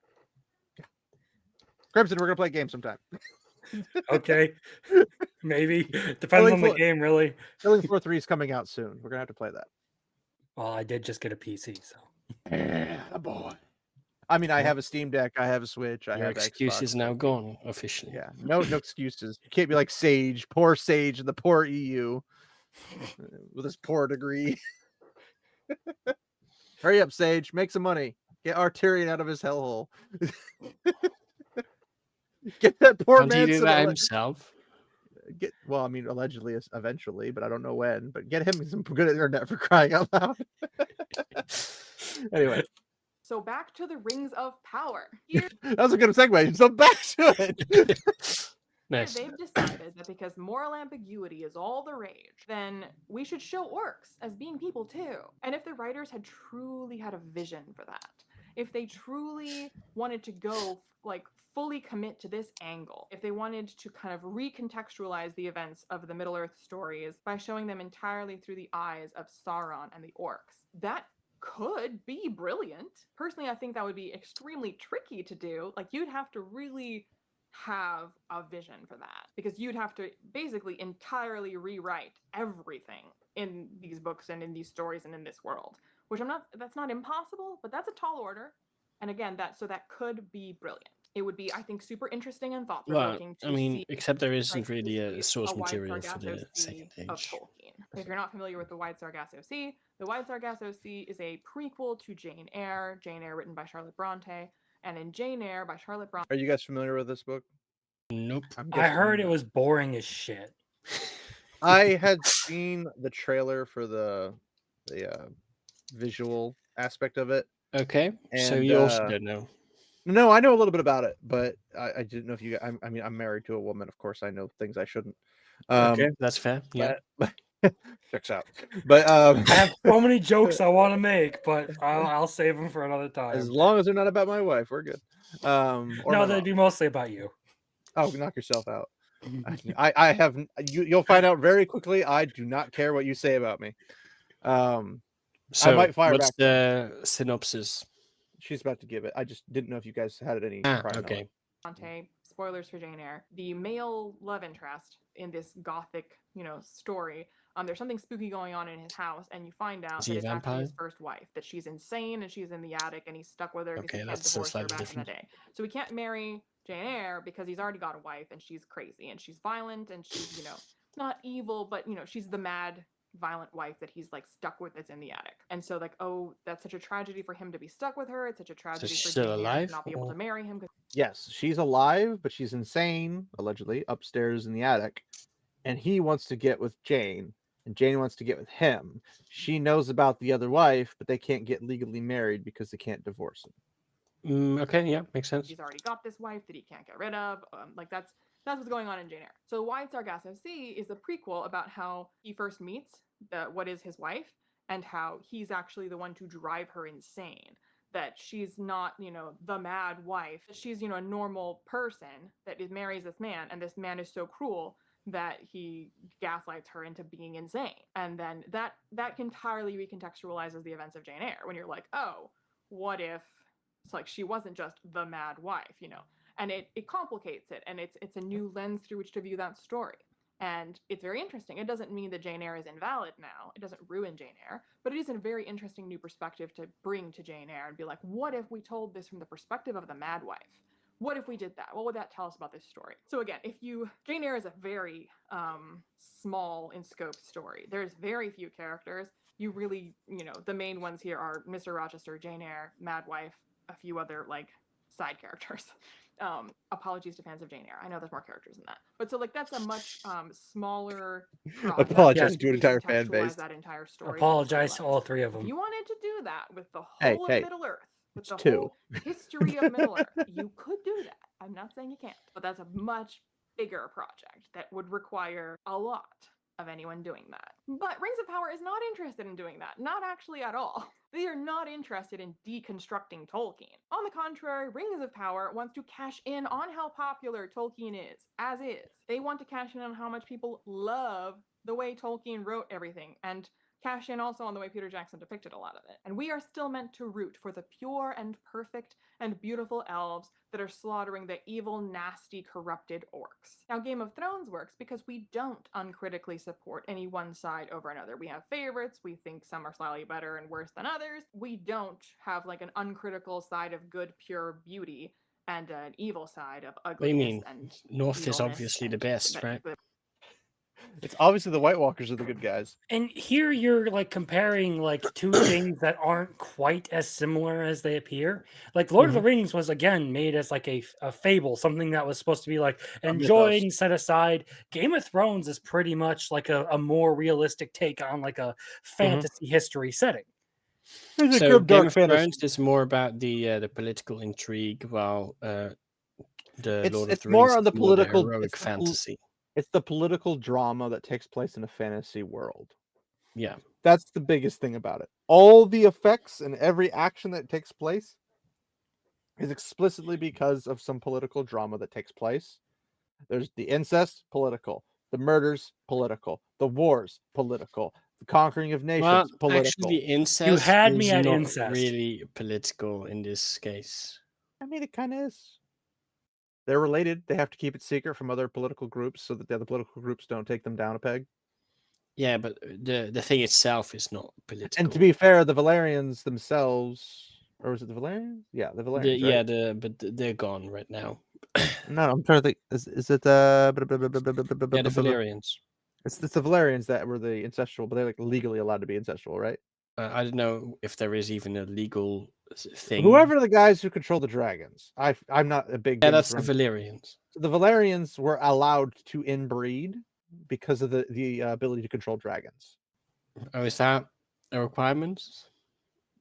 Crimson, we're gonna play a game sometime. Okay, maybe depends on the game, really. Killing Floor 3 is coming out soon. We're gonna have to play that. Well, I did just get a PC, so Yeah, boy. I mean, I have a Steam Deck, I have a Switch, I Your have excuse Xbox. is now gone officially. Yeah, no excuses. You can't be like Sage, poor Sage, and the poor EU with his poor degree. Hurry up, Sage, make some money. Get Arturian out of his hellhole. Get that poor How do you man do some that himself? well, I mean, allegedly, eventually, but I don't know when. But get him some good internet for crying out loud. Anyway, So back to the Rings of Power. Here, that was a good segue. So back to it. Nice. they've decided that because moral ambiguity is all the rage, then we should show orcs as being people too. And if the writers had truly had a vision for that, if they truly wanted to go like fully commit to this angle, if they wanted to kind of recontextualize the events of the Middle-earth stories by showing them entirely through the eyes of Sauron and the orcs, that could be brilliant. Personally, I think that would be extremely tricky to do. Like, you'd have to really have a vision for that because you'd have to basically entirely rewrite everything in these books and in these stories and in this world, which that's not impossible, but that's a tall order. And again, that could be brilliant. It would be, I think, super interesting and thought provoking Well, I mean, see, except there isn't like, really a this source a wide material for Sargasso the Sea second of age. Tolkien. If you're not familiar with the Wide Sargasso Sea, the Wide Sargasso Sea is a prequel to Jane Eyre. Jane Eyre, written by Charlotte Bronte, and in Jane Eyre by Charlotte Bronte. Are you guys familiar with this book? Nope. I heard it was boring as shit. I had seen the trailer for the visual aspect of it. Okay, so And, you also don't know. No, I know a little bit about it, but I didn't know if you. I mean, I'm married to a woman. Of course, I know things I shouldn't. Okay, that's fair. Yeah. But checks out. But I have so many jokes I want to make, but I'll save them for another time. as long as they're not about my wife, we're good. Or no, my they'd mom. be mostly about you. Oh, knock yourself out. I have you'll find out very quickly. I do not care what you say about me. So, I might fire what's back. the synopsis? She's about to give it. I just didn't know if you guys had any. Okay. Bronte, spoilers for Jane Eyre, the male love interest in this gothic, story. There's something spooky going on in his house, and you find out that it's actually his first wife, that she's insane and she's in the attic and he's stuck with her because he can't divorce her back in the day. So he can't marry Jane Eyre because he's already got a wife and she's crazy and she's violent and she's, not evil, but she's the mad violent wife that he's like stuck with that's in the attic. And so like, oh, that's such a tragedy for him to be stuck with her. It's such a tragedy for Jane Eyre to not be able to marry him. Yes, she's alive, but she's insane, allegedly, upstairs in the attic. And he wants to get with Jane, and Jane wants to get with him. She knows about the other wife, but they can't get legally married because they can't divorce him. Okay, yeah, makes sense. He's already got this wife that he can't get rid of. That's what's going on in Jane Eyre. So Wide Sargasso Sea is a prequel about how he first meets what is his wife, and how he's actually the one to drive her insane. That she's not, the mad wife. She's, a normal person that marries this man, and this man is so cruel that he gaslights her into being insane. And then that entirely recontextualizes the events of Jane Eyre when you're like, oh, what if it's like she wasn't just the mad wife, And it complicates it, and it's a new lens through which to view that story. And it's very interesting. It doesn't mean that Jane Eyre is invalid now. It doesn't ruin Jane Eyre, but it is a very interesting new perspective to bring to Jane Eyre and be like, what if we told this from the perspective of the mad wife? What if we did that? What would that tell us about this story? So again, Jane Eyre is a very small in scope story. There's very few characters. You really, the main ones here are Mr. Rochester, Jane Eyre, Mad Wife, a few other side characters. Apologies to fans of Jane Eyre. I know there's more characters than that, but so that's a much smaller project. Apologize to an entire fan base. That entire story. Apologize to all three of them. If you wanted to do that with the whole of Middle Earth, with the whole history of Middle Earth, you could do that. I'm not saying you can't, but that's a much bigger project that would require a lot of anyone doing that. But Rings of Power is not interested in doing that. Not actually at all. They are not interested in deconstructing Tolkien. On the contrary, Rings of Power wants to cash in on how popular Tolkien is, as is. They want to cash in on how much people love the way Tolkien wrote everything, and cash in also on the way Peter Jackson depicted a lot of it. And we are still meant to root for the pure and perfect and beautiful elves that are slaughtering the evil, nasty, corrupted orcs. Now, Game of Thrones works because we don't uncritically support any one side over another. We have favorites. We think some are slightly better and worse than others. We don't have an uncritical side of good, pure beauty and an evil side of ugliness. What do you mean? And North is obviously the best, right? It's obviously the White Walkers are the good guys. And here you're comparing two things that aren't quite as similar as they appear. Lord of the Rings was again made as a fable, something that was supposed to be enjoyed and set aside. Game of Thrones is pretty much a more realistic take on a fantasy history setting. So Game of Thrones is more about the political intrigue, while the Lord of the Rings more on the is more political heroic fantasy. It's the political drama that takes place in a fantasy world. Yeah. That's the biggest thing about it. All the effects and every action that takes place is explicitly because of some political drama that takes place. There's the incest, political. The murders, political. The wars, political. The conquering of nations, political. Actually, the incest you had is me at not incest. really political in this case. I mean, it kind of is. They're related. They have to keep it secret from other political groups so that the other political groups don't take them down a peg. Yeah, but the thing itself is not political. And to be fair, the Valerians themselves, or was it the Valerians? Yeah, the Valerians. Right? But they're gone right now. No, I'm trying to think. Is it Yeah, the Valerians. It's the Valerians that were the incestual, but they're legally allowed to be incestual, right? I don't know if there is even a legal thing. Whoever the guys who control the dragons, I'm not a big. Yeah, that's the Valerians. So the Valerians were allowed to inbreed because of the ability to control dragons. Oh, is that a requirement?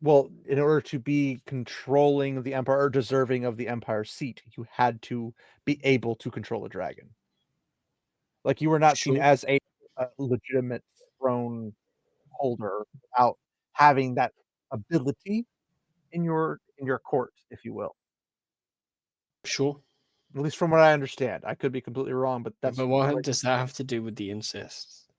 Well, in order to be controlling the empire or deserving of the empire's seat, you had to be able to control a dragon. You were not seen as a legitimate throne holder without having that ability in your court, if you will. Sure. At least from what I understand. I could be completely wrong, but that's. But what does that have to do with the incest?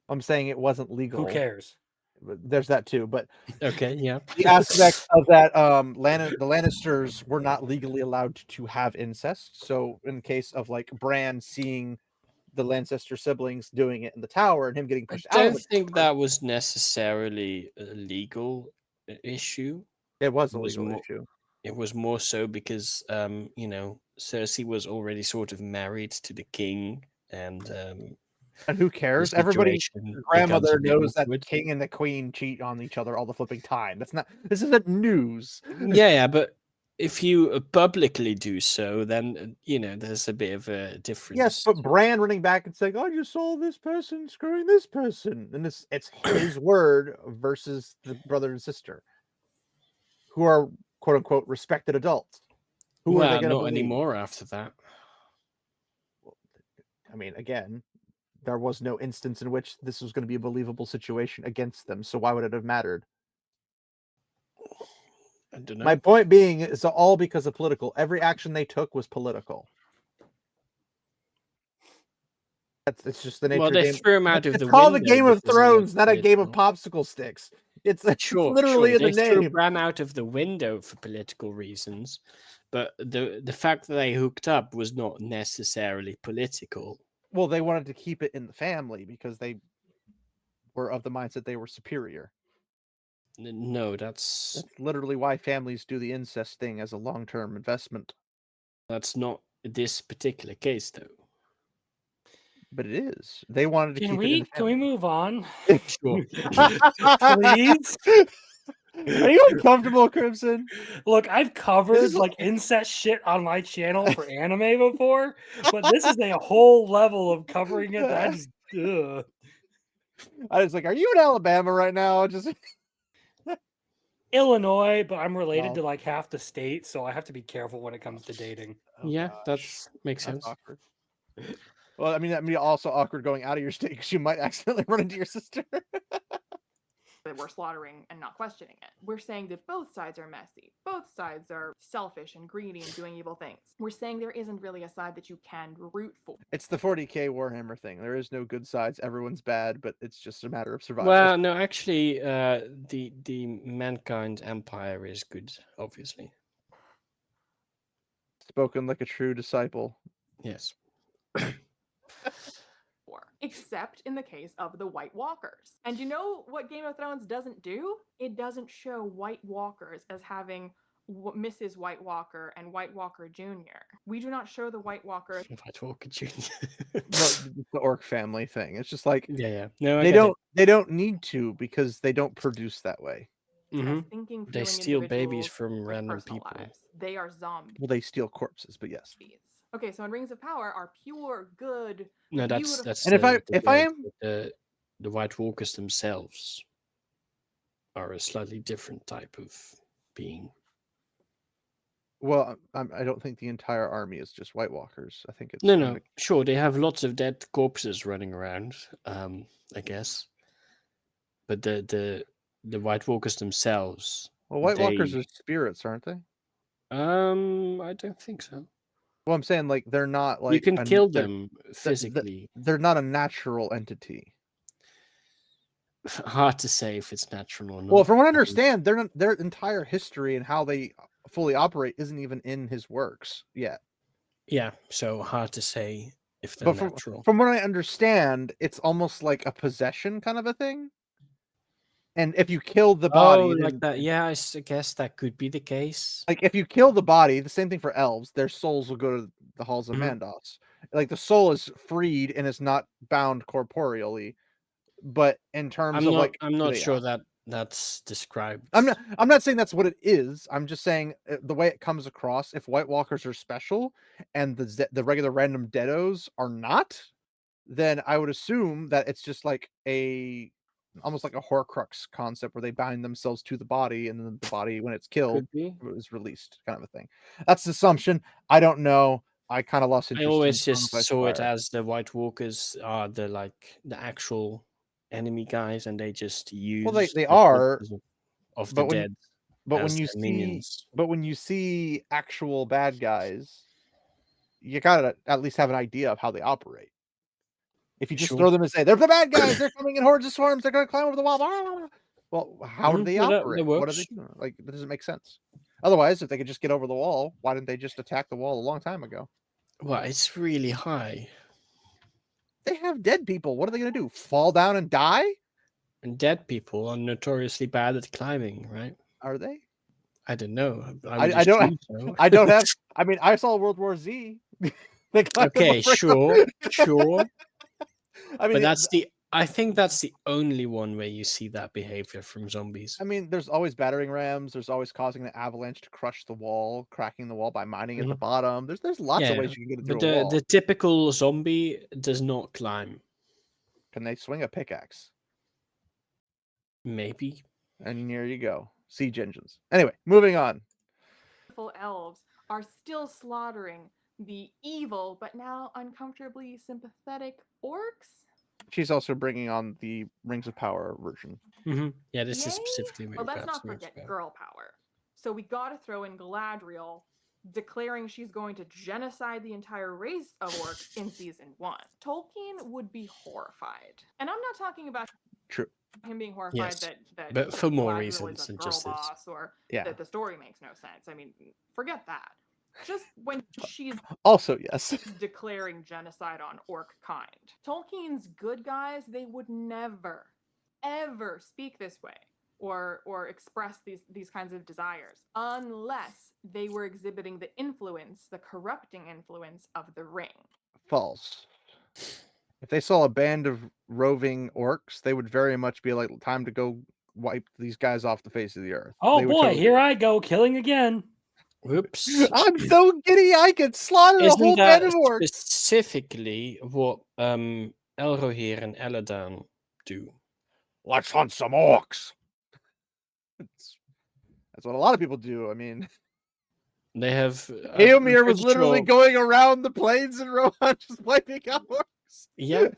I'm saying it wasn't legal. Who cares? There's that too, but okay, yeah. The aspect of that, the Lannisters were not legally allowed to have incest. So in case of Bran seeing the Lancaster siblings doing it in the tower and him getting pushed out, I don't think that was necessarily a legal issue. It was a legal issue. It was more so because Cersei was already sort of married to the king, and who cares? Everybody's grandmother knows that the king and the queen cheat on each other all the flipping time. This isn't news. Yeah, but if you publicly do so, then there's a bit of a difference. Yes, but Bran running back and saying, "I just saw this person screwing this person," and it's his word versus the brother and sister, who are quote unquote respected adults. Who are they going to not anymore after that? I mean, again, there was no instance in which this was going to be a believable situation against them. So why would it have mattered? I don't know. My point being is all because of political. Every action they took was political. It's just the nature Well, of they the game. threw him out of It's the called a window Game of because of the Thrones, not a game of political. popsicle sticks. It's Sure, literally in they the threw name. Bran out of the window for political reasons, but the fact that they hooked up was not necessarily political. Well, they wanted to keep it in the family because they were of the mindset they were superior. No, that's literally why families do the incest thing as a long-term investment. not this particular case, though. But it is. They wanted to keep it in the Can we family. move on? Sure. Please? Are you uncomfortable, Crimson? Look, I've covered is- like incest shit on my channel for anime before, but this is a whole level of covering it that I just ugh. I was like, are you in Alabama right now? Just Illinois, but I'm related Wow. to like half the state, so I have to be careful when it comes to dating. Yeah, that makes that's sense. awkward. Well, I mean, that'd be also awkward going out of your state because you might accidentally run into your sister. That we're slaughtering and not questioning it. We're saying that both sides are messy. Both sides are selfish and greedy and doing evil things. We're saying there isn't really a side that you can root for. It's the 40k Warhammer thing. There is no good sides. Everyone's bad, but it's just a matter of survival. Well, no, actually, the mankind empire is good, obviously. Spoken like a true disciple. Yes. Except in the case of the White Walkers. And you know what Game of Thrones doesn't do? It doesn't show White Walkers as having Mrs. White Walker and White Walker Jr. We do not show the White Walker. White Walker Jr. The orc family thing. It's just like yeah. No, they don't need to because they don't produce that way. Mm-hmm. Thinking, they steal babies from random people. Lives. They are zombies. Well, they steal corpses, but yes. Okay, so in Rings of Power are pure, good. No, that's and if I am the White Walkers themselves are a slightly different type of being. Well, I don't think the entire army is just White Walkers. I think it's no. Sure, they have lots of dead corpses running around. I guess, but the White Walkers themselves. Well, White Walkers are spirits, aren't they? I don't think so. Well, I'm saying like they're not like you can kill them physically. They're not a natural entity. Hard to say if it's natural or not. Well, from what I understand, their entire history and how they fully operate isn't even in his works yet. Yeah, so hard to say if they're natural. From what I understand, it's almost like a possession kind of a thing. And if you kill the body, like that, yeah, I guess that could be the case. Like if you kill the body, the same thing for elves, their souls will go to the halls of Mandos. Like the soul is freed and is not bound corporeally. But in terms of I'm not sure that's described. I'm not saying that's what it is. I'm just saying the way it comes across. If White Walkers are special and the regular random deados are not, then I would assume that it's just like almost like a Horcrux concept where they bind themselves to the body and then the body, when it's killed, is released, kind of a thing. That's the assumption. I don't know. I kind of lost interest. I always just saw it as the White Walkers are the actual enemy guys, and they just use. Well, they are of the dead. But when you see actual bad guys, you gotta at least have an idea of how they operate. If you just throw them and say they're the bad guys, they're coming in hordes of swarms, they're gonna climb over the wall. Well, how do they operate? What are they doing? Like, that doesn't make sense. Otherwise, if they could just get over the wall, why didn't they just attack the wall a long time ago? Well, it's really high. They have dead people. What are they gonna do? Fall down and die? And dead people are notoriously bad at climbing, right? Are they? I don't know. I don't. So. I don't have. I mean, I saw World War Z. Okay, sure. I mean, but I think that's the only one where you see that behavior from zombies. I mean, there's always battering rams. There's always causing the avalanche to crush the wall, cracking the wall by mining at the bottom. There's lots of ways you can get it through a wall. The typical zombie does not climb. Can they swing a pickaxe? Maybe. And here you go. Siege engines. Anyway, moving on. Elves are still slaughtering the evil, but now uncomfortably sympathetic orcs. She's also bringing on the Rings of Power version. Yeah, this is Yay? specifically But let's about not Rings of forget Power. girl power. So we got to throw in Galadriel declaring she's going to genocide the entire race of orcs in season 1. Tolkien would be horrified. And I'm not talking about True. him being horrified Yes, that but for more Galadriel reasons is a than girl just this. boss or Yeah. that the story makes no sense. I mean, forget that. Just when she's Also, yes. declaring genocide on orc kind. Tolkien's good guys, they would never, ever speak this way or express these kinds of desires unless they were exhibiting the influence, the corrupting influence of the ring. False. If they saw a band of roving orcs, they would very much be like, time to go wipe these guys off the face of the earth. Oh They would boy, totally- here I go, killing again. Whoops. I'm so giddy I could slaughter a whole Isn't band that of orcs. specifically what Elrohir and Elladan do? Let's hunt some orcs. That's what a lot of people do. I mean, They have Eomir was pretty literally sure- going around the plains in Rohan just wiping out orcs. Yeah,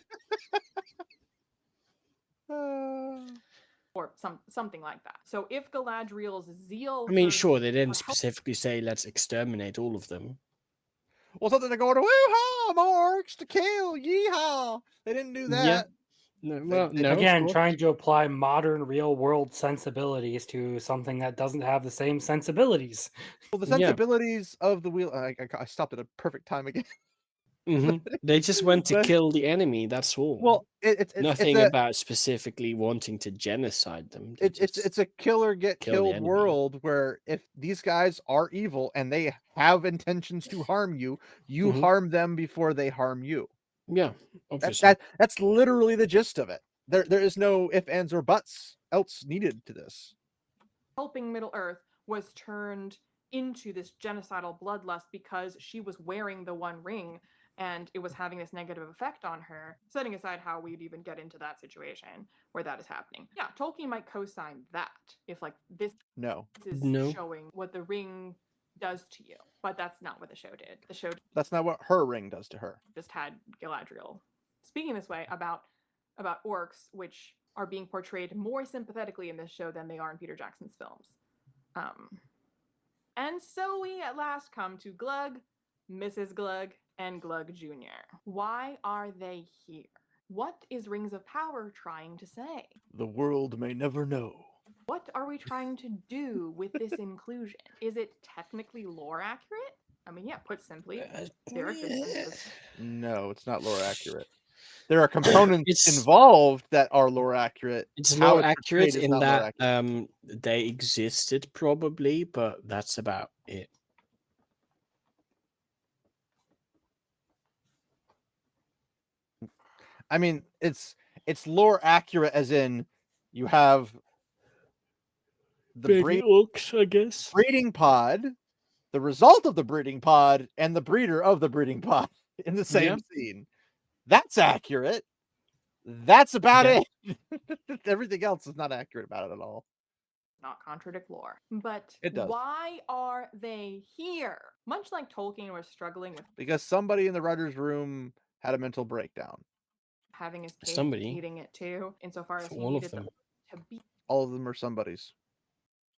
Or something like that. So if Galadriel's zeal I mean, for sure, they didn't for help- specifically say let's exterminate all of them. Well, something to go to, woo-ha, more orcs to kill, yeehaw. They didn't do that. Yeah. No, well, they- no. Again, sure. trying to apply modern real world sensibilities to something that doesn't have the same sensibilities. Well, the Yeah. sensibilities of the wheel. I stopped at a perfect time again. They just went to But- kill the enemy. That's all. Well, it's nothing a, about specifically wanting to genocide them. They it's just- a kill or get kill the killed enemy. world where if these guys are evil and they have intentions to harm you, you Mhm. harm them before they harm you. yeah, obviously. That's literally the gist of it. There is no ifs, ands, or buts else needed to this. helping Middle Earth was turned into this genocidal bloodlust because she was wearing the One Ring and it was having this negative effect on her, setting aside how we'd even get into that situation where that is happening. Yeah, Tolkien might co-sign that if like this No, is No. showing what the ring does to you, but that's not what the show did. The show that's not what her ring does to her. just had Galadriel speaking this way about orcs, which are being portrayed more sympathetically in this show than they are in Peter Jackson's films. And so we at last come to Glug, Mrs. Glug, and Glug Jr. Why are they here? What is Rings of Power trying to say? The world may never know. What are we trying to do with this inclusion? Is it technically lore accurate? I mean, yeah, put simply, their existence was No, it's not lore accurate. There are components It's- involved that are lore accurate. It's How lore it's accurate portrayed is in not lore that accurate. they existed probably, but that's about it. I mean, it's lore accurate as in you have the orcs, I guess. breeding pod, the result of the breeding pod, and the breeder of the breeding pod in the same Yeah. scene. That's accurate. That's about Yeah. it. Everything else is not accurate about it at all. not contradict lore. But It does. why are they here? Much like Tolkien was struggling with Because somebody in the writer's room had a mental breakdown. having his cake Somebody. and eating it too, insofar as For he all of needed them. to All of them are somebody's.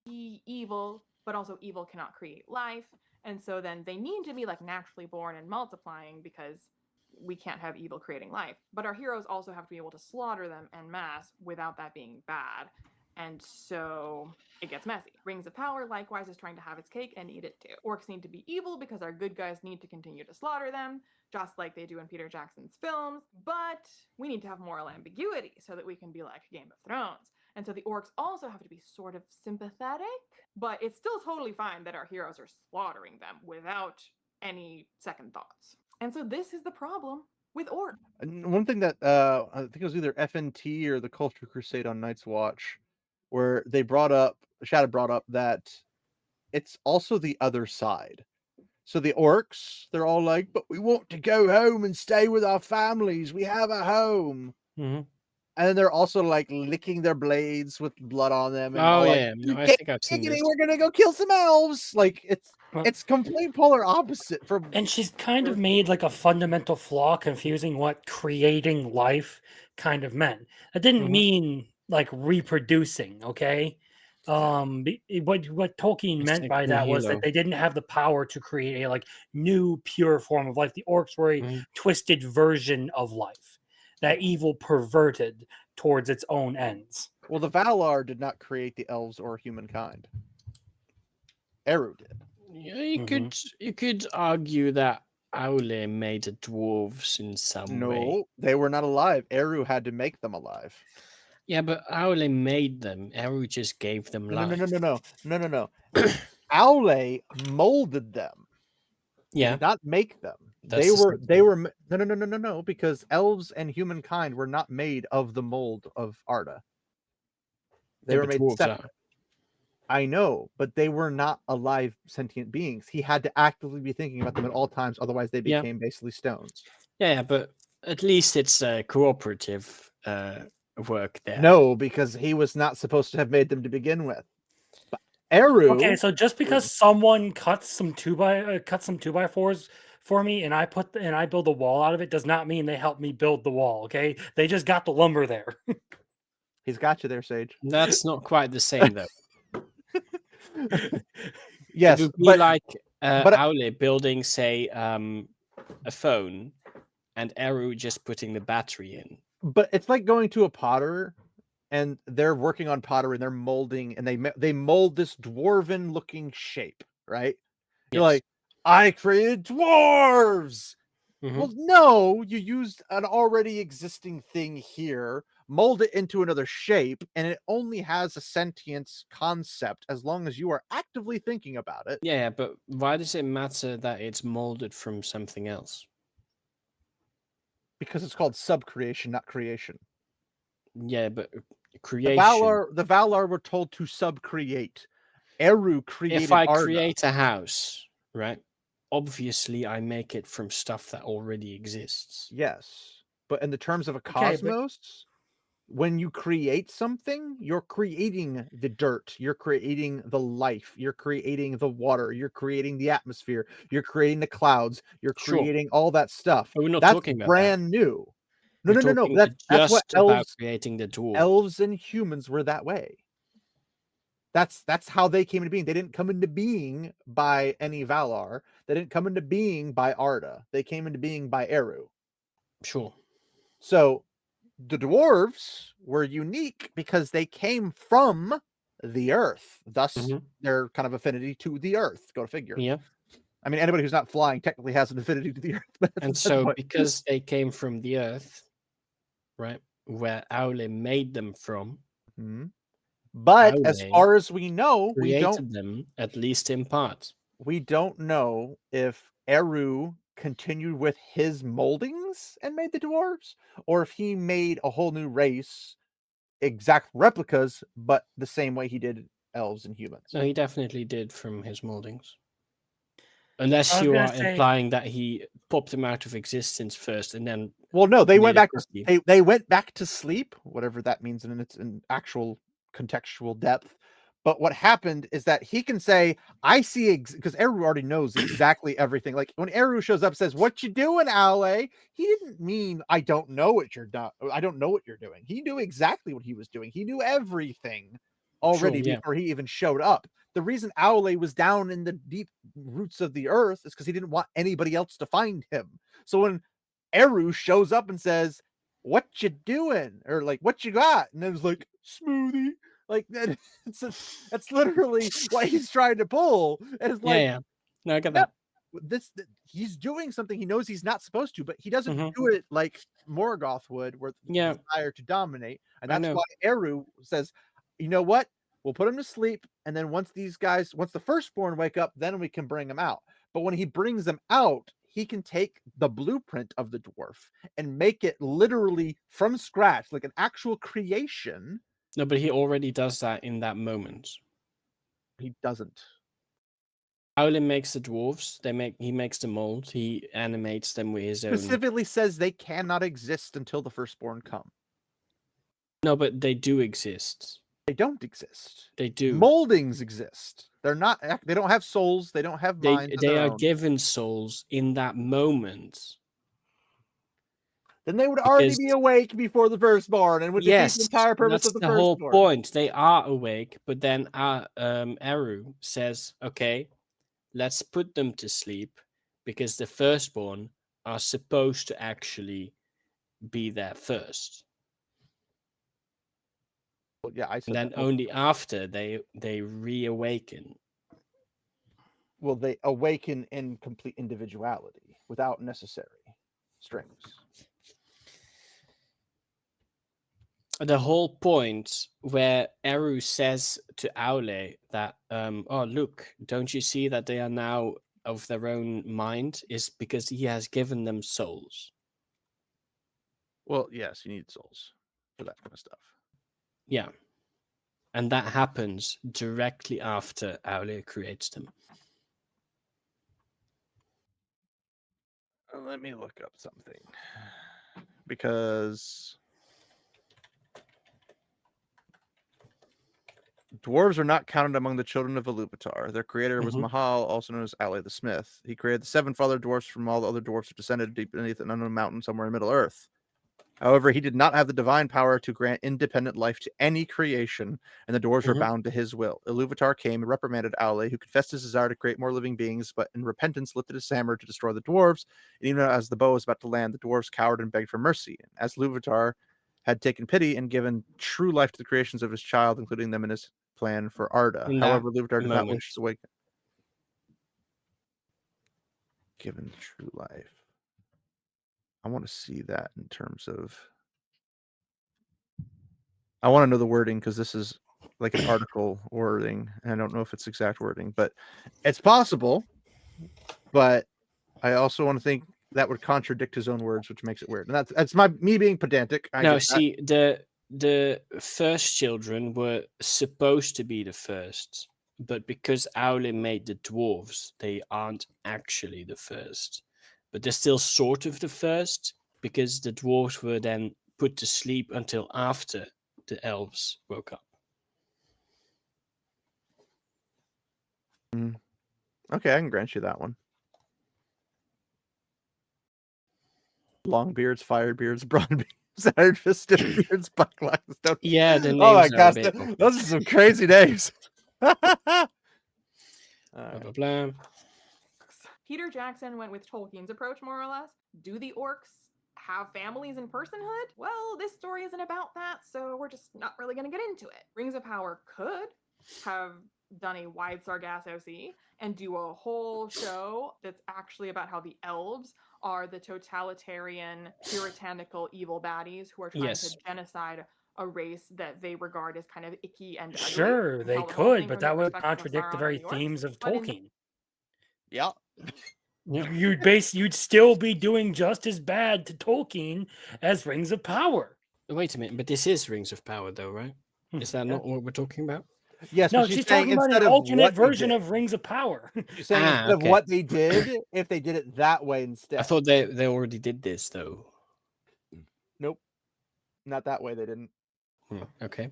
be evil, but also evil cannot create life. And so then they need to be like naturally born and multiplying because we can't have evil creating life. But our heroes also have to be able to slaughter them en masse without that being bad. And so it gets messy. Rings of Power likewise is trying to have its cake and eat it too. Orcs need to be evil because our good guys need to continue to slaughter them, just like they do in Peter Jackson's films. But we need to have moral ambiguity so that we can be like Game of Thrones. And so the orcs also have to be sort of sympathetic, but it's still totally fine that our heroes are slaughtering them without any second thoughts. And so this is the problem with orcs. And one thing that I think it was either FNT or the Culture Crusade on Night's Watch, where they Shadow brought up that it's also the other side. So the orcs, they're all like, but we want to go home and stay with our families. We have a home. Mhm. And then they're also like licking their blades with blood on them. And Oh all yeah, like, no, I "Get think I've seen giggity, this. we're gonna go kill some elves." Like Well- it's complete polar opposite from. And she's kind of made like a fundamental flaw, confusing what creating life kind of meant. That didn't Mhm. mean like reproducing, okay? What Tolkien It's meant like by that was Halo. that they didn't have the power to create a like new pure form of life. The orcs were a Mhm. twisted version of life that evil perverted towards its own ends. Well, the Valar did not create the elves or humankind. Eru did. Yeah, you Mhm. could argue that Aule made the dwarves in some way. No, they were not alive. Eru had to make them alive. Yeah, but Aule made them. Eru just gave them No, life. no, no, no, no, no, no, no, no. Aule molded them. He Yeah, did not make them. That's They the were same they thing. were no, no, no, no, no, no, because elves and humankind were not made of the mold of Arda. They Yeah, were but made dwarves separate. are. I know, but they were not alive sentient beings. He had to actively be thinking about them at all times, otherwise they Yeah. became basically stones. Yeah, but at least it's a cooperative work there. No, because he was not supposed to have made them to begin with. But Eru, Okay, so just because someone cuts some 2x4s for me and I build a wall out of it does not mean they help me build the wall, okay? They just got the lumber there. he's got you there, Sage. That's not quite the same though. Yes, It would be but like but- Aule building, say, a phone, and Eru just putting the battery in. but it's like going to a potter and they're working on pottery and they're molding and they mold this dwarven looking shape, right? You're Yes. like, I created dwarves. Mhm. Well, no, you used an already existing thing here, mold it into another shape, and it only has a sentience concept as long as you are actively thinking about it. Yeah, but why does it matter that it's molded from something else? Because it's called subcreation, not creation. Yeah, but The creation. Valar were told to subcreate. Eru created If I Arda. create a house, right? Obviously, I make it from stuff that already exists. Yes, but in the terms of a Okay, but- cosmos, when you create something, you're creating the dirt, you're creating the life, you're creating the water, you're creating the atmosphere, you're creating the clouds, you're Sure. creating all that stuff. But we're not That's talking about that. brand new. No, We're no, no, no. talking That's what just about elves, creating the dwarves. elves and humans were that way. That's how they came into being. They didn't come into being by any Valar. They didn't come into being by Arda. They came into being by Eru. Sure. So the dwarves were unique because they came from the earth, thus Mhm. their kind of affinity to the earth. Go to figure. Yeah. I mean, anybody who's not flying technically has an affinity to the earth. But that's And the so, point. because they came from the earth, right, where Aule made them from, Mhm. But as Aule far as we know, we don't created them, at least in part. know if Eru continued with his moldings and made the dwarves, or if he made a whole new race, exact replicas, but the same way he did elves and humans. No, he definitely did from his moldings. Unless I was you gonna are say- implying that he popped them out of existence first and then Well, no, they went made a back copy. they went back to sleep, whatever that means in its in actual contextual depth. But what happened is that he can say, I see, because Eru already knows exactly everything. Like when Eru shows up and says, what you doing, Aule? He didn't mean, I don't know what you're doing. I don't know what you're doing. He knew exactly what he was doing. He knew everything already yeah. before he even showed up. The reason Aule was down in the deep roots of the earth is because he didn't want anybody else to find him. So when Eru shows up and says, what you doing? Or like, what you got? And then it's like, smoothie. Like that, that's literally what he's trying to pull. And it's like, Yeah. No, I get no, that. he's doing something he knows he's not supposed to, but he doesn't Mhm. do it like Morgoth would, with the Yeah. desire to dominate. And I that's know. why Eru says, you know what? We'll put him to sleep, and then once the firstborn wake up, then we can bring him out. But when he brings them out, he can take the blueprint of the dwarf and make it literally from scratch, like an actual creation. No, but he already does that in that moment. He doesn't. Aule makes the dwarves. He makes the mold. He animates them with his own. Specifically says they cannot exist until the firstborn come. No, but they do exist. They don't exist. They do. Moldings exist. They're not. They don't have souls. They don't have minds. They are given souls in that moment. Then they would already be awake before the firstborn, and would defeat the entire purpose of the that's the whole firstborn. point. They are awake, but then Eru says, "Okay, let's put them to sleep because the firstborn are supposed to actually be there first." Well, yeah, I said And then that. only after they reawaken. Well, they awaken in complete individuality without necessary strings. The whole point where Eru says to Aule that, "Oh, look, don't you see that they are now of their own mind?" is because he has given them souls. Well, yes, you need souls for that kind of stuff. Yeah. And that happens directly after Aule creates them. Let me look up something. Because dwarves are not counted among the children of Iluvatar. Their creator was Mahal, also known as Aule the Smith. He created the 7 father dwarfs from all the other dwarfs who descended deep beneath an unknown mountain somewhere in Middle-earth. However, he did not have the divine power to grant independent life to any creation, and the dwarves were bound to his will. Iluvatar came and reprimanded Aule, who confessed his desire to create more living beings, but in repentance lifted his hammer to destroy the dwarves. And even as the bow was about to land, the dwarves cowered and begged for mercy. And as Iluvatar had taken pity and given true life to the creations of his child, including them in his plan for Arda. However, Iluvatar did not wish to awaken. Given true life. I want to see that in terms of... I want to know the wording because this is like an article wording. And I don't know if it's exact wording, but it's possible. But I also want to think that would contradict his own words, which makes it weird. And that's me being pedantic. See, the first children were supposed to be the first, but because Aule made the dwarves, they aren't actually the first. But they're still sort of the first because the dwarves were then put to sleep until after the elves woke up. Okay, I can grant you that one. Long beards, fire beards, broad beards, iron fisted beards, bucklocks. Yeah, the names oh my are gosh, a bit those are some crazy names. Blah, blah, blah. Peter Jackson went with Tolkien's approach, more or less. Do the orcs have families and personhood? Well, this story isn't about that, so we're just not really going to get into it. Rings of Power could have done a wide Sargasso Sea and do a whole show that's actually about how the elves are the totalitarian, puritanical, evil baddies who are trying to genocide a race that they regard as kind of icky and ugly. Sure, they could, but that would contradict the very themes of Tolkien. Yeah. You'd still be doing just as bad to Tolkien as Rings of Power. Wait a minute, but this is Rings of Power, though, right? Is that not what we're talking about? Yes, no, she's talking about an alternate version of Rings of Power. She's saying instead of what they did, if they did it that way instead. I thought they already did this, though. Nope, not that way. They didn't. Okay.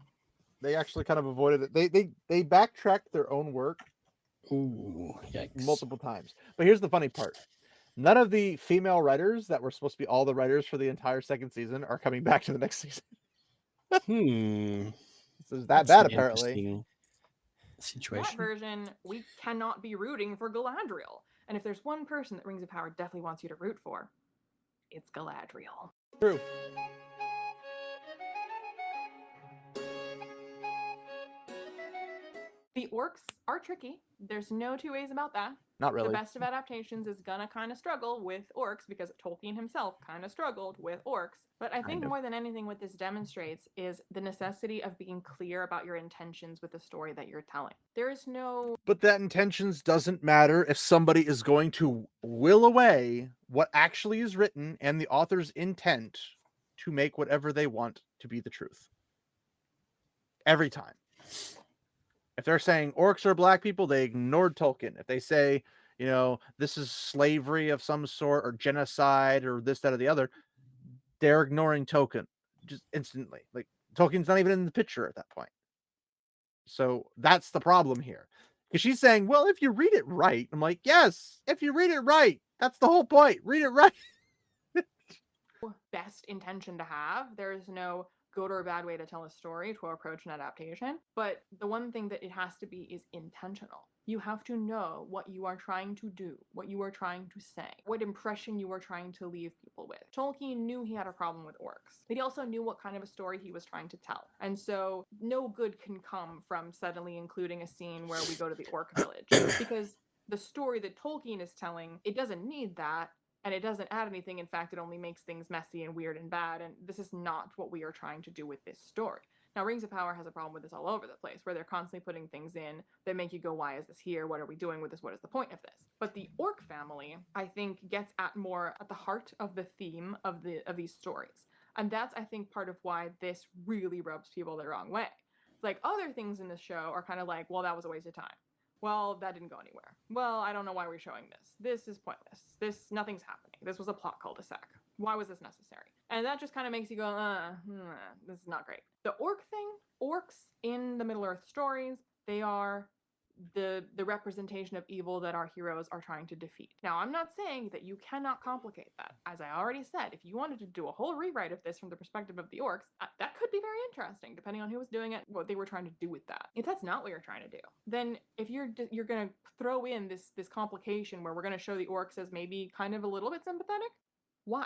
They actually kind of avoided it. They backtracked their own work. Ooh, yikes. Multiple times. But here's the funny part. None of the female writers that were supposed to be all the writers for the entire second season are coming back to the next season. So it's that bad, apparently. Situation. That version, we cannot be rooting for Galadriel. And if there's one person that Rings of Power definitely wants you to root for, it's Galadriel. True. The orcs are tricky. There's no two ways about that. Not really. The best of adaptations is gonna kind of struggle with orcs because Tolkien himself kind of struggled with orcs. But I think more than anything what this demonstrates is the necessity of being clear about your intentions with the story that you're telling. There is no... But that intentions doesn't matter if somebody is going to will away what actually is written and the author's intent to make whatever they want to be the truth. Every time. If they're saying orcs are black people, they ignored Tolkien. If they say, this is slavery of some sort or genocide or this, that, or the other, they're ignoring Tolkien just instantly. Like, Tolkien's not even in the picture at that point. So that's the problem here. Because she's saying, well, if you read it right. I'm like, yes, if you read it right. That's the whole point. Read it right. Best intention to have. There is no good or bad way to tell a story to approach an adaptation. But the one thing that it has to be is intentional. You have to know what you are trying to do, what you are trying to say, what impression you are trying to leave people with. Tolkien knew he had a problem with orcs, but he also knew what kind of a story he was trying to tell. And so no good can come from suddenly including a scene where we go to the orc village, because the story that Tolkien is telling, it doesn't need that. And it doesn't add anything. In fact, it only makes things messy and weird and bad. And this is not what we are trying to do with this story. Now, Rings of Power has a problem with this all over the place, where they're constantly putting things in that make you go, why is this here? What are we doing with this? What is the point of this? But the Orc family, I think, gets at the heart of the theme of these stories. And that's, I think, part of why this really rubs people the wrong way. Like, other things in this show are kind of like, well, that was a waste of time. Well, that didn't go anywhere. Well, I don't know why we're showing this. This is pointless. Nothing's happening. This was a plot cul-de-sac. Why was this necessary? And that just kind of makes you go, this is not great. The orc thing, orcs in the Middle-earth stories, they are the representation of evil that our heroes are trying to defeat. Now, I'm not saying that you cannot complicate that. As I already said, if you wanted to do a whole rewrite of this from the perspective of the orcs, that could be very interesting, depending on who was doing it, what they were trying to do with that. If that's not what you're trying to do, then if you're going to throw in this complication where we're going to show the orcs as maybe kind of a little bit sympathetic, why?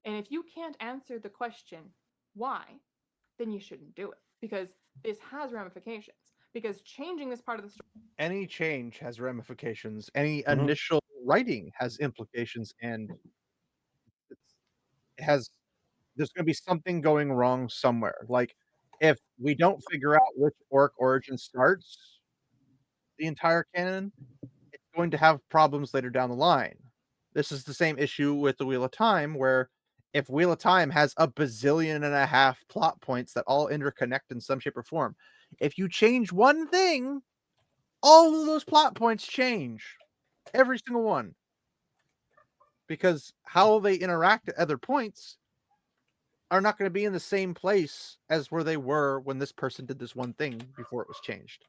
And if you can't answer the question, why, then you shouldn't do it, because this has ramifications. Because changing this part of the story, Any change has ramifications. Any initial writing has implications, and there's going to be something going wrong somewhere. Like, if we don't figure out which orc origin starts the entire canon, it's going to have problems later down the line. This is the same issue with the Wheel of Time, where if Wheel of Time has a bazillion and a half plot points that all interconnect in some shape or form, if you change one thing, all of those plot points change. Every single one. Because how they interact at other points are not going to be in the same place as where they were when this person did this one thing before it was changed.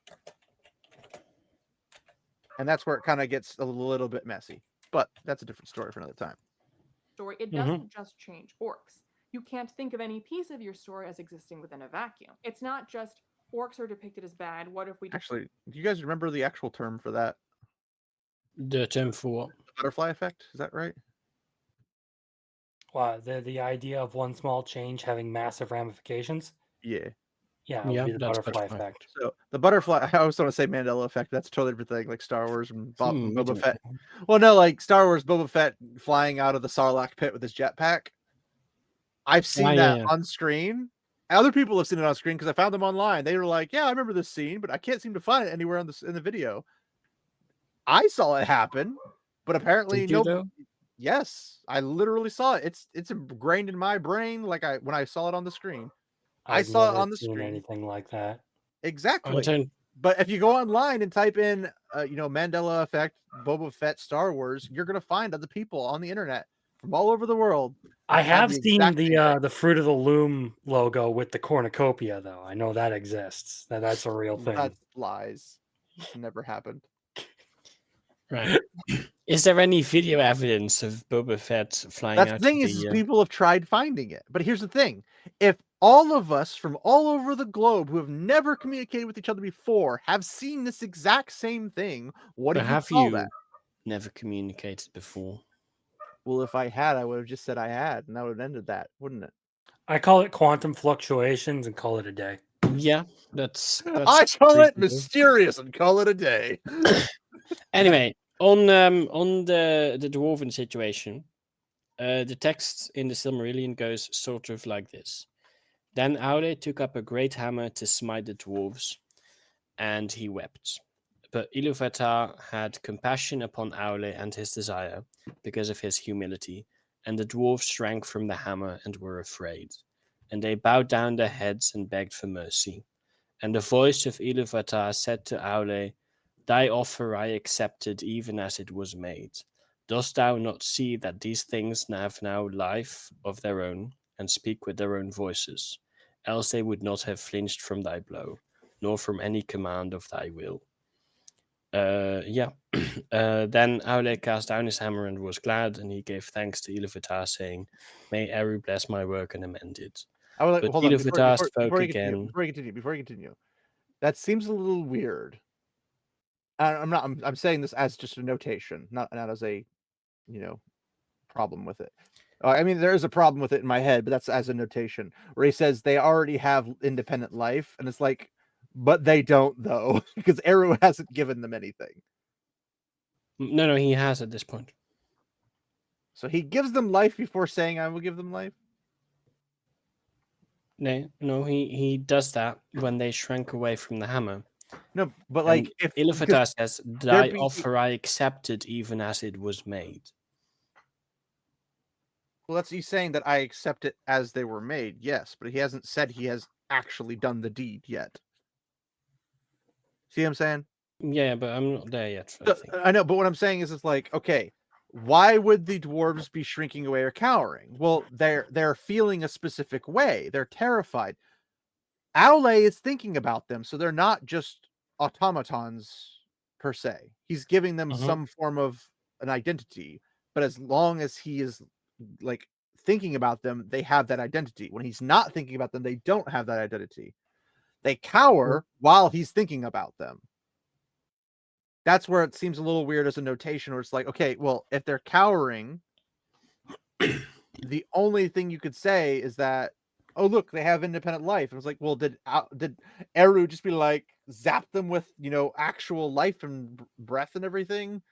And that's where it kind of gets a little bit messy. But that's a different story for another time. It doesn't just change orcs. You can't think of any piece of your story as existing within a vacuum. It's not just orcs are depicted as bad. What if we Actually, do you guys remember the actual term for that? The term for what? The butterfly effect? Is that right? Wow, the idea of one small change having massive ramifications. Yeah. Yeah, it would be the that's butterfly effect. So the butterfly, I always want to say Mandela effect. That's a totally different thing, like Star Wars and Boba Fett. Well, no, like Star Wars, Boba Fett flying out of the Sarlacc pit with his jetpack. I've seen that on screen. Other people have seen it on screen because I found them online. They were like, "Yeah, I remember this scene, but I can't seem to find it anywhere in the video." I saw it happen, but apparently no. Yes, I literally saw it. It's ingrained in my brain, like when I saw it on the screen. I saw it on the screen. Anything like that. Exactly. But if you go online and type in, Mandela effect, Boba Fett, Star Wars, you're gonna find other people on the internet from all over the world. I have seen the Fruit of the Loom logo with the cornucopia, though. I know that exists. That's a real thing. That's lies. It never happened. Right. Is there any video evidence of Boba Fett flying out? That's the thing is people have tried finding it. But here's the thing. If all of us from all over the globe who have never communicated with each other before have seen this exact same thing, what do you call that? Never communicated before? Well, if I had, I would have just said I had, and that would have ended that, wouldn't it? I call it quantum fluctuations and call it a day. Yeah, that's I call it mysterious and call it a day. Anyway, on the dwarven situation, the text in the Silmarillion goes sort of like this. Then Aule took up a great hammer to smite the dwarves, and he wept. But Iluvatar had compassion upon Aule and his desire, because of his humility, and the dwarves shrank from the hammer and were afraid. And they bowed down their heads and begged for mercy. And the voice of Iluvatar said to Aule, "Thy offer I accepted even as it was made. Dost thou not see that these things have now life of their own, and speak with their own voices? else they would not have flinched from thy blow, nor from any command of thy will. Then Aule cast down his hammer and was glad, and he gave thanks to Iluvatar, saying, "May Eru bless my work and amend it." I would like But hold on Iluvatar spoke before again. you continue. That seems a little weird. I'm saying this as just a notation, not as a problem with it. I mean, there is a problem with it in my head, but that's as a notation where he says they already have independent life, and it's like, but they don't though, because Eru hasn't given them anything. No, he has at this point. So he gives them life before saying, "I will give them life." No, he does that when they shrank away from the hammer. No, but And like if Iluvatar says, there "Thy be- offer I accepted, even as it was made." well, that's he's saying that I accept it as they were made. Yes, but he hasn't said he has actually done the deed yet. See what I'm saying? Yeah, but I'm not there yet. I So, think. I know, but what I'm saying is, it's like, okay, why would the dwarves be shrinking away or cowering? Well, they're feeling a specific way. They're terrified. Aule is thinking about them, so they're not just automatons per se. He's giving them some form of an identity, but as long as he is like thinking about them, they have that identity. When he's not thinking about them, they don't have that identity. They cower while he's thinking about them. That's where it seems a little weird as a notation, where it's like, okay, well, if they're cowering, the only thing you could say is that, oh, look, they have independent life. And it's like, well, did Eru just be like, zap them with, actual life and breath and everything?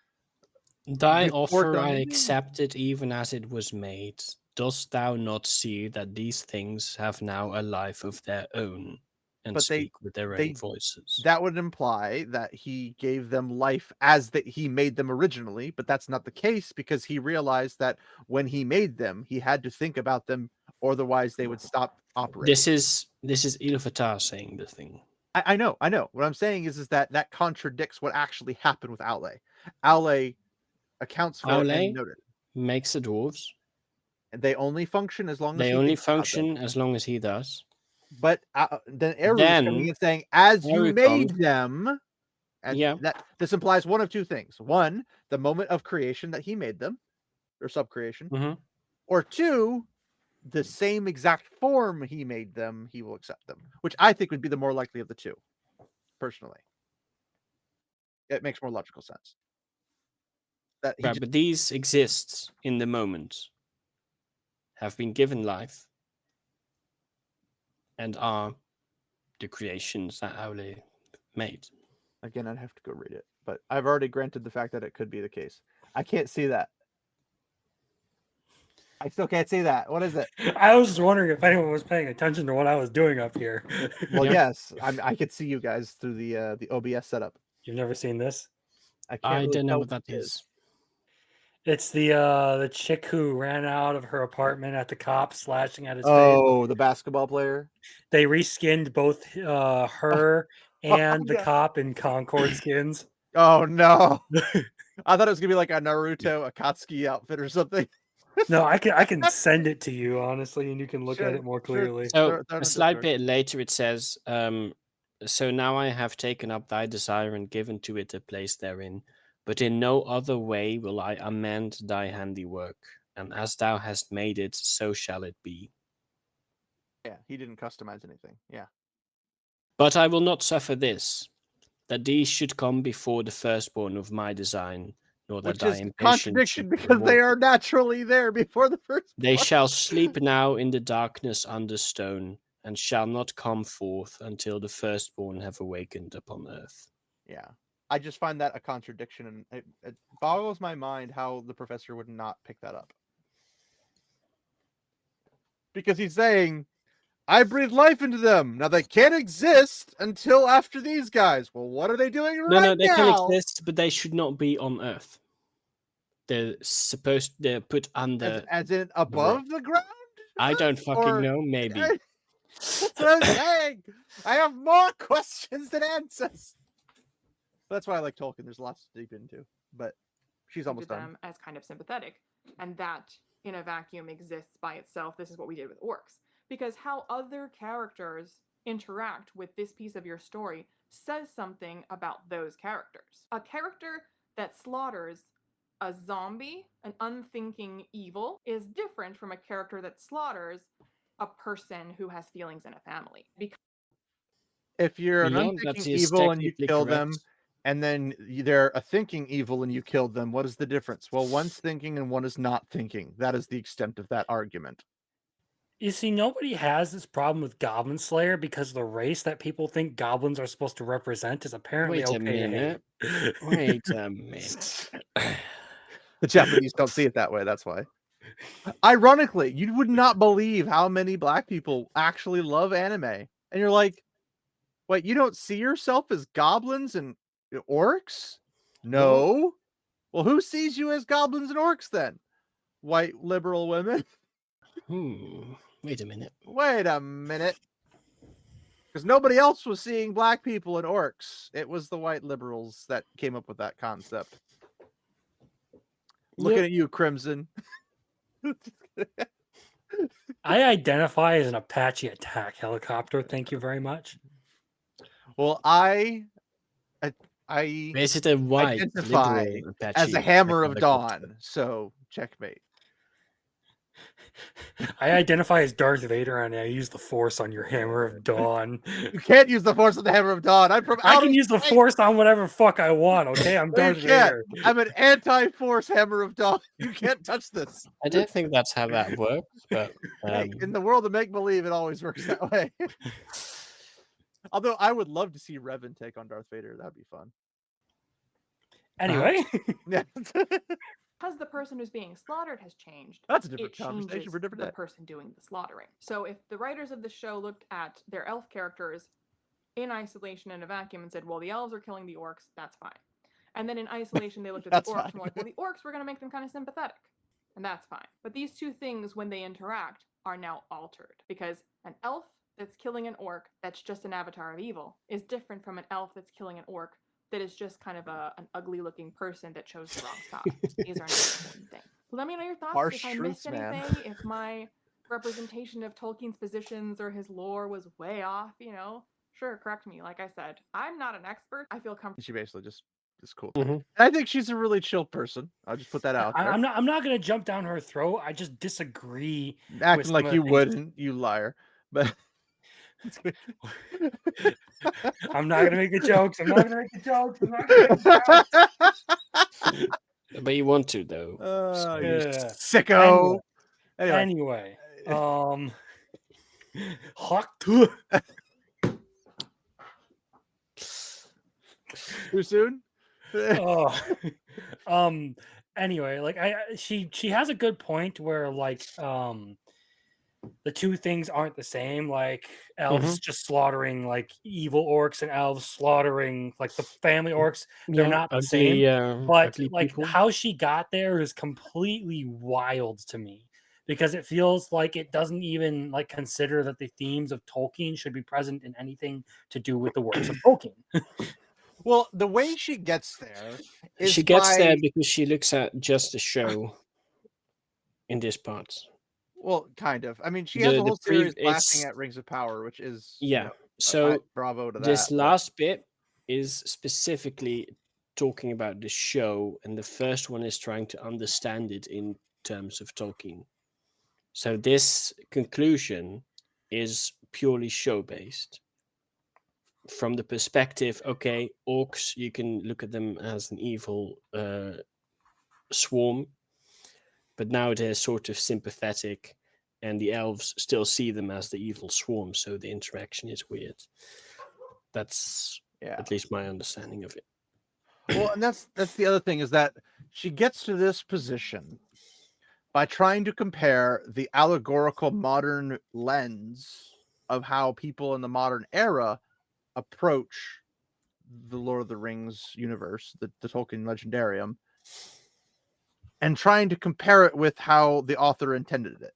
Thy before offer I donating? accepted, even as it was made. Dost thou not see that these things have now a life of their own, and But speak with their they own voices? that would imply that he gave them life as that he made them originally, but that's not the case, because he realized that when he made them, he had to think about them, otherwise they would stop operating. This is Iluvatar saying the thing. I know. What I'm saying is that contradicts what actually happened with Aule. Aule accounts for Aule and noted. makes the dwarves. And they only function as long as They he only thinks about them. function as long as he does. But then Eru is Then coming and saying, as you Eru made comes. them, and Yeah. that this implies one of two things. One, the moment of creation that he made them, or subcreation, Mhm. or two, the same exact form he made them, he will accept them, which I think would be the more likely of the two, personally. It makes more logical sense. That he Right, just, but these exist in the moment, have been given life, and are the creations that Aule made. again, I'd have to go read it, but I've already granted the fact that it could be the case. I can't see that. I still can't see that. What is it? I was just wondering if anyone was paying attention to what I was doing up here. Well, Yeah. yes, I could see you guys through the OBS setup. You've never seen this? I can't I really don't know tell what that it is. It's the chick who ran out of her apartment at the cops, slashing at his face. Oh, the basketball player. They reskinned both her and the yeah. cop in Concord skins. Oh no! I thought it was gonna be like a Naruto Akatsuki outfit or something. No, I can send it to you honestly, and you can look at Sure, it more sure. clearly. So Throw it a in slight Discord. bit later it says, so now I have taken up thy desire and given to it a place therein, but in no other way will I amend thy handiwork, and as thou hast made it, so shall it be. Yeah, he didn't customize anything. Yeah. But I will not suffer this, that these should come before the firstborn of my design, nor that Which thy is a ambition contradiction should because they reward. are naturally there before the first They one. shall sleep now in the darkness under stone, and shall not come forth until the firstborn have awakened upon earth. Yeah. I just find that a contradiction, and it boggles my mind how the professor would not pick that up. Because he's saying, I breathe life into them. Now they can't exist until after these guys. Well, what are they doing No, right they can now? exist, but they should not be on earth. They're put under. As in above the ground? I don't fucking Or- know, maybe. That's what I'm saying. I have more questions than answers. That's why I like Tolkien. There's lots to deep into. But she's almost done. Them as kind of sympathetic, and that in a vacuum exists by itself. This is what we did with orcs. because how other characters interact with this piece of your story says something about those characters. A character that slaughters a zombie, an unthinking evil, is different from a character that slaughters a person who has feelings in a family. Because If you're an Yeah, unthinking that is evil and you technically kill correct. them, and then they're a thinking evil and you killed them, what is the difference? Well, one's thinking and one is not thinking. That is the extent of that argument. You see, nobody has this problem with Goblin Slayer because the race that people think goblins are supposed to represent is apparently Wait a okay to minute. hate. Wait a minute. The Japanese don't see it that way, that's why. Ironically, you would not believe how many black people actually love anime. And you're like, wait, you don't see yourself as goblins and orcs? No. Well, who sees you as goblins and orcs then? White liberal women? Wait a minute. Wait a minute. Because nobody else was seeing black people and orcs. It was the white liberals that came up with that concept. Looking at you, Crimson. I identify as an Apache attack helicopter. Thank you very much. Well, I Is it a white identify liberal Apache as a hammer of helicopter? dawn. So checkmate. I identify as Darth Vader and I use the Force on your Hammer of Dawn. You can't use the force of the hammer of dawn. I'm from I outer can use the space. Force on whatever fuck I want, okay? I'm No, you Darth can't. Vader. I'm an anti-force hammer of dawn. You can't touch this. I don't think that's how that works, but Hey, in the world of make-believe, it always works that way. Although I would love to see Revan take on Darth Vader. That'd be fun. Anyway, Yeah. because the person who's being slaughtered has changed, That's a different it conversation changes for a different the day. person doing the slaughtering. So if the writers of the show looked at their elf characters in isolation in a vacuum and said, well, the elves are killing the orcs, that's fine. And then in isolation, they looked at the That's orcs fine. and were like, well, the orcs, we're going to make them kind of sympathetic. And that's fine. But these two things, when they interact, are now altered. Because an elf that's killing an orc that's just an avatar of evil is different from an elf that's killing an orc that is just kind of an ugly-looking person that chose the wrong side. These are not the same thing. Let me know your thoughts Harsh if I truths, missed man. anything, if my representation of Tolkien's positions or his lore was way off, you know. Sure, correct me. Like I said, I'm not an expert. I feel comfortable. She basically just is cool. Mhm. I think she's a really chill person. I'll just put that out there. I'm not gonna jump down her throat. I just disagree. Acting like some of you the things- wouldn't, you liar. But I'm not gonna make the jokes. I'm not gonna make the jokes. I'm not gonna make the jokes. But you want to, though. Oh, So- you Yeah. sicko. Anyway, Hawk 2. Too soon? Oh, anyway, like she has a good point where like the two things aren't the same. Like elves just slaughtering like evil orcs and elves slaughtering like the family orcs. They're not the same. But ugly like people. how she got there is completely wild to me because it feels like it doesn't even like consider that the themes of Tolkien should be present in anything to do with the works of Tolkien. Well, the way she gets there is She gets there by- because she looks at just the show in this part. Well, kind of. I mean, she has The- a whole the pre- series laughing it's- at Rings of Power, which is Yeah. I- So bravo to this that. but- last bit is specifically talking about the show, and the first one is trying to understand it in terms of Tolkien. So this conclusion is purely show based. From the perspective, okay, orcs, you can look at them as an evil swarm, but now they're sort of sympathetic, and the elves still see them as the evil swarm, so the interaction is weird. That's at least my understanding of it. Well, and that's the other thing is that she gets to this position by trying to compare the allegorical modern lens of how people in the modern era approach the Lord of the Rings universe, the Tolkien legendarium, and trying to compare it with how the author intended it,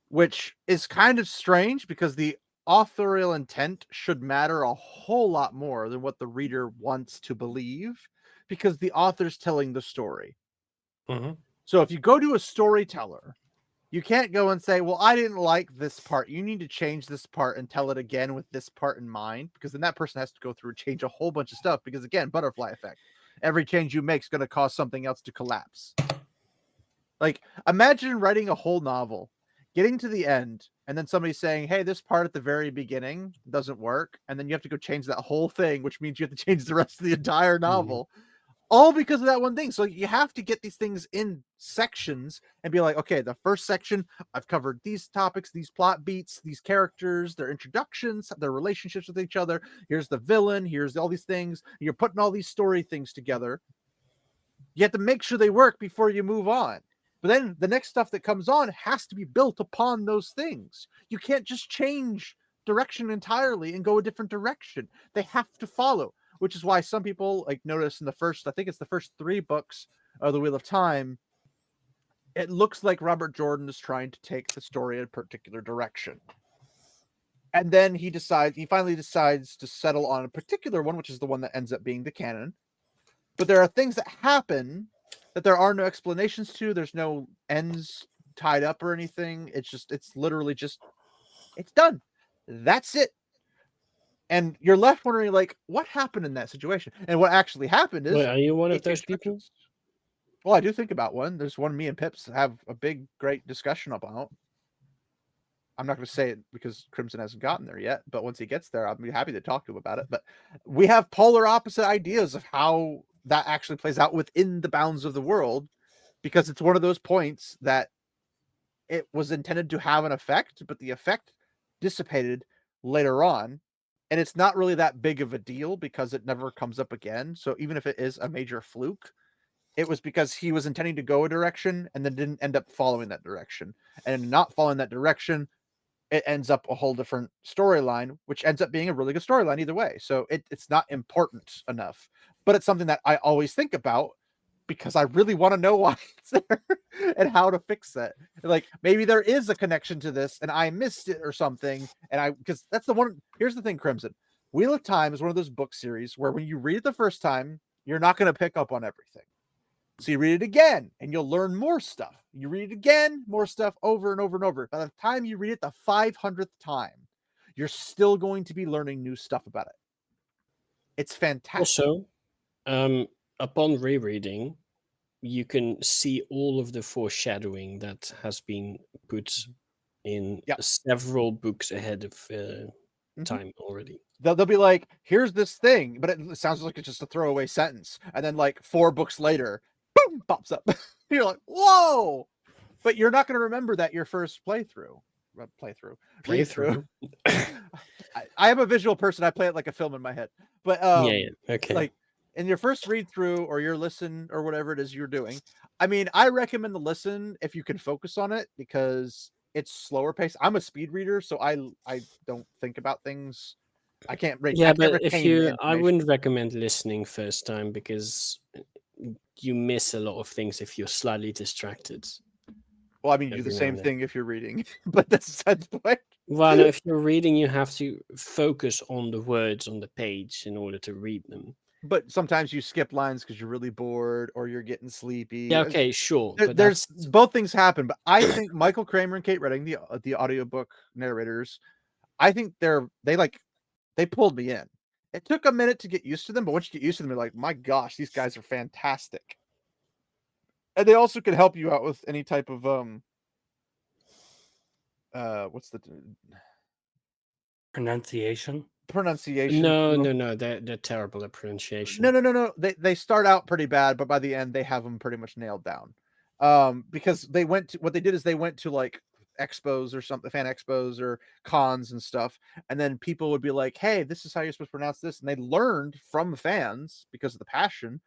which is kind of strange because the authorial intent should matter a whole lot more than what the reader wants to believe, because the author's telling the story. Mm-hmm. So if you go to a storyteller You can't go and say, well, I didn't like this part. You need to change this part and tell it again with this part in mind, because then that person has to go through and change a whole bunch of stuff. Because again, butterfly effect. Every change you make is going to cause something else to collapse. Like, imagine writing a whole novel, getting to the end, and then somebody saying, hey, this part at the very beginning doesn't work. And then you have to go change that whole thing, which means you have to change the rest of the entire novel. All because of that one thing. So you have to get these things in sections and be like, okay, the first section, I've covered these topics, these plot beats, these characters, their introductions, their relationships with each other. Here's the villain. Here's all these things. You're putting all these story things together. You have to make sure they work before you move on. But then the next stuff that comes on has to be built upon those things. You can't just change direction entirely and go a different direction. They have to follow. Which is why some people like notice in the first, I think it's the first 3 books of the Wheel of Time, it looks like Robert Jordan is trying to take the story in a particular direction. And then he finally decides to settle on a particular one, which is the one that ends up being the canon. But there are things that happen that there are no explanations to. There's no ends tied up or anything. It's literally just, it's done. That's it. And you're left wondering, like, what happened in that situation? And what actually happened is... Wait, are you one of it those changed people? directions. Well, I do think about one. There's one me and Pips have a big, great discussion about. I'm not going to say it because Crimson hasn't gotten there yet, but once he gets there, I'll be happy to talk to him about it. But we have polar opposite ideas of how that actually plays out within the bounds of the world, because it's one of those points that it was intended to have an effect, but the effect dissipated later on. And it's not really that big of a deal because it never comes up again. So even if it is a major fluke, it was because he was intending to go a direction and then didn't end up following that direction. And in not following that direction, it ends up a whole different storyline, which ends up being a really good storyline either way. So it's not important enough, but it's something that I always think about because I really want to know why it's there and how to fix it. Like, maybe there is a connection to this and I missed it or something. And because that's the one, here's the thing, Crimson. Wheel of Time is one of those book series where when you read it the first time, you're not going to pick up on everything. So you read it again and you'll learn more stuff. You read it again, more stuff over and over and over. By the time you read it the 500th time, you're still going to be learning new stuff about it. It's fantastic. Also, upon rereading, you can see all of the foreshadowing that has been put in several books ahead of time already. They'll be like, here's this thing, but it sounds like it's just a throwaway sentence. And then like 4 books later, boom, pops up. You're like, whoa! But you're not going to remember that your first playthrough. I am a visual person. I play it like a film in my head. But okay. Like in your first read through or your listen or whatever it is you're doing, I mean, I recommend the listen if you can focus on it because it's slower paced. I'm a speed reader, so I don't think about things. I can't read. Yeah, but I wouldn't recommend listening first time because you miss a lot of things if you're slightly distracted. Well, I mean, you do the same thing if you're reading, but that's besides the point. Well, no, if you're reading, you have to focus on the words on the page in order to read them. But sometimes you skip lines because you're really bored or you're getting sleepy. Yeah, okay, sure. There's both things happen, but I think Michael Kramer and Kate Redding, the audiobook narrators, I think they pulled me in. It took a minute to get used to them, but once you get used to them, you're like, my gosh, these guys are fantastic. And they also can help you out with any type of what's the pronunciation? No, they're terrible at pronunciation. No. They start out pretty bad, but by the end they have them pretty much nailed down. Because what they did is they went to like expos or something, fan expos or cons and stuff, and then people would be like, hey, this is how you're supposed to pronounce this, and they learned from fans because of the passion.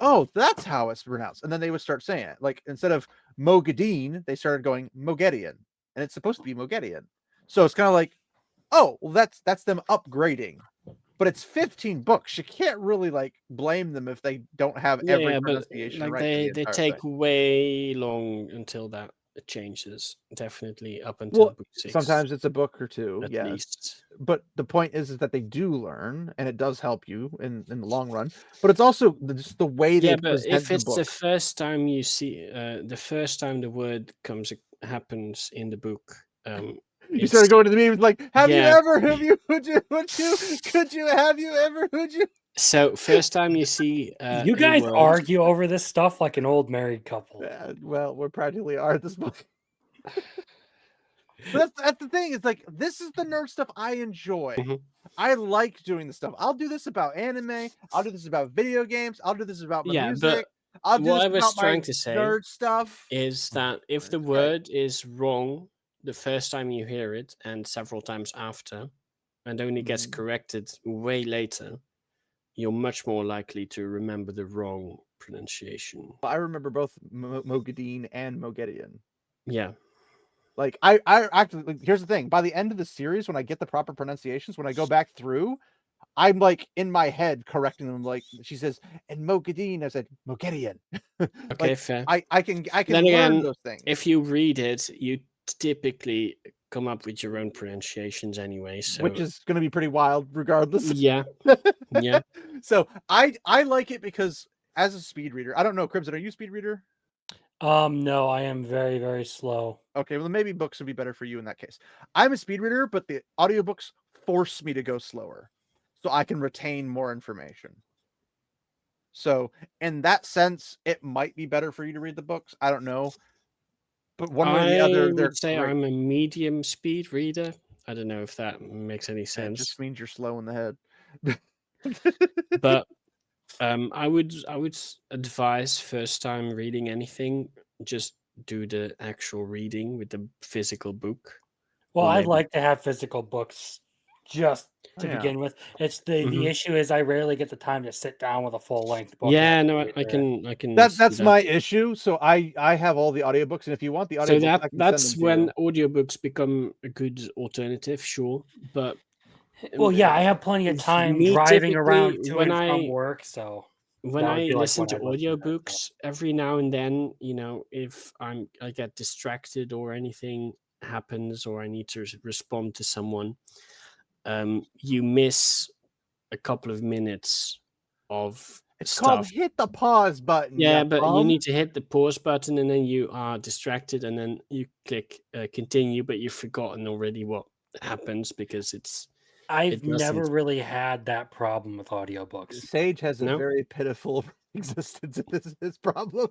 Oh, that's how it's pronounced. And then they would start saying it. Like, instead of Mogadine, they started going Mogedian. And it's supposed to be Mogedian. So it's kind of like, oh, well, that's them upgrading. But it's 15 books. You can't really like blame them if they don't have every pronunciation but, like, right. They take way long until that changes. Definitely up until book 6. Sometimes it's a book or 2, at yes. least. But the point is that they do learn, and it does help you in the long run. But it's also just the way they present if it's the book. the first time you see, the first time the word comes happens in the book. You started going to the memes like, have you Yeah. ever, have you, would you, could you, have you ever, would you? So first time you see You a guys word, argue over this stuff like an old married couple. Well, we practically are at this point. But that's the thing. It's like, this is the nerd stuff I enjoy. Mhm. I like doing this stuff. I'll do this about anime. I'll do this about video games. I'll do this about my Yeah, music. but I'll do what this I was about my trying to say nerd stuff. is that if the It's great. word is wrong the first time you hear it and several times after, and only gets Mhm. corrected way later, you're much more likely to remember the wrong pronunciation. I remember both Mogadine and Mogedian. Yeah. Like I actually, like, here's the thing. By the end of the series, when I get the proper pronunciations, when I go back through, I'm like in my head correcting them. Like she says, and Mogadine, I said Mogedian. Okay, Like fair. I can Then learn again, those things. if you read it, you typically come up with your own pronunciations anyway. So Which is going to be pretty wild, regardless. yeah, yeah. So I like it because as a speed reader, I don't know, Crimson, are you a speed reader? No, I am very, very slow. Okay, well, then maybe books would be better for you in that case. I'm a speed reader, but the audiobooks force me to go slower so I can retain more information. So, in that sense, it might be better for you to read the books. I don't know. But one way or the I other, they're would say great. I'm a medium speed reader. I don't know if that makes any It sense. just means you're slow in the head. But I would advise first time reading anything, just do the actual reading with the physical book. Well, Or I'd maybe- like to have physical books just to Yeah. begin with. It's the Mhm. issue is I rarely get the time to sit down with a full length book. and Yeah, no, read I through it. can see That's that. my issue. So I have all the audiobooks, and if you want the So audiobooks, I can that's send them to when you. audiobooks become a good alternative, sure. But Well, yeah, I have plenty of time me driving typically around to when and from I work, so when that would I be like listen when to I'd listen to that stuff. audiobooks, every now and then, you know, if I get distracted or anything happens or I need to respond to someone, you miss a couple of minutes of It's stuff. called hit the pause button. Yeah, ya but you bum. need to hit the pause button and then you are distracted and then you click continue, but you've forgotten already what happens because I've it never doesn't. really had that problem with audiobooks. Sage has a No? very pitiful existence. This is his problem.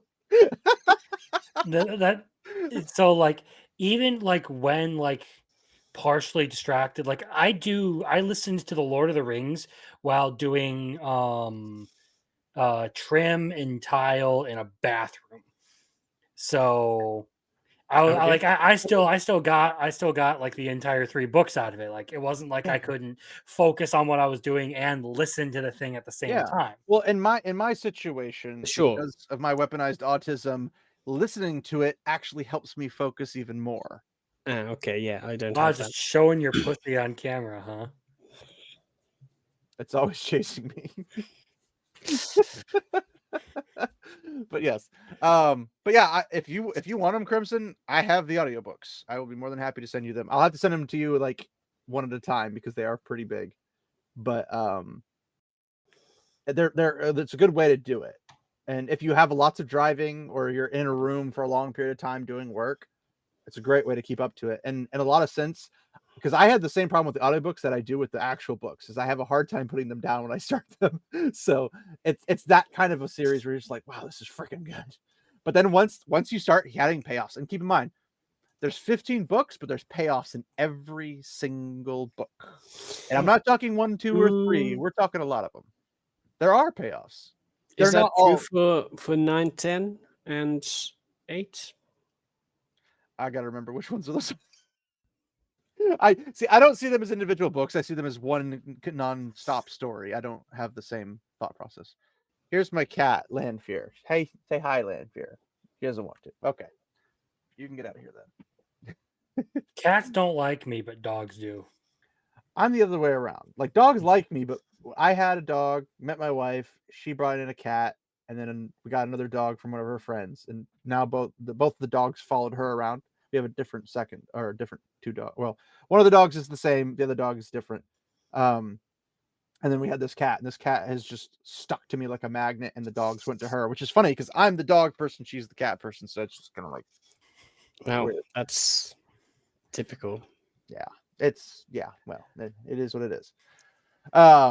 So like even like when like partially distracted, like I listened to the Lord of the Rings while doing trim and tile in a bathroom. So Okay. I still got like the entire 3 books out of it. Like it wasn't like I Yeah. couldn't focus on what I was doing and listen to the thing at the same Yeah. time. Well, in my situation, Sure. because of my weaponized autism, listening to it actually helps me focus even more. Okay, yeah, I don't Wow, have just that. showing your pussy on camera, huh? It's always chasing me. But yes. But yeah, if you want them, Crimson, I have the audiobooks. I will be more than happy to send you them. I'll have to send them to you like one at a time because they are pretty big. But they're it's a good way to do it. And if you have lots of driving or you're in a room for a long period of time doing work, it's a great way to keep up to it. And in a lot of sense, because I had the same problem with the audiobooks that I do with the actual books, is I have a hard time putting them down when I start them. So it's that kind of a series where you're just like, wow, this is freaking good. But then once you start getting payoffs, and keep in mind, there's 15 books, but there's payoffs in every single book. And I'm not talking 1, 2, or 3. We're talking a lot of them. There are payoffs. They're Is that not true all. for 9, 10, and 8? I gotta remember which ones are those. I don't see them as individual books. I see them as one non-stop story. I don't have the same thought process. Here's my cat, Landfear. Hey, say hi, Landfear. He doesn't want to. Okay. You can get out of here then. Cats don't like me, but dogs do. I'm the other way around. Like, dogs like me, but I had a dog, met my wife, she brought in a cat, and then we got another dog from one of her friends. And now both the dogs followed her around. We have a different different 2 dogs. Well, one of the dogs is the same, the other dog is different. And then we had this cat, and this cat has just stuck to me like a magnet, and the dogs went to her, which is funny because I'm the dog person, she's the cat person, so it's just kind of like Well, Weird. that's typical. It's well, it is what it is. Yeah,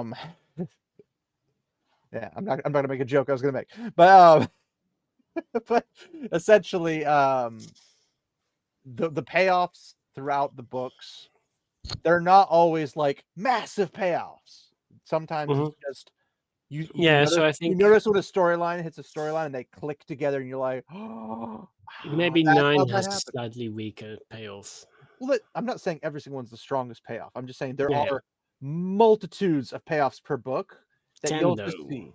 I'm not gonna make a joke I was gonna make, but but essentially, the payoffs throughout the books, they're not always like massive payoffs. Sometimes it's just you Yeah, notice, so I you think notice when a storyline hits a storyline and they click together, and you're like, oh, maybe that's 9 how that has a happened. slightly weaker payoff. Well, I'm not saying every single one's the strongest payoff. I'm just saying there Yeah. are multitudes of payoffs per book that 10 you'll though, just see.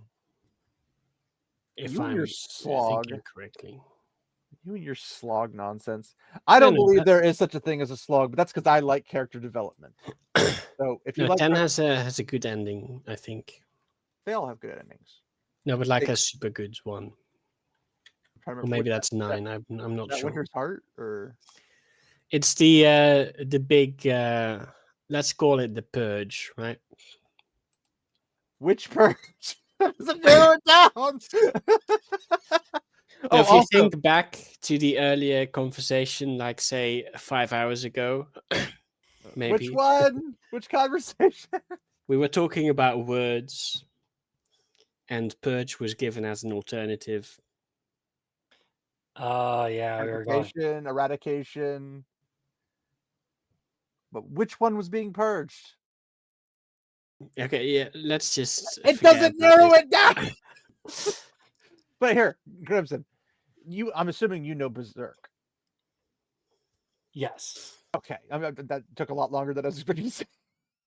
if You and I'm your slog. thinking correctly. You and your slog nonsense. I No, don't no, believe there is such a thing as a slog, but that's because I like character development. So if you No, like, 10 has a good ending, I think. they all have good endings. No, but like They- a super good one. I'm trying to Or remember maybe which that's 9. I'm not that sure. Winter's Heart or It's the big let's call it the purge, right? which purge? Does it narrow it down? Now, Oh, if you also, think back to the earlier conversation, like say 5 hours ago, maybe which one? Which conversation? we were talking about words, and purge was given as an alternative. Oh yeah, we were going. Eradication. But which one was being purged? Okay, yeah, let's just. It forget doesn't about narrow this. it down. But here, Crimson, I'm assuming you know Berserk. Yes. Okay, I mean, that took a lot longer than I was expecting you to say.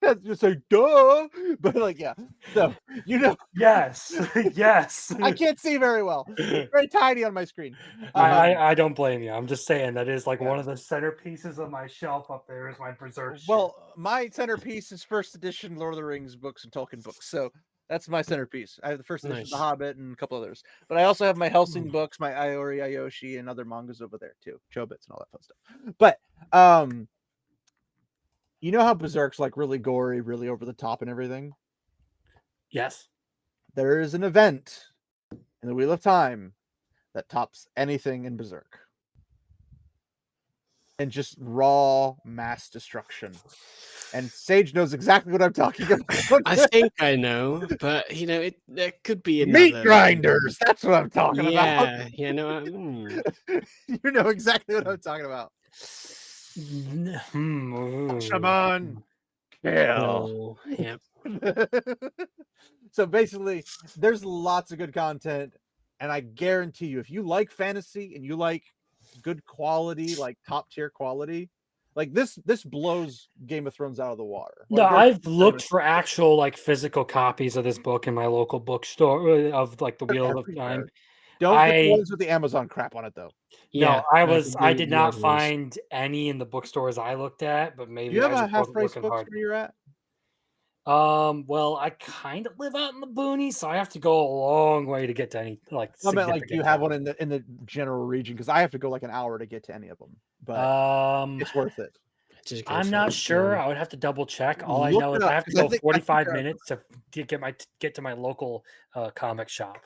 That's just say duh, but like yeah. So you know, Yes. Yes. I can't see very well. It's very tiny on my screen. I don't blame you. I'm just saying that is like Yeah. one of the centerpieces of my shelf up there is my Berserk shit. Well, my centerpiece is first edition Lord of the Rings books and Tolkien books. So that's my centerpiece. I have the first edition of The Nice. Hobbit and a couple others. But I also have my Helsing books, my Iori Ayoshi, and other mangas over there too. Chobits and all that fun stuff. But you know how Berserk's like really gory, really over the top and everything? Yes. There is an event in the Wheel of Time that tops anything in Berserk. And just raw mass destruction. And Sage knows exactly what I'm talking about. I think I know, but there could be another Meat grinders. That's what I'm talking about. Yeah, You know exactly what I'm talking about. Shaman, kill. Oh, yeah. So basically, there's lots of good content, and I guarantee you, if you like fantasy and you like good quality, like top tier quality, like this blows Game of Thrones out of the water. No, Like, I've looked for actual like physical copies of this book in my local bookstore of like the Wheel of Time. Don't get the ones with the Amazon crap on it though. No, the I did not old ones. find any in the bookstores I looked at, but Do maybe you have I a just half wasn't price looking books hard. where you're at? Well, I kind of live out in the boonies, so I have to go a long way to get to any like. I meant like, do you have one significant in the general region? Because I have to go like an hour to get to any of them, but time. it's worth it. Just go I'm for not it. sure. I would have to double check. All I Look know it is up, I have to 'cause I go think 45 minutes to get to my local comic shop.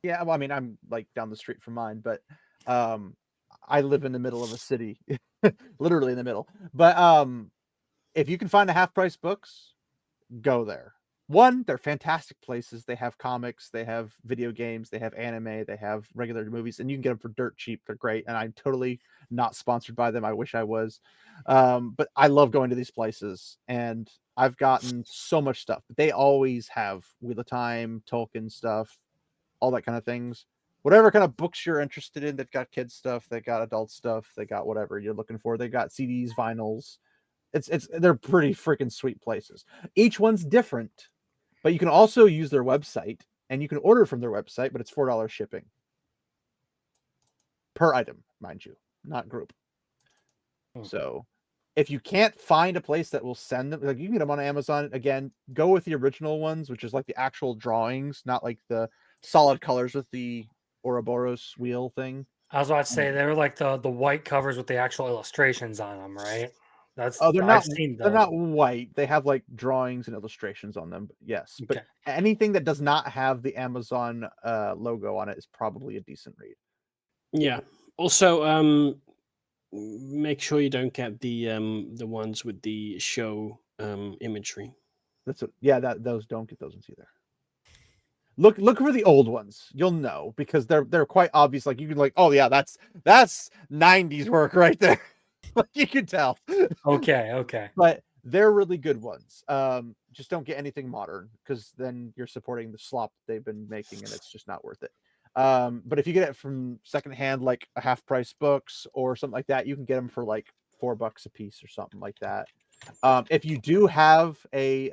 Yeah, well, I mean, I'm like down the street from mine, but I live in the middle of a city, literally in the middle. But if you can find the half price books, go there. One, they're fantastic places. They have comics, they have video games, they have anime, they have regular movies, and you can get them for dirt cheap. They're great, and I'm totally not sponsored by them. I wish I was, but I love going to these places, and I've gotten so much stuff. But they always have Wheel of Time, Tolkien stuff, all that kind of things. Whatever kind of books you're interested in, they've got kids stuff, they got adult stuff, they got whatever you're looking for. They got CDs, vinyls. They're pretty freaking sweet places. Each one's different, but you can also use their website and you can order from their website, but it's $4 shipping per item, mind you, not group. So if you can't find a place that will send them, like you can get them on Amazon. Again, go with the original ones, which is like the actual drawings, not like the solid colors with the Ouroboros wheel thing. I was about to say they were like the white covers with the actual illustrations on them, right? They're not. I've seen They're those. not white. They have like drawings and illustrations on them. Yes, but Okay. anything that does not have the Amazon logo on it is probably a decent read. Yeah. Also, make sure you don't get the ones with the show imagery. Those don't get those ones either. Look for the old ones. You'll know because they're quite obvious. Like you can oh yeah, that's 90s work right there. Like you can tell. Okay. But they're really good ones. Just don't get anything modern because then you're supporting the slop they've been making and it's just not worth it. But if you get it from secondhand, like a half price books or something like that, you can get them for like $4 a piece or something like that. If you do have a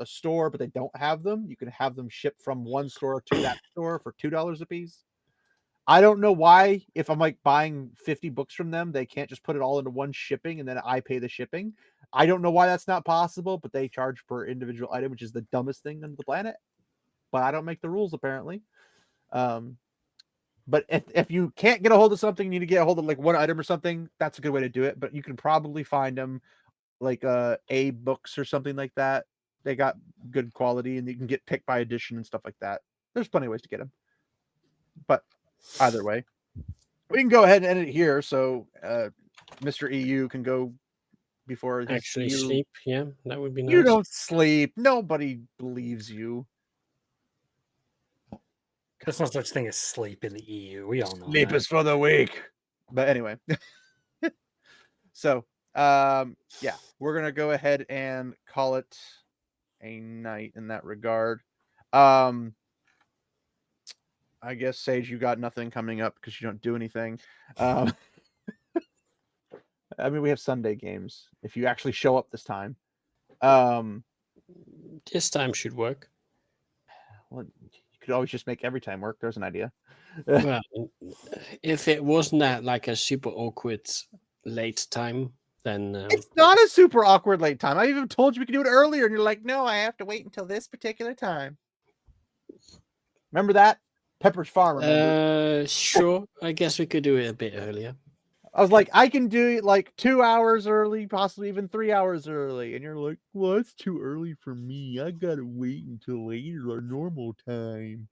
store but they don't have them, you can have them shipped from one store to that store for $2 a piece. I don't know why, if I'm like buying 50 books from them, they can't just put it all into one shipping and then I pay the shipping. I don't know why that's not possible, but they charge per individual item, which is the dumbest thing on the planet. But I don't make the rules apparently. But if you can't get a hold of something, you need to get a hold of like one item or something, that's a good way to do it. But you can probably find them like A books or something like that. They got good quality and you can get picked by edition and stuff like that. There's plenty of ways to get them. But either way, we can go ahead and end it here. So Mr. EU can go before his Actually EU. sleep. Yeah, that would be nice. You don't sleep. Nobody believes you. There's no such thing as sleep in the EU. We all know Sleep that. is for the weak. But anyway. So yeah, we're gonna go ahead and call it a night in that regard. I guess Sage, you got nothing coming up because you don't do anything. I mean, we have Sunday games if you actually show up this time. This time should work. Well, you could always just make every time work. There's an idea. Well, if it wasn't that like a super awkward late time, then It's not a super awkward late time. I even told you we could do it earlier, and you're like, "No, I have to wait until this particular time." Remember that Pepper's Farm? Remember? Sure. I guess we could do it a bit earlier. I was like, I can do it like 2 hours early, possibly even 3 hours early. And you're like, well, it's too early for me. I gotta wait until later our normal time.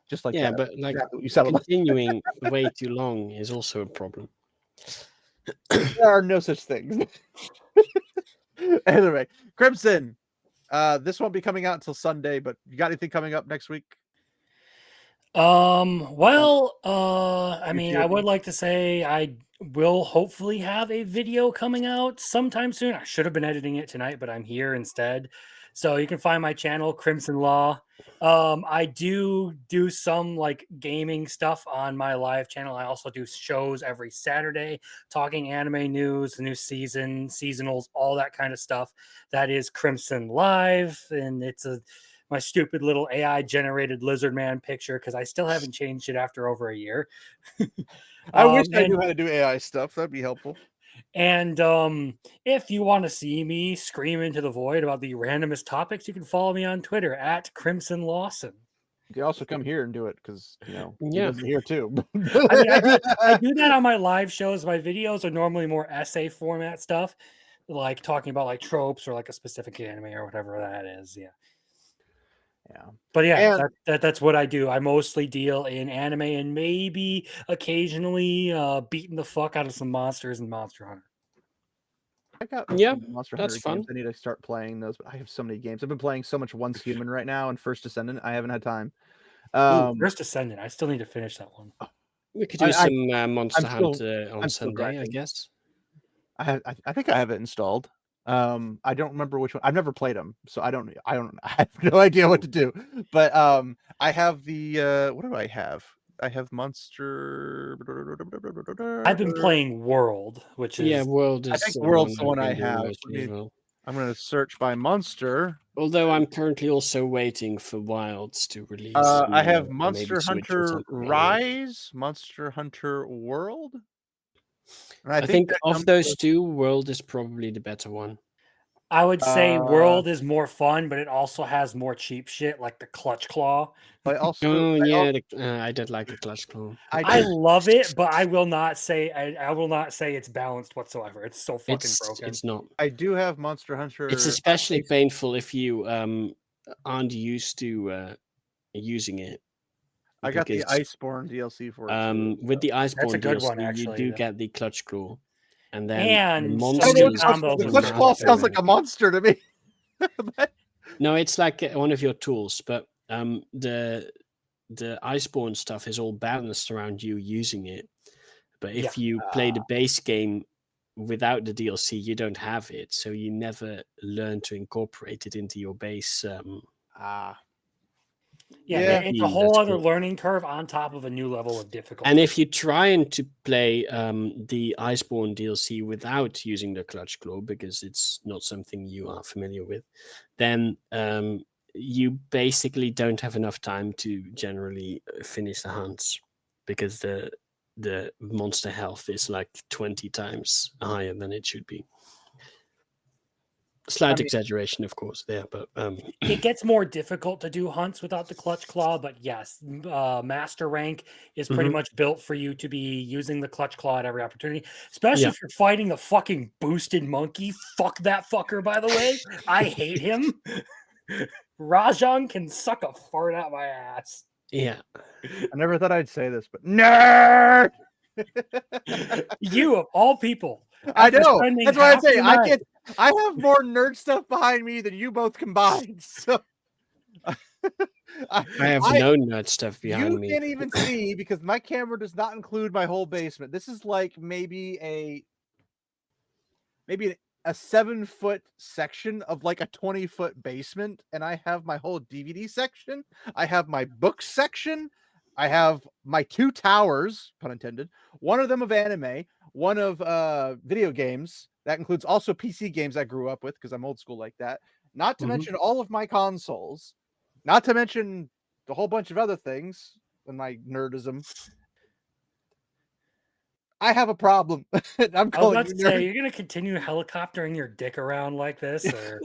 Just like Yeah, that. but like Exactly what you sounded like. continuing way too long is also a problem. There are no such things. Anyway, Crimson. This won't be coming out until Sunday, but you got anything coming up next week? Well, I mean, I YouTube. would like to say I will hopefully have a video coming out sometime soon. I should have been editing it tonight, but I'm here instead. So you can find my channel, Crimson Law. I do some like gaming stuff on my live channel. I also do shows every Saturday talking anime news, the new season, seasonals, all that kind of stuff. That is Crimson Live, and it's my stupid little AI generated lizard man picture because I still haven't changed it after over a year. I wish I knew how to do AI stuff. That'd be helpful. And if you want to see me scream into the void about the randomest topics, you can follow me on Twitter at Crimson Lawson. You can also come here and do it because he Yeah. lives here too. I mean, I do that on my live shows. My videos are normally more essay format stuff, like talking about like tropes or like a specific anime or whatever that is. Yeah. But yeah, that's what I do. I mostly deal in anime and maybe occasionally beating the fuck out of some monsters in Monster Hunter. I got Monster that's Hunter fun. games. I need to start playing those, but I have so many games. I've been playing so much Once Human right now and First Descendant. I haven't had time. First Descendant. I still need to finish that one. We could do some Monster Hunter on Sunday, grinding. I guess. I think I have it installed. I don't remember which one. I've never played them, so I have no idea what to do. But I have the what do I have? I have Monster. I've been playing World, which is World is. I think World's the one I I've been have. doing mostly as well. I'm gonna search by Monster. Although I'm currently also waiting for Wilds to release. I have maybe Monster Switch or Hunter something. Rise, Monster Hunter World. And I think of those two, World is probably the better one. I would say World is more fun, but it also has more cheap shit like the Clutch Claw. I did like the Clutch Claw. I love it, but I will not say it's balanced whatsoever. It's so fucking broken. It's not. I do have Monster Hunter. It's especially painful if you aren't used to using it. I got the because, Iceborne DLC for it. Too, with the Iceborne a good DLC, one, you actually, do though. get the Clutch Claw, and then And the some I new monsters. combos the with Clutch Master Claw sounds Rank. like a monster to me. No, it's like one of your tools, but the Iceborne stuff is all balanced around you using it. But if you play the base game without the DLC, you don't have it, so you never learn to incorporate it into your base. Yeah. It's a whole other learning curve on top of a new level of difficulty. And if you try to play the Iceborne DLC without using the Clutch Claw, because it's not something you are familiar with, then you basically don't have enough time to generally finish the hunts, because the monster health is like 20 times higher than it should be. Slight exaggeration, of course, there, but it gets more difficult to do hunts without the Clutch Claw. But yes, Master Rank is pretty much built for you to be using the Clutch Claw at every opportunity, especially if you're fighting the fucking boosted monkey. Fuck that fucker, by the way. I hate him. Rajan can suck a fart out my ass. Yeah. I never thought I'd say this, but nerd. You of all people. I know. spending That's why I half say your I night- can't. I have more nerd stuff behind me than you both combined. So I have no nerd stuff behind you me. can't even see because my camera does not include my whole basement. This is like maybe a 7-foot section of like a 20-foot basement, and I have my whole DVD section. I have my book section. I have my 2 towers, pun intended. One of them of anime, one of video games. That includes also PC games I grew up with because I'm old school like that. Not to mention all of my consoles. Not to mention a whole bunch of other things in my nerdism. I have a problem. I'm calling I was about you to say, nerd. you're gonna continue helicoptering your dick around like this, or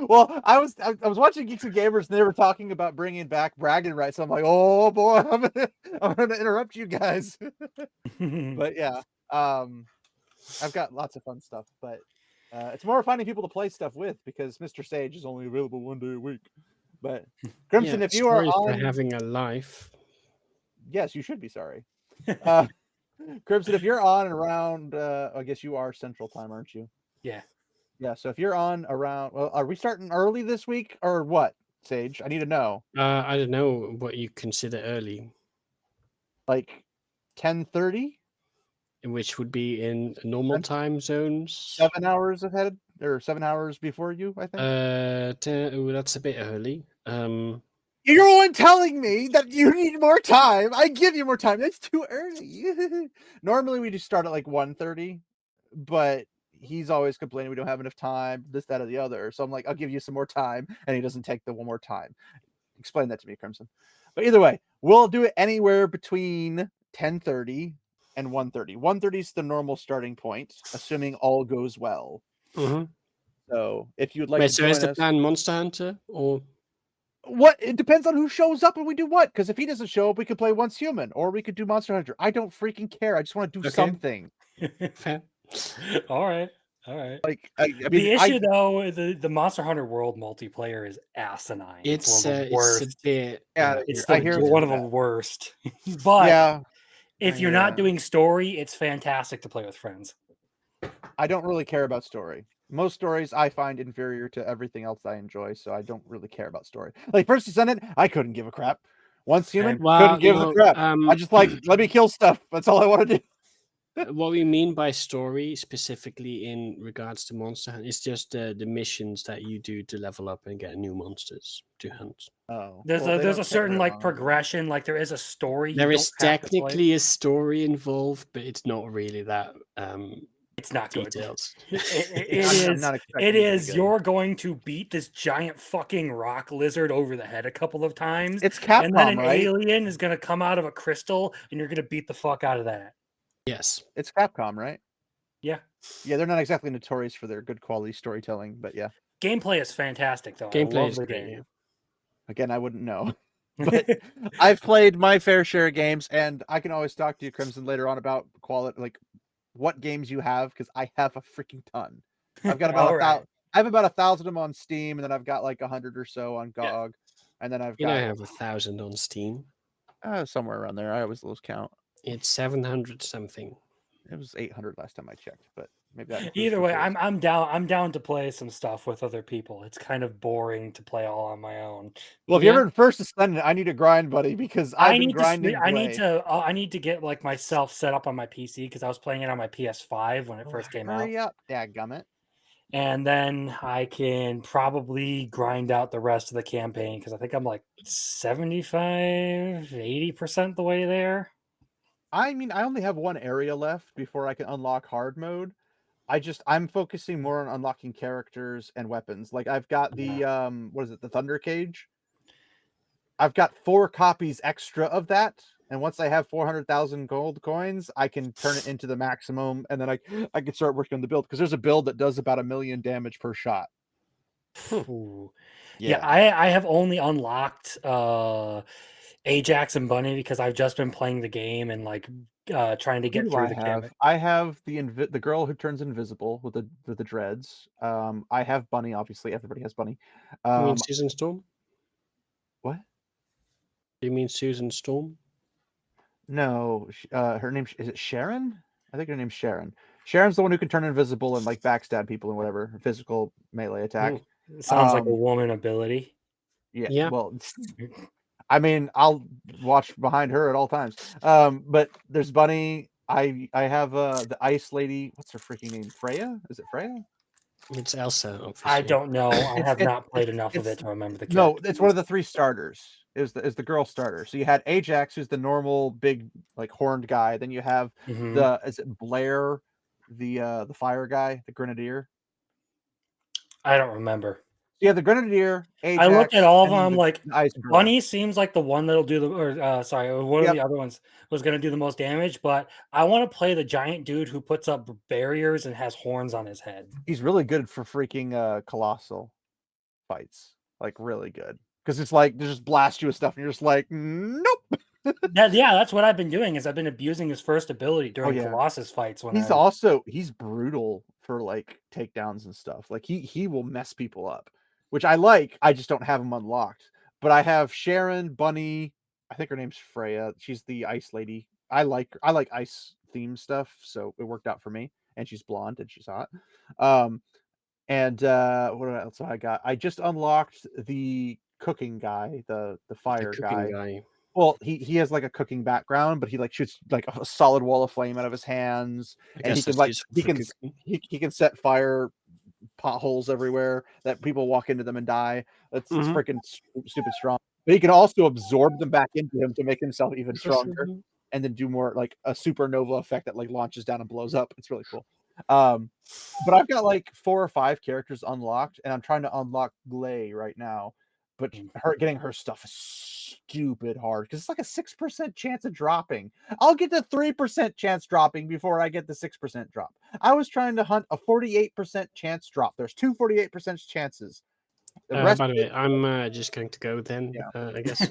Well, I was watching Geeks and Gamers, and they were talking about bringing back bragging rights. I'm like, oh boy, I'm gonna interrupt you guys. But yeah, I've got lots of fun stuff, but it's more finding people to play stuff with because Mr. Sage is only available 1 day a week. But Crimson, if you are sorry for on, having a life. yes, you should be sorry. Crimson, if you're on and around, I guess you are Central Time, aren't you? yeah. Yeah. So if you're on around, well, are we starting early this week or what, Sage? I need to know. I don't know what you consider early, Like 10:30, which would be in normal time zones. 7 hours ahead or 7 hours before you, I think. That's a bit early. You're the one telling me that you need more time. I give you more time. That's too early. Normally we just start at like 1:30, but he's always complaining we don't have enough time, this, that, or the other. So I'm like, I'll give you some more time, and he doesn't take the one more time. Explain that to me, Crimson. But either way, we'll do it anywhere between 10:30 and 1:30. 1:30 is the normal starting point, assuming all goes well. So if you'd like Wait, to so join is the us, plan Monster Hunter or what? It depends on who shows up and we do what. Because if he doesn't show up, we could play Once Human or we could do Monster Hunter. I don't freaking care. I just want to do something. fair? All right. Like I mean, The issue though, the Monster Hunter World multiplayer is asinine. It's one of the it's worst. a bit. Yeah, It's I hear one of the worst. But yeah, if you're not doing story, it's fantastic to play with friends. I don't really care about story. Most stories I find inferior to everything else I enjoy, so I don't really care about story. Like First Descendant, I couldn't give a crap. Once Human, couldn't give a crap. I just like let me kill stuff. That's all I want to do. What we mean by story, specifically in regards to Monster Hunt, is just the missions that you do to level up and get new monsters to hunt. Oh, There's a certain like progression, like there is a story. There is technically a story involved, but it's not really that. It's not detailed. It is. You're going to beat this giant fucking rock lizard over the head a couple of times. It's Capcom, and then an right? alien is going to come out of a crystal, and you're going to beat the fuck out of that. Yes, it's Capcom, right? Yeah. Yeah, they're not exactly notorious for their good quality storytelling, but yeah. Gameplay is fantastic, though. Gameplay I love is the great, game. yeah. Again, I wouldn't know. But I've played my fair share of games, and I can always talk to you, Crimson, later on about quality, like what games you have, because I have a freaking ton. I've got about 1,000. I have about 1,000 of them on Steam, and then I've got like 100 or so on GOG. And then I've You know, I got have 1,000 on Steam. somewhere around there. I always lose count. It's 700 something. It was 800 last time I checked, but maybe that includes Either way, reports. I'm down to play some stuff with other people. It's kind of boring to play all on my own. Well, if Yeah. you're in First Ascendant, I need to grind, buddy, because I've been grinding. I need to get like myself set up on my PC because I was playing it on my PS5 when it first came out. Hurry up, dadgummit. And then I can probably grind out the rest of the campaign because I think I'm like 75, 80% the way there. I mean, I only have one area left before I can unlock hard mode. I'm focusing more on unlocking characters and weapons. Like I've got the what is it, the Thunder Cage? I've got 4 copies extra of that, and once I have 400,000 gold coins, I can turn it into the maximum, and then I can start working on the build because there's a build that does about 1 million damage per shot. Ooh. Yeah, I have only unlocked Ajax and Bunny because I've just been playing the game and like trying to get through the campaign. I have the girl who turns invisible with the dreads. I have Bunny. Obviously, everybody has Bunny. You mean Susan Storm? What? You mean Susan Storm? No, her name is it Sharon? I think her name's Sharon. Sharon's the one who can turn invisible and like backstab people and whatever, physical melee attack. Sounds like a woman ability. Yeah. Well, I mean, I'll watch behind her at all times. But there's Bunny. I have the ice lady. What's her freaking name? Freya? Is it Freya? It's Elsa, obviously. I don't know. I have not played enough of it to remember the character. No, it's one of the 3 starters. Is the girl starter. So you had Ajax, who's the normal big like horned guy. Then you have is it Blair, the fire guy, the grenadier? I don't remember. Yeah, the grenadier. Ajax, I looked at all of them. I'm like, ice girl. Bunny seems like the one that'll do the, or sorry, one of the other ones was going to do the most damage. But I want to play the giant dude who puts up barriers and has horns on his head. He's really good for freaking colossal fights. Like really good. Because it's like they just blast you with stuff, and you're just like, nope. That's what I've been doing. Is I've been abusing his first ability during yeah. Colossus fights. When he's brutal for like takedowns and stuff. Like he will mess people up, which I like. I just don't have him unlocked. But I have Sharon, Bunny. I think her name's Freya. She's the ice lady. I like ice theme stuff, so it worked out for me. And she's blonde and she's hot. And what else I got? I just unlocked the cooking guy, the fire guy. Well, he has like a cooking background, but he like shoots like a solid wall of flame out of his hands, and he can like he can set fire potholes everywhere that people walk into them and die. It's freaking stupid strong. But he can also absorb them back into him to make himself even stronger, and then do more like a supernova effect that like launches down and blows up. It's really cool. But I've got like 4 or 5 characters unlocked, and I'm trying to unlock Glay right now. But getting her stuff is stupid hard because it's like a 6% chance of dropping. I'll get the 3% chance dropping before I get the 6% drop. I was trying to hunt a 48% chance drop. There's 2 48% chances. By the way, I'm just going to go then. I guess.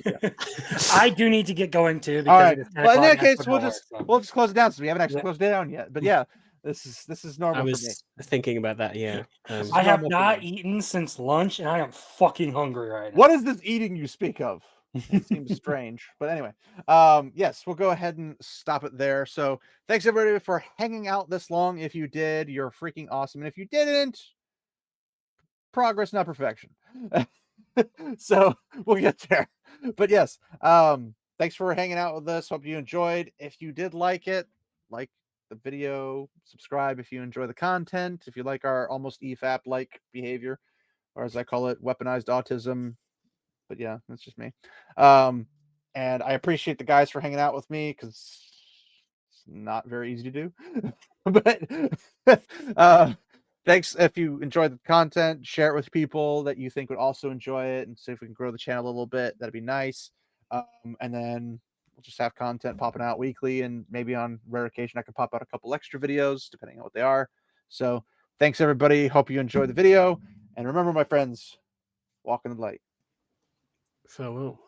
I do need to get going too. All right. Well, in that case, we'll just close it down. So we haven't actually closed it down yet. But yeah, this is normal for me. Thinking about that. Yeah. I have not eaten since lunch, and I am fucking hungry right now. What is this eating you speak of? It seems strange, but anyway, yes, we'll go ahead and stop it there. So thanks everybody for hanging out this long. If you did, you're freaking awesome, and if you didn't, progress not perfection. So we'll get there. But yes, thanks for hanging out with us. Hope you enjoyed. If you did like it, like the video, subscribe if you enjoy the content. If you like our almost EFAP like behavior, or as I call it, weaponized autism. But yeah, that's just me. And I appreciate the guys for hanging out with me because it's not very easy to do. But thanks. If you enjoyed the content, share it with people that you think would also enjoy it, and see if we can grow the channel a little bit. That'd be nice. And then we'll just have content popping out weekly, and maybe on rare occasion I can pop out a couple extra videos depending on what they are. So thanks everybody. Hope you enjoyed the video, and remember, my friends, walk in the light. Farewell.